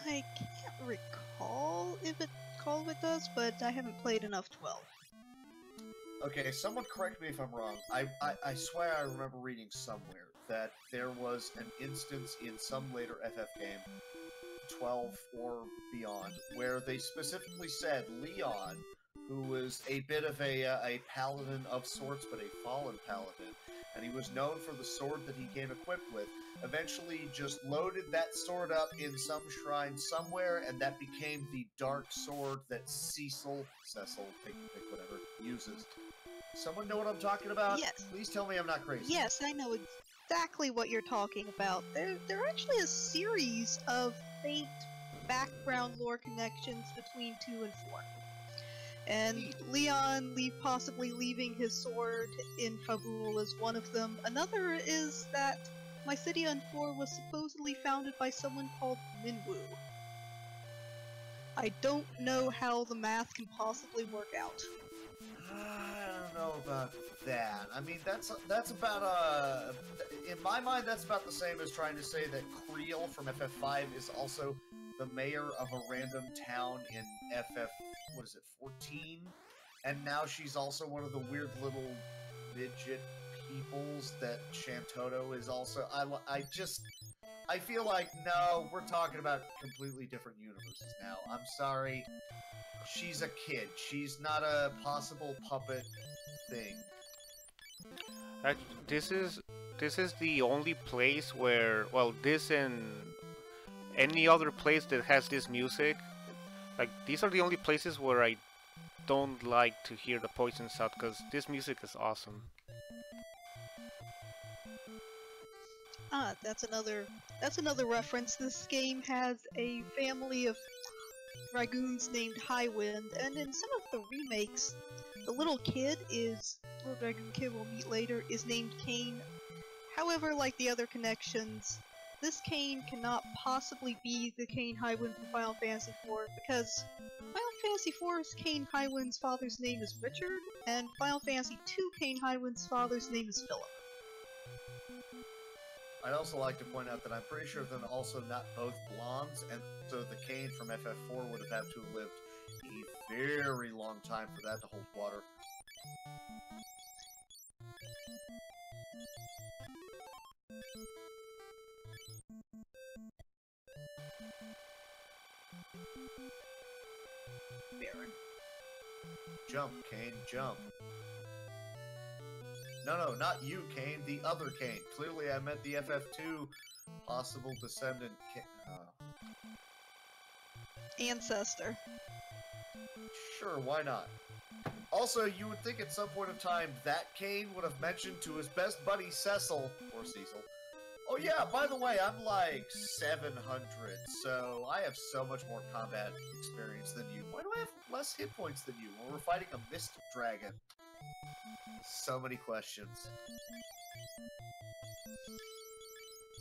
Speaker 8: I can't recall if it does, but I haven't played enough 12.
Speaker 9: Okay, someone correct me if I'm wrong. I swear I remember reading somewhere that there was an instance in some later FF game, 12 or beyond, where they specifically said Leon, who was a bit of a paladin of sorts, but a fallen paladin, and he was known for the sword that he came equipped with, eventually just loaded that sword up in some shrine somewhere, and that became the dark sword that Cecil, pick whatever, uses. Someone know what I'm talking about?
Speaker 8: Yes.
Speaker 9: Please tell me I'm not crazy.
Speaker 8: Yes, I know exactly what you're talking about. There are actually a series of faint background lore connections between 2 and 4. And Leon possibly leaving his sword in Fabul is one of them. Another is that Mysidian 4 was supposedly founded by someone called Minwu. I don't know how the math can possibly work out.
Speaker 9: I don't know about that. I mean, that's about in my mind, that's about the same as trying to say that Creel from FF5 is also the mayor of a random town in FF, what is it, 14? And now she's also one of the weird little midget peoples that Shantoto is also. I feel like, no, we're talking about completely different universes now. I'm sorry. She's a kid. She's not a possible puppet thing.
Speaker 5: This is the only place where, well, this and any other place that has this music, like these are the only places where I don't like to hear the Poison sound because this music is awesome.
Speaker 8: Ah, that's another reference. This game has a family of dragoons named Highwind, and in some of the remakes, the little dragoon kid we'll meet later is named Cain. However, like the other connections, this Cain cannot possibly be the Cain Highwind from Final Fantasy IV because Final Fantasy IV's Cain Highwind's father's name is Richard, and Final Fantasy II Cain Highwind's father's name is Philip.
Speaker 9: I'd also like to point out that I'm pretty sure they're also not both blondes, and so the Cain from FF4 would have had to have lived a very long time for that to hold water.
Speaker 8: Baron.
Speaker 9: Jump, Cain, jump. No, not you, Cain. The other Cain. Clearly, I meant the FF2 possible descendant.
Speaker 8: Ancestor.
Speaker 9: Sure, why not? Also, you would think at some point of time that Cain would have mentioned to his best buddy Cecil, or Cecil, oh yeah, by the way, I'm like 700, so I have so much more combat experience than you. Why do I have less hit points than you when we're fighting a mist dragon? So many questions.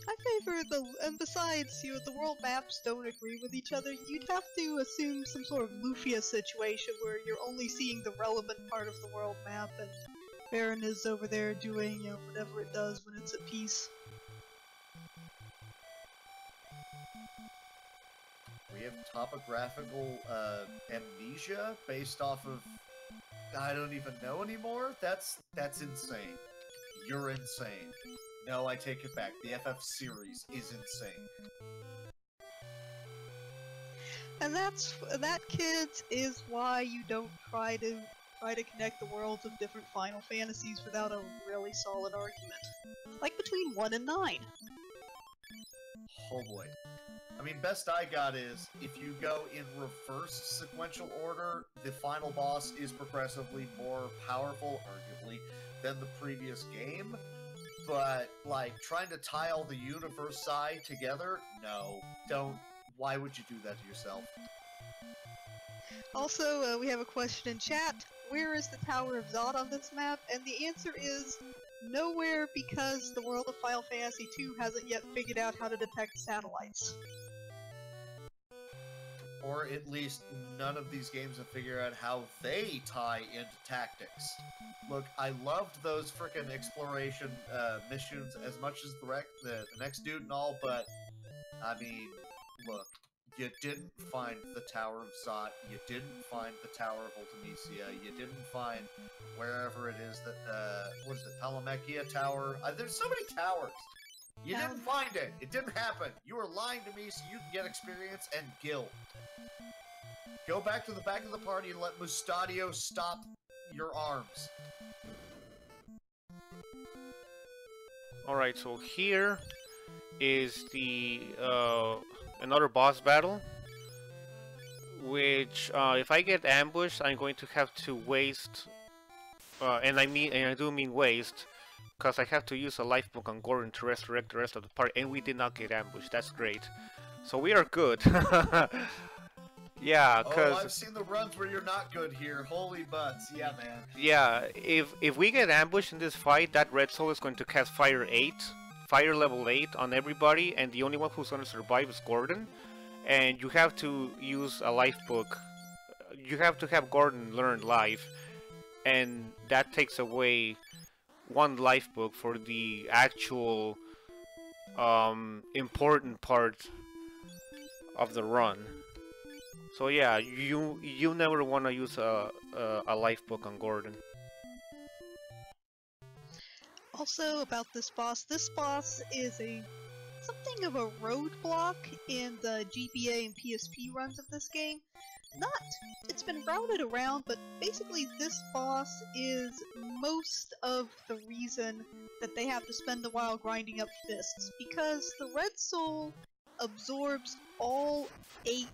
Speaker 8: I favor and besides, the world maps don't agree with each other. You'd have to assume some sort of Lufia situation where you're only seeing the relevant part of the world map, and Baron is over there doing, whatever it does when it's at peace.
Speaker 9: We have topographical amnesia based off of I don't even know anymore? That's insane. You're insane. No, I take it back. The FF series is insane.
Speaker 8: And that, kids, is why you don't try to connect the worlds of different Final Fantasies without a really solid argument. Like between 1 and 9.
Speaker 9: Oh boy. I mean, best I got is, if you go in reverse sequential order, the final boss is progressively more powerful, arguably, than the previous game. But, like, trying to tie all the universe together? No. Don't. Why would you do that to yourself?
Speaker 8: Also, we have a question in chat. Where is the Tower of Zod on this map? And the answer is nowhere, because the world of Final Fantasy II hasn't yet figured out how to detect satellites.
Speaker 9: Or at least none of these games have figured out how they tie into tactics. Look, I loved those frickin' exploration missions as much as the next dude and all, but, I mean, look, you didn't find the Tower of Zot, you didn't find the Tower of Ultimecia, you didn't find wherever it is that, what is it, Palamechia Tower? There's so many towers! You didn't find it! It didn't happen! You were lying to me so you can get experience and guild. Go back to the back of the party and let Mustadio stop your arms.
Speaker 5: Alright, so here is the another boss battle, which if I get ambushed, I'm going to have to waste, and I do mean waste, because I have to use a life book on Gordon to resurrect the rest of the party, and we did not get ambushed. That's great. So we are good. Yeah, because
Speaker 9: I've seen the runs where you're not good here. Holy butts, yeah, man.
Speaker 5: Yeah, if we get ambushed in this fight, that Red Soul is going to cast Fire level 8 on everybody, and the only one who's going to survive is Gordon. And you have to use a life book. You have to have Gordon learn life, and that takes away one life book for the actual important part of the run. So yeah, you never want to use a life book on Gordon.
Speaker 8: Also about this boss is something of a roadblock in the GBA and PSP runs of this game. It's been routed around, but basically this boss is most of the reason that they have to spend a while grinding up fists, because the Red Soul absorbs all 8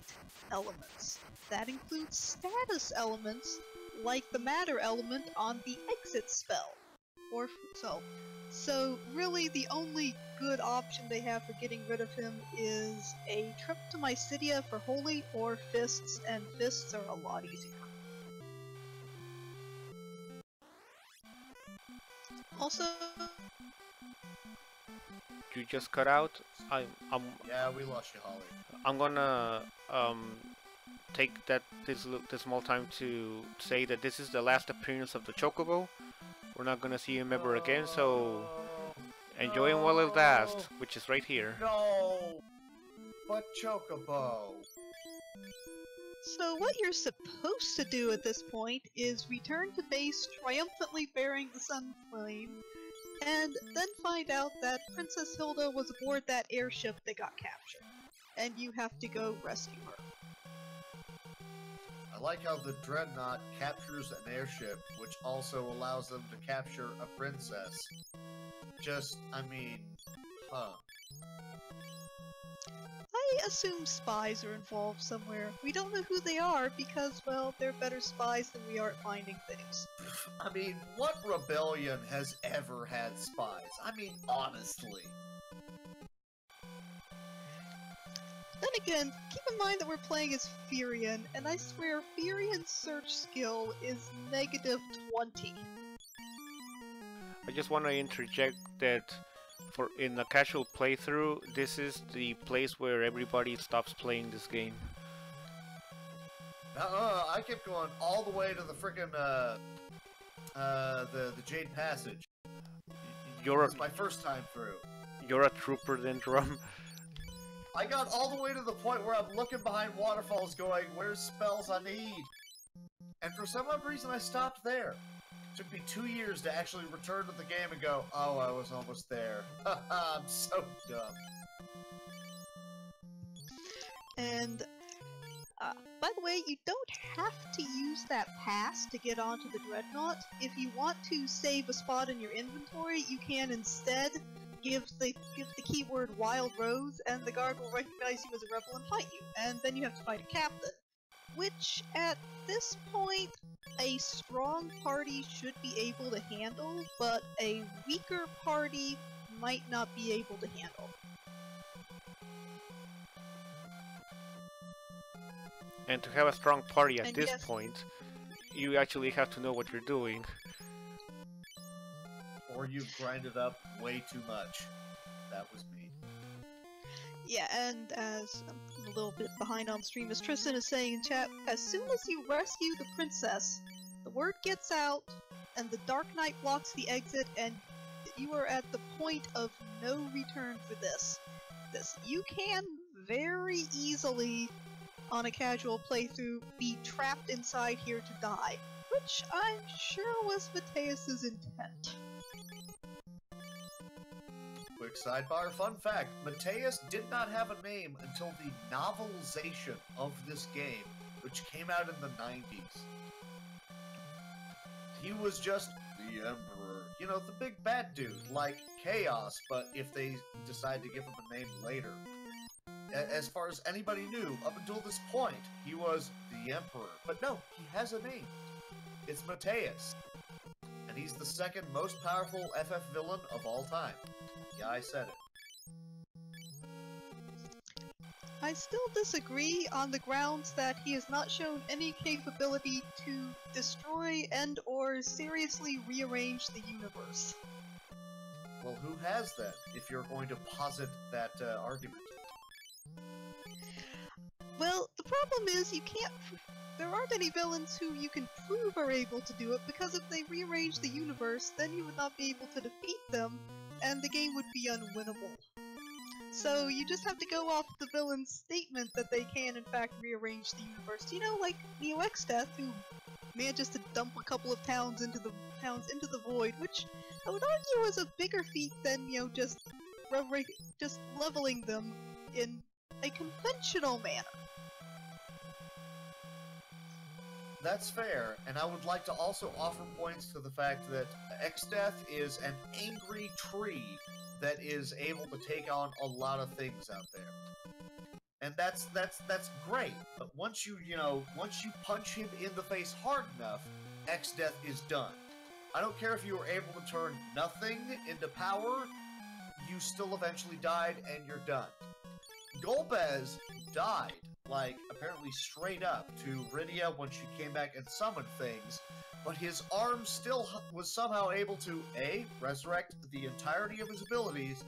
Speaker 8: elements. That includes status elements, like the matter element on the exit spell. So really the only good option they have for getting rid of him is a trip to Mysidia for Holy or Fists, and Fists are a lot easier. Also...
Speaker 5: You just cut out.
Speaker 9: Yeah, we lost you, Holly.
Speaker 5: I'm gonna take this small time to say that this is the last appearance of the Chocobo. We're not gonna see him ever again, so enjoy him while it lasts, which is right here.
Speaker 9: No! But Chocobo!
Speaker 8: So what you're supposed to do at this point is return to base triumphantly bearing the Sun Flame, and then find out that Princess Hilda was aboard that airship that got captured, and you have to go rescue her.
Speaker 9: I like how the Dreadnought captures an airship, which also allows them to capture a princess. Huh.
Speaker 8: I assume spies are involved somewhere. We don't know who they are because, well, they're better spies than we are at finding things.
Speaker 9: I mean, what rebellion has ever had spies? I mean, honestly.
Speaker 8: Then again, keep in mind that we're playing as Furion, and I swear Furion's search skill is -20.
Speaker 5: I just want to interject that in a casual playthrough, this is the place where everybody stops playing this game.
Speaker 9: I kept going all the way to the frickin' the Jade Passage. It's my first time through.
Speaker 5: You're a trooper then, Drum.
Speaker 9: I got all the way to the point where I'm looking behind waterfalls going, where's spells I need? And for some odd reason I stopped there. It took me 2 years to actually return to the game and go, oh, I was almost there. I'm so dumb.
Speaker 8: And, by the way, you don't have to use that pass to get onto the Dreadnought. If you want to save a spot in your inventory, you can instead give the keyword Wild Rose, and the guard will recognize you as a rebel and fight you, and then you have to fight a captain. Which, at this point, a strong party should be able to handle, but a weaker party might not be able to handle.
Speaker 5: And to have a strong party at
Speaker 8: And
Speaker 5: this
Speaker 8: yes,
Speaker 5: point, you actually have to know what you're doing.
Speaker 9: Or you've grinded up way too much. That was me.
Speaker 8: Yeah, and as I'm a little bit behind on stream, as Tristan is saying in chat, as soon as you rescue the princess, the word gets out, and the Dark Knight blocks the exit, and you are at the point of no return for this. You can very easily, on a casual playthrough, be trapped inside here to die, which I'm sure was Mateus's intent.
Speaker 9: Quick sidebar fun fact, Mateus did not have a name until the novelization of this game, which came out in the 90s. He was just the Emperor. You know, the big bad dude, like Chaos, but if they decide to give him a name later. As far as anybody knew, up until this point, he was the Emperor. But no, he has a name. It's Mateus. And he's the second most powerful FF villain of all time. Yeah, I said it.
Speaker 8: I still disagree on the grounds that he has not shown any capability to destroy and or seriously rearrange the universe.
Speaker 9: Well, who has then, if you're going to posit that argument?
Speaker 8: Well, the problem problem is you can't. There aren't any villains who you can prove are able to do it, because if they rearrange the universe, then you would not be able to defeat them, and the game would be unwinnable. So you just have to go off the villain's statement that they can in fact rearrange the universe. You know, like Neo Death, who manages to dump a couple of towns into the void, which I would argue is a bigger feat than, you know, just leveling them in a conventional manner.
Speaker 9: That's fair, and I would like to also offer points to the fact that X-Death is an angry tree that is able to take on a lot of things out there. And that's great, but once you punch him in the face hard enough, X-Death is done. I don't care if you were able to turn nothing into power, you still eventually died and you're done. Golbez died, like, apparently straight up to Rydia when she came back and summoned things, but his arm still was somehow able to A, resurrect the entirety of his abilities,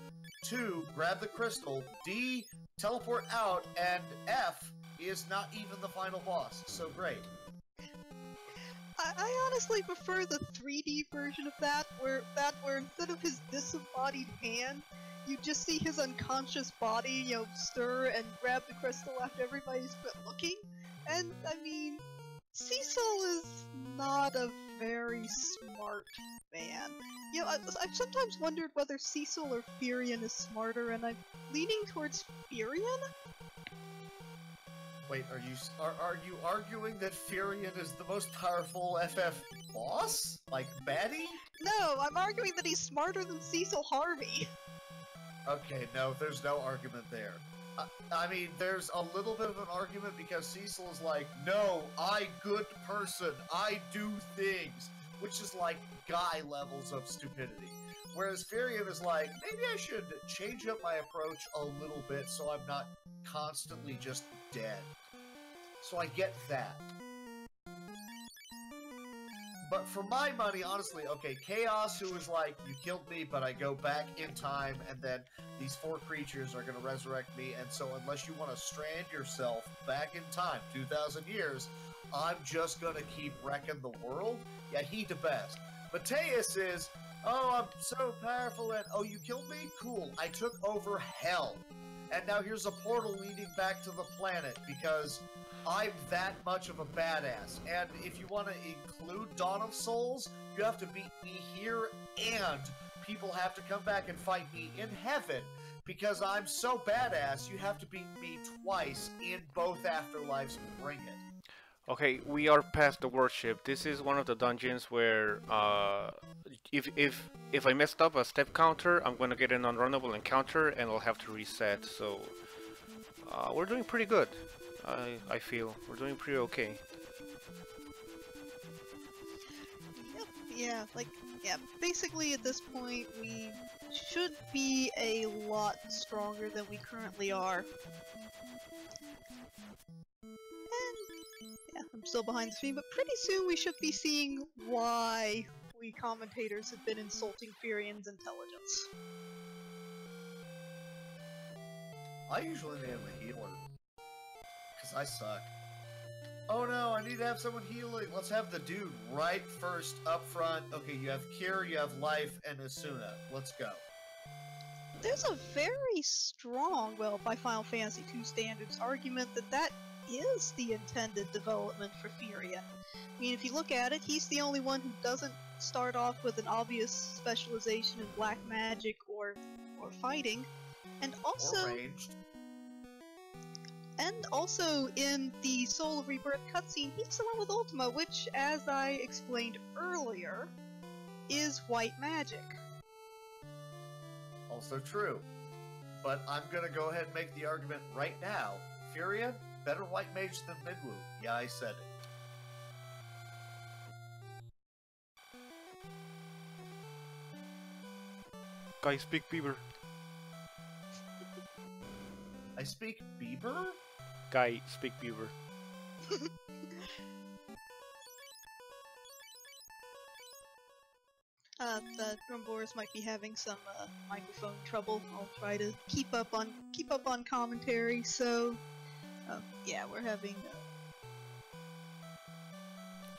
Speaker 9: 2, grab the crystal, D, teleport out, and F is not even the final boss. So great.
Speaker 8: I honestly prefer the 3D version of that, where instead of his disembodied hand, you just see his unconscious body, you know, stir and grab the crystal after everybody's quit looking. And, I mean, Cecil is not a very smart man. You know, I've sometimes wondered whether Cecil or Furion is smarter, and I'm leaning towards Furion?
Speaker 9: Wait, are you arguing that Furion is the most powerful FF boss? Like, baddie?
Speaker 8: No, I'm arguing that he's smarter than Cecil Harvey.
Speaker 9: Okay, no, there's no argument there. I mean, there's a little bit of an argument because Cecil is like, no, I good person, I do things, which is like guy levels of stupidity. Whereas Furion is like, maybe I should change up my approach a little bit so I'm not constantly just dead. So I get that. But for my money, honestly, okay, Chaos, who is like, you killed me, but I go back in time, and then these 4 creatures are going to resurrect me, and so unless you want to strand yourself back in time, 2,000 years, I'm just going to keep wrecking the world? Yeah, he the best. Mateus is, oh, I'm so powerful, and oh, you killed me? Cool, I took over hell. And now here's a portal leading back to the planet, because I'm that much of a badass. And if you want to include Dawn of Souls, you have to beat me here, and people have to come back and fight me in heaven. Because I'm so badass, you have to beat me twice in both afterlives. Bring it.
Speaker 5: Okay, we are past the worship. This is one of the dungeons where if I messed up a step counter, I'm gonna get an unrunnable encounter and I'll have to reset. So we're doing pretty good. I feel we're doing pretty okay.
Speaker 8: Yep, yeah, basically at this point we should be a lot stronger than we currently are. And, yeah, I'm still behind the screen, but pretty soon we should be seeing why we commentators have been insulting Furion's intelligence.
Speaker 9: I usually name a healer. Because I suck. Oh no, I need to have someone healing. Let's have the dude right first up front. Okay, you have Cure, you have Life, and Asuna. Let's go.
Speaker 8: There's a very strong, well, by Final Fantasy II standards, argument that that is the intended development for Furion. I mean, if you look at it, he's the only one who doesn't start off with an obvious specialization in black magic or fighting, and also...
Speaker 9: Or ranged.
Speaker 8: And also, in the Soul of Rebirth cutscene, he's the one with Ultima, which, as I explained earlier, is white magic.
Speaker 9: Also true. But I'm gonna go ahead and make the argument right now. Furion, better white mage than Midwu. Yeah, I said it.
Speaker 5: Guys, speak Beaver.
Speaker 9: I speak Bieber?
Speaker 5: Guy, speak Beaver.
Speaker 8: The Drumboars might be having some microphone trouble. I'll try to keep up on commentary. So, Oh, yeah, we're having.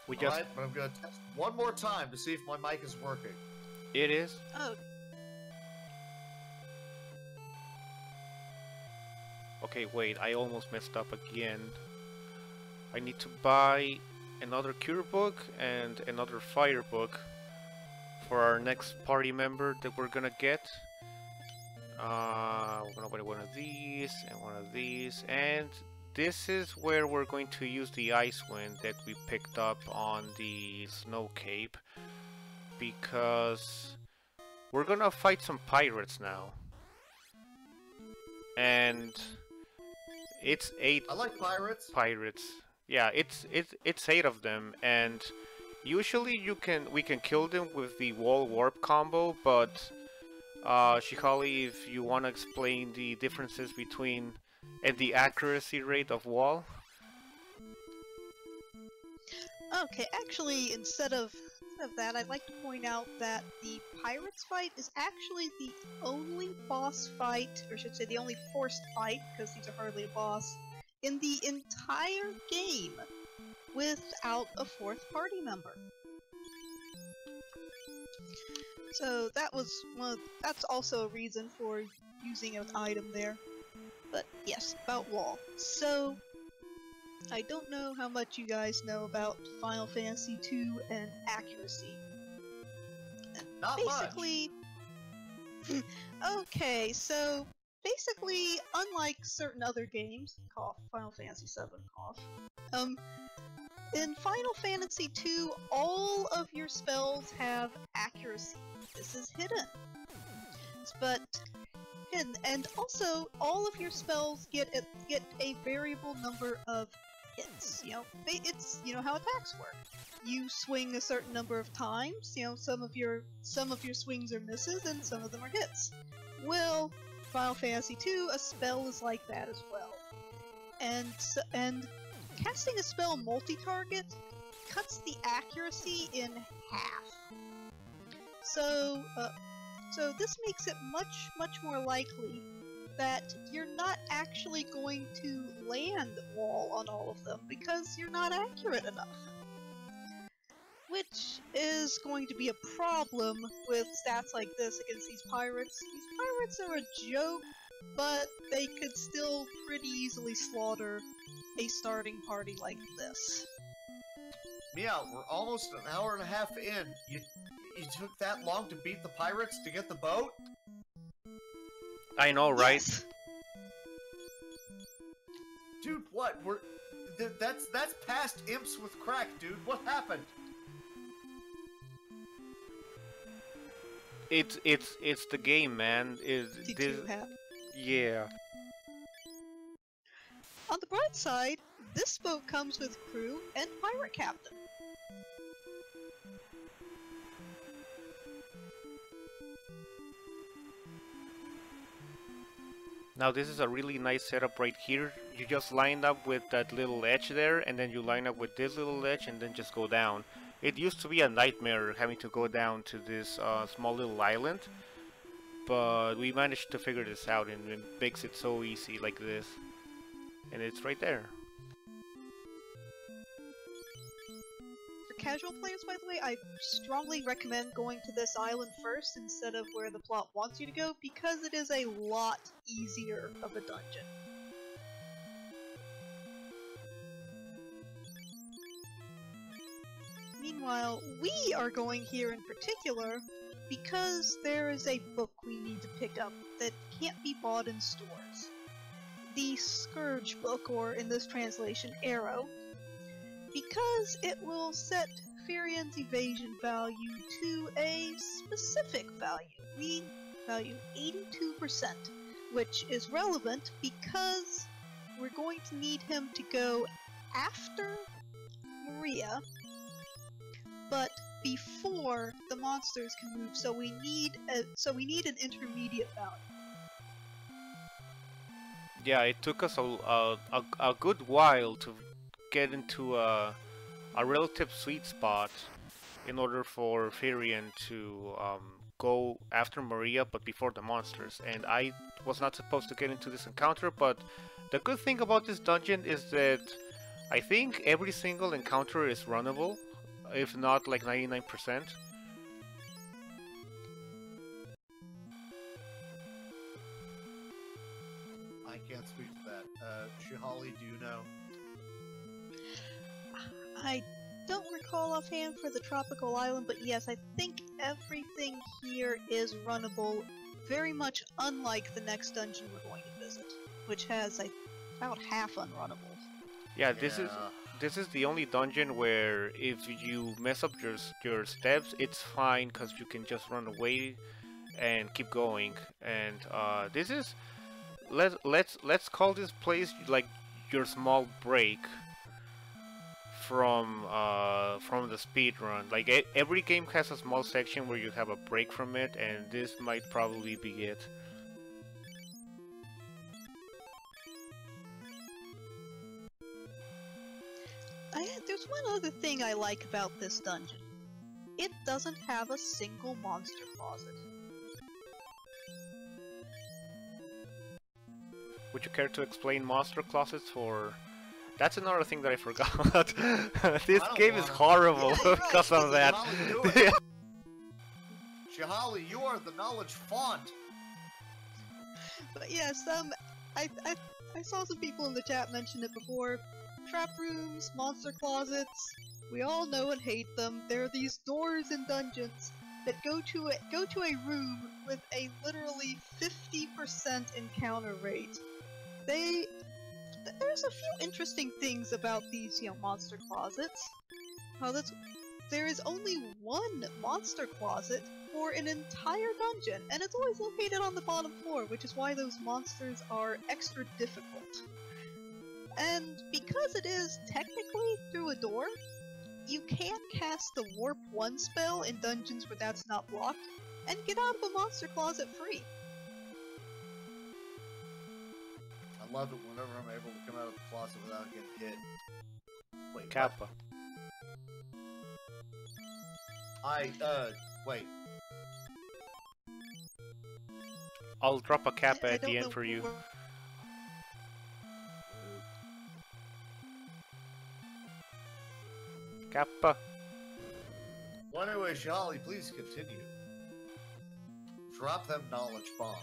Speaker 5: We just.
Speaker 9: Alright, but I'm gonna test one more time to see if my mic is working.
Speaker 5: It is.
Speaker 8: Oh,
Speaker 5: Okay, wait. I almost messed up again. I need to buy another cure book and another fire book for our next party member that we're gonna get. We're gonna buy one of these and one of these, and this is where we're going to use the ice wind that we picked up on the snow cape, because we're gonna fight some pirates now, and it's 8
Speaker 9: I like pirates.
Speaker 5: pirates. Yeah, it's 8 of them, and usually we can kill them with the wall warp combo, but Shikali, if you want to explain the differences between and the accuracy rate of wall.
Speaker 8: okay. Actually, instead of that, I'd like to point out that the pirates fight is actually the only boss fight, or I should say, the only forced fight, because these are hardly a boss, in the entire game without a fourth party member. So that was that's also a reason for using an item there. But yes, about wall. So I don't know how much you guys know about Final Fantasy II and accuracy.
Speaker 9: Not
Speaker 8: Basically, okay, so basically, unlike certain other games, cough, Final Fantasy VII, cough, in Final Fantasy II, all of your spells have accuracy. This is hidden. But hidden, and also all of your spells get a variable number of hits. You know, it's how attacks work. You swing a certain number of times. You know, some of your swings are misses, and some of them are hits. Well, Final Fantasy II, a spell is like that as well. And casting a spell multi-target cuts the accuracy in half. So this makes it much more likely that you're not actually going to land wall on all of them because you're not accurate enough. Which is going to be a problem with stats like this against these pirates. These pirates are a joke, but they could still pretty easily slaughter a starting party like this.
Speaker 9: Meow, we're almost an hour and a half in. You took that long to beat the pirates to get the boat?
Speaker 5: I know, right?
Speaker 8: Yes.
Speaker 9: Dude, what? That's past imps with crack, dude. What happened?
Speaker 5: It's the game, man.
Speaker 8: Did you have?
Speaker 5: Yeah.
Speaker 8: On the bright side, this boat comes with crew and pirate captain.
Speaker 5: Now this is a really nice setup right here. You just line up with that little edge there, and then you line up with this little edge, and then just go down. It used to be a nightmare having to go down to this small little island, but we managed to figure this out, and it makes it so easy like this. And it's right there.
Speaker 8: For casual players, by the way, I strongly recommend going to this island first instead of where the plot wants you to go, because it is a lot easier of a dungeon. Meanwhile, we are going here in particular because there is a book we need to pick up that can't be bought in stores. The Scourge book, or in this translation, Arrow, because it will set Firian's evasion value to a specific value. We value 82%, which is relevant because we're going to need him to go after Maria, but before the monsters can move. So we need an intermediate value.
Speaker 5: Yeah, it took us a good while to get into a relative sweet spot in order for Firian to go after Maria, but before the monsters. And I was not supposed to get into this encounter, but the good thing about this dungeon is that I think every single encounter is runnable, if not like 99%.
Speaker 9: I can't speak to that. Shihali, do you know?
Speaker 8: I don't recall offhand for the tropical island, but yes, I think everything here is runnable, very much unlike the next dungeon we're going to visit, which has about half unrunnable.
Speaker 5: Yeah, this is the only dungeon where if you mess up your steps, it's fine because you can just run away and keep going. And this is let's call this place like your small break from the speed run. Like every game has a small section where you have a break from it, and this might probably be it.
Speaker 8: There's one other thing I like about this dungeon. It doesn't have a single monster closet.
Speaker 5: Would you care to explain monster closets for... That's another thing that I forgot. This game is horrible because of that.
Speaker 9: Shihali, you are the knowledge font!
Speaker 8: But yes, I saw some people in the chat mention it before. Trap rooms, monster closets, we all know and hate them. There are these doors in dungeons that go to a room with a literally 50% encounter rate. There's a few interesting things about these, monster closets. There is only one monster closet for an entire dungeon, and it's always located on the bottom floor, which is why those monsters are extra difficult. And because it is technically through a door, you can cast the Warp 1 spell in dungeons where that's not blocked, and get out of a monster closet free.
Speaker 9: I love it whenever I'm able to come out of the closet without getting hit. Wait,
Speaker 5: Kappa.
Speaker 9: Wait.
Speaker 5: I'll drop a Kappa
Speaker 8: I
Speaker 5: at the
Speaker 8: don't
Speaker 5: end
Speaker 8: know
Speaker 5: for you. Kappa.
Speaker 9: Well, anyway, Shihali, please continue. Drop them knowledge bombs.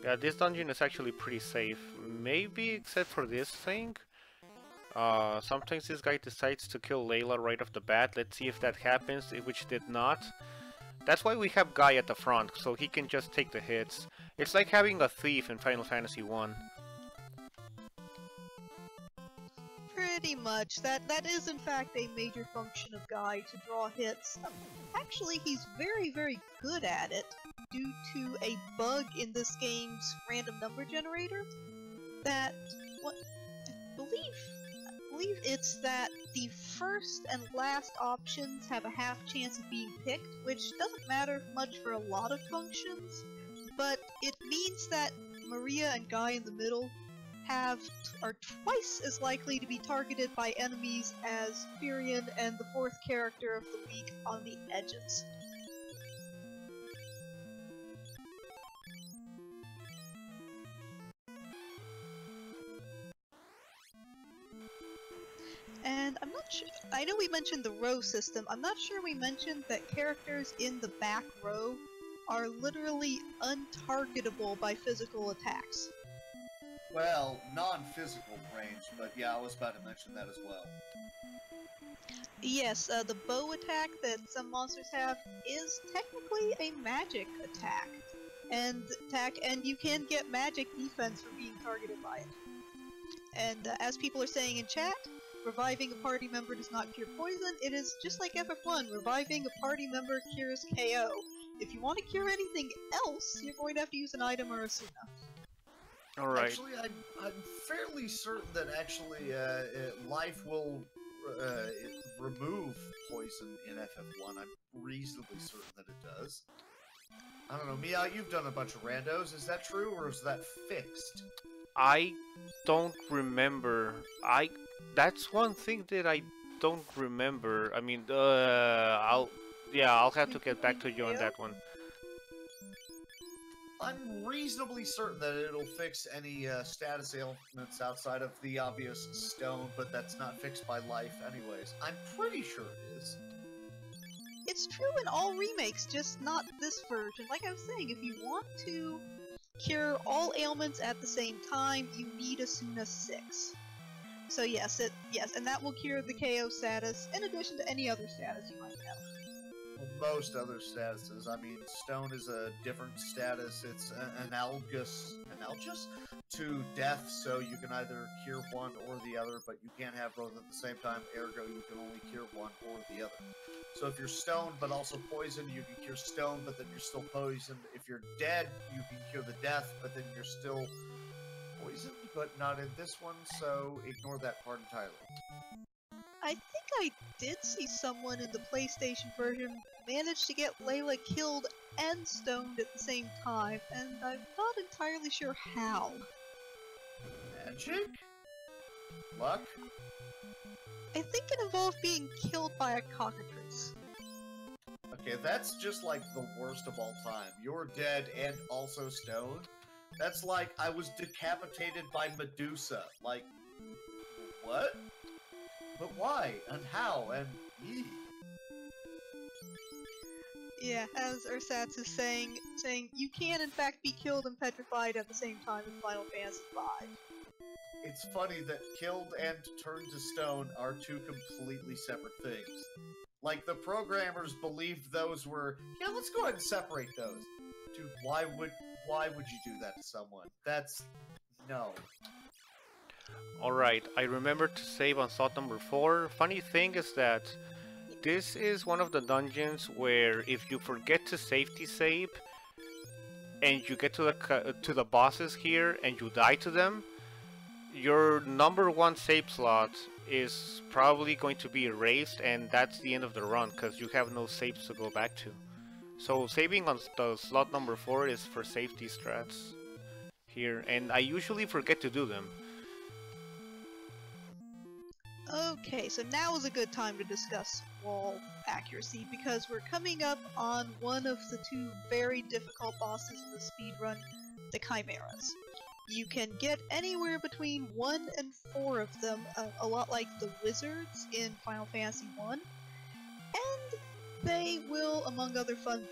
Speaker 5: Yeah, this dungeon is actually pretty safe. Maybe except for this thing. Sometimes this guy decides to kill Layla right off the bat. Let's see if that happens, which did not. That's why we have Guy at the front, so he can just take the hits. It's like having a thief in Final Fantasy 1.
Speaker 8: Pretty much. That is in fact a major function of Guy, to draw hits. Actually, he's very, very good at it due to a bug in this game's random number generator. I believe it's that the first and last options have a half chance of being picked, which doesn't matter much for a lot of functions, but it means that Maria and Guy in the middle are twice as likely to be targeted by enemies as Furion and the fourth character of the week on the edges. And I'm not sure, I know we mentioned the row system, I'm not sure we mentioned that characters in the back row are literally untargetable by physical attacks.
Speaker 9: Well, non-physical range, but yeah, I was about to mention that as well.
Speaker 8: Yes, the bow attack that some monsters have is technically a magic attack. And you can get magic defense for being targeted by it. And as people are saying in chat, reviving a party member does not cure poison. It is just like FF1, reviving a party member cures KO. If you want to cure anything else, you're going to have to use an item or a Suna.
Speaker 5: Alright.
Speaker 9: Actually, I'm fairly certain that actually life will remove poison in FF1. I'm reasonably certain that it does. I don't know, Mia, you've done a bunch of randos. Is that true, or is that fixed?
Speaker 5: I don't remember. That's one thing that I don't remember. I mean, I'll have to get back to you on that one.
Speaker 9: I'm reasonably certain that it'll fix any status ailments outside of the obvious stone, but that's not fixed by life anyways. I'm pretty sure it is.
Speaker 8: It's true in all remakes, just not this version. Like I was saying, if you want to cure all ailments at the same time, you need as soon as 6. So yes, and that will cure the KO status, in addition to any other status you might have.
Speaker 9: Well, most other statuses. I mean, stone is a different status. It's analogous to death, so you can either cure one or the other, but you can't have both at the same time. Ergo, you can only cure one or the other. So if you're stoned but also poisoned, you can cure stone, but then you're still poisoned. If you're dead, you can cure the death, but then you're still poisoned, but not in this one, so ignore that part entirely.
Speaker 8: I think I did see someone in the PlayStation version manage to get Layla killed and stoned at the same time, and I'm not entirely sure how.
Speaker 9: Magic? Luck?
Speaker 8: I think it involved being killed by a cockatrice.
Speaker 9: Okay, that's just like the worst of all time. You're dead and also stoned? That's like I was decapitated by Medusa. Like, what? But why? And how? And eee.
Speaker 8: Yeah, as Ursatz is saying you can in fact be killed and petrified at the same time in Final Fantasy V.
Speaker 9: It's funny that killed and turned to stone are two completely separate things. Like, the programmers believed those were, yeah, let's go ahead and separate those. Dude, why would you do that to someone? That's... no.
Speaker 5: Alright, I remember to save on slot number 4. Funny thing is that this is one of the dungeons where if you forget to safety save and you get to the bosses here and you die to them, your number 1 save slot is probably going to be erased, and that's the end of the run because you have no saves to go back to. So saving on the slot number 4 is for safety strats here, and I usually forget to do them.
Speaker 8: Okay, so now is a good time to discuss wall accuracy, because we're coming up on one of the 2 very difficult bosses in the speedrun, the Chimeras. You can get anywhere between 1 and 4 of them, a lot like the wizards in Final Fantasy I, and they will, among other fun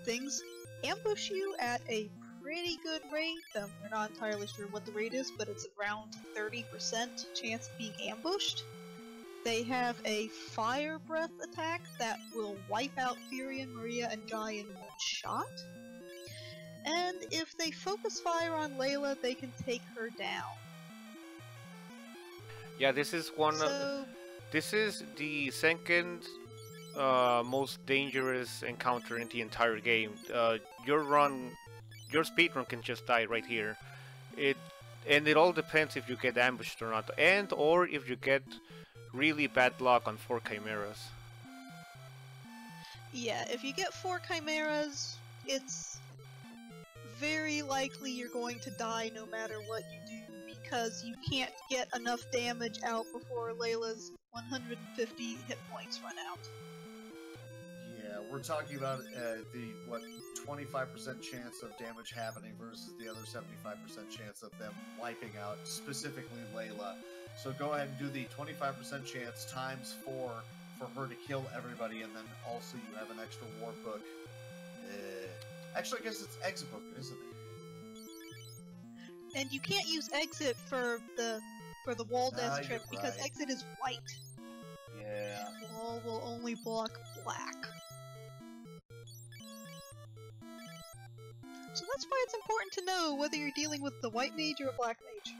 Speaker 8: things, ambush you at a pretty good rate. We're not entirely sure what the rate is, but it's around 30% chance of being ambushed. They have a fire breath attack that will wipe out Furion, Maria, and Guy in one shot. And if they focus fire on Layla, they can take her down.
Speaker 5: Yeah, this is this is the second most dangerous encounter in the entire game. Your speedrun can just die right here. And it all depends if you get ambushed or not, or if you get really bad luck on 4 chimeras.
Speaker 8: Yeah, if you get 4 chimeras, it's very likely you're going to die no matter what you do, because you can't get enough damage out before Layla's 150 hit points run out.
Speaker 9: Yeah, we're talking about the 25% chance of damage happening versus the other 75% chance of them wiping out, specifically Layla. So go ahead and do the 25% chance times 4 for her to kill everybody, and then also you have an extra war book. Actually, I guess it's exit book, isn't it?
Speaker 8: And you can't use exit for the wall death trip because
Speaker 9: right.
Speaker 8: exit is white.
Speaker 9: Yeah.
Speaker 8: Wall will only block black. So that's why it's important to know whether you're dealing with the white mage or a black mage.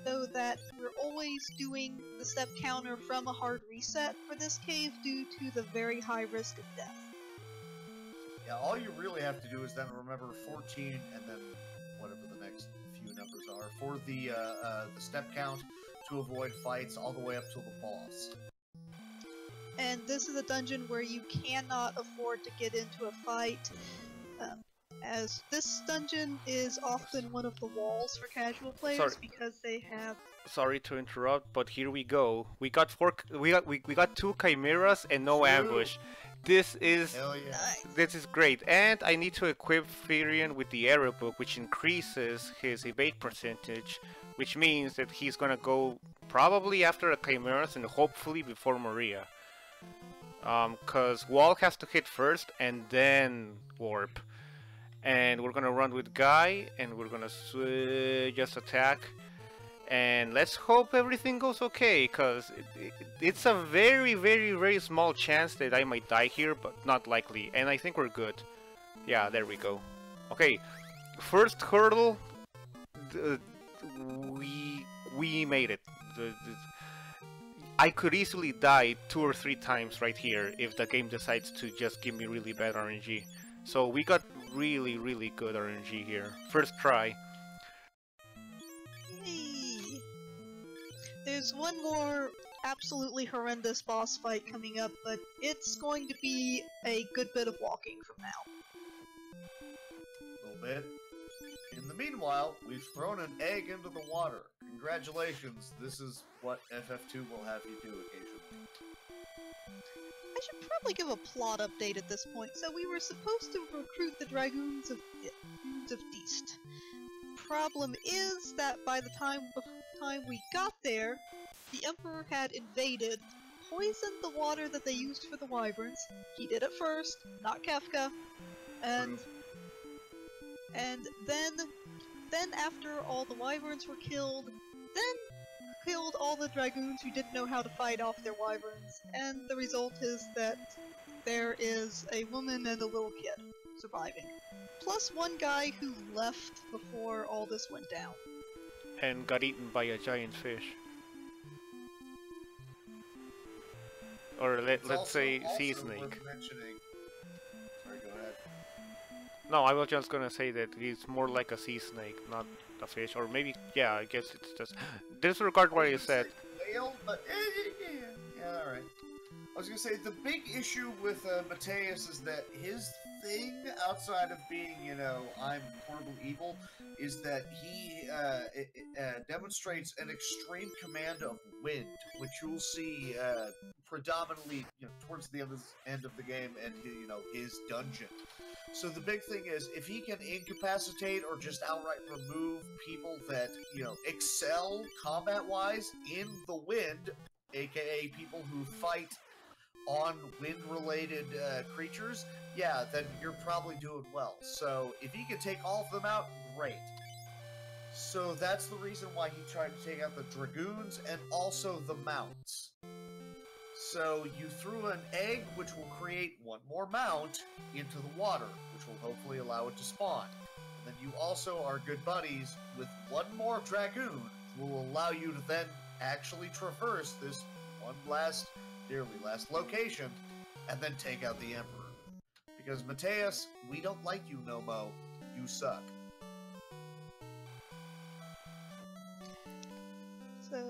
Speaker 8: So that we're always doing the step counter from a hard reset for this cave due to the very high risk of death.
Speaker 9: Yeah, all you really have to do is then remember 14 and then whatever the next few numbers are for the step count to avoid fights all the way up till the boss.
Speaker 8: And this is a dungeon where you cannot afford to get into a fight. as this dungeon is often one of the walls for casual players
Speaker 5: Sorry.
Speaker 8: because they have.
Speaker 5: Sorry to interrupt, but here we go. We got we got 2 chimeras and no ambush. This is
Speaker 9: Hell yeah.
Speaker 5: this is great, and I need to equip Firion with the arrow book, which increases his evade percentage, which means that he's gonna go probably after the chimeras and hopefully before Maria. Cause wall has to hit first and then warp. And we're gonna run with Guy, and we're gonna just attack. And let's hope everything goes okay, cause it's a very, very, very small chance that I might die here, but not likely. And I think we're good. Yeah, there we go. Okay, first hurdle. We made it. I could easily die 2 or 3 times right here if the game decides to just give me really bad RNG. So we got really, really good RNG here. First try.
Speaker 8: Hey. There's one more absolutely horrendous boss fight coming up, but it's going to be a good bit of walking from now.
Speaker 9: A little bit. In the meanwhile, we've thrown an egg into the water. Congratulations, this is what FF2 will have you do occasionally.
Speaker 8: I should probably give a plot update at this point. So we were supposed to recruit the Dragoons of Deist. Problem is that by the time we got there, the Emperor had invaded, poisoned the water that they used for the wyverns. He did it first, not Kefka, and then after all the wyverns were killed, then killed all the dragoons who didn't know how to fight off their wyverns, and the result is that there is a woman and a little kid surviving. Plus one guy who left before all this went down.
Speaker 5: And got eaten by a giant fish. Or let's say sea snake.
Speaker 9: Worth mentioning. Sorry, go ahead.
Speaker 5: No, I was just gonna say that he's more like a sea snake, not a fish. Or maybe, yeah, I guess it's just... Disregard what you said.
Speaker 9: Whale, but yeah, alright. I was gonna say, the big issue with Mateus is that his thing, outside of being, you know, I'm horrible evil, is that he demonstrates an extreme command of wind, which you'll see predominantly, you know, towards the end of the game and, you know, his dungeon. So the big thing is, if he can incapacitate or just outright remove people that, you know, excel combat-wise in the wind, aka people who fight on wind-related creatures, yeah, then you're probably doing well. So if he can take all of them out, great. So that's the reason why he tried to take out the Dragoons and also the Mounts. So you threw an egg, which will create one more Mount into the water, which will hopefully allow it to spawn. And then you also are good buddies with one more Dragoon, which will allow you to then actually traverse this one nearly last location, and then take out the Emperor. Because Mateus, we don't like you, Nomo. You suck.
Speaker 8: So...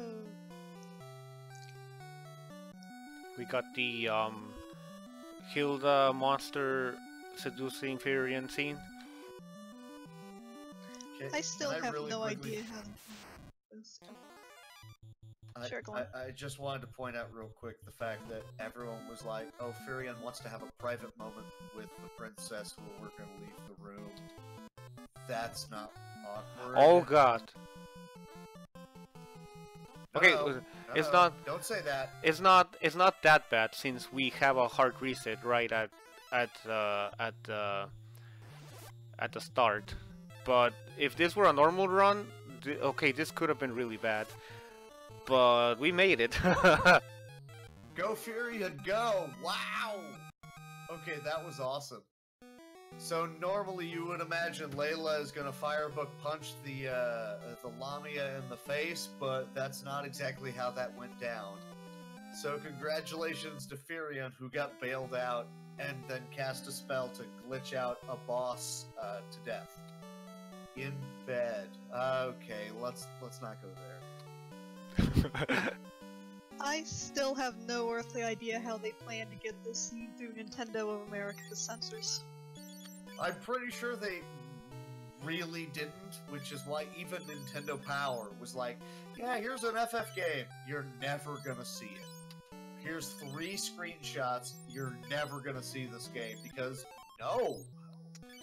Speaker 5: We got the Hilda monster seducing Firion scene.
Speaker 9: Okay,
Speaker 8: I still
Speaker 9: can
Speaker 8: have
Speaker 9: really
Speaker 8: no
Speaker 9: quickly-
Speaker 8: idea how to do this. Sure, go on.
Speaker 9: I just wanted to point out real quick the fact that everyone was like, oh, Firion wants to have a private moment with the princess who we're going to leave the room. That's not awkward.
Speaker 5: Oh god. Okay,
Speaker 9: Uh-oh.
Speaker 5: it's
Speaker 9: Uh-oh.
Speaker 5: not.
Speaker 9: Don't say that.
Speaker 5: It's not that bad since we have a hard reset right at the start. But if this were a normal run, okay, this could have been really bad. But we made it.
Speaker 9: Go Furion, go! Wow! Okay, that was awesome. So normally you would imagine Layla is gonna firebook punch the Lamia in the face, but that's not exactly how that went down. So congratulations to Firion, who got bailed out and then cast a spell to glitch out a boss to death. In bed. Okay, let's not go there.
Speaker 8: I still have no earthly idea how they plan to get this scene through Nintendo of America's censors.
Speaker 9: I'm pretty sure they really didn't, which is why even Nintendo Power was like, yeah, here's an FF game. You're never gonna see it. Here's 3 screenshots. You're never gonna see this game because no,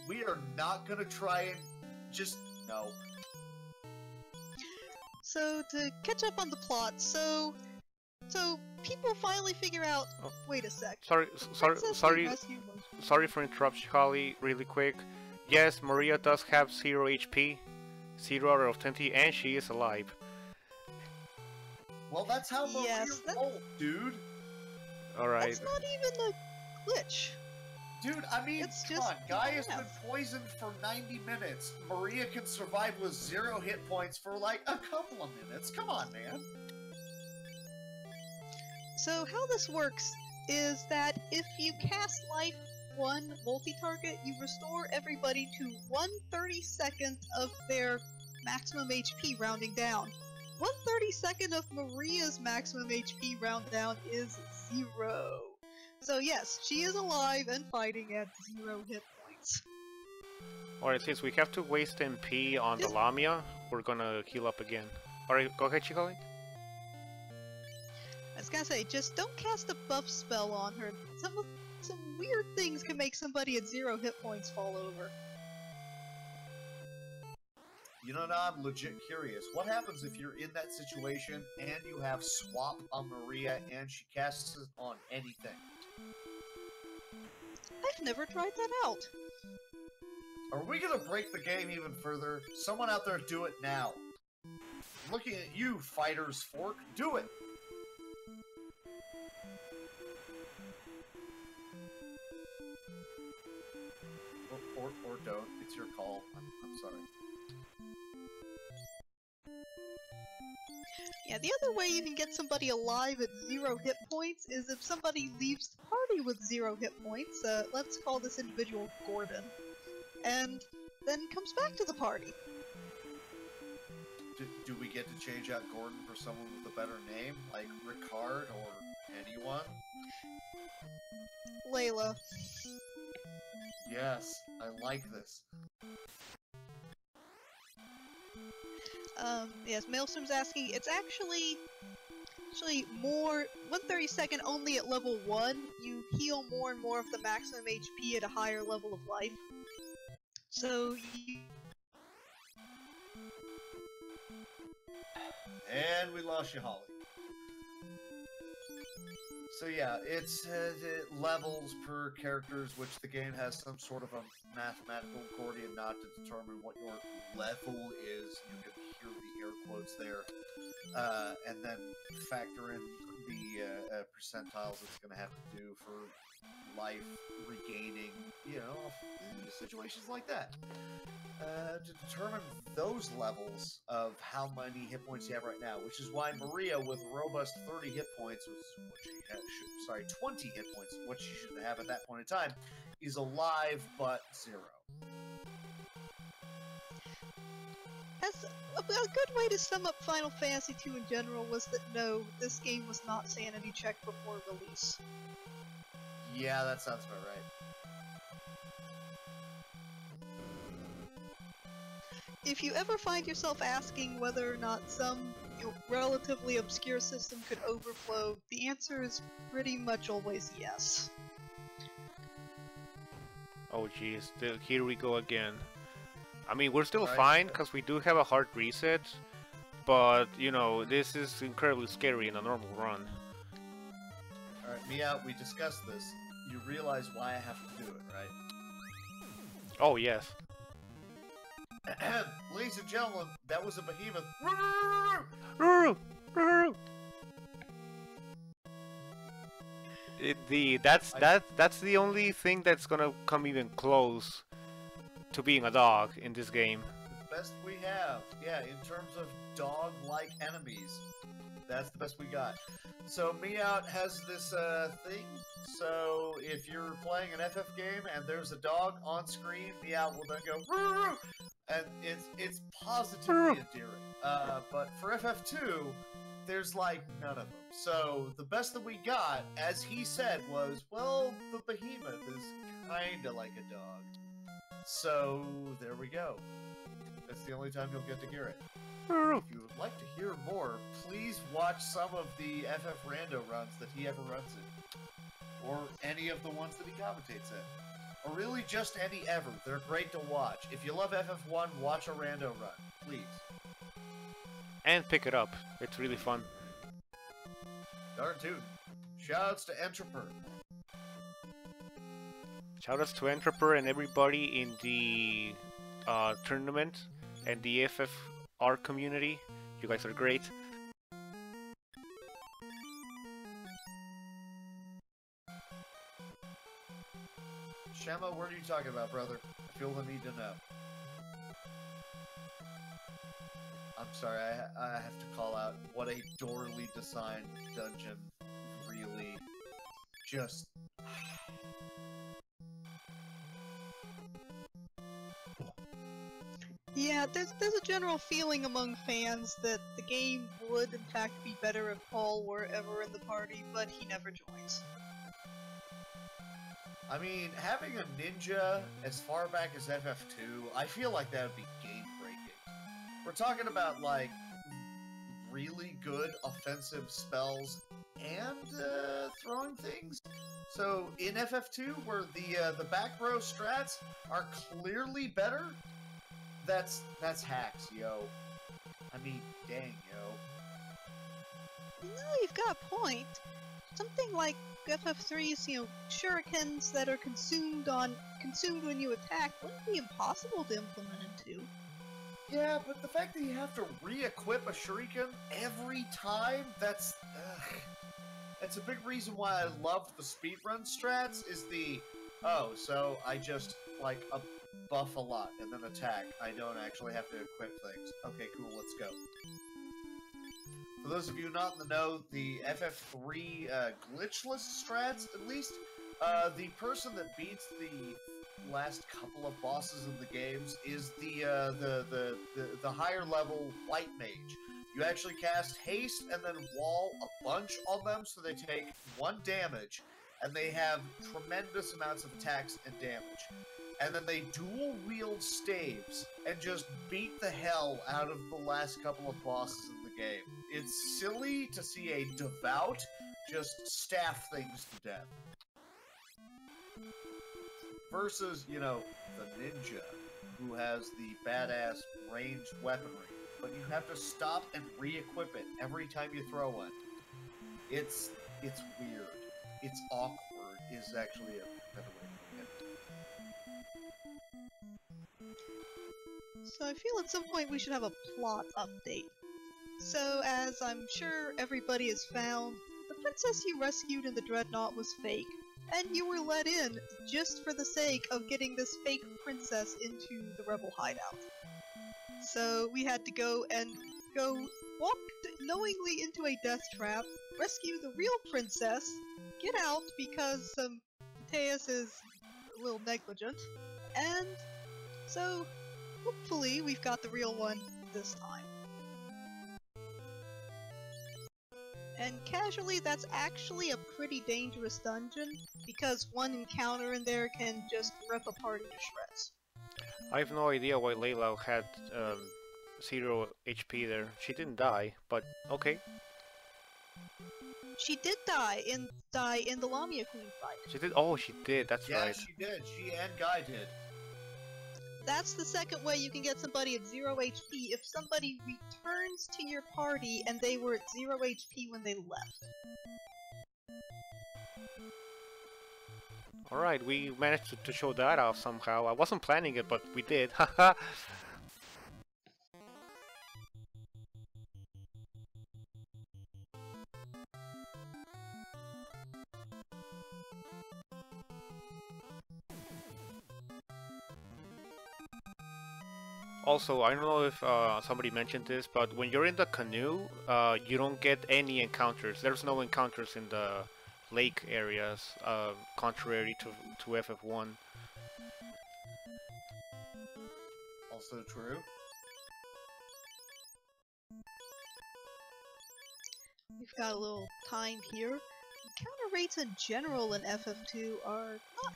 Speaker 9: we are not gonna try and just no.
Speaker 8: So to catch up on the plot, so people finally figure out.
Speaker 5: Oh.
Speaker 8: Wait a sec.
Speaker 5: Sorry for interrupting, Holly. Really quick. Yes, Maria does have 0 HP, 0 out of 20, and she is alive.
Speaker 9: Well, that's how Maria rolled, dude.
Speaker 5: All right.
Speaker 8: That's not even a glitch.
Speaker 9: Dude, I mean,
Speaker 8: It's
Speaker 9: come
Speaker 8: just
Speaker 9: on. Guy has
Speaker 8: math.
Speaker 9: been poisoned for 90 minutes. Maria can survive with 0 hit points for like a couple of minutes. Come on, man.
Speaker 8: So how this works is that if you cast Life 1 multi-target, you restore everybody to 1/32nd of their maximum HP, rounding down. 1/32nd of Maria's maximum HP round down is 0. So yes, she is alive and fighting at 0 hit points.
Speaker 5: Alright, since we have to waste MP on the Lamia, we're gonna heal up again. Alright, go ahead, Chikali.
Speaker 8: I was gonna say, just don't cast a buff spell on her. Some weird things can make somebody at 0 hit points fall over.
Speaker 9: You know, now I'm legit curious. What happens if you're in that situation and you have swap on Maria and she casts it on anything?
Speaker 8: I've never tried that out.
Speaker 9: Are we gonna break the game even further? Someone out there do it now. Looking at you, Fighter's Fork. Do it! Or don't. It's your call. I'm sorry.
Speaker 8: Yeah, the other way you can get somebody alive at 0 hit points is if somebody leaves the party with 0 hit points, let's call this individual Gordon, and then comes back to the party.
Speaker 9: Do we get to change out Gordon for someone with a better name, like Ricard or anyone?
Speaker 8: Layla.
Speaker 9: Yes, I like this.
Speaker 8: Yes, Maelstrom's asking, it's actually more 1/32nd only at level 1. You heal more and more of the maximum HP at a higher level of life. So you...
Speaker 9: And we lost you, Holly. So yeah, it's the levels per characters, which the game has some sort of a mathematical Gordian knot to determine what your level is. You can hear the air quotes there. And then factor in the percentiles it's going to have to do for life regaining, you know, situations like that. To determine those levels of how many hit points you have right now, which is why Maria, with a robust 30 hit points, was what she had, 20 hit points, what she should have at that point in time, is alive but 0.
Speaker 8: As a good way to sum up Final Fantasy II in general was that no, this game was not sanity checked before release.
Speaker 9: Yeah, that sounds about right.
Speaker 8: If you ever find yourself asking whether or not some relatively obscure system could overflow, the answer is pretty much always yes.
Speaker 5: Oh jeez, here we go again. I mean, we're still
Speaker 9: Right.
Speaker 5: fine because we do have a hard reset, but you know, this is incredibly scary in a normal run.
Speaker 9: Alright, Mia, we discussed this. You realize why I have to do it, right?
Speaker 5: Oh yes.
Speaker 9: Ladies and gentlemen, that was a behemoth.
Speaker 5: That's the only thing that's gonna come even close to being a dog in this game.
Speaker 9: The best we have. Yeah, in terms of dog-like enemies. That's the best we got. So Meowth has this thing. So if you're playing an FF game and there's a dog on screen, Meowth will then go "Roo!" and it's positively endearing. But for FF2, there's like none of them. So the best that we got, as he said, was, well, the behemoth is kinda like a dog. So there we go. That's the only time you'll get to hear it. If you would like to hear more, please watch some of the FF Rando runs that he ever runs it. Or any of the ones that he commentates in. Or really just any ever. They're great to watch. If you love FF1, watch a Rando run. Please.
Speaker 5: And pick it up. It's really fun.
Speaker 9: Darn tootin'. Shoutouts to Entrepreneur.
Speaker 5: Shoutouts to Entrepreneur and everybody in the tournament and the FFR community. You guys are great.
Speaker 9: Shema, what are you talking about, brother? I feel the need to know. I'm sorry, I have to call out what a dorily designed dungeon. Really, just...
Speaker 8: Yeah, there's a general feeling among fans that the game would in fact be better if Paul were ever in the party, but he never joins.
Speaker 9: I mean, having a ninja as far back as FF2, I feel like that would be game-breaking. We're talking about, like, really good offensive spells and throwing things. So, in FF2, where the back row strats are clearly better, that's hacks, yo. I mean, dang, yo.
Speaker 8: No, you've got a point. Something like FF3's, shurikens that are consumed when you attack wouldn't be impossible to implement in 2.
Speaker 9: Yeah, but the fact that you have to re-equip a shuriken every time, that's a big reason why I love the speedrun strats, is so I just, like, buff a lot and then attack. I don't actually have to equip things. Okay, cool, let's go. For those of you not in the know, the FF3 glitchless strats, at least, the person that beats the last couple of bosses in the games is the higher level white mage. You actually cast haste and then wall a bunch on them so they take 1 damage, and they have tremendous amounts of attacks and damage. And then they dual wield staves and just beat the hell out of the last couple of bosses in the game. It's silly to see a devout just staff things to death. Versus, the ninja, who has the badass ranged weaponry. But you have to stop and re-equip it every time you throw one. It's weird. It's awkward is actually a better way to put it.
Speaker 8: So I feel at some point we should have a plot update. So, as I'm sure everybody has found, the princess you rescued in the Dreadnought was fake, and you were let in just for the sake of getting this fake princess into the rebel hideout. So we had to go walk knowingly into a death trap, rescue the real princess, get out because Mateus is a little negligent, and so hopefully we've got the real one this time. And casually, that's actually a pretty dangerous dungeon, because one encounter in there can just rip a party to shreds.
Speaker 5: I have no idea why Layla had 0 HP there. She didn't die, but okay.
Speaker 8: She did die in the Lamia Queen fight.
Speaker 5: She did? Oh, she did, that's
Speaker 9: Yeah,
Speaker 5: right.
Speaker 9: she did. She and Guy did.
Speaker 8: That's the second way you can get somebody at 0 HP, if somebody returns to your party and they were at 0 HP when they left.
Speaker 5: Alright, we managed to show that off somehow. I wasn't planning it, but we did. Haha. Also, I don't know if somebody mentioned this, but when you're in the canoe, you don't get any encounters. There's no encounters in the lake areas, contrary to FF1.
Speaker 9: Also true.
Speaker 8: We've got a little time here. Encounter rates in general in FF2 are not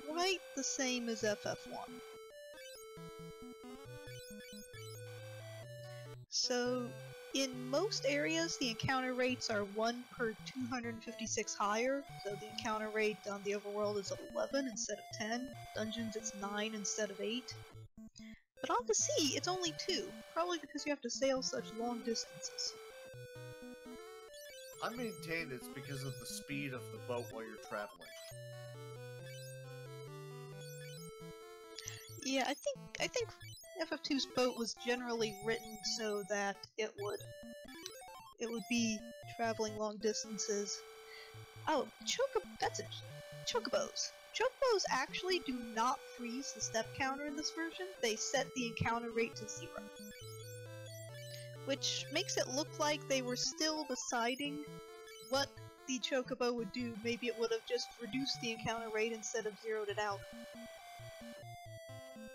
Speaker 8: quite the same as FF1. So, in most areas, the encounter rates are 1 per 256 higher, so the encounter rate on the overworld is 11 instead of 10. Dungeons, it's 9 instead of 8. But on the sea, it's only 2, probably because you have to sail such long distances.
Speaker 9: I maintain it's because of the speed of the boat while you're traveling.
Speaker 8: Yeah, I think FF2's boat was generally written so that it would be traveling long distances. Oh, that's it. Chocobos. Chocobos actually do not freeze the step counter in this version. They set the encounter rate to 0. Which makes it look like they were still deciding what the Chocobo would do. Maybe it would have just reduced the encounter rate instead of zeroed it out.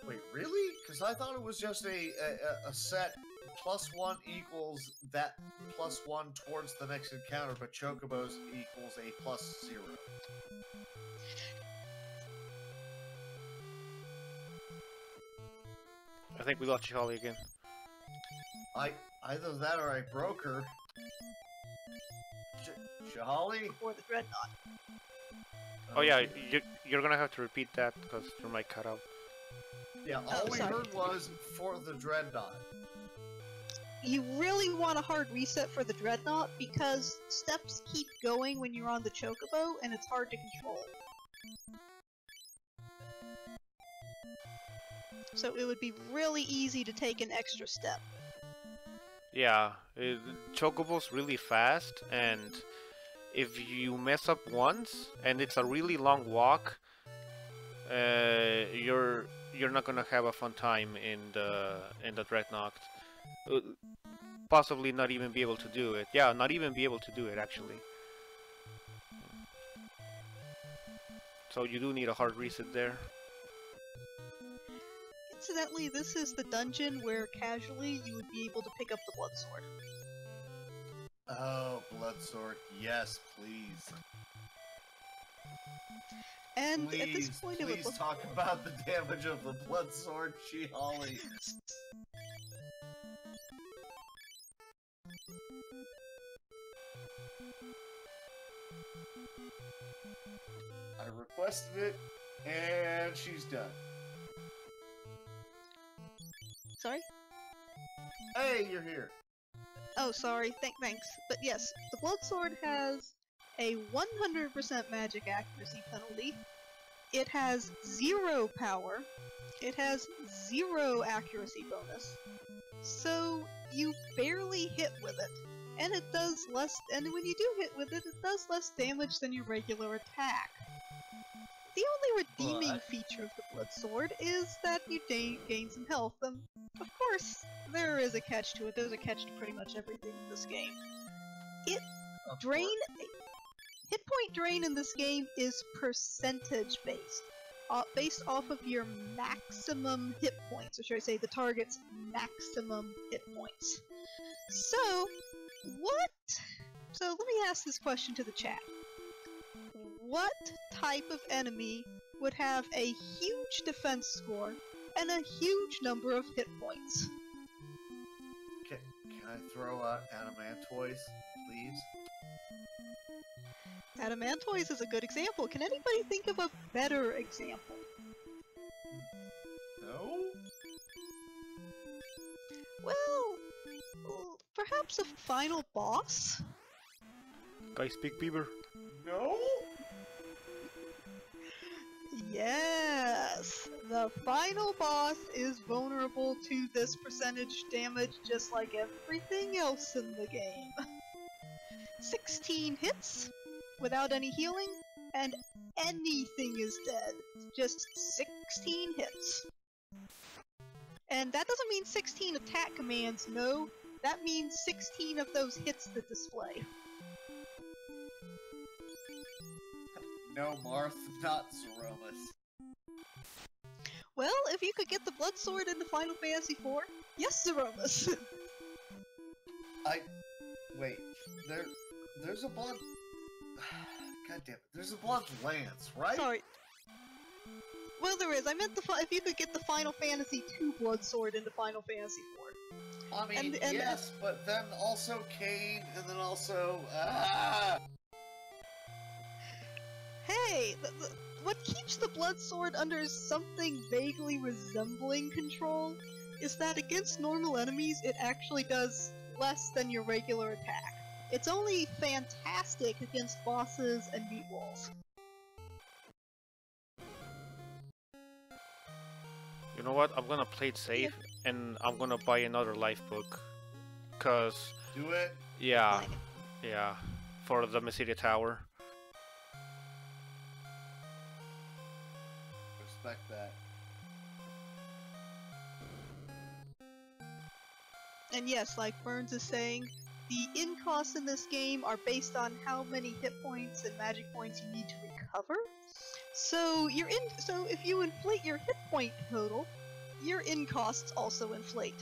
Speaker 9: Wait, really? Because I thought it was just a set +1 equals that +1 towards the next encounter, but Chocobos equals a +0.
Speaker 5: I think we lost Charlie again.
Speaker 9: Either that or I broke her. Shahali?
Speaker 8: Or the Dreadnought.
Speaker 5: Oh yeah, you're gonna have to repeat that because your mic cut out.
Speaker 9: Yeah, all we
Speaker 8: sorry.
Speaker 9: heard was for the Dreadnought.
Speaker 8: You really want a hard reset for the Dreadnought because steps keep going when you're on the Chocobo and it's hard to control. So it would be really easy to take an extra step.
Speaker 5: Yeah, Chocobo's really fast, and if you mess up once and it's a really long walk, you're not gonna have a fun time in the Dreadnought. Possibly not even be able to do it. Yeah, not even be able to do it actually. So you do need a hard reset there.
Speaker 8: Incidentally, this is the dungeon where casually you would be able to pick up the Blood Sword.
Speaker 9: Oh, Blood Sword. Yes, please.
Speaker 8: And
Speaker 9: Please,
Speaker 8: at this point it would
Speaker 9: please
Speaker 8: look...
Speaker 9: talk about the damage of the Blood Sword, Shihali. I requested it, and she's done.
Speaker 8: Sorry?
Speaker 9: Hey, you're here.
Speaker 8: Oh, sorry. Thanks. But yes, the Blood Sword has a 100% magic accuracy penalty. It has 0 power. It has 0 accuracy bonus. So you barely hit with it. And it does less, and when you do hit with it, it does less damage than your regular attack. The only redeeming feature of the Blood Sword is that you gain some health. Of course, there is a catch to it. There's a catch to pretty much everything in this game. Hit point drain in this game is percentage based. Based off of your maximum hit points, or should I say the target's maximum hit points. So let me ask this question to the chat. What type of enemy would have a huge defense score and a huge number of hit points?
Speaker 9: Can I throw out Adamantoise, please?
Speaker 8: Adamantoise is a good example. Can anybody think of a better example?
Speaker 9: No?
Speaker 8: Well, perhaps a final boss?
Speaker 5: Guys, Big Beaver.
Speaker 9: No?
Speaker 8: Yes! The final boss is vulnerable to this percentage damage just like everything else in the game. 16 hits without any healing, and anything is dead. Just 16 hits. And that doesn't mean 16 attack commands, no. That means 16 of those hits that display.
Speaker 9: No, Marth, not Zeromus.
Speaker 8: Well, if you could get the Blood Sword into Final Fantasy IV, yes, Zeromus!
Speaker 9: Wait, there's a Blood... God damn it, there's a Blood Lance, right?
Speaker 8: Sorry. Well, there is. I meant if you could get the Final Fantasy II Blood Sword into Final Fantasy IV.
Speaker 9: I mean,
Speaker 8: And-
Speaker 9: yes, but then also Kane, and then also
Speaker 8: Hey, what keeps the Blood Sword under something vaguely resembling control is that against normal enemies, it actually does less than your regular attack. It's only fantastic against bosses and meat walls.
Speaker 5: You know what? I'm gonna play it safe, and I'm gonna buy another life book. Cause,
Speaker 9: do it.
Speaker 5: yeah,
Speaker 8: Like,
Speaker 5: yeah, for the Messeria Tower.
Speaker 9: Respect that.
Speaker 8: and yes, like Burns is saying, the in-costs in this game are based on how many hit points and magic points you need to recover. So so if you inflate your hit point total, your in-costs also inflate.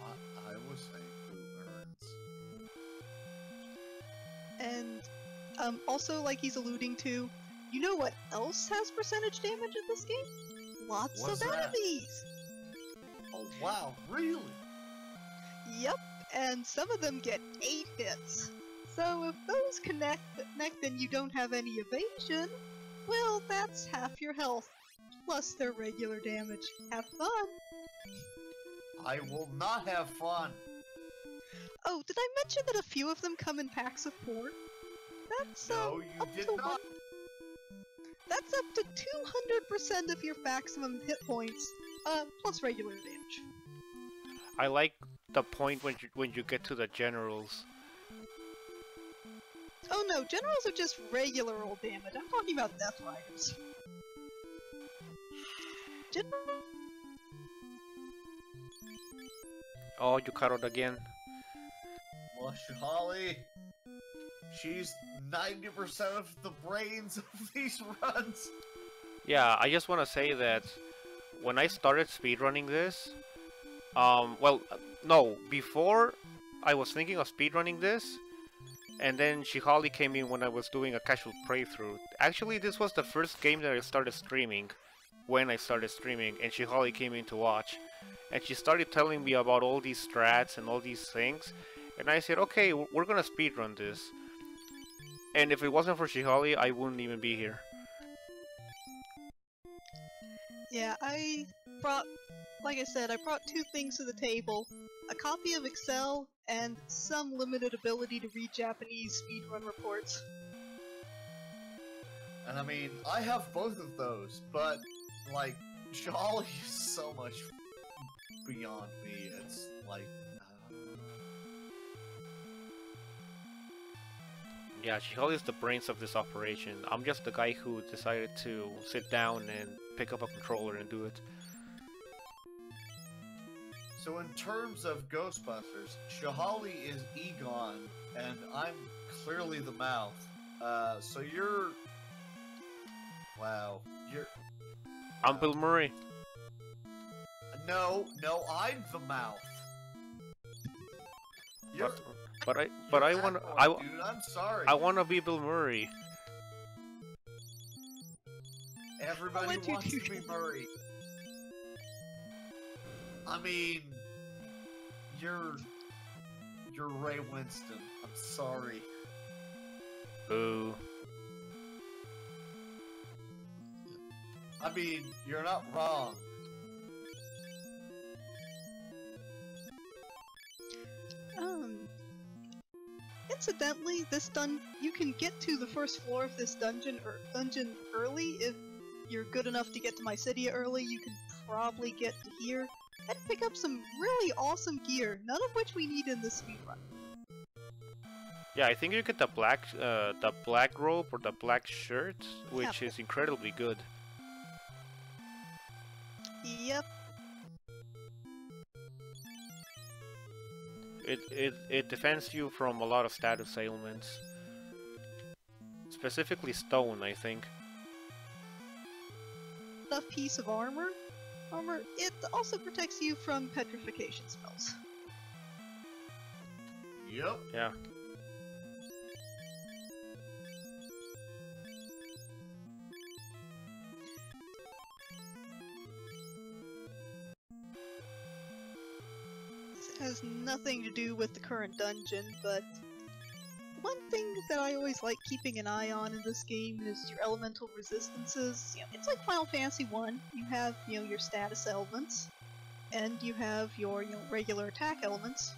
Speaker 9: I was saying who earns.
Speaker 8: And also, like he's alluding to, you know what else has percentage damage in this game? Lots
Speaker 9: What's
Speaker 8: of
Speaker 9: that?
Speaker 8: enemies!
Speaker 9: Oh wow, really?
Speaker 8: Yep, and some of them get 8 hits. So if those connect and you don't have any evasion, well, that's half your health, plus their regular damage. Have fun!
Speaker 9: I will not have fun.
Speaker 8: Oh, did I mention that a few of them come in packs of 4? That's
Speaker 9: No, you
Speaker 8: up
Speaker 9: did
Speaker 8: to
Speaker 9: not.
Speaker 8: That's up to 200% of your maximum hit points, plus regular damage.
Speaker 5: I like the point when you get to the generals.
Speaker 8: Oh no, generals are just regular old damage. I'm talking about Death Riders. General.
Speaker 5: Oh, you cut out again.
Speaker 9: Well, Holly, she's 90% of the brains of these runs.
Speaker 5: Yeah, I just want to say that when I started speedrunning this, well, no, before I was thinking of speedrunning this, and then Shihali came in when I was doing a casual playthrough. Actually, this was the first game that I started streaming, when I started streaming, and Shihali came in to watch. And she started telling me about all these strats and all these things, and I said, okay, we're gonna speedrun this. And if it wasn't for Shihali, I wouldn't even be here.
Speaker 8: Yeah, like I said, I brought 2 things to the table. A copy of Excel, and some limited ability to read Japanese speedrun reports.
Speaker 9: And I mean, I have both of those, but, like, Jolly is so much beyond me. It's like,
Speaker 5: Yeah, Shihali is the brains of this operation. I'm just the guy who decided to sit down and pick up a controller and do it.
Speaker 9: So in terms of Ghostbusters, Shihali is Egon, and I'm clearly the mouth. So you're... Wow. You're...
Speaker 5: I'm Bill Murray.
Speaker 9: No, I'm the mouth. You're...
Speaker 5: But I
Speaker 9: you're
Speaker 5: wanna
Speaker 9: that one, dude, I'm sorry.
Speaker 5: I wanna be Bill Murray.
Speaker 9: Everybody
Speaker 8: went
Speaker 9: wants
Speaker 8: too
Speaker 9: to be Murray. I mean, you're Ray Winston. I'm sorry.
Speaker 5: Boo.
Speaker 9: I mean, you're not wrong.
Speaker 8: Incidentally, you can get to the first floor of this dungeon early if you're good enough to get to my city early. You can probably get to here and pick up some really awesome gear, none of which we need in this speedrun.
Speaker 5: Yeah, I think you get the black robe or the black shirt, which is incredibly good.
Speaker 8: Yep.
Speaker 5: It defends you from a lot of status ailments. Specifically stone, I think.
Speaker 8: Enough piece of armor. It also protects you from petrification spells.
Speaker 9: Yep.
Speaker 5: Yeah.
Speaker 8: has nothing to do with the current dungeon, but one thing that I always like keeping an eye on in this game is your elemental resistances. You know, it's like Final Fantasy 1. You have, you know, your status elements, and you have your, you know, regular attack elements.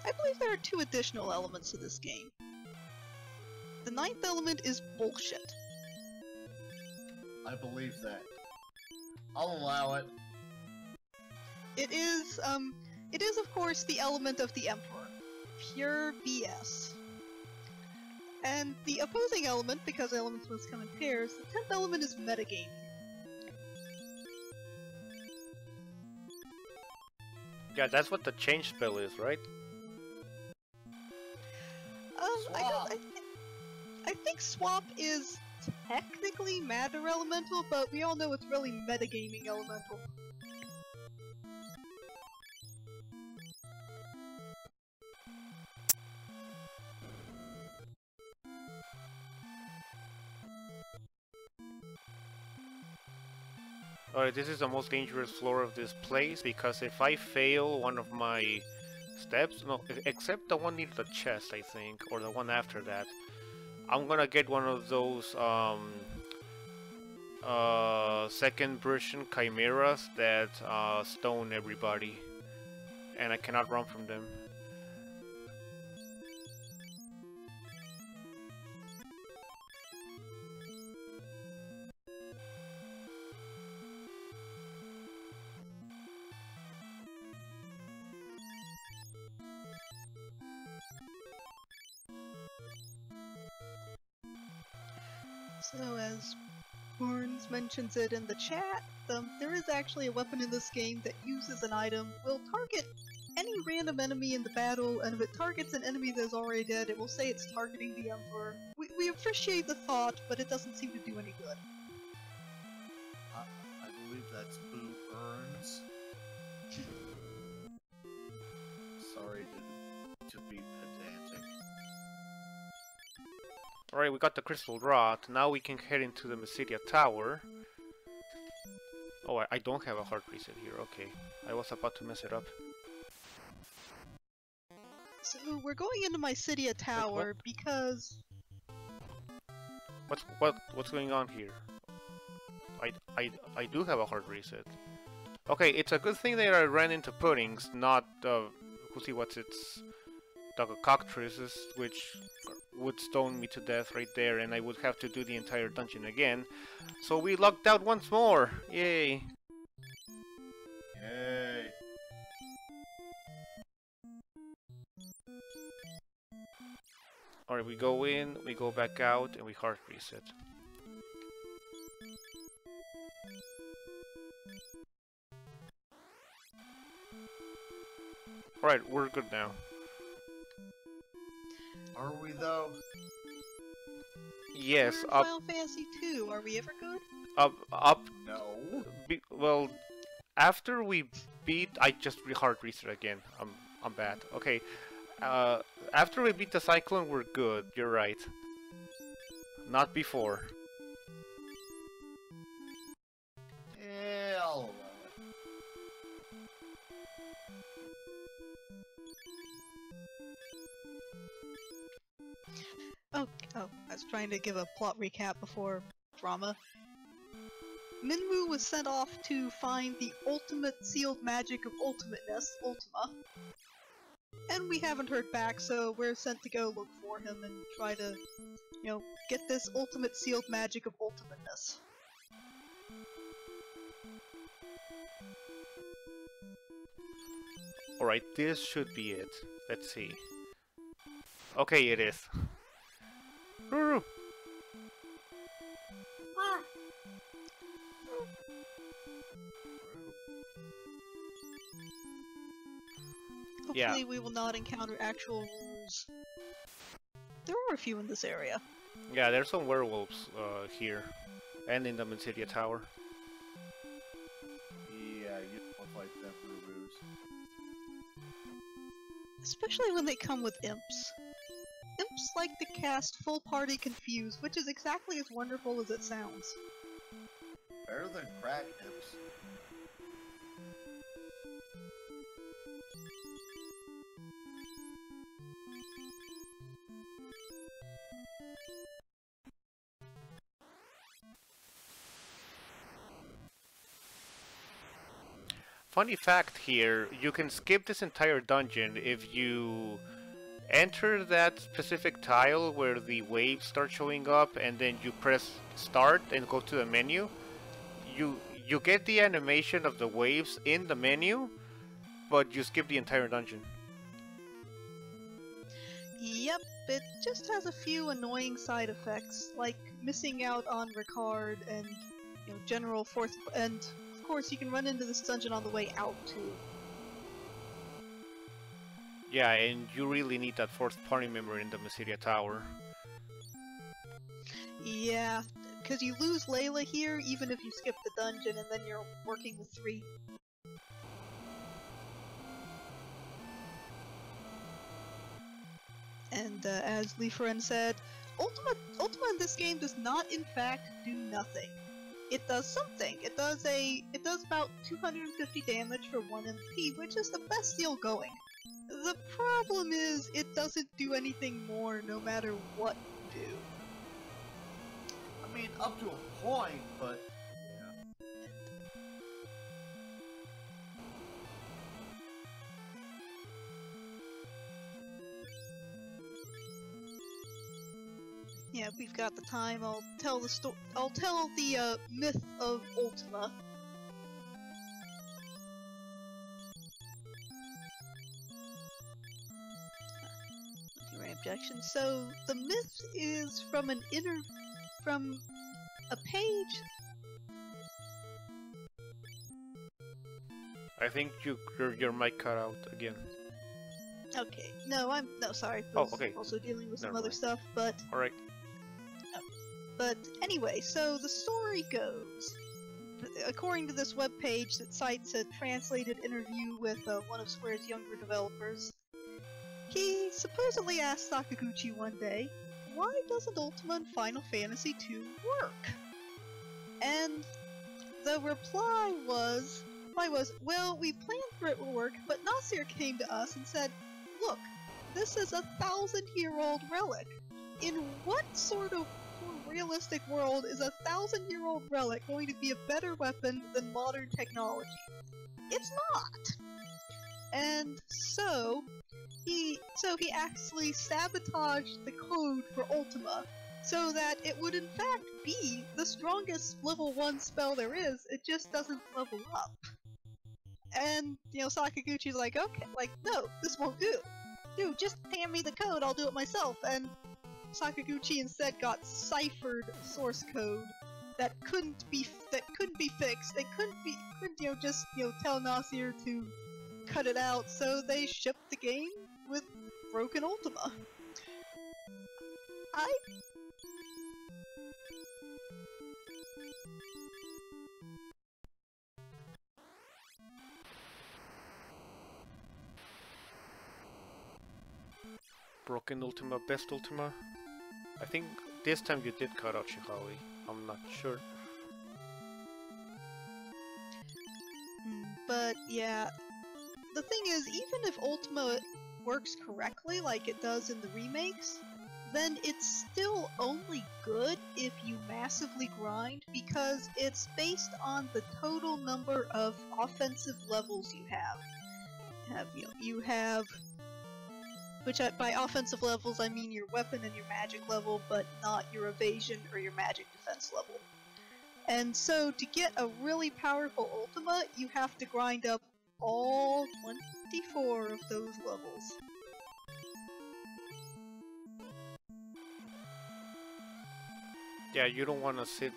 Speaker 8: I believe there are 2 additional elements to this game. The 9th element is bullshit.
Speaker 9: I believe that. I'll allow it.
Speaker 8: It is of course the element of the Emperor. Pure BS. And the opposing element, because elements must come in pairs, the 10th element is metagaming.
Speaker 5: Yeah, that's what the change spell is, right?
Speaker 8: I think swap is technically matter elemental, but we all know it's really metagaming elemental.
Speaker 5: Alright, this is the most dangerous floor of this place, because if I fail one of my steps, no, except the one near the chest, I think, or the one after that, I'm gonna get one of those, second version chimeras that, stone everybody, and I cannot run from them.
Speaker 8: So as Horns mentions it in the chat, there is actually a weapon in this game that uses an item, will target any random enemy in the battle, and if it targets an enemy that is already dead, it will say it's targeting the Emperor. We appreciate the thought, but it doesn't seem to do any good.
Speaker 9: I believe that's Boo Earns. Sorry to be pedantic.
Speaker 5: Alright, we got the crystal rod. Now we can head into the Mysidia Tower. Oh, I don't have a hard reset here. Okay, I was about to mess it up.
Speaker 8: So we're going into Mysidia Tower because...
Speaker 5: What's going on here? I do have a hard reset. Okay, it's a good thing that I ran into puddings, not who see what's its the cockatrices, which would stone me to death right there, and I would have to do the entire dungeon again. So we lucked out once more. Yay!
Speaker 9: Yay!
Speaker 5: Alright, we go in, we go back out, and we hard reset. Alright, we're good now.
Speaker 9: Are we though?
Speaker 5: Yes,
Speaker 8: we're in
Speaker 5: up,
Speaker 8: Final Fantasy 2, are we ever good?
Speaker 5: up.
Speaker 9: No.
Speaker 5: Well, after we beat, I just hard reset again. I'm bad. Okay, after we beat the cyclone, we're good. You're right. Not before.
Speaker 9: Yeah, I'll allow it.
Speaker 8: Oh, I was trying to give a plot recap before drama. Minwu was sent off to find the ultimate sealed magic of ultimateness, Ultima. And we haven't heard back, so we're sent to go look for him and try to, you know, get this ultimate sealed magic of ultimateness.
Speaker 5: Alright, this should be it. Let's see. Okay, it is.
Speaker 8: Hopefully we will not encounter actual rules. There are a few in this area.
Speaker 5: Yeah, there's some werewolves here, and in the Mysidia Tower.
Speaker 9: Yeah, you don't want to fight them for a ruse.
Speaker 8: Especially when they come with imps. Imps like to cast full party confuse, which is exactly as wonderful as it sounds.
Speaker 9: Better than crack imps.
Speaker 5: funny fact here, you can skip this entire dungeon if you enter that specific tile where the waves start showing up and then you press start and go to the menu. You get the animation of the waves in the menu, but you skip the entire dungeon.
Speaker 8: Yep, it just has a few annoying side effects, like missing out on Ricard and general fourth. And of course, you can run into this dungeon on the way out too.
Speaker 5: Yeah, and you really need that fourth party member in the Mysteria Tower.
Speaker 8: Yeah, because you lose Layla here even if you skip the dungeon, and then you're working with 3. And as Leafren said, Ultima in this game does not in fact do nothing. It does something. It does about 250 damage for 1 MP, which is the best deal going. The problem is it doesn't do anything more no matter what you do.
Speaker 9: I mean, up to a point, but
Speaker 8: yeah, we've got the time. I'll tell the myth of Ultima. Right objection. So the myth is from a page.
Speaker 5: I think your mic cut out again.
Speaker 8: Okay, no, sorry. I
Speaker 5: Oh,
Speaker 8: was
Speaker 5: okay.
Speaker 8: Also dealing with some
Speaker 5: Never
Speaker 8: other
Speaker 5: mind.
Speaker 8: stuff, but
Speaker 5: Alright.
Speaker 8: But anyway, so the story goes, according to this webpage that cites a translated interview with one of Square's younger developers, he supposedly asked Sakaguchi one day, why doesn't Ultima and Final Fantasy II work? And the reply was, well, we planned for it to work, but Nasir came to us and said, look, this is a 1,000-year-old relic. In what sort of realistic world is a 1,000-year-old relic going to be a better weapon than modern technology? It's not! And so he actually sabotaged the code for Ultima so that it would in fact be the strongest level 1 spell there is, it just doesn't level up. And, Sakaguchi's like, okay, no, this won't do. Dude, just hand me the code, I'll do it myself. And Sakaguchi instead got ciphered source code that couldn't be fixed. They couldn't just tell Nasir to cut it out, so they shipped the game with broken Ultima.
Speaker 5: Broken Ultima, best Ultima? I think this time you did cut out Shihali. I'm not sure.
Speaker 8: But yeah, the thing is, even if Ultima works correctly like it does in the remakes, then it's still only good if you massively grind, because it's based on the total number of offensive levels you have. You have, which by offensive levels I mean your weapon and your magic level, but not your evasion or your magic defense level. And so to get a really powerful Ultima, you have to grind up all 24 of those levels.
Speaker 5: Yeah, you don't want to sit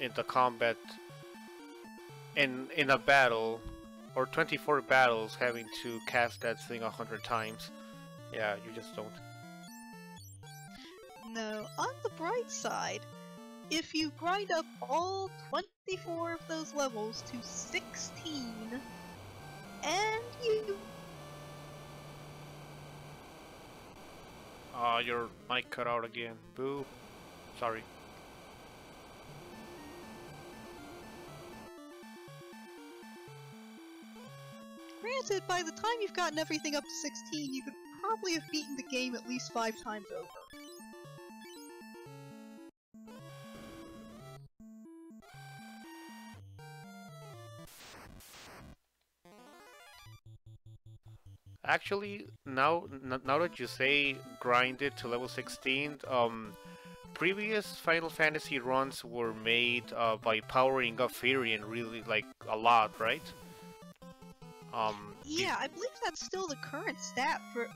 Speaker 5: in the combat in a battle or 24 battles having to cast that thing 100 times. Yeah, you just don't.
Speaker 8: No, on the bright side, if you grind up all 24 of those levels to 16, and you...
Speaker 5: Your mic cut out again. Boo. Sorry.
Speaker 8: Granted, by the time you've gotten everything up to 16, you could probably have beaten the game at least 5 times over.
Speaker 5: Actually, now that you say grind it to level 16, previous Final Fantasy runs were made by powering up Firion really like a lot, right?
Speaker 8: Yeah, I believe that's still the current strat for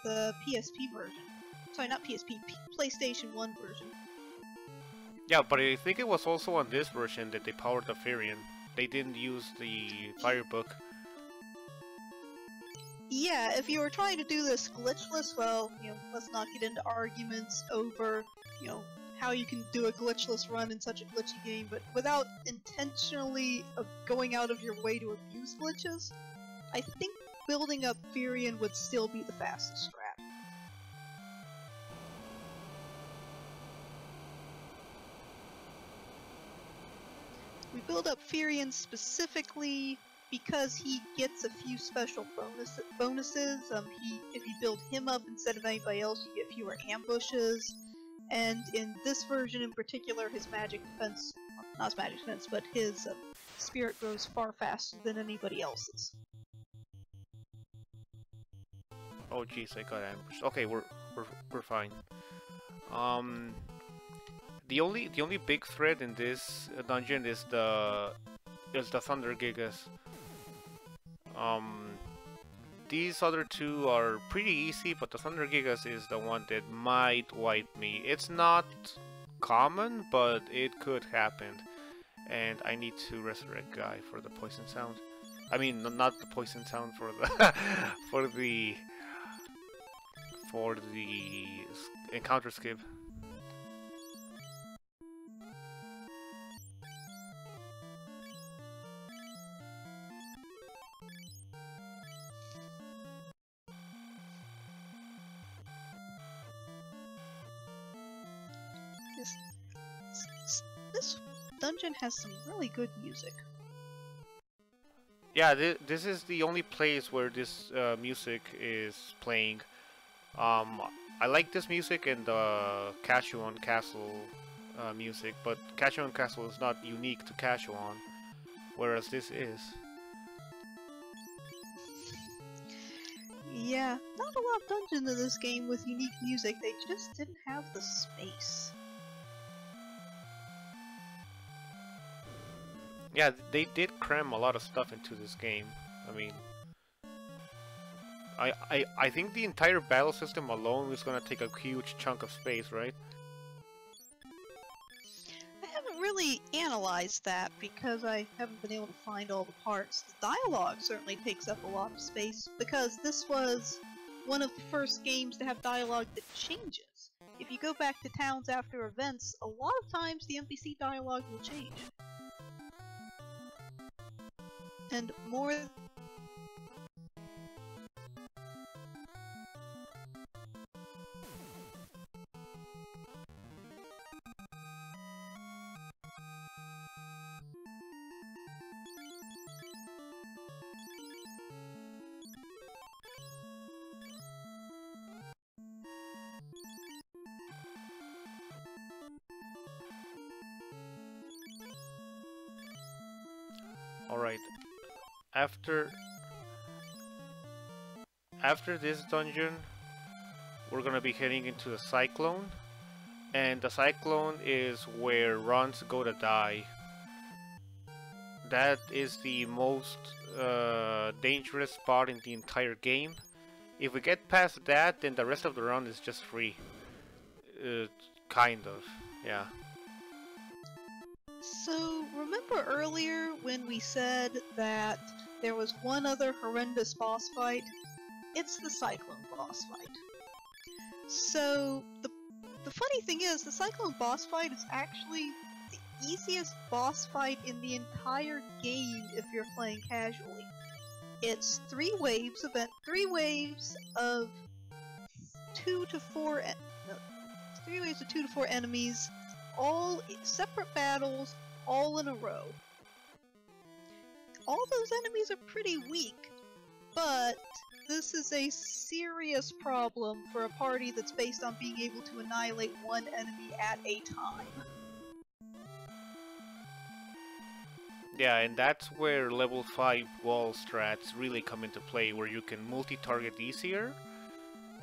Speaker 8: the PSP version. Sorry, not PSP, PlayStation 1 version.
Speaker 5: Yeah, but I think it was also on this version that they powered up Firion. They didn't use the Firebook.
Speaker 8: Yeah, if you were trying to do this glitchless, well, let's not get into arguments over, how you can do a glitchless run in such a glitchy game, but without intentionally going out of your way to abuse glitches, I think building up Firion would still be the fastest strat. We build up Firion specifically because he gets a few special bonuses. If you build him up instead of anybody else, you get fewer ambushes. And in this version in particular, his magic defense, not his magic defense, but his spirit grows far faster than anybody else's.
Speaker 5: Oh jeez, I got ambushed. Okay, we're fine. The only big threat in this dungeon is the Thunder Gigas. These other two are pretty easy, but the Thunder Gigas is the one that might wipe me. It's not common, but it could happen. And I need to resurrect Guy for the poison sound. I mean, not the poison sound, for the for the encounter skip.
Speaker 8: This dungeon has some really good music.
Speaker 5: Yeah, this is the only place where this music is playing. I like this music and the Cashuan Castle music, but Cashuan Castle is not unique to Cashuan, whereas this is.
Speaker 8: Yeah, not a lot of dungeons in this game with unique music, they just didn't have the space.
Speaker 5: Yeah, they did cram a lot of stuff into this game. I mean, I think the entire battle system alone is gonna take a huge chunk of space, right?
Speaker 8: I haven't really analyzed that because I haven't been able to find all the parts. The dialogue certainly takes up a lot of space because this was one of the first games to have dialogue that changes. If you go back to towns after events, a lot of times the NPC dialogue will change. And more...
Speaker 5: Alright. After this dungeon, we're gonna be heading into the Cyclone. And the Cyclone is where runs go to die. That is the most dangerous spot in the entire game. If we get past that, then the rest of the run is just free. Kind of, yeah.
Speaker 8: So, remember earlier when we said that there was one other horrendous boss fight? It's the Cyclone boss fight. So, the funny thing is, the Cyclone boss fight is actually the easiest boss fight in the entire game if you're playing casually. It's three waves of 2 to 4 enemies, all separate battles, all in a row. All those enemies are pretty weak, but this is a serious problem for a party that's based on being able to annihilate one enemy at a time.
Speaker 5: Yeah, and that's where level 5 wall strats really come into play, where you can multi-target easier,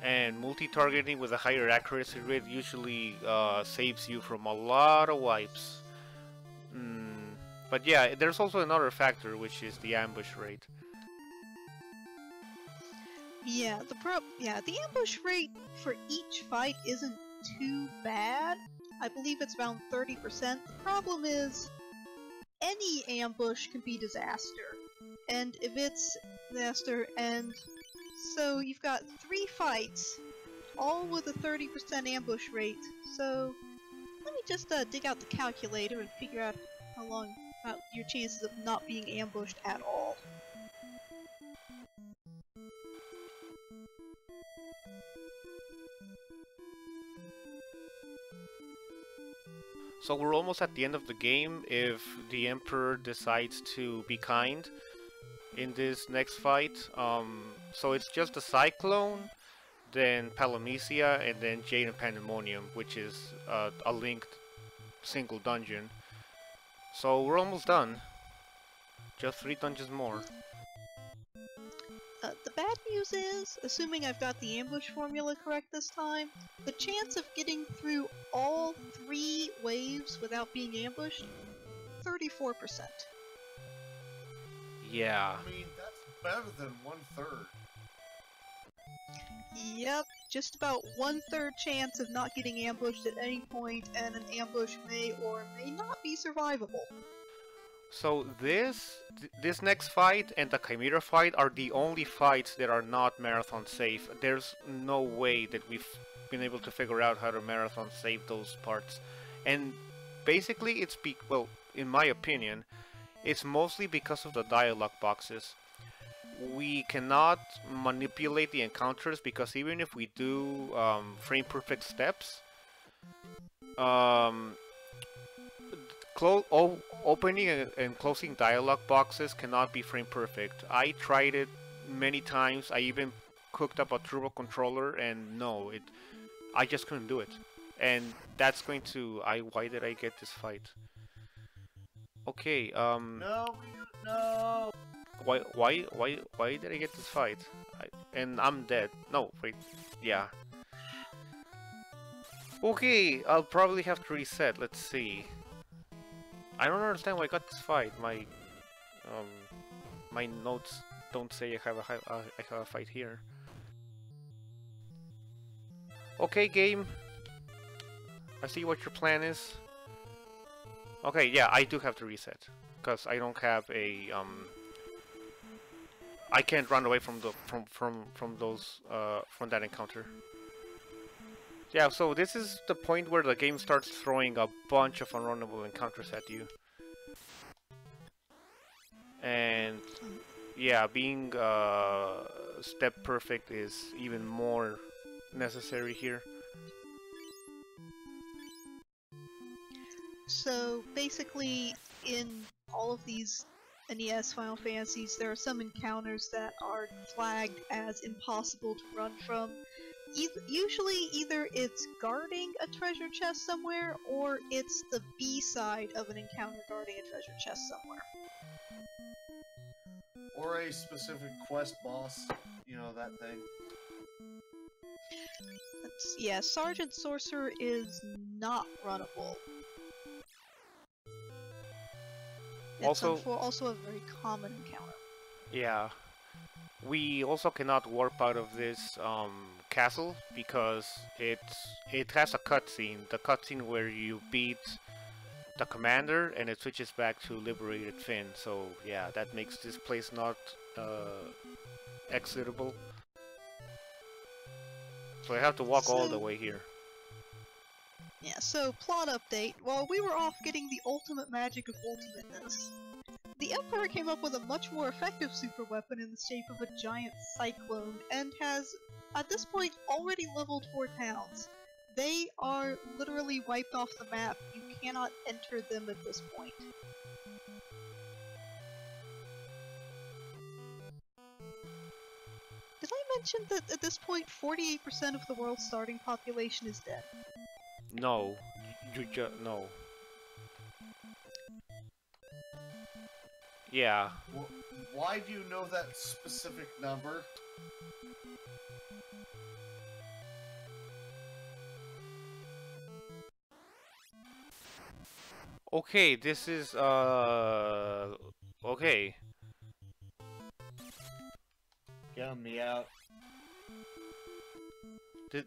Speaker 5: and multi-targeting with a higher accuracy rate usually saves you from a lot of wipes. But yeah, there's also another factor, which is the ambush rate.
Speaker 8: Yeah, the ambush rate for each fight isn't too bad. I believe it's around 30%. The problem is, any ambush can be disaster. And if it's disaster, and so you've got 3 fights, all with a 30% ambush rate. So let me just dig out the calculator and figure out how long about your chances of not being ambushed at all.
Speaker 5: So we're almost at the end of the game if the Emperor decides to be kind in this next fight. So it's just the Cyclone, then Palamecia, and then Jade and Pandemonium, which is a linked single dungeon. So we're almost done. Just 3 dungeons more.
Speaker 8: The bad news is, assuming I've got the ambush formula correct this time, the chance of getting through all 3 waves without being ambushed, 34%.
Speaker 5: Yeah.
Speaker 9: I mean, that's better than 1/3.
Speaker 8: Yep, just about 1/3 chance of not getting ambushed at any point, and an ambush may or may not be survivable.
Speaker 5: So this next fight and the Chimera fight are the only fights that are not marathon safe. There's no way that we've been able to figure out how to marathon save those parts. And basically it's well, in my opinion, it's mostly because of the dialogue boxes. We cannot manipulate the encounters because even if we do frame perfect steps, opening and closing dialogue boxes cannot be frame perfect. I tried it many times. I even cooked up a turbo controller, and no, I just couldn't do it. And that's going to why did I get this fight? Okay,
Speaker 9: No, no.
Speaker 5: why did I get this fight? And I'm dead. No, wait. Yeah. Okay, I'll probably have to reset. Let's see. I don't understand why I got this fight. My notes don't say I have a fight here. Okay, game. I see what your plan is. Okay, yeah, I do have to reset because I don't have a I can't run away from the from that encounter. Yeah, so this is the point where the game starts throwing a bunch of unrunnable encounters at you. And yeah, being step perfect is even more necessary here.
Speaker 8: So basically, in all of these NES Final Fantasies, there are some encounters that are flagged as impossible to run from. Usually, either it's guarding a treasure chest somewhere, or it's the B-side of an encounter guarding a treasure chest somewhere.
Speaker 9: Or a specific quest boss, you know, that thing.
Speaker 8: Yeah, Sergeant Sorcerer is not runnable. It's also a very common encounter.
Speaker 5: Yeah. We also cannot warp out of this castle because it has a cutscene. The cutscene where you beat the commander and it switches back to liberated Finn. So yeah, that makes this place not exitable. So I have to walk all the way here.
Speaker 8: Yeah, so plot update. While we were off getting the ultimate magic of ultimateness, the Emperor came up with a much more effective super weapon in the shape of a giant cyclone, and has, at this point, already leveled 4 towns. They are literally wiped off the map. You cannot enter them at this point. Did I mention that at this point 48% of the world's starting population is dead?
Speaker 5: No, no. Yeah.
Speaker 9: Why do you know that specific number?
Speaker 5: Okay, this is okay.
Speaker 7: Count me out.
Speaker 5: Th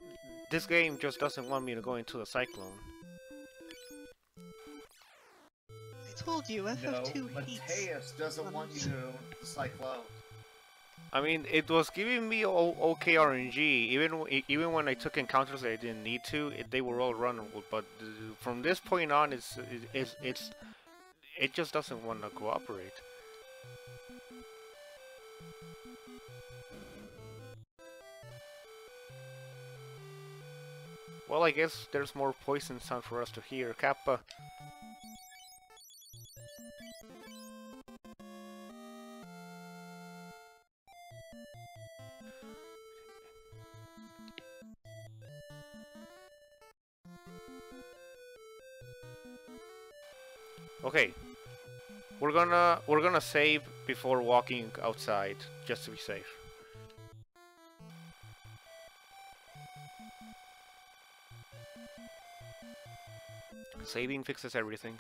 Speaker 5: this game just doesn't want me to go into the cyclone.
Speaker 8: I told you,
Speaker 9: No,
Speaker 8: FF2 hates.
Speaker 9: Mateus doesn't want you to know the Cyclone.
Speaker 5: I mean, it was giving me okay RNG, even when I took encounters that I didn't need to, they were all runnable. But from this point on, it just doesn't want to cooperate. Well, I guess there's more poison sound for us to hear. Kappa. Okay, we're gonna save before walking outside, just to be safe. Saving fixes everything.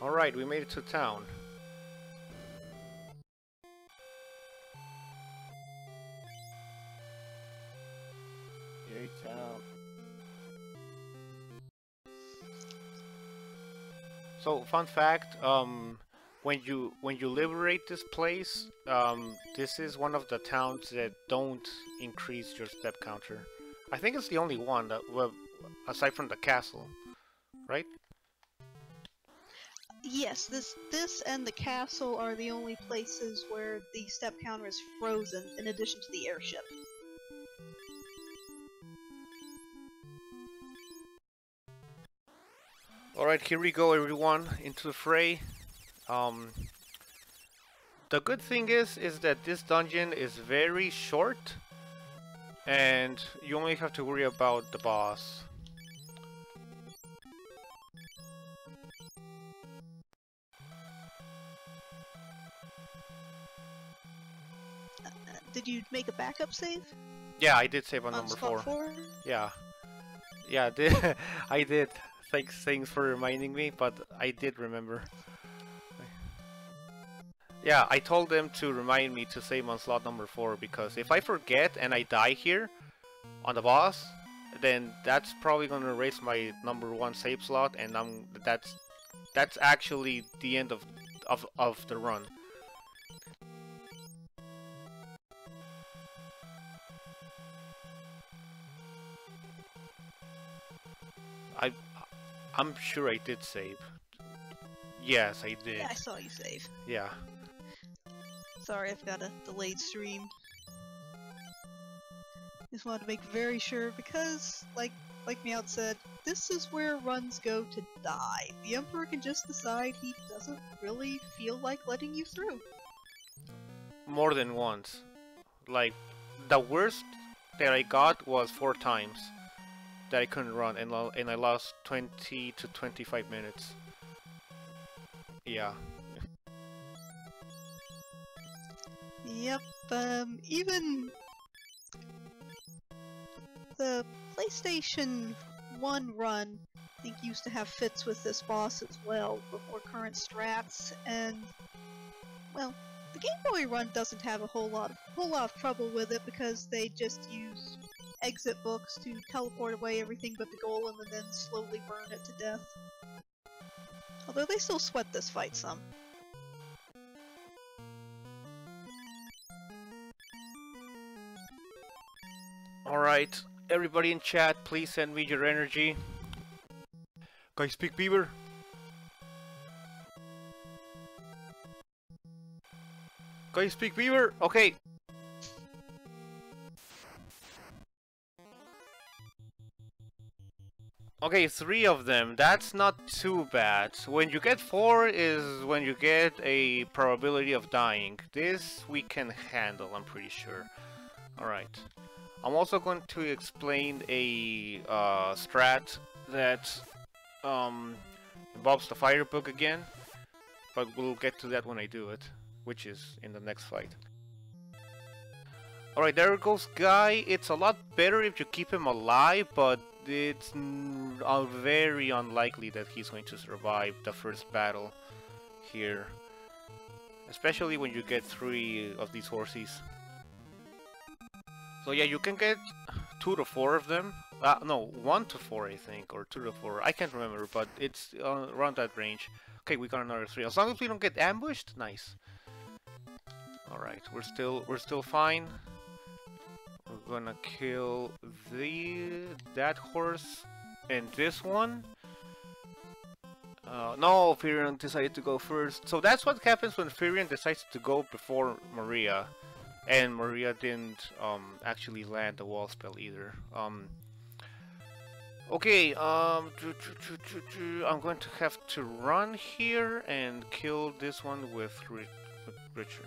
Speaker 5: Alright, we made it to town.
Speaker 7: Yay, town.
Speaker 5: So, fun fact, when you liberate this place, this is one of the towns that don't increase your step counter. I think it's the only one that, well, aside from the castle, right?
Speaker 8: Yes, this and the castle are the only places where the step counter is frozen, in addition to the airship.
Speaker 5: Alright, here we go everyone, into the fray. The good thing is that this dungeon is very short, and you only have to worry about the boss.
Speaker 8: Did you make a backup save?
Speaker 5: Yeah, I did save on number
Speaker 8: spot
Speaker 5: 4.
Speaker 8: 4?
Speaker 5: Yeah. Yeah, I did. Thanks for reminding me, but I did remember. Yeah, I told them to remind me to save on slot number 4, because if I forget and I die here on the boss, then that's probably gonna erase my number 1 save slot, and that's actually the end of the run. I'm sure I did save. Yes, I did.
Speaker 8: Yeah, I saw you save.
Speaker 5: Yeah.
Speaker 8: Sorry, I've got a delayed stream. Just wanted to make very sure, because, like Meowth said, this is where runs go to die. The Emperor can just decide he doesn't really feel like letting you through.
Speaker 5: More than once. Like, the worst that I got was 4 times that I couldn't run, and I lost 20 to 25 minutes. Yeah.
Speaker 8: Yep, even the PlayStation 1 run, I think, used to have fits with this boss as well, before current strats, and, well, the Game Boy run doesn't have a whole lot of trouble with it, because they just use exit books to teleport away everything but the golem and then slowly burn it to death. Although they still sweat this fight some.
Speaker 5: Alright, everybody in chat, please send me your energy. Guys, speak beaver. Guys, speak beaver. Okay. Okay, 3 of them. That's not too bad. When you get 4 is when you get a probability of dying. This we can handle, I'm pretty sure. Alright. I'm also going to explain a strat that involves the Firebook again. But we'll get to that when I do it, which is in the next fight. Alright, there goes Guy. It's a lot better if you keep him alive, but it's very unlikely that he's going to survive the first battle here. Especially when you get 3 of these horsies. So yeah, you can get 2 to 4 of them. No, 1 to 4 I think, or 2 to 4. I can't remember, but it's around that range. Okay, we got another 3. As long as we don't get ambushed, nice. Alright, we're still fine. We're gonna kill that horse and this one. No, Firion decided to go first. So that's what happens when Firion decides to go before Maria. And Maria didn't actually land the wall spell either. Okay, I'm going to have to run here and kill this one with Richard.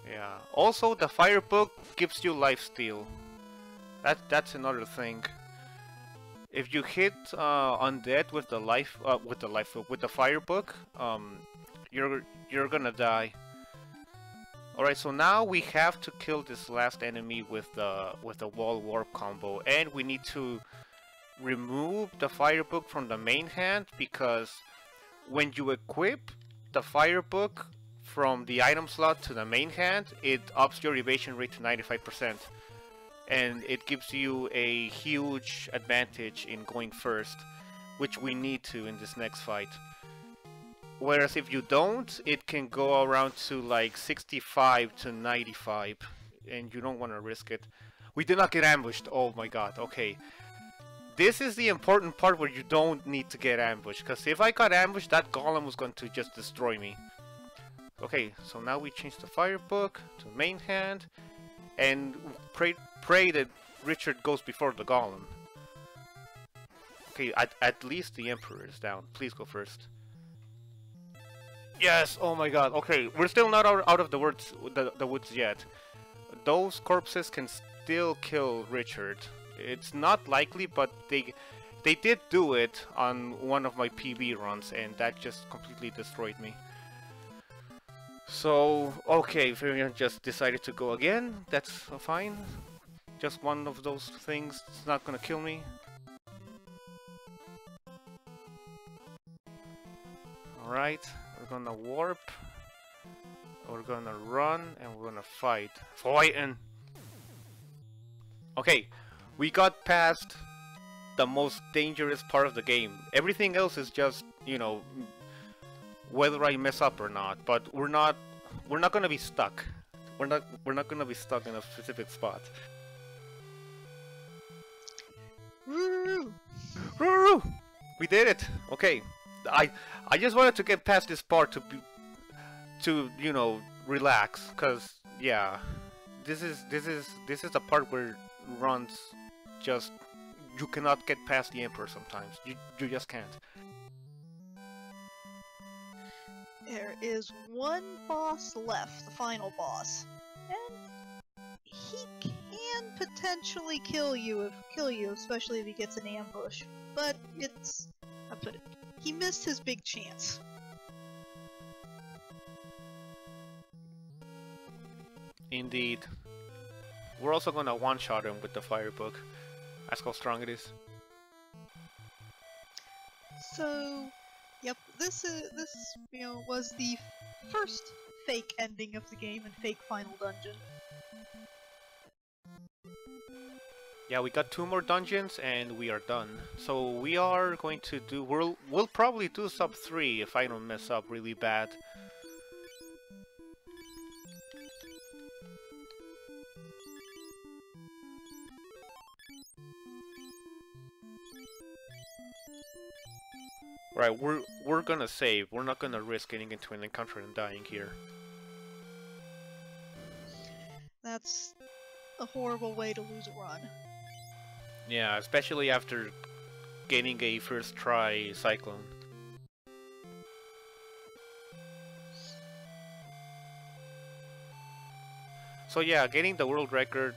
Speaker 5: Yeah. Also, the Firebook gives you lifesteal. That's another thing. If you hit undead with the Firebook, you're gonna die. All right, so now we have to kill this last enemy with the wall warp combo, and we need to remove the Firebook from the main hand, because when you equip the Firebook from the item slot to the main hand, it ups your evasion rate to 95%, and it gives you a huge advantage in going first, which we need to in this next fight. Whereas if you don't, it can go around to like 65 to 95, and you don't want to risk it. We did not get ambushed. Oh my god, okay. This is the important part where you don't need to get ambushed, because if I got ambushed, that golem was going to just destroy me. Okay, so now we change the Firebook to main hand, and pray that Richard goes before the golem. Okay, at least the Emperor is down. Please go first. Yes! Oh my god, okay, we're still not out of the woods yet. Those corpses can still kill Richard. It's not likely, but they did do it on one of my PB runs, and that just completely destroyed me. So, okay, Firion just decided to go again. That's fine. Just one of those things. It's not gonna kill me. Alright, we're gonna warp. We're gonna run, and we're gonna fight. Fighting! Okay, we got past the most dangerous part of the game. Everything else is just, you know, whether I mess up or not, but we're not gonna be stuck. We're not gonna be stuck in a specific spot.
Speaker 8: Woo!
Speaker 5: Woo! We did it. Okay, I just wanted to get past this part to you know, relax, cause yeah, this is the part where runs just, you cannot get past the Emperor sometimes. You just can't.
Speaker 8: There is one boss left, the final boss. And he can potentially kill you, especially if he gets an ambush. But it's, I put it, he missed his big chance.
Speaker 5: Indeed. We're also gonna one-shot him with the Firebook. That's how strong it is.
Speaker 8: So, yep, this you know, was the first fake ending of the game and fake final dungeon.
Speaker 5: Yeah, we got 2 more dungeons and we are done. So we are going to do, we'll probably do sub 3 if I don't mess up really bad. Right, we're gonna save. We're not gonna risk getting into an encounter and dying here.
Speaker 8: That's a horrible way to lose a run.
Speaker 5: Yeah, especially after getting a first try cyclone. So yeah, getting the world record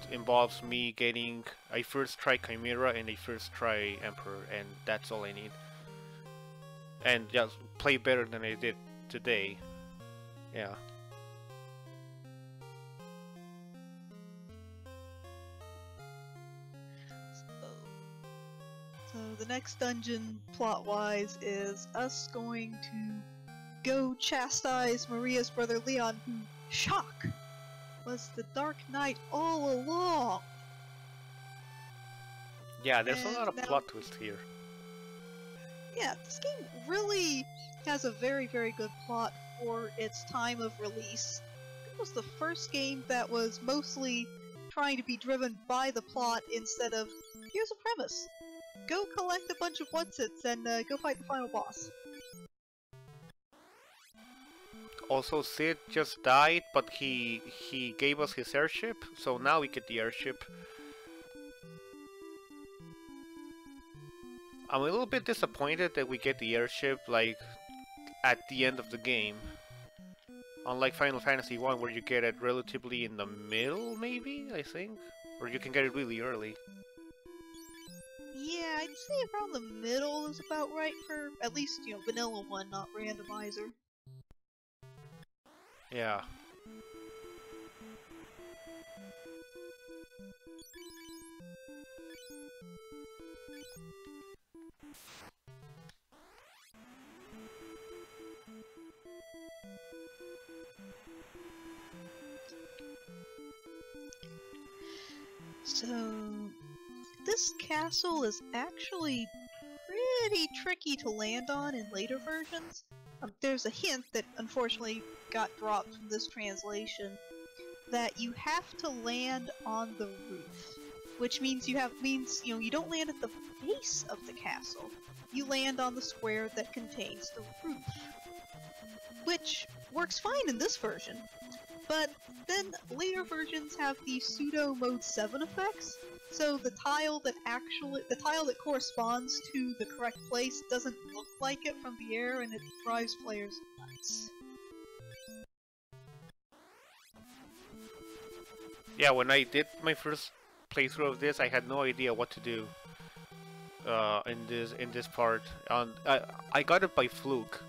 Speaker 5: involves me getting a first try Chimera and a first try Emperor, and that's all I need. And just play better than I did today. Yeah.
Speaker 8: So the next dungeon, plot-wise, is us going to go chastise Maria's brother Leon, who, shock, was the Dark Knight all along.
Speaker 5: Yeah, there's a
Speaker 8: And
Speaker 5: lot of
Speaker 8: now-
Speaker 5: plot twist here.
Speaker 8: Yeah, this game really has a very, very good plot for its time of release. It was the first game that was mostly trying to be driven by the plot instead of, here's a premise, go collect a bunch of whatsits and go fight the final boss.
Speaker 5: Also, Sid just died, but he gave us his airship, so now we get the airship. I'm a little bit disappointed that we get the airship, like, at the end of the game. Unlike Final Fantasy 1, where you get it relatively in the middle, maybe, I think? Or you can get it really early.
Speaker 8: Yeah, I'd say around the middle is about right for, at least, vanilla one, not randomizer.
Speaker 5: Yeah.
Speaker 8: So, this castle is actually pretty tricky to land on in later versions. There's a hint that unfortunately got dropped from this translation that you have to land on the roof, which means you don't land at the base of the castle. You land on the square that contains the roof, which works fine in this version. But then later versions have the pseudo mode 7 effects, so the tile that corresponds to the correct place doesn't look like it from the air, and it drives players nuts.
Speaker 5: Yeah, when I did my first playthrough of this, I had no idea what to do in this part. I got it by fluke.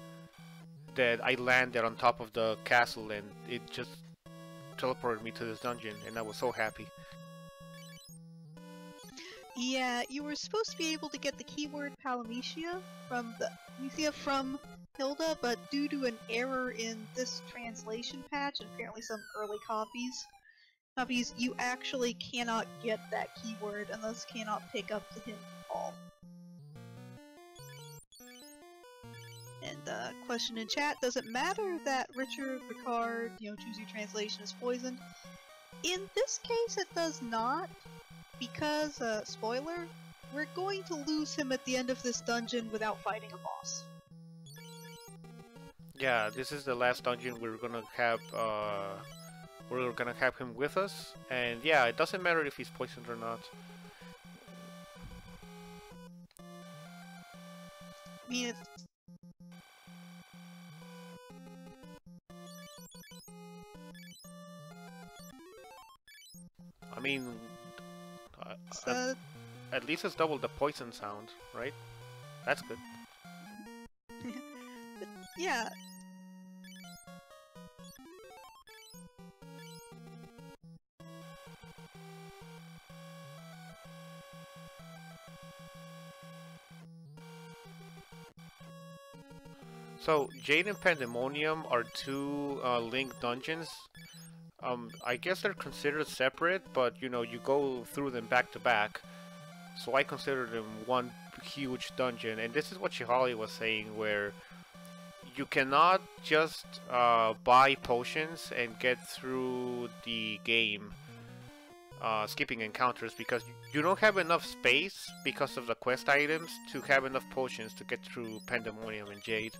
Speaker 5: That I landed on top of the castle and it just teleported me to this dungeon, and I was so happy.
Speaker 8: Yeah, you were supposed to be able to get the keyword Palamecia from Hilda, but due to an error in this translation patch and apparently some early copies, you actually cannot get that keyword and thus cannot pick up the hint at all. And question in chat, does it matter that Richard Ricard, choose your translation is poisoned? In this case it does not, because, spoiler, we're going to lose him at the end of this dungeon without fighting a boss.
Speaker 5: Yeah, this is the last dungeon we're gonna have him with us, and yeah, it doesn't matter if he's poisoned or not.
Speaker 8: I mean,
Speaker 5: at least it's double the poison sound, right? That's good.
Speaker 8: yeah.
Speaker 5: So, Jade and Pandemonium are two linked dungeons. I guess they're considered separate, but you go through them back to back. So I consider them one huge dungeon, and this is what Shihali was saying, where you cannot just buy potions and get through the game skipping encounters, because you don't have enough space because of the quest items to have enough potions to get through Pandemonium and Jade.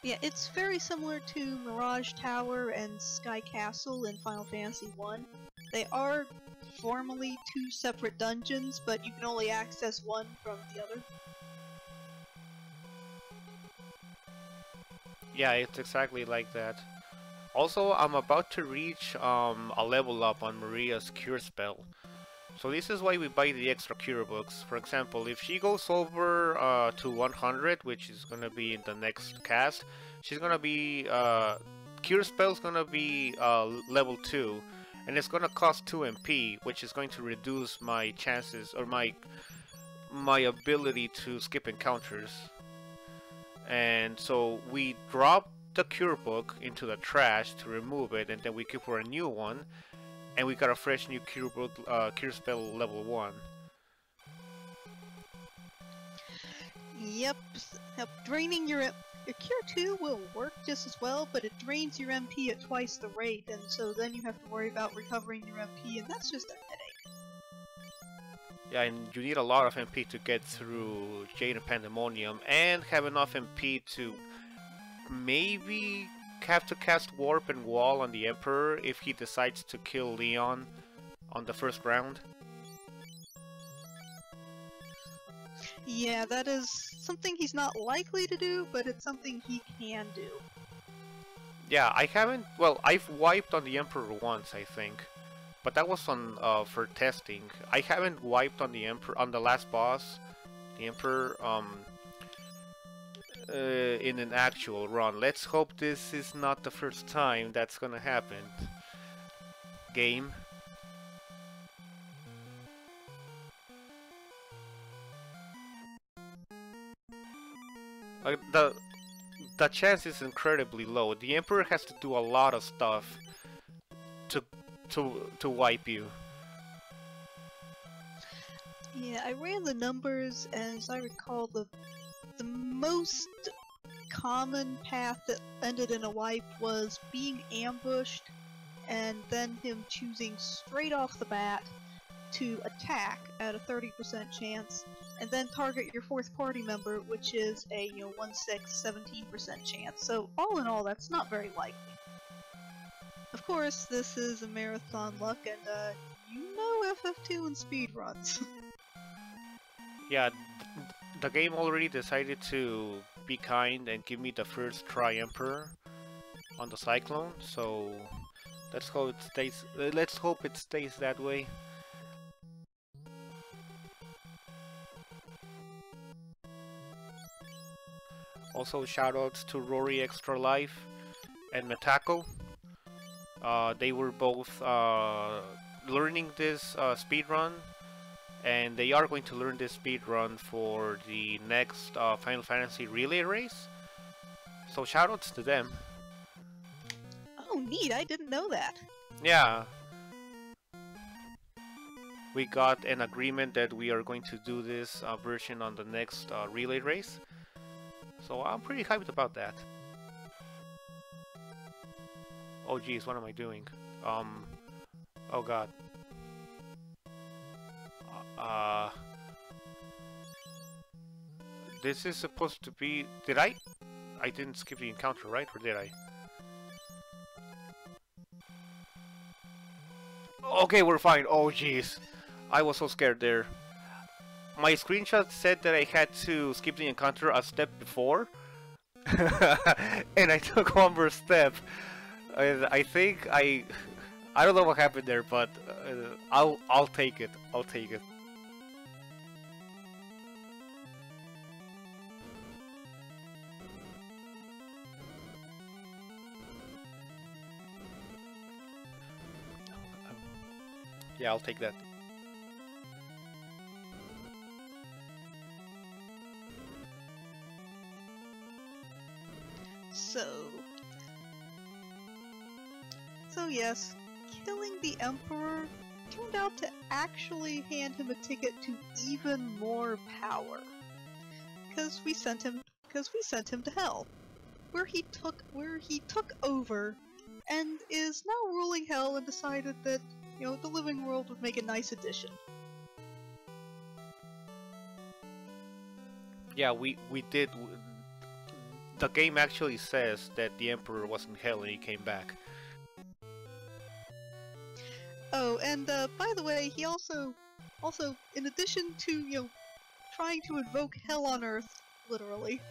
Speaker 8: Yeah, it's very similar to Mirage Tower and Sky Castle in Final Fantasy 1. They are formally 2 separate dungeons, but you can only access one from the other.
Speaker 5: Yeah, it's exactly like that. Also, I'm about to reach a level up on Maria's Cure Spell. So this is why we buy the extra Cure books. For example, if she goes over to 100, which is gonna be in the next cast, she's gonna be... Cure Spell's gonna be level 2. And it's gonna cost 2 MP, which is going to reduce my chances, or my ability to skip encounters. And so we drop the cure book into the trash to remove it, and then we keep for a new one, and we got a fresh new cure book, cure spell level 1.
Speaker 8: Yep. Draining your Cure 2 will work just as well, but it drains your MP at twice the rate, and so then you have to worry about recovering your MP, and that's just a headache.
Speaker 5: Yeah, and you need a lot of MP to get through Jade and Pandemonium, and have enough MP to maybe have to cast Warp and Wall on the Emperor if he decides to kill Leon on the first round.
Speaker 8: Yeah, that is something he's not likely to do, but it's something he can do.
Speaker 5: Yeah, I haven't... Well, I've wiped on the Emperor once, I think. But that was on for testing. I haven't wiped on the Emperor, on the last boss, the Emperor, in an actual run. Let's hope this is not the first time that's gonna happen. Game. The chance is incredibly low. The Emperor has to do a lot of stuff to wipe you.
Speaker 8: Yeah, I ran the numbers, as I recall, the most common path that ended in a wipe was being ambushed, and then him choosing straight off the bat to attack at a 30% chance, and then target your 4th party member, which is a 17% chance. So all in all, that's not very likely. Of course, this is a marathon luck, and you know FF2 and speedruns.
Speaker 5: Yeah, the game already decided to be kind and give me the first try Emperor on the Cyclone, so let's hope it stays. Let's hope it stays that way. Also, shoutouts to Rory Extra Life and Metako. They were both learning this speedrun, and they are going to learn this speedrun for the next Final Fantasy Relay Race. So shoutouts to them.
Speaker 8: Oh, neat! I didn't know that.
Speaker 5: Yeah. We got an agreement that we are going to do this version on the next Relay Race. So I'm pretty hyped about that. Oh geez, what am I doing? Oh god. This is supposed to be... Did I? I didn't skip the encounter, right? Or did I? Okay, we're fine. Oh jeez. I was so scared there. My screenshot said that I had to skip the encounter a step before. And I took one more step. I think I don't know what happened there, but I'll take it. I'll take it. Yeah, I'll take that.
Speaker 8: So yes, killing the Emperor turned out to actually hand him a ticket to even more power. Because we sent him to hell, where he took over, and is now ruling hell, and decided that the living world would make a nice addition.
Speaker 5: Yeah, we did. The game actually says that the Emperor was in hell and he came back.
Speaker 8: Oh, and by the way, he also, in addition to, trying to invoke hell on Earth, literally,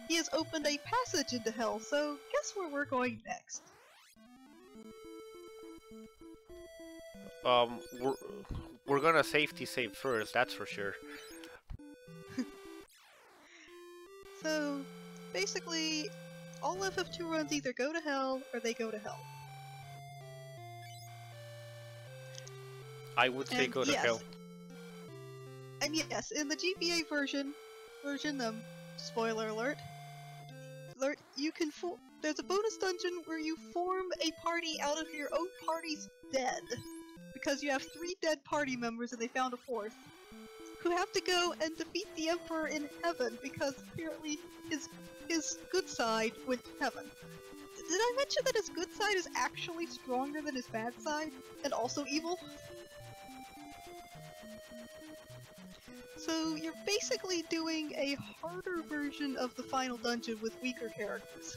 Speaker 8: he has opened a passage into hell, so guess where we're going next?
Speaker 5: We're gonna safety save first, that's for sure.
Speaker 8: So, basically, all FF2 runs either go to hell or they go to hell.
Speaker 5: I would say
Speaker 8: And
Speaker 5: go to
Speaker 8: yes,
Speaker 5: hell.
Speaker 8: And yes, in the GBA version, spoiler alert, you can there's a bonus dungeon where you form a party out of your own party's dead, because you have 3 dead party members and they found a 4th, who have to go and defeat the Emperor in heaven because apparently his good side went to heaven. Did I mention that his good side is actually stronger than his bad side, and also evil? So you're basically doing a harder version of the final dungeon with weaker characters.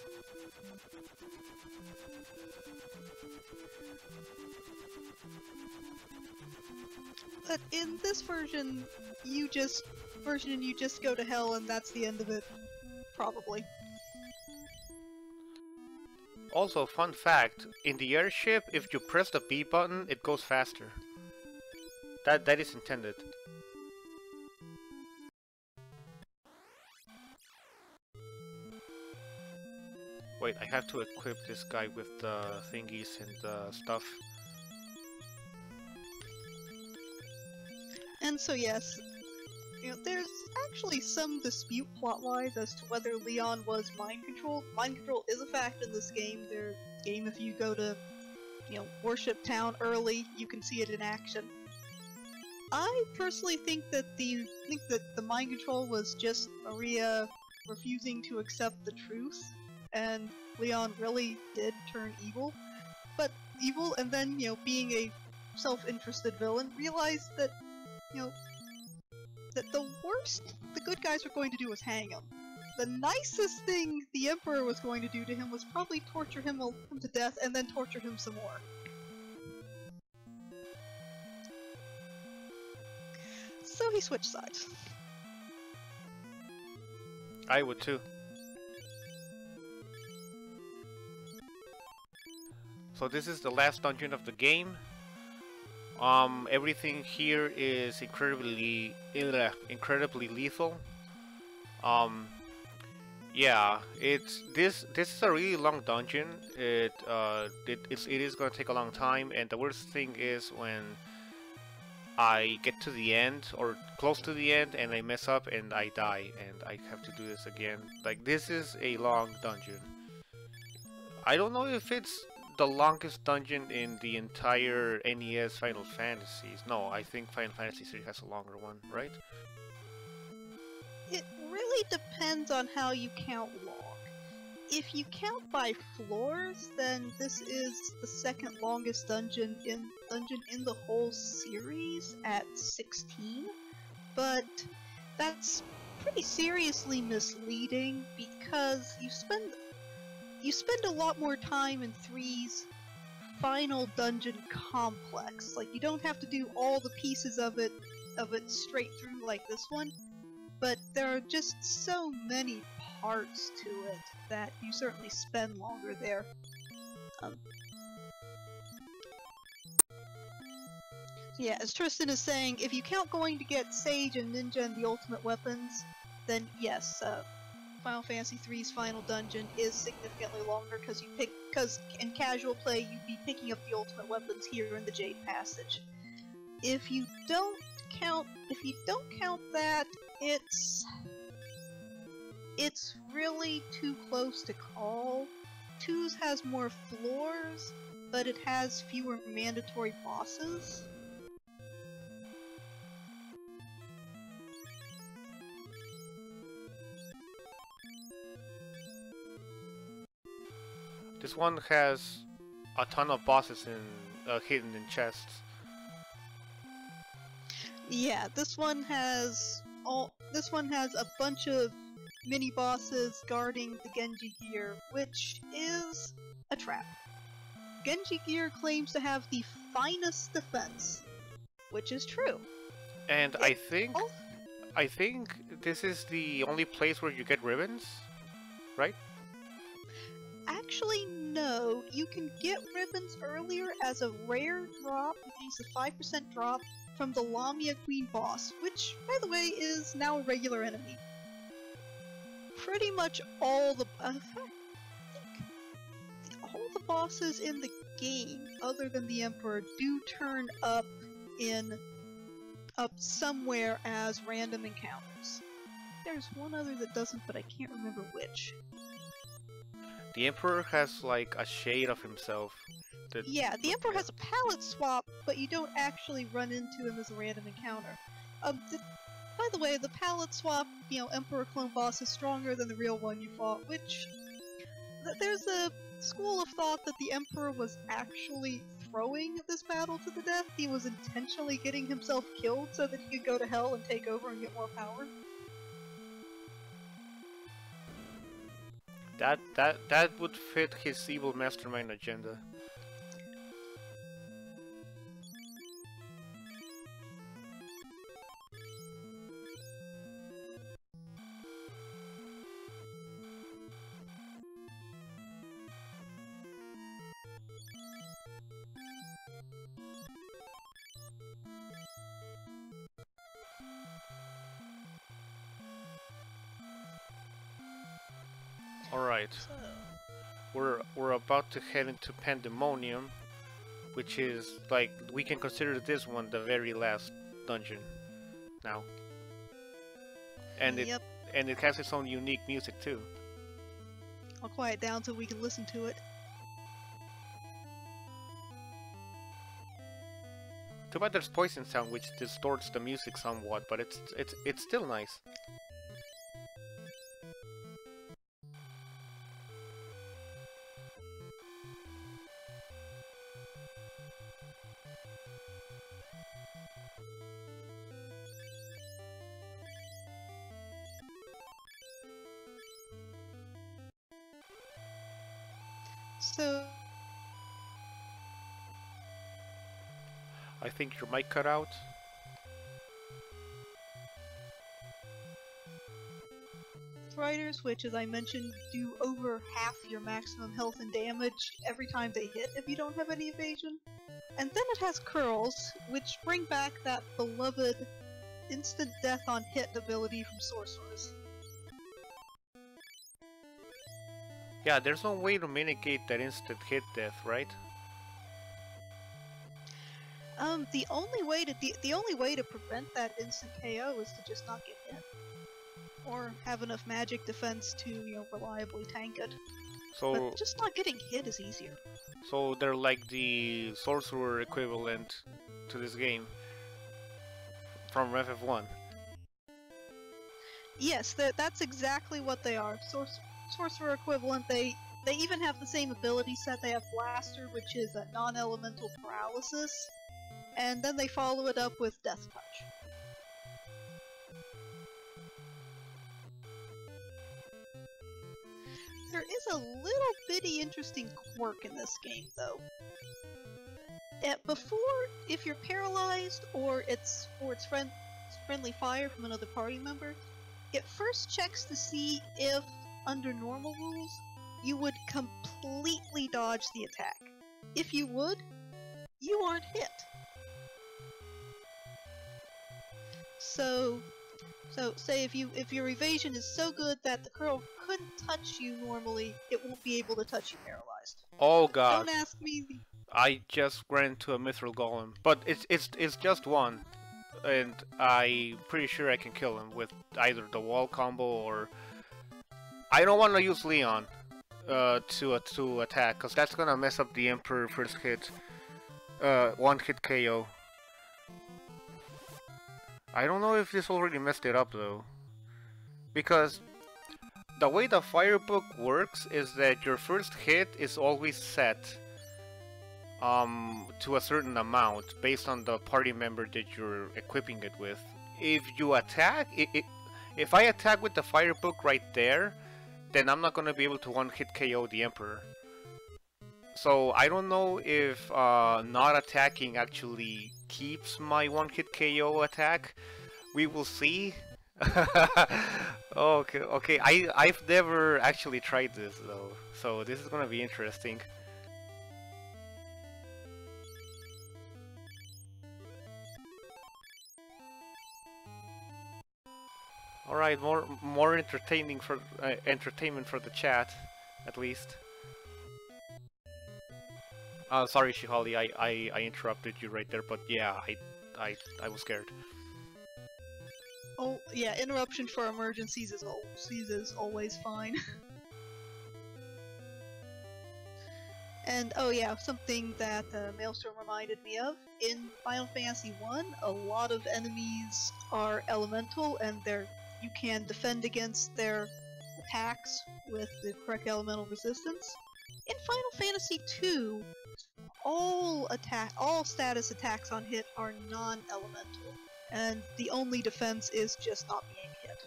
Speaker 8: But in this version, you just go to hell and that's the end of it. Probably.
Speaker 5: Also, fun fact, in the airship, if you press the B button, it goes faster. That is intended. Wait, I have to equip this guy with the thingies and the stuff.
Speaker 8: And so yes, there's actually some dispute plot-wise as to whether Leon was mind-controlled. Mind control is a fact in this game. If you go to, Worship Town early, you can see it in action. I personally think that the mind control was just Maria refusing to accept the truth, and Leon really did turn evil. And then, being a self-interested villain, realized that, that the worst the good guys were going to do was hang him. The nicest thing the Emperor was going to do to him was probably torture him to death and then torture him some more. So he switched sides.
Speaker 5: I would too. So this is the last dungeon of the game. Everything here is incredibly lethal. Yeah, this is a really long dungeon. It is gonna take a long time, and the worst thing is when I get to the end or close to the end and I mess up and I die and I have to do this again. Like, this is a long dungeon. I don't know if it's the longest dungeon in the entire NES Final Fantasies. No, I think Final Fantasy 3 has a longer one, right?
Speaker 8: It really depends on how you count long. If you count by floors, then this is the second longest dungeon in the whole series at 16. But that's pretty seriously misleading because you spend a lot more time in 3's final dungeon complex. Like, you don't have to do all the pieces of it straight through like this one, but there are just so many parts to it that you certainly spend longer there. Yeah, as Tristan is saying, if you count going to get Sage and Ninja and the ultimate weapons, then yes, Final Fantasy III's final dungeon is significantly longer because in casual play you'd be picking up the ultimate weapons here in the Jade Passage. If you don't count that, it's really too close to call. 2's has more floors, but it has fewer mandatory bosses.
Speaker 5: This one has a ton of bosses hidden in chests.
Speaker 8: Yeah, this one has a bunch of mini bosses guarding the Genji gear, which is a trap. Genji Gear claims to have the finest defense, which is true.
Speaker 5: And
Speaker 8: It al-
Speaker 5: I think this is the only place where you get ribbons, right?
Speaker 8: Actually, no. You can get ribbons earlier as a rare drop. You can use the 5% drop from the Lamia Queen boss, which, by the way, is now a regular enemy. Pretty much all the... in fact, I think all the bosses in the game, other than the Emperor, do turn up somewhere as random encounters. There's one other that doesn't, but I can't remember which.
Speaker 5: The Emperor has like a shade of himself.
Speaker 8: Yeah, the Emperor has a palette swap, but you don't actually run into him as a random encounter. By the way, the palette swap, Emperor clone boss is stronger than the real one you fought, which... There's a school of thought that the Emperor was actually throwing this battle to the death. He was intentionally getting himself killed so that he could go to hell and take over and get more power.
Speaker 5: That would fit his evil mastermind agenda. Alright, we're about to head into Pandemonium, which is like, we can consider this one the very last dungeon now. And
Speaker 8: Yep.
Speaker 5: it has its own unique music too.
Speaker 8: I'll quiet down so we can listen to it.
Speaker 5: Too bad there's poison sound, which distorts the music somewhat, but it's still nice.
Speaker 8: So...
Speaker 5: I think your mic cut out.
Speaker 8: Riders, which as I mentioned, do over half your maximum health and damage every time they hit if you don't have any evasion. And then it has curls, which bring back that beloved instant death on hit ability from sorcerers.
Speaker 5: Yeah, there's no way to mitigate that instant hit death, right?
Speaker 8: The only way to prevent that instant KO is to just not get hit. Or have enough magic defense to, reliably tank it.
Speaker 5: So
Speaker 8: But just not getting hit is easier.
Speaker 5: So they're like the sorcerer equivalent to this game from FF1.
Speaker 8: Yes, that's exactly what they are. Sorcerer equivalent. They even have the same ability set. They have Blaster, which is a non-elemental paralysis, and then they follow it up with Death Touch. There is a little bitty interesting quirk in this game, though. Before, if you're paralyzed or it's friendly fire from another party member, it first checks to see if, under normal rules, you would completely dodge the attack. If you would, you aren't hit. So say if your evasion is so good that the curl couldn't touch you normally, it won't be able to touch you paralyzed.
Speaker 5: Oh god.
Speaker 8: Don't ask me.
Speaker 5: I just ran into a mithril golem, but it's just one, and I'm pretty sure I can kill him with either the wall combo or I don't want to use Leon to attack, because that's gonna mess up the Emperor first hit, one hit KO. I don't know if this already messed it up though, because the way the fire book works is that your first hit is always set to a certain amount based on the party member that you're equipping it with. If you attack, if I attack with the fire book right there, then I'm not gonna be able to one hit KO the Emperor. So I don't know if not attacking actually keeps my one-hit KO attack. We will see. Okay, okay. I've never actually tried this though, so this is gonna be interesting. All right, more entertaining for entertainment for the chat, at least. Sorry, Shihali, I interrupted you right there, but yeah, I was scared.
Speaker 8: Oh, yeah, interruption for emergencies is always fine. And, oh yeah, something that Maelstrom reminded me of, in Final Fantasy 1, a lot of enemies are elemental, and you can defend against their attacks with the correct elemental resistance. In Final Fantasy 2, all status attacks on hit are non-elemental, and the only defense is just not being hit.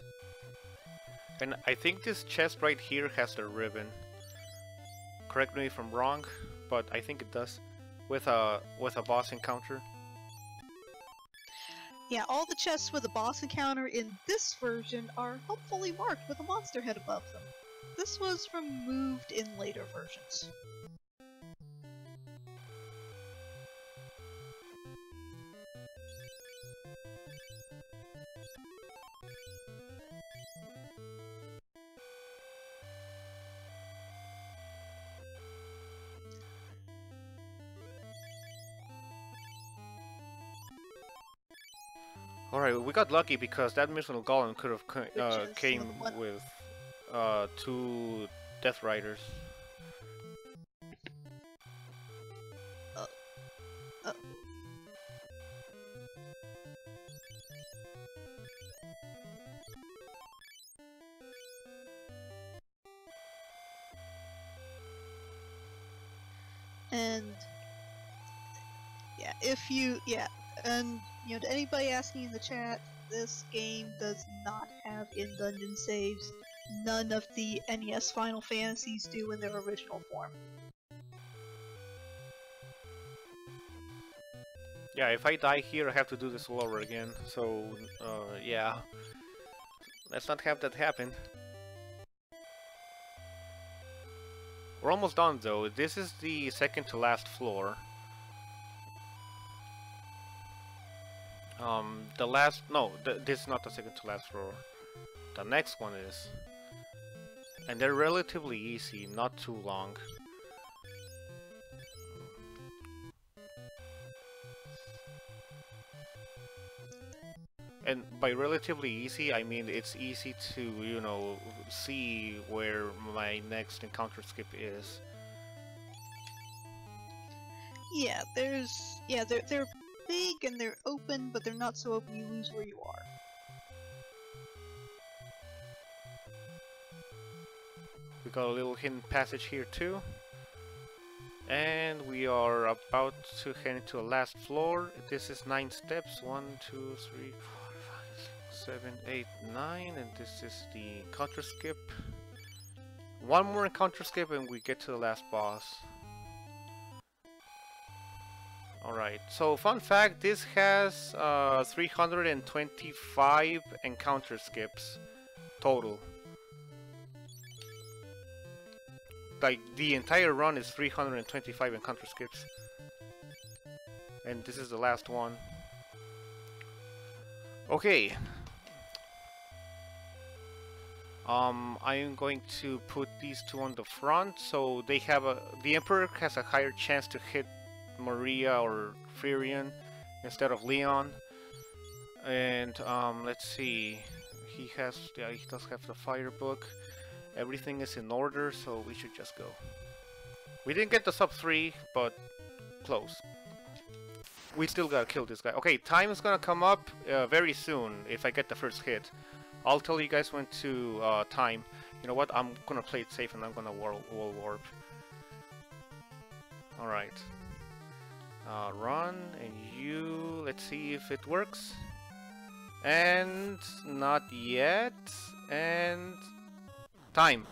Speaker 5: And I think this chest right here has the ribbon. Correct me if I'm wrong, but I think it does. With a boss encounter.
Speaker 8: Yeah, all the chests with a boss encounter in this version are helpfully marked with a monster head above them. This was removed in later versions.
Speaker 5: Alright, we got lucky because that missile golem could have came
Speaker 8: what?
Speaker 5: with 2 Death Riders.
Speaker 8: And and to anybody asking in the chat, this game does not have in-dungeon saves. None of the NES Final Fantasies do in their original form.
Speaker 5: Yeah, if I die here, I have to do this all over again. So, yeah. Let's not have that happen. We're almost done though. This is the second to last floor. This is not the second to last floor. The next one is. And they're relatively easy, not too long. And by relatively easy, I mean it's easy to, you know, see where my next encounter skip is.
Speaker 8: Yeah, they're big and they're open, but they're not so open you lose where you are.
Speaker 5: We got a little hidden passage here too. And we are about to head into the last floor. This is 9 steps. 1, 2, 3, 4, 5, 6, 7, 8, 9. And this is the encounter skip. One more encounter skip and we get to the last boss. Alright, so fun fact, this has 325 encounter skips total. Like, the entire run is 325 encounter skips. And this is the last one. Okay. I'm going to put these two on the front, so they have the Emperor has a higher chance to hit Maria or Firion instead of Leon. And let's see, he does have the fire book. Everything is in order, so we should just go. We didn't get the sub 3, but close. We still gotta kill this guy. Okay, time is gonna come up very soon if I get the first hit. I'll tell you guys when to time. You know what, I'm gonna play it safe and I'm gonna wall warp. Alright. Run, and you, let's see if it works. And not yet, and time.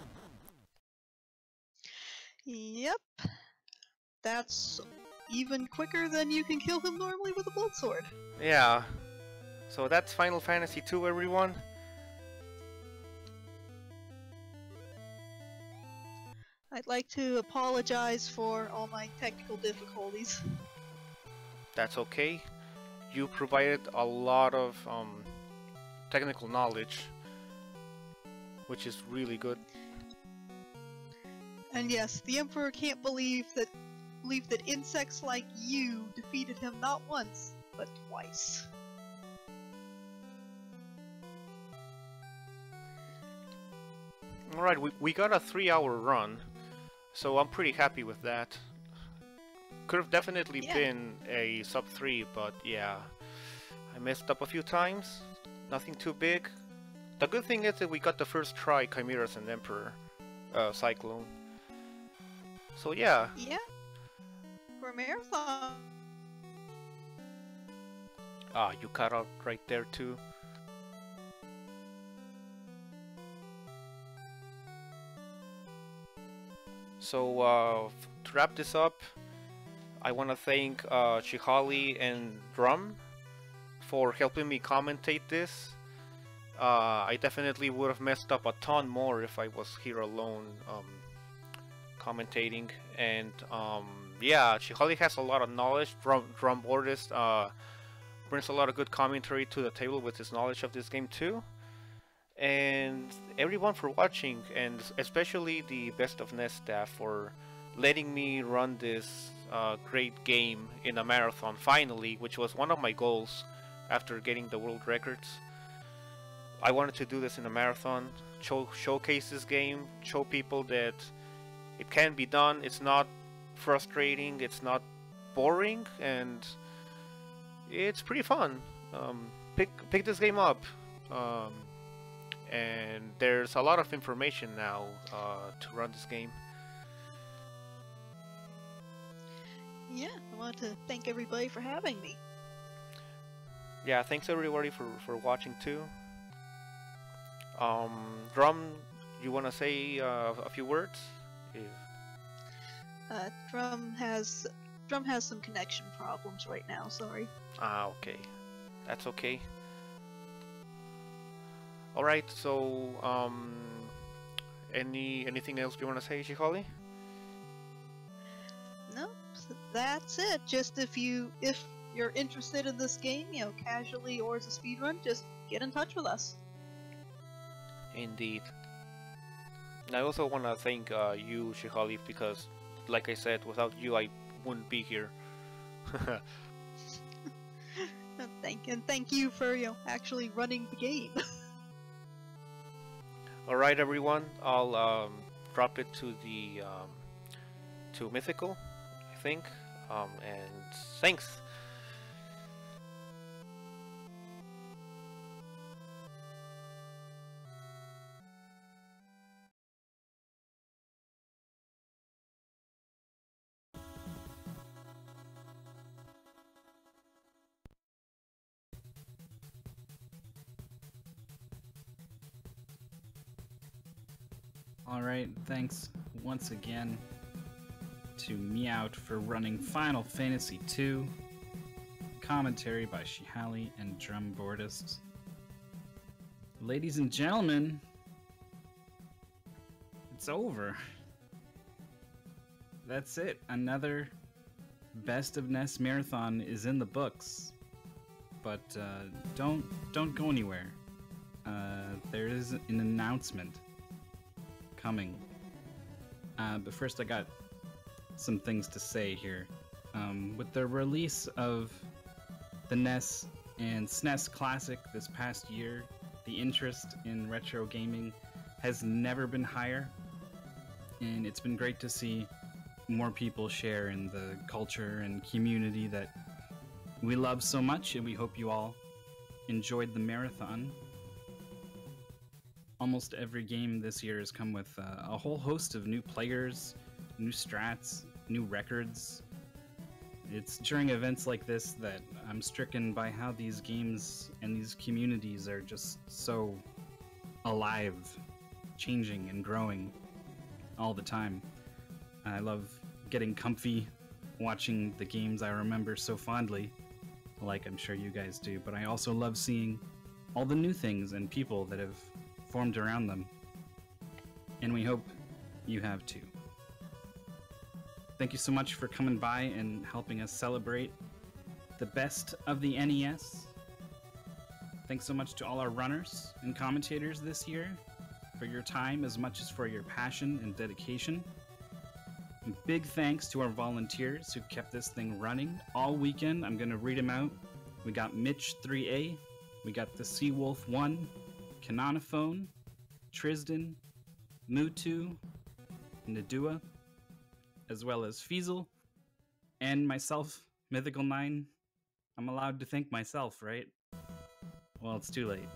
Speaker 8: Yep. That's even quicker than you can kill him normally with a bolt sword.
Speaker 5: Yeah. So that's Final Fantasy II, everyone.
Speaker 8: I'd like to apologize for all my technical difficulties.
Speaker 5: That's okay. You provided a lot of technical knowledge, which is really good.
Speaker 8: And yes, the Emperor can't believe that insects like you defeated him not once, but twice.
Speaker 5: Alright, we got a 3-hour run, so I'm pretty happy with that. Could have definitely been a sub 3, but yeah, I messed up a few times. Nothing too big. The good thing is that we got the first try Chimeras and Emperor Cyclone. So yeah.
Speaker 8: Yeah. For a marathon.
Speaker 5: Ah, you cut out right there too. So to wrap this up, I want to thank Chihali and Drum for helping me commentate this. I definitely would have messed up a ton more if I was here alone commentating. And yeah, Chihali has a lot of knowledge. Drum Bordist brings a lot of good commentary to the table with his knowledge of this game too. And everyone for watching, and especially the Best of NES staff for letting me run this great game in a marathon finally, which was one of my goals after getting the world records. I wanted to do this in a marathon, showcase this game, show people that it can be done, it's not frustrating, it's not boring, and it's pretty fun. Pick this game up. And there's a lot of information now to run this game.
Speaker 8: Yeah, I want to thank everybody for having me.
Speaker 5: Yeah, thanks everybody for watching too. Drum, you want to say a few words?
Speaker 8: Drum has some connection problems right now, sorry.
Speaker 5: Ah, okay. That's okay. Alright, so anything else you want to say, Chihali?
Speaker 8: No, that's it. Just if you're interested in this game, casually or as a speedrun, just get in touch with us.
Speaker 5: Indeed. And I also want to thank you, Chihali, because, like I said, without you, I wouldn't be here.
Speaker 8: Thank you for actually running the game.
Speaker 5: Alright, everyone. I'll drop it to the to Mythical, I think. And thanks.
Speaker 3: Alright, thanks once again to Meowt for running Final Fantasy II. Commentary by Chihali and Drum Bordist. Ladies and gentlemen, it's over. That's it. Another Best of NES marathon is in the books. But don't go anywhere. There is an announcement coming. But first I got some things to say here. With the release of the NES and SNES Classic this past year, the interest in retro gaming has never been higher, and it's been great to see more people share in the culture and community that we love so much, and we hope you all enjoyed the marathon. Almost every game this year has come with a whole host of new players, new strats, new records. It's during events like this that I'm stricken by how these games and these communities are just so alive, changing and growing all the time. I love getting comfy watching the games I remember so fondly, like I'm sure you guys do, but I also love seeing all the new things and people that have formed around them. And we hope you have too. Thank you so much for coming by and helping us celebrate the best of the NES. Thanks so much to all our runners and commentators this year for your time as much as for your passion and dedication. And big thanks to our volunteers who kept this thing running all weekend. I'm going to read them out. We got Mitch 3A, we got the Seawolf 1, Canonophone, Trisden, Mutu, Nadua, as well as Fiesel, and myself, Mythical 9. I'm allowed to thank myself, right? Well, it's too late.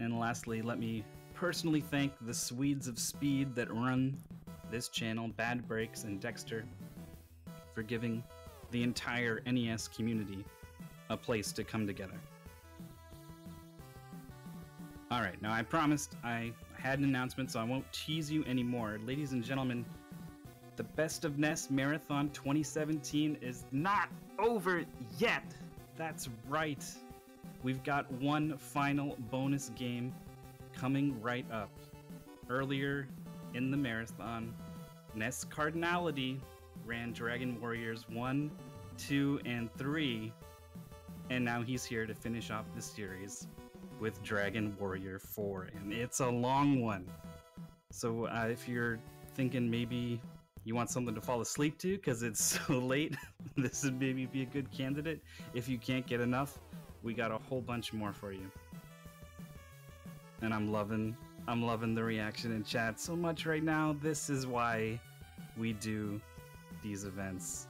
Speaker 3: And lastly, let me personally thank the Swedes of Speed that run this channel, Bad Breaks and Dexter, for giving the entire NES community a place to come together. Alright, now I promised I had an announcement, so I won't tease you anymore. Ladies and gentlemen, the Best of NES Marathon 2017 is not over yet. That's right. We've got one final bonus game coming right up. Earlier in the marathon, NES Cardinality ran Dragon Warriors 1, 2, and 3, and now he's here to finish off the series with Dragon Warrior 4, and it's a long one. So if you're thinking maybe you want something to fall asleep to because it's so late, this would maybe be a good candidate. If you can't get enough, we got a whole bunch more for you. And I'm loving the reaction in chat so much right now. This is why we do these events.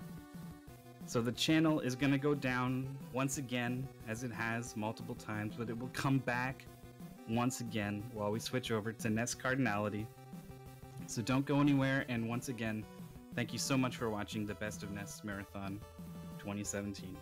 Speaker 3: So the channel is going to go down once again, as it has multiple times, but it will come back once again while we switch over to NES Cardinality. So don't go anywhere, and once again, thank you so much for watching the Best of NES Marathon 2017.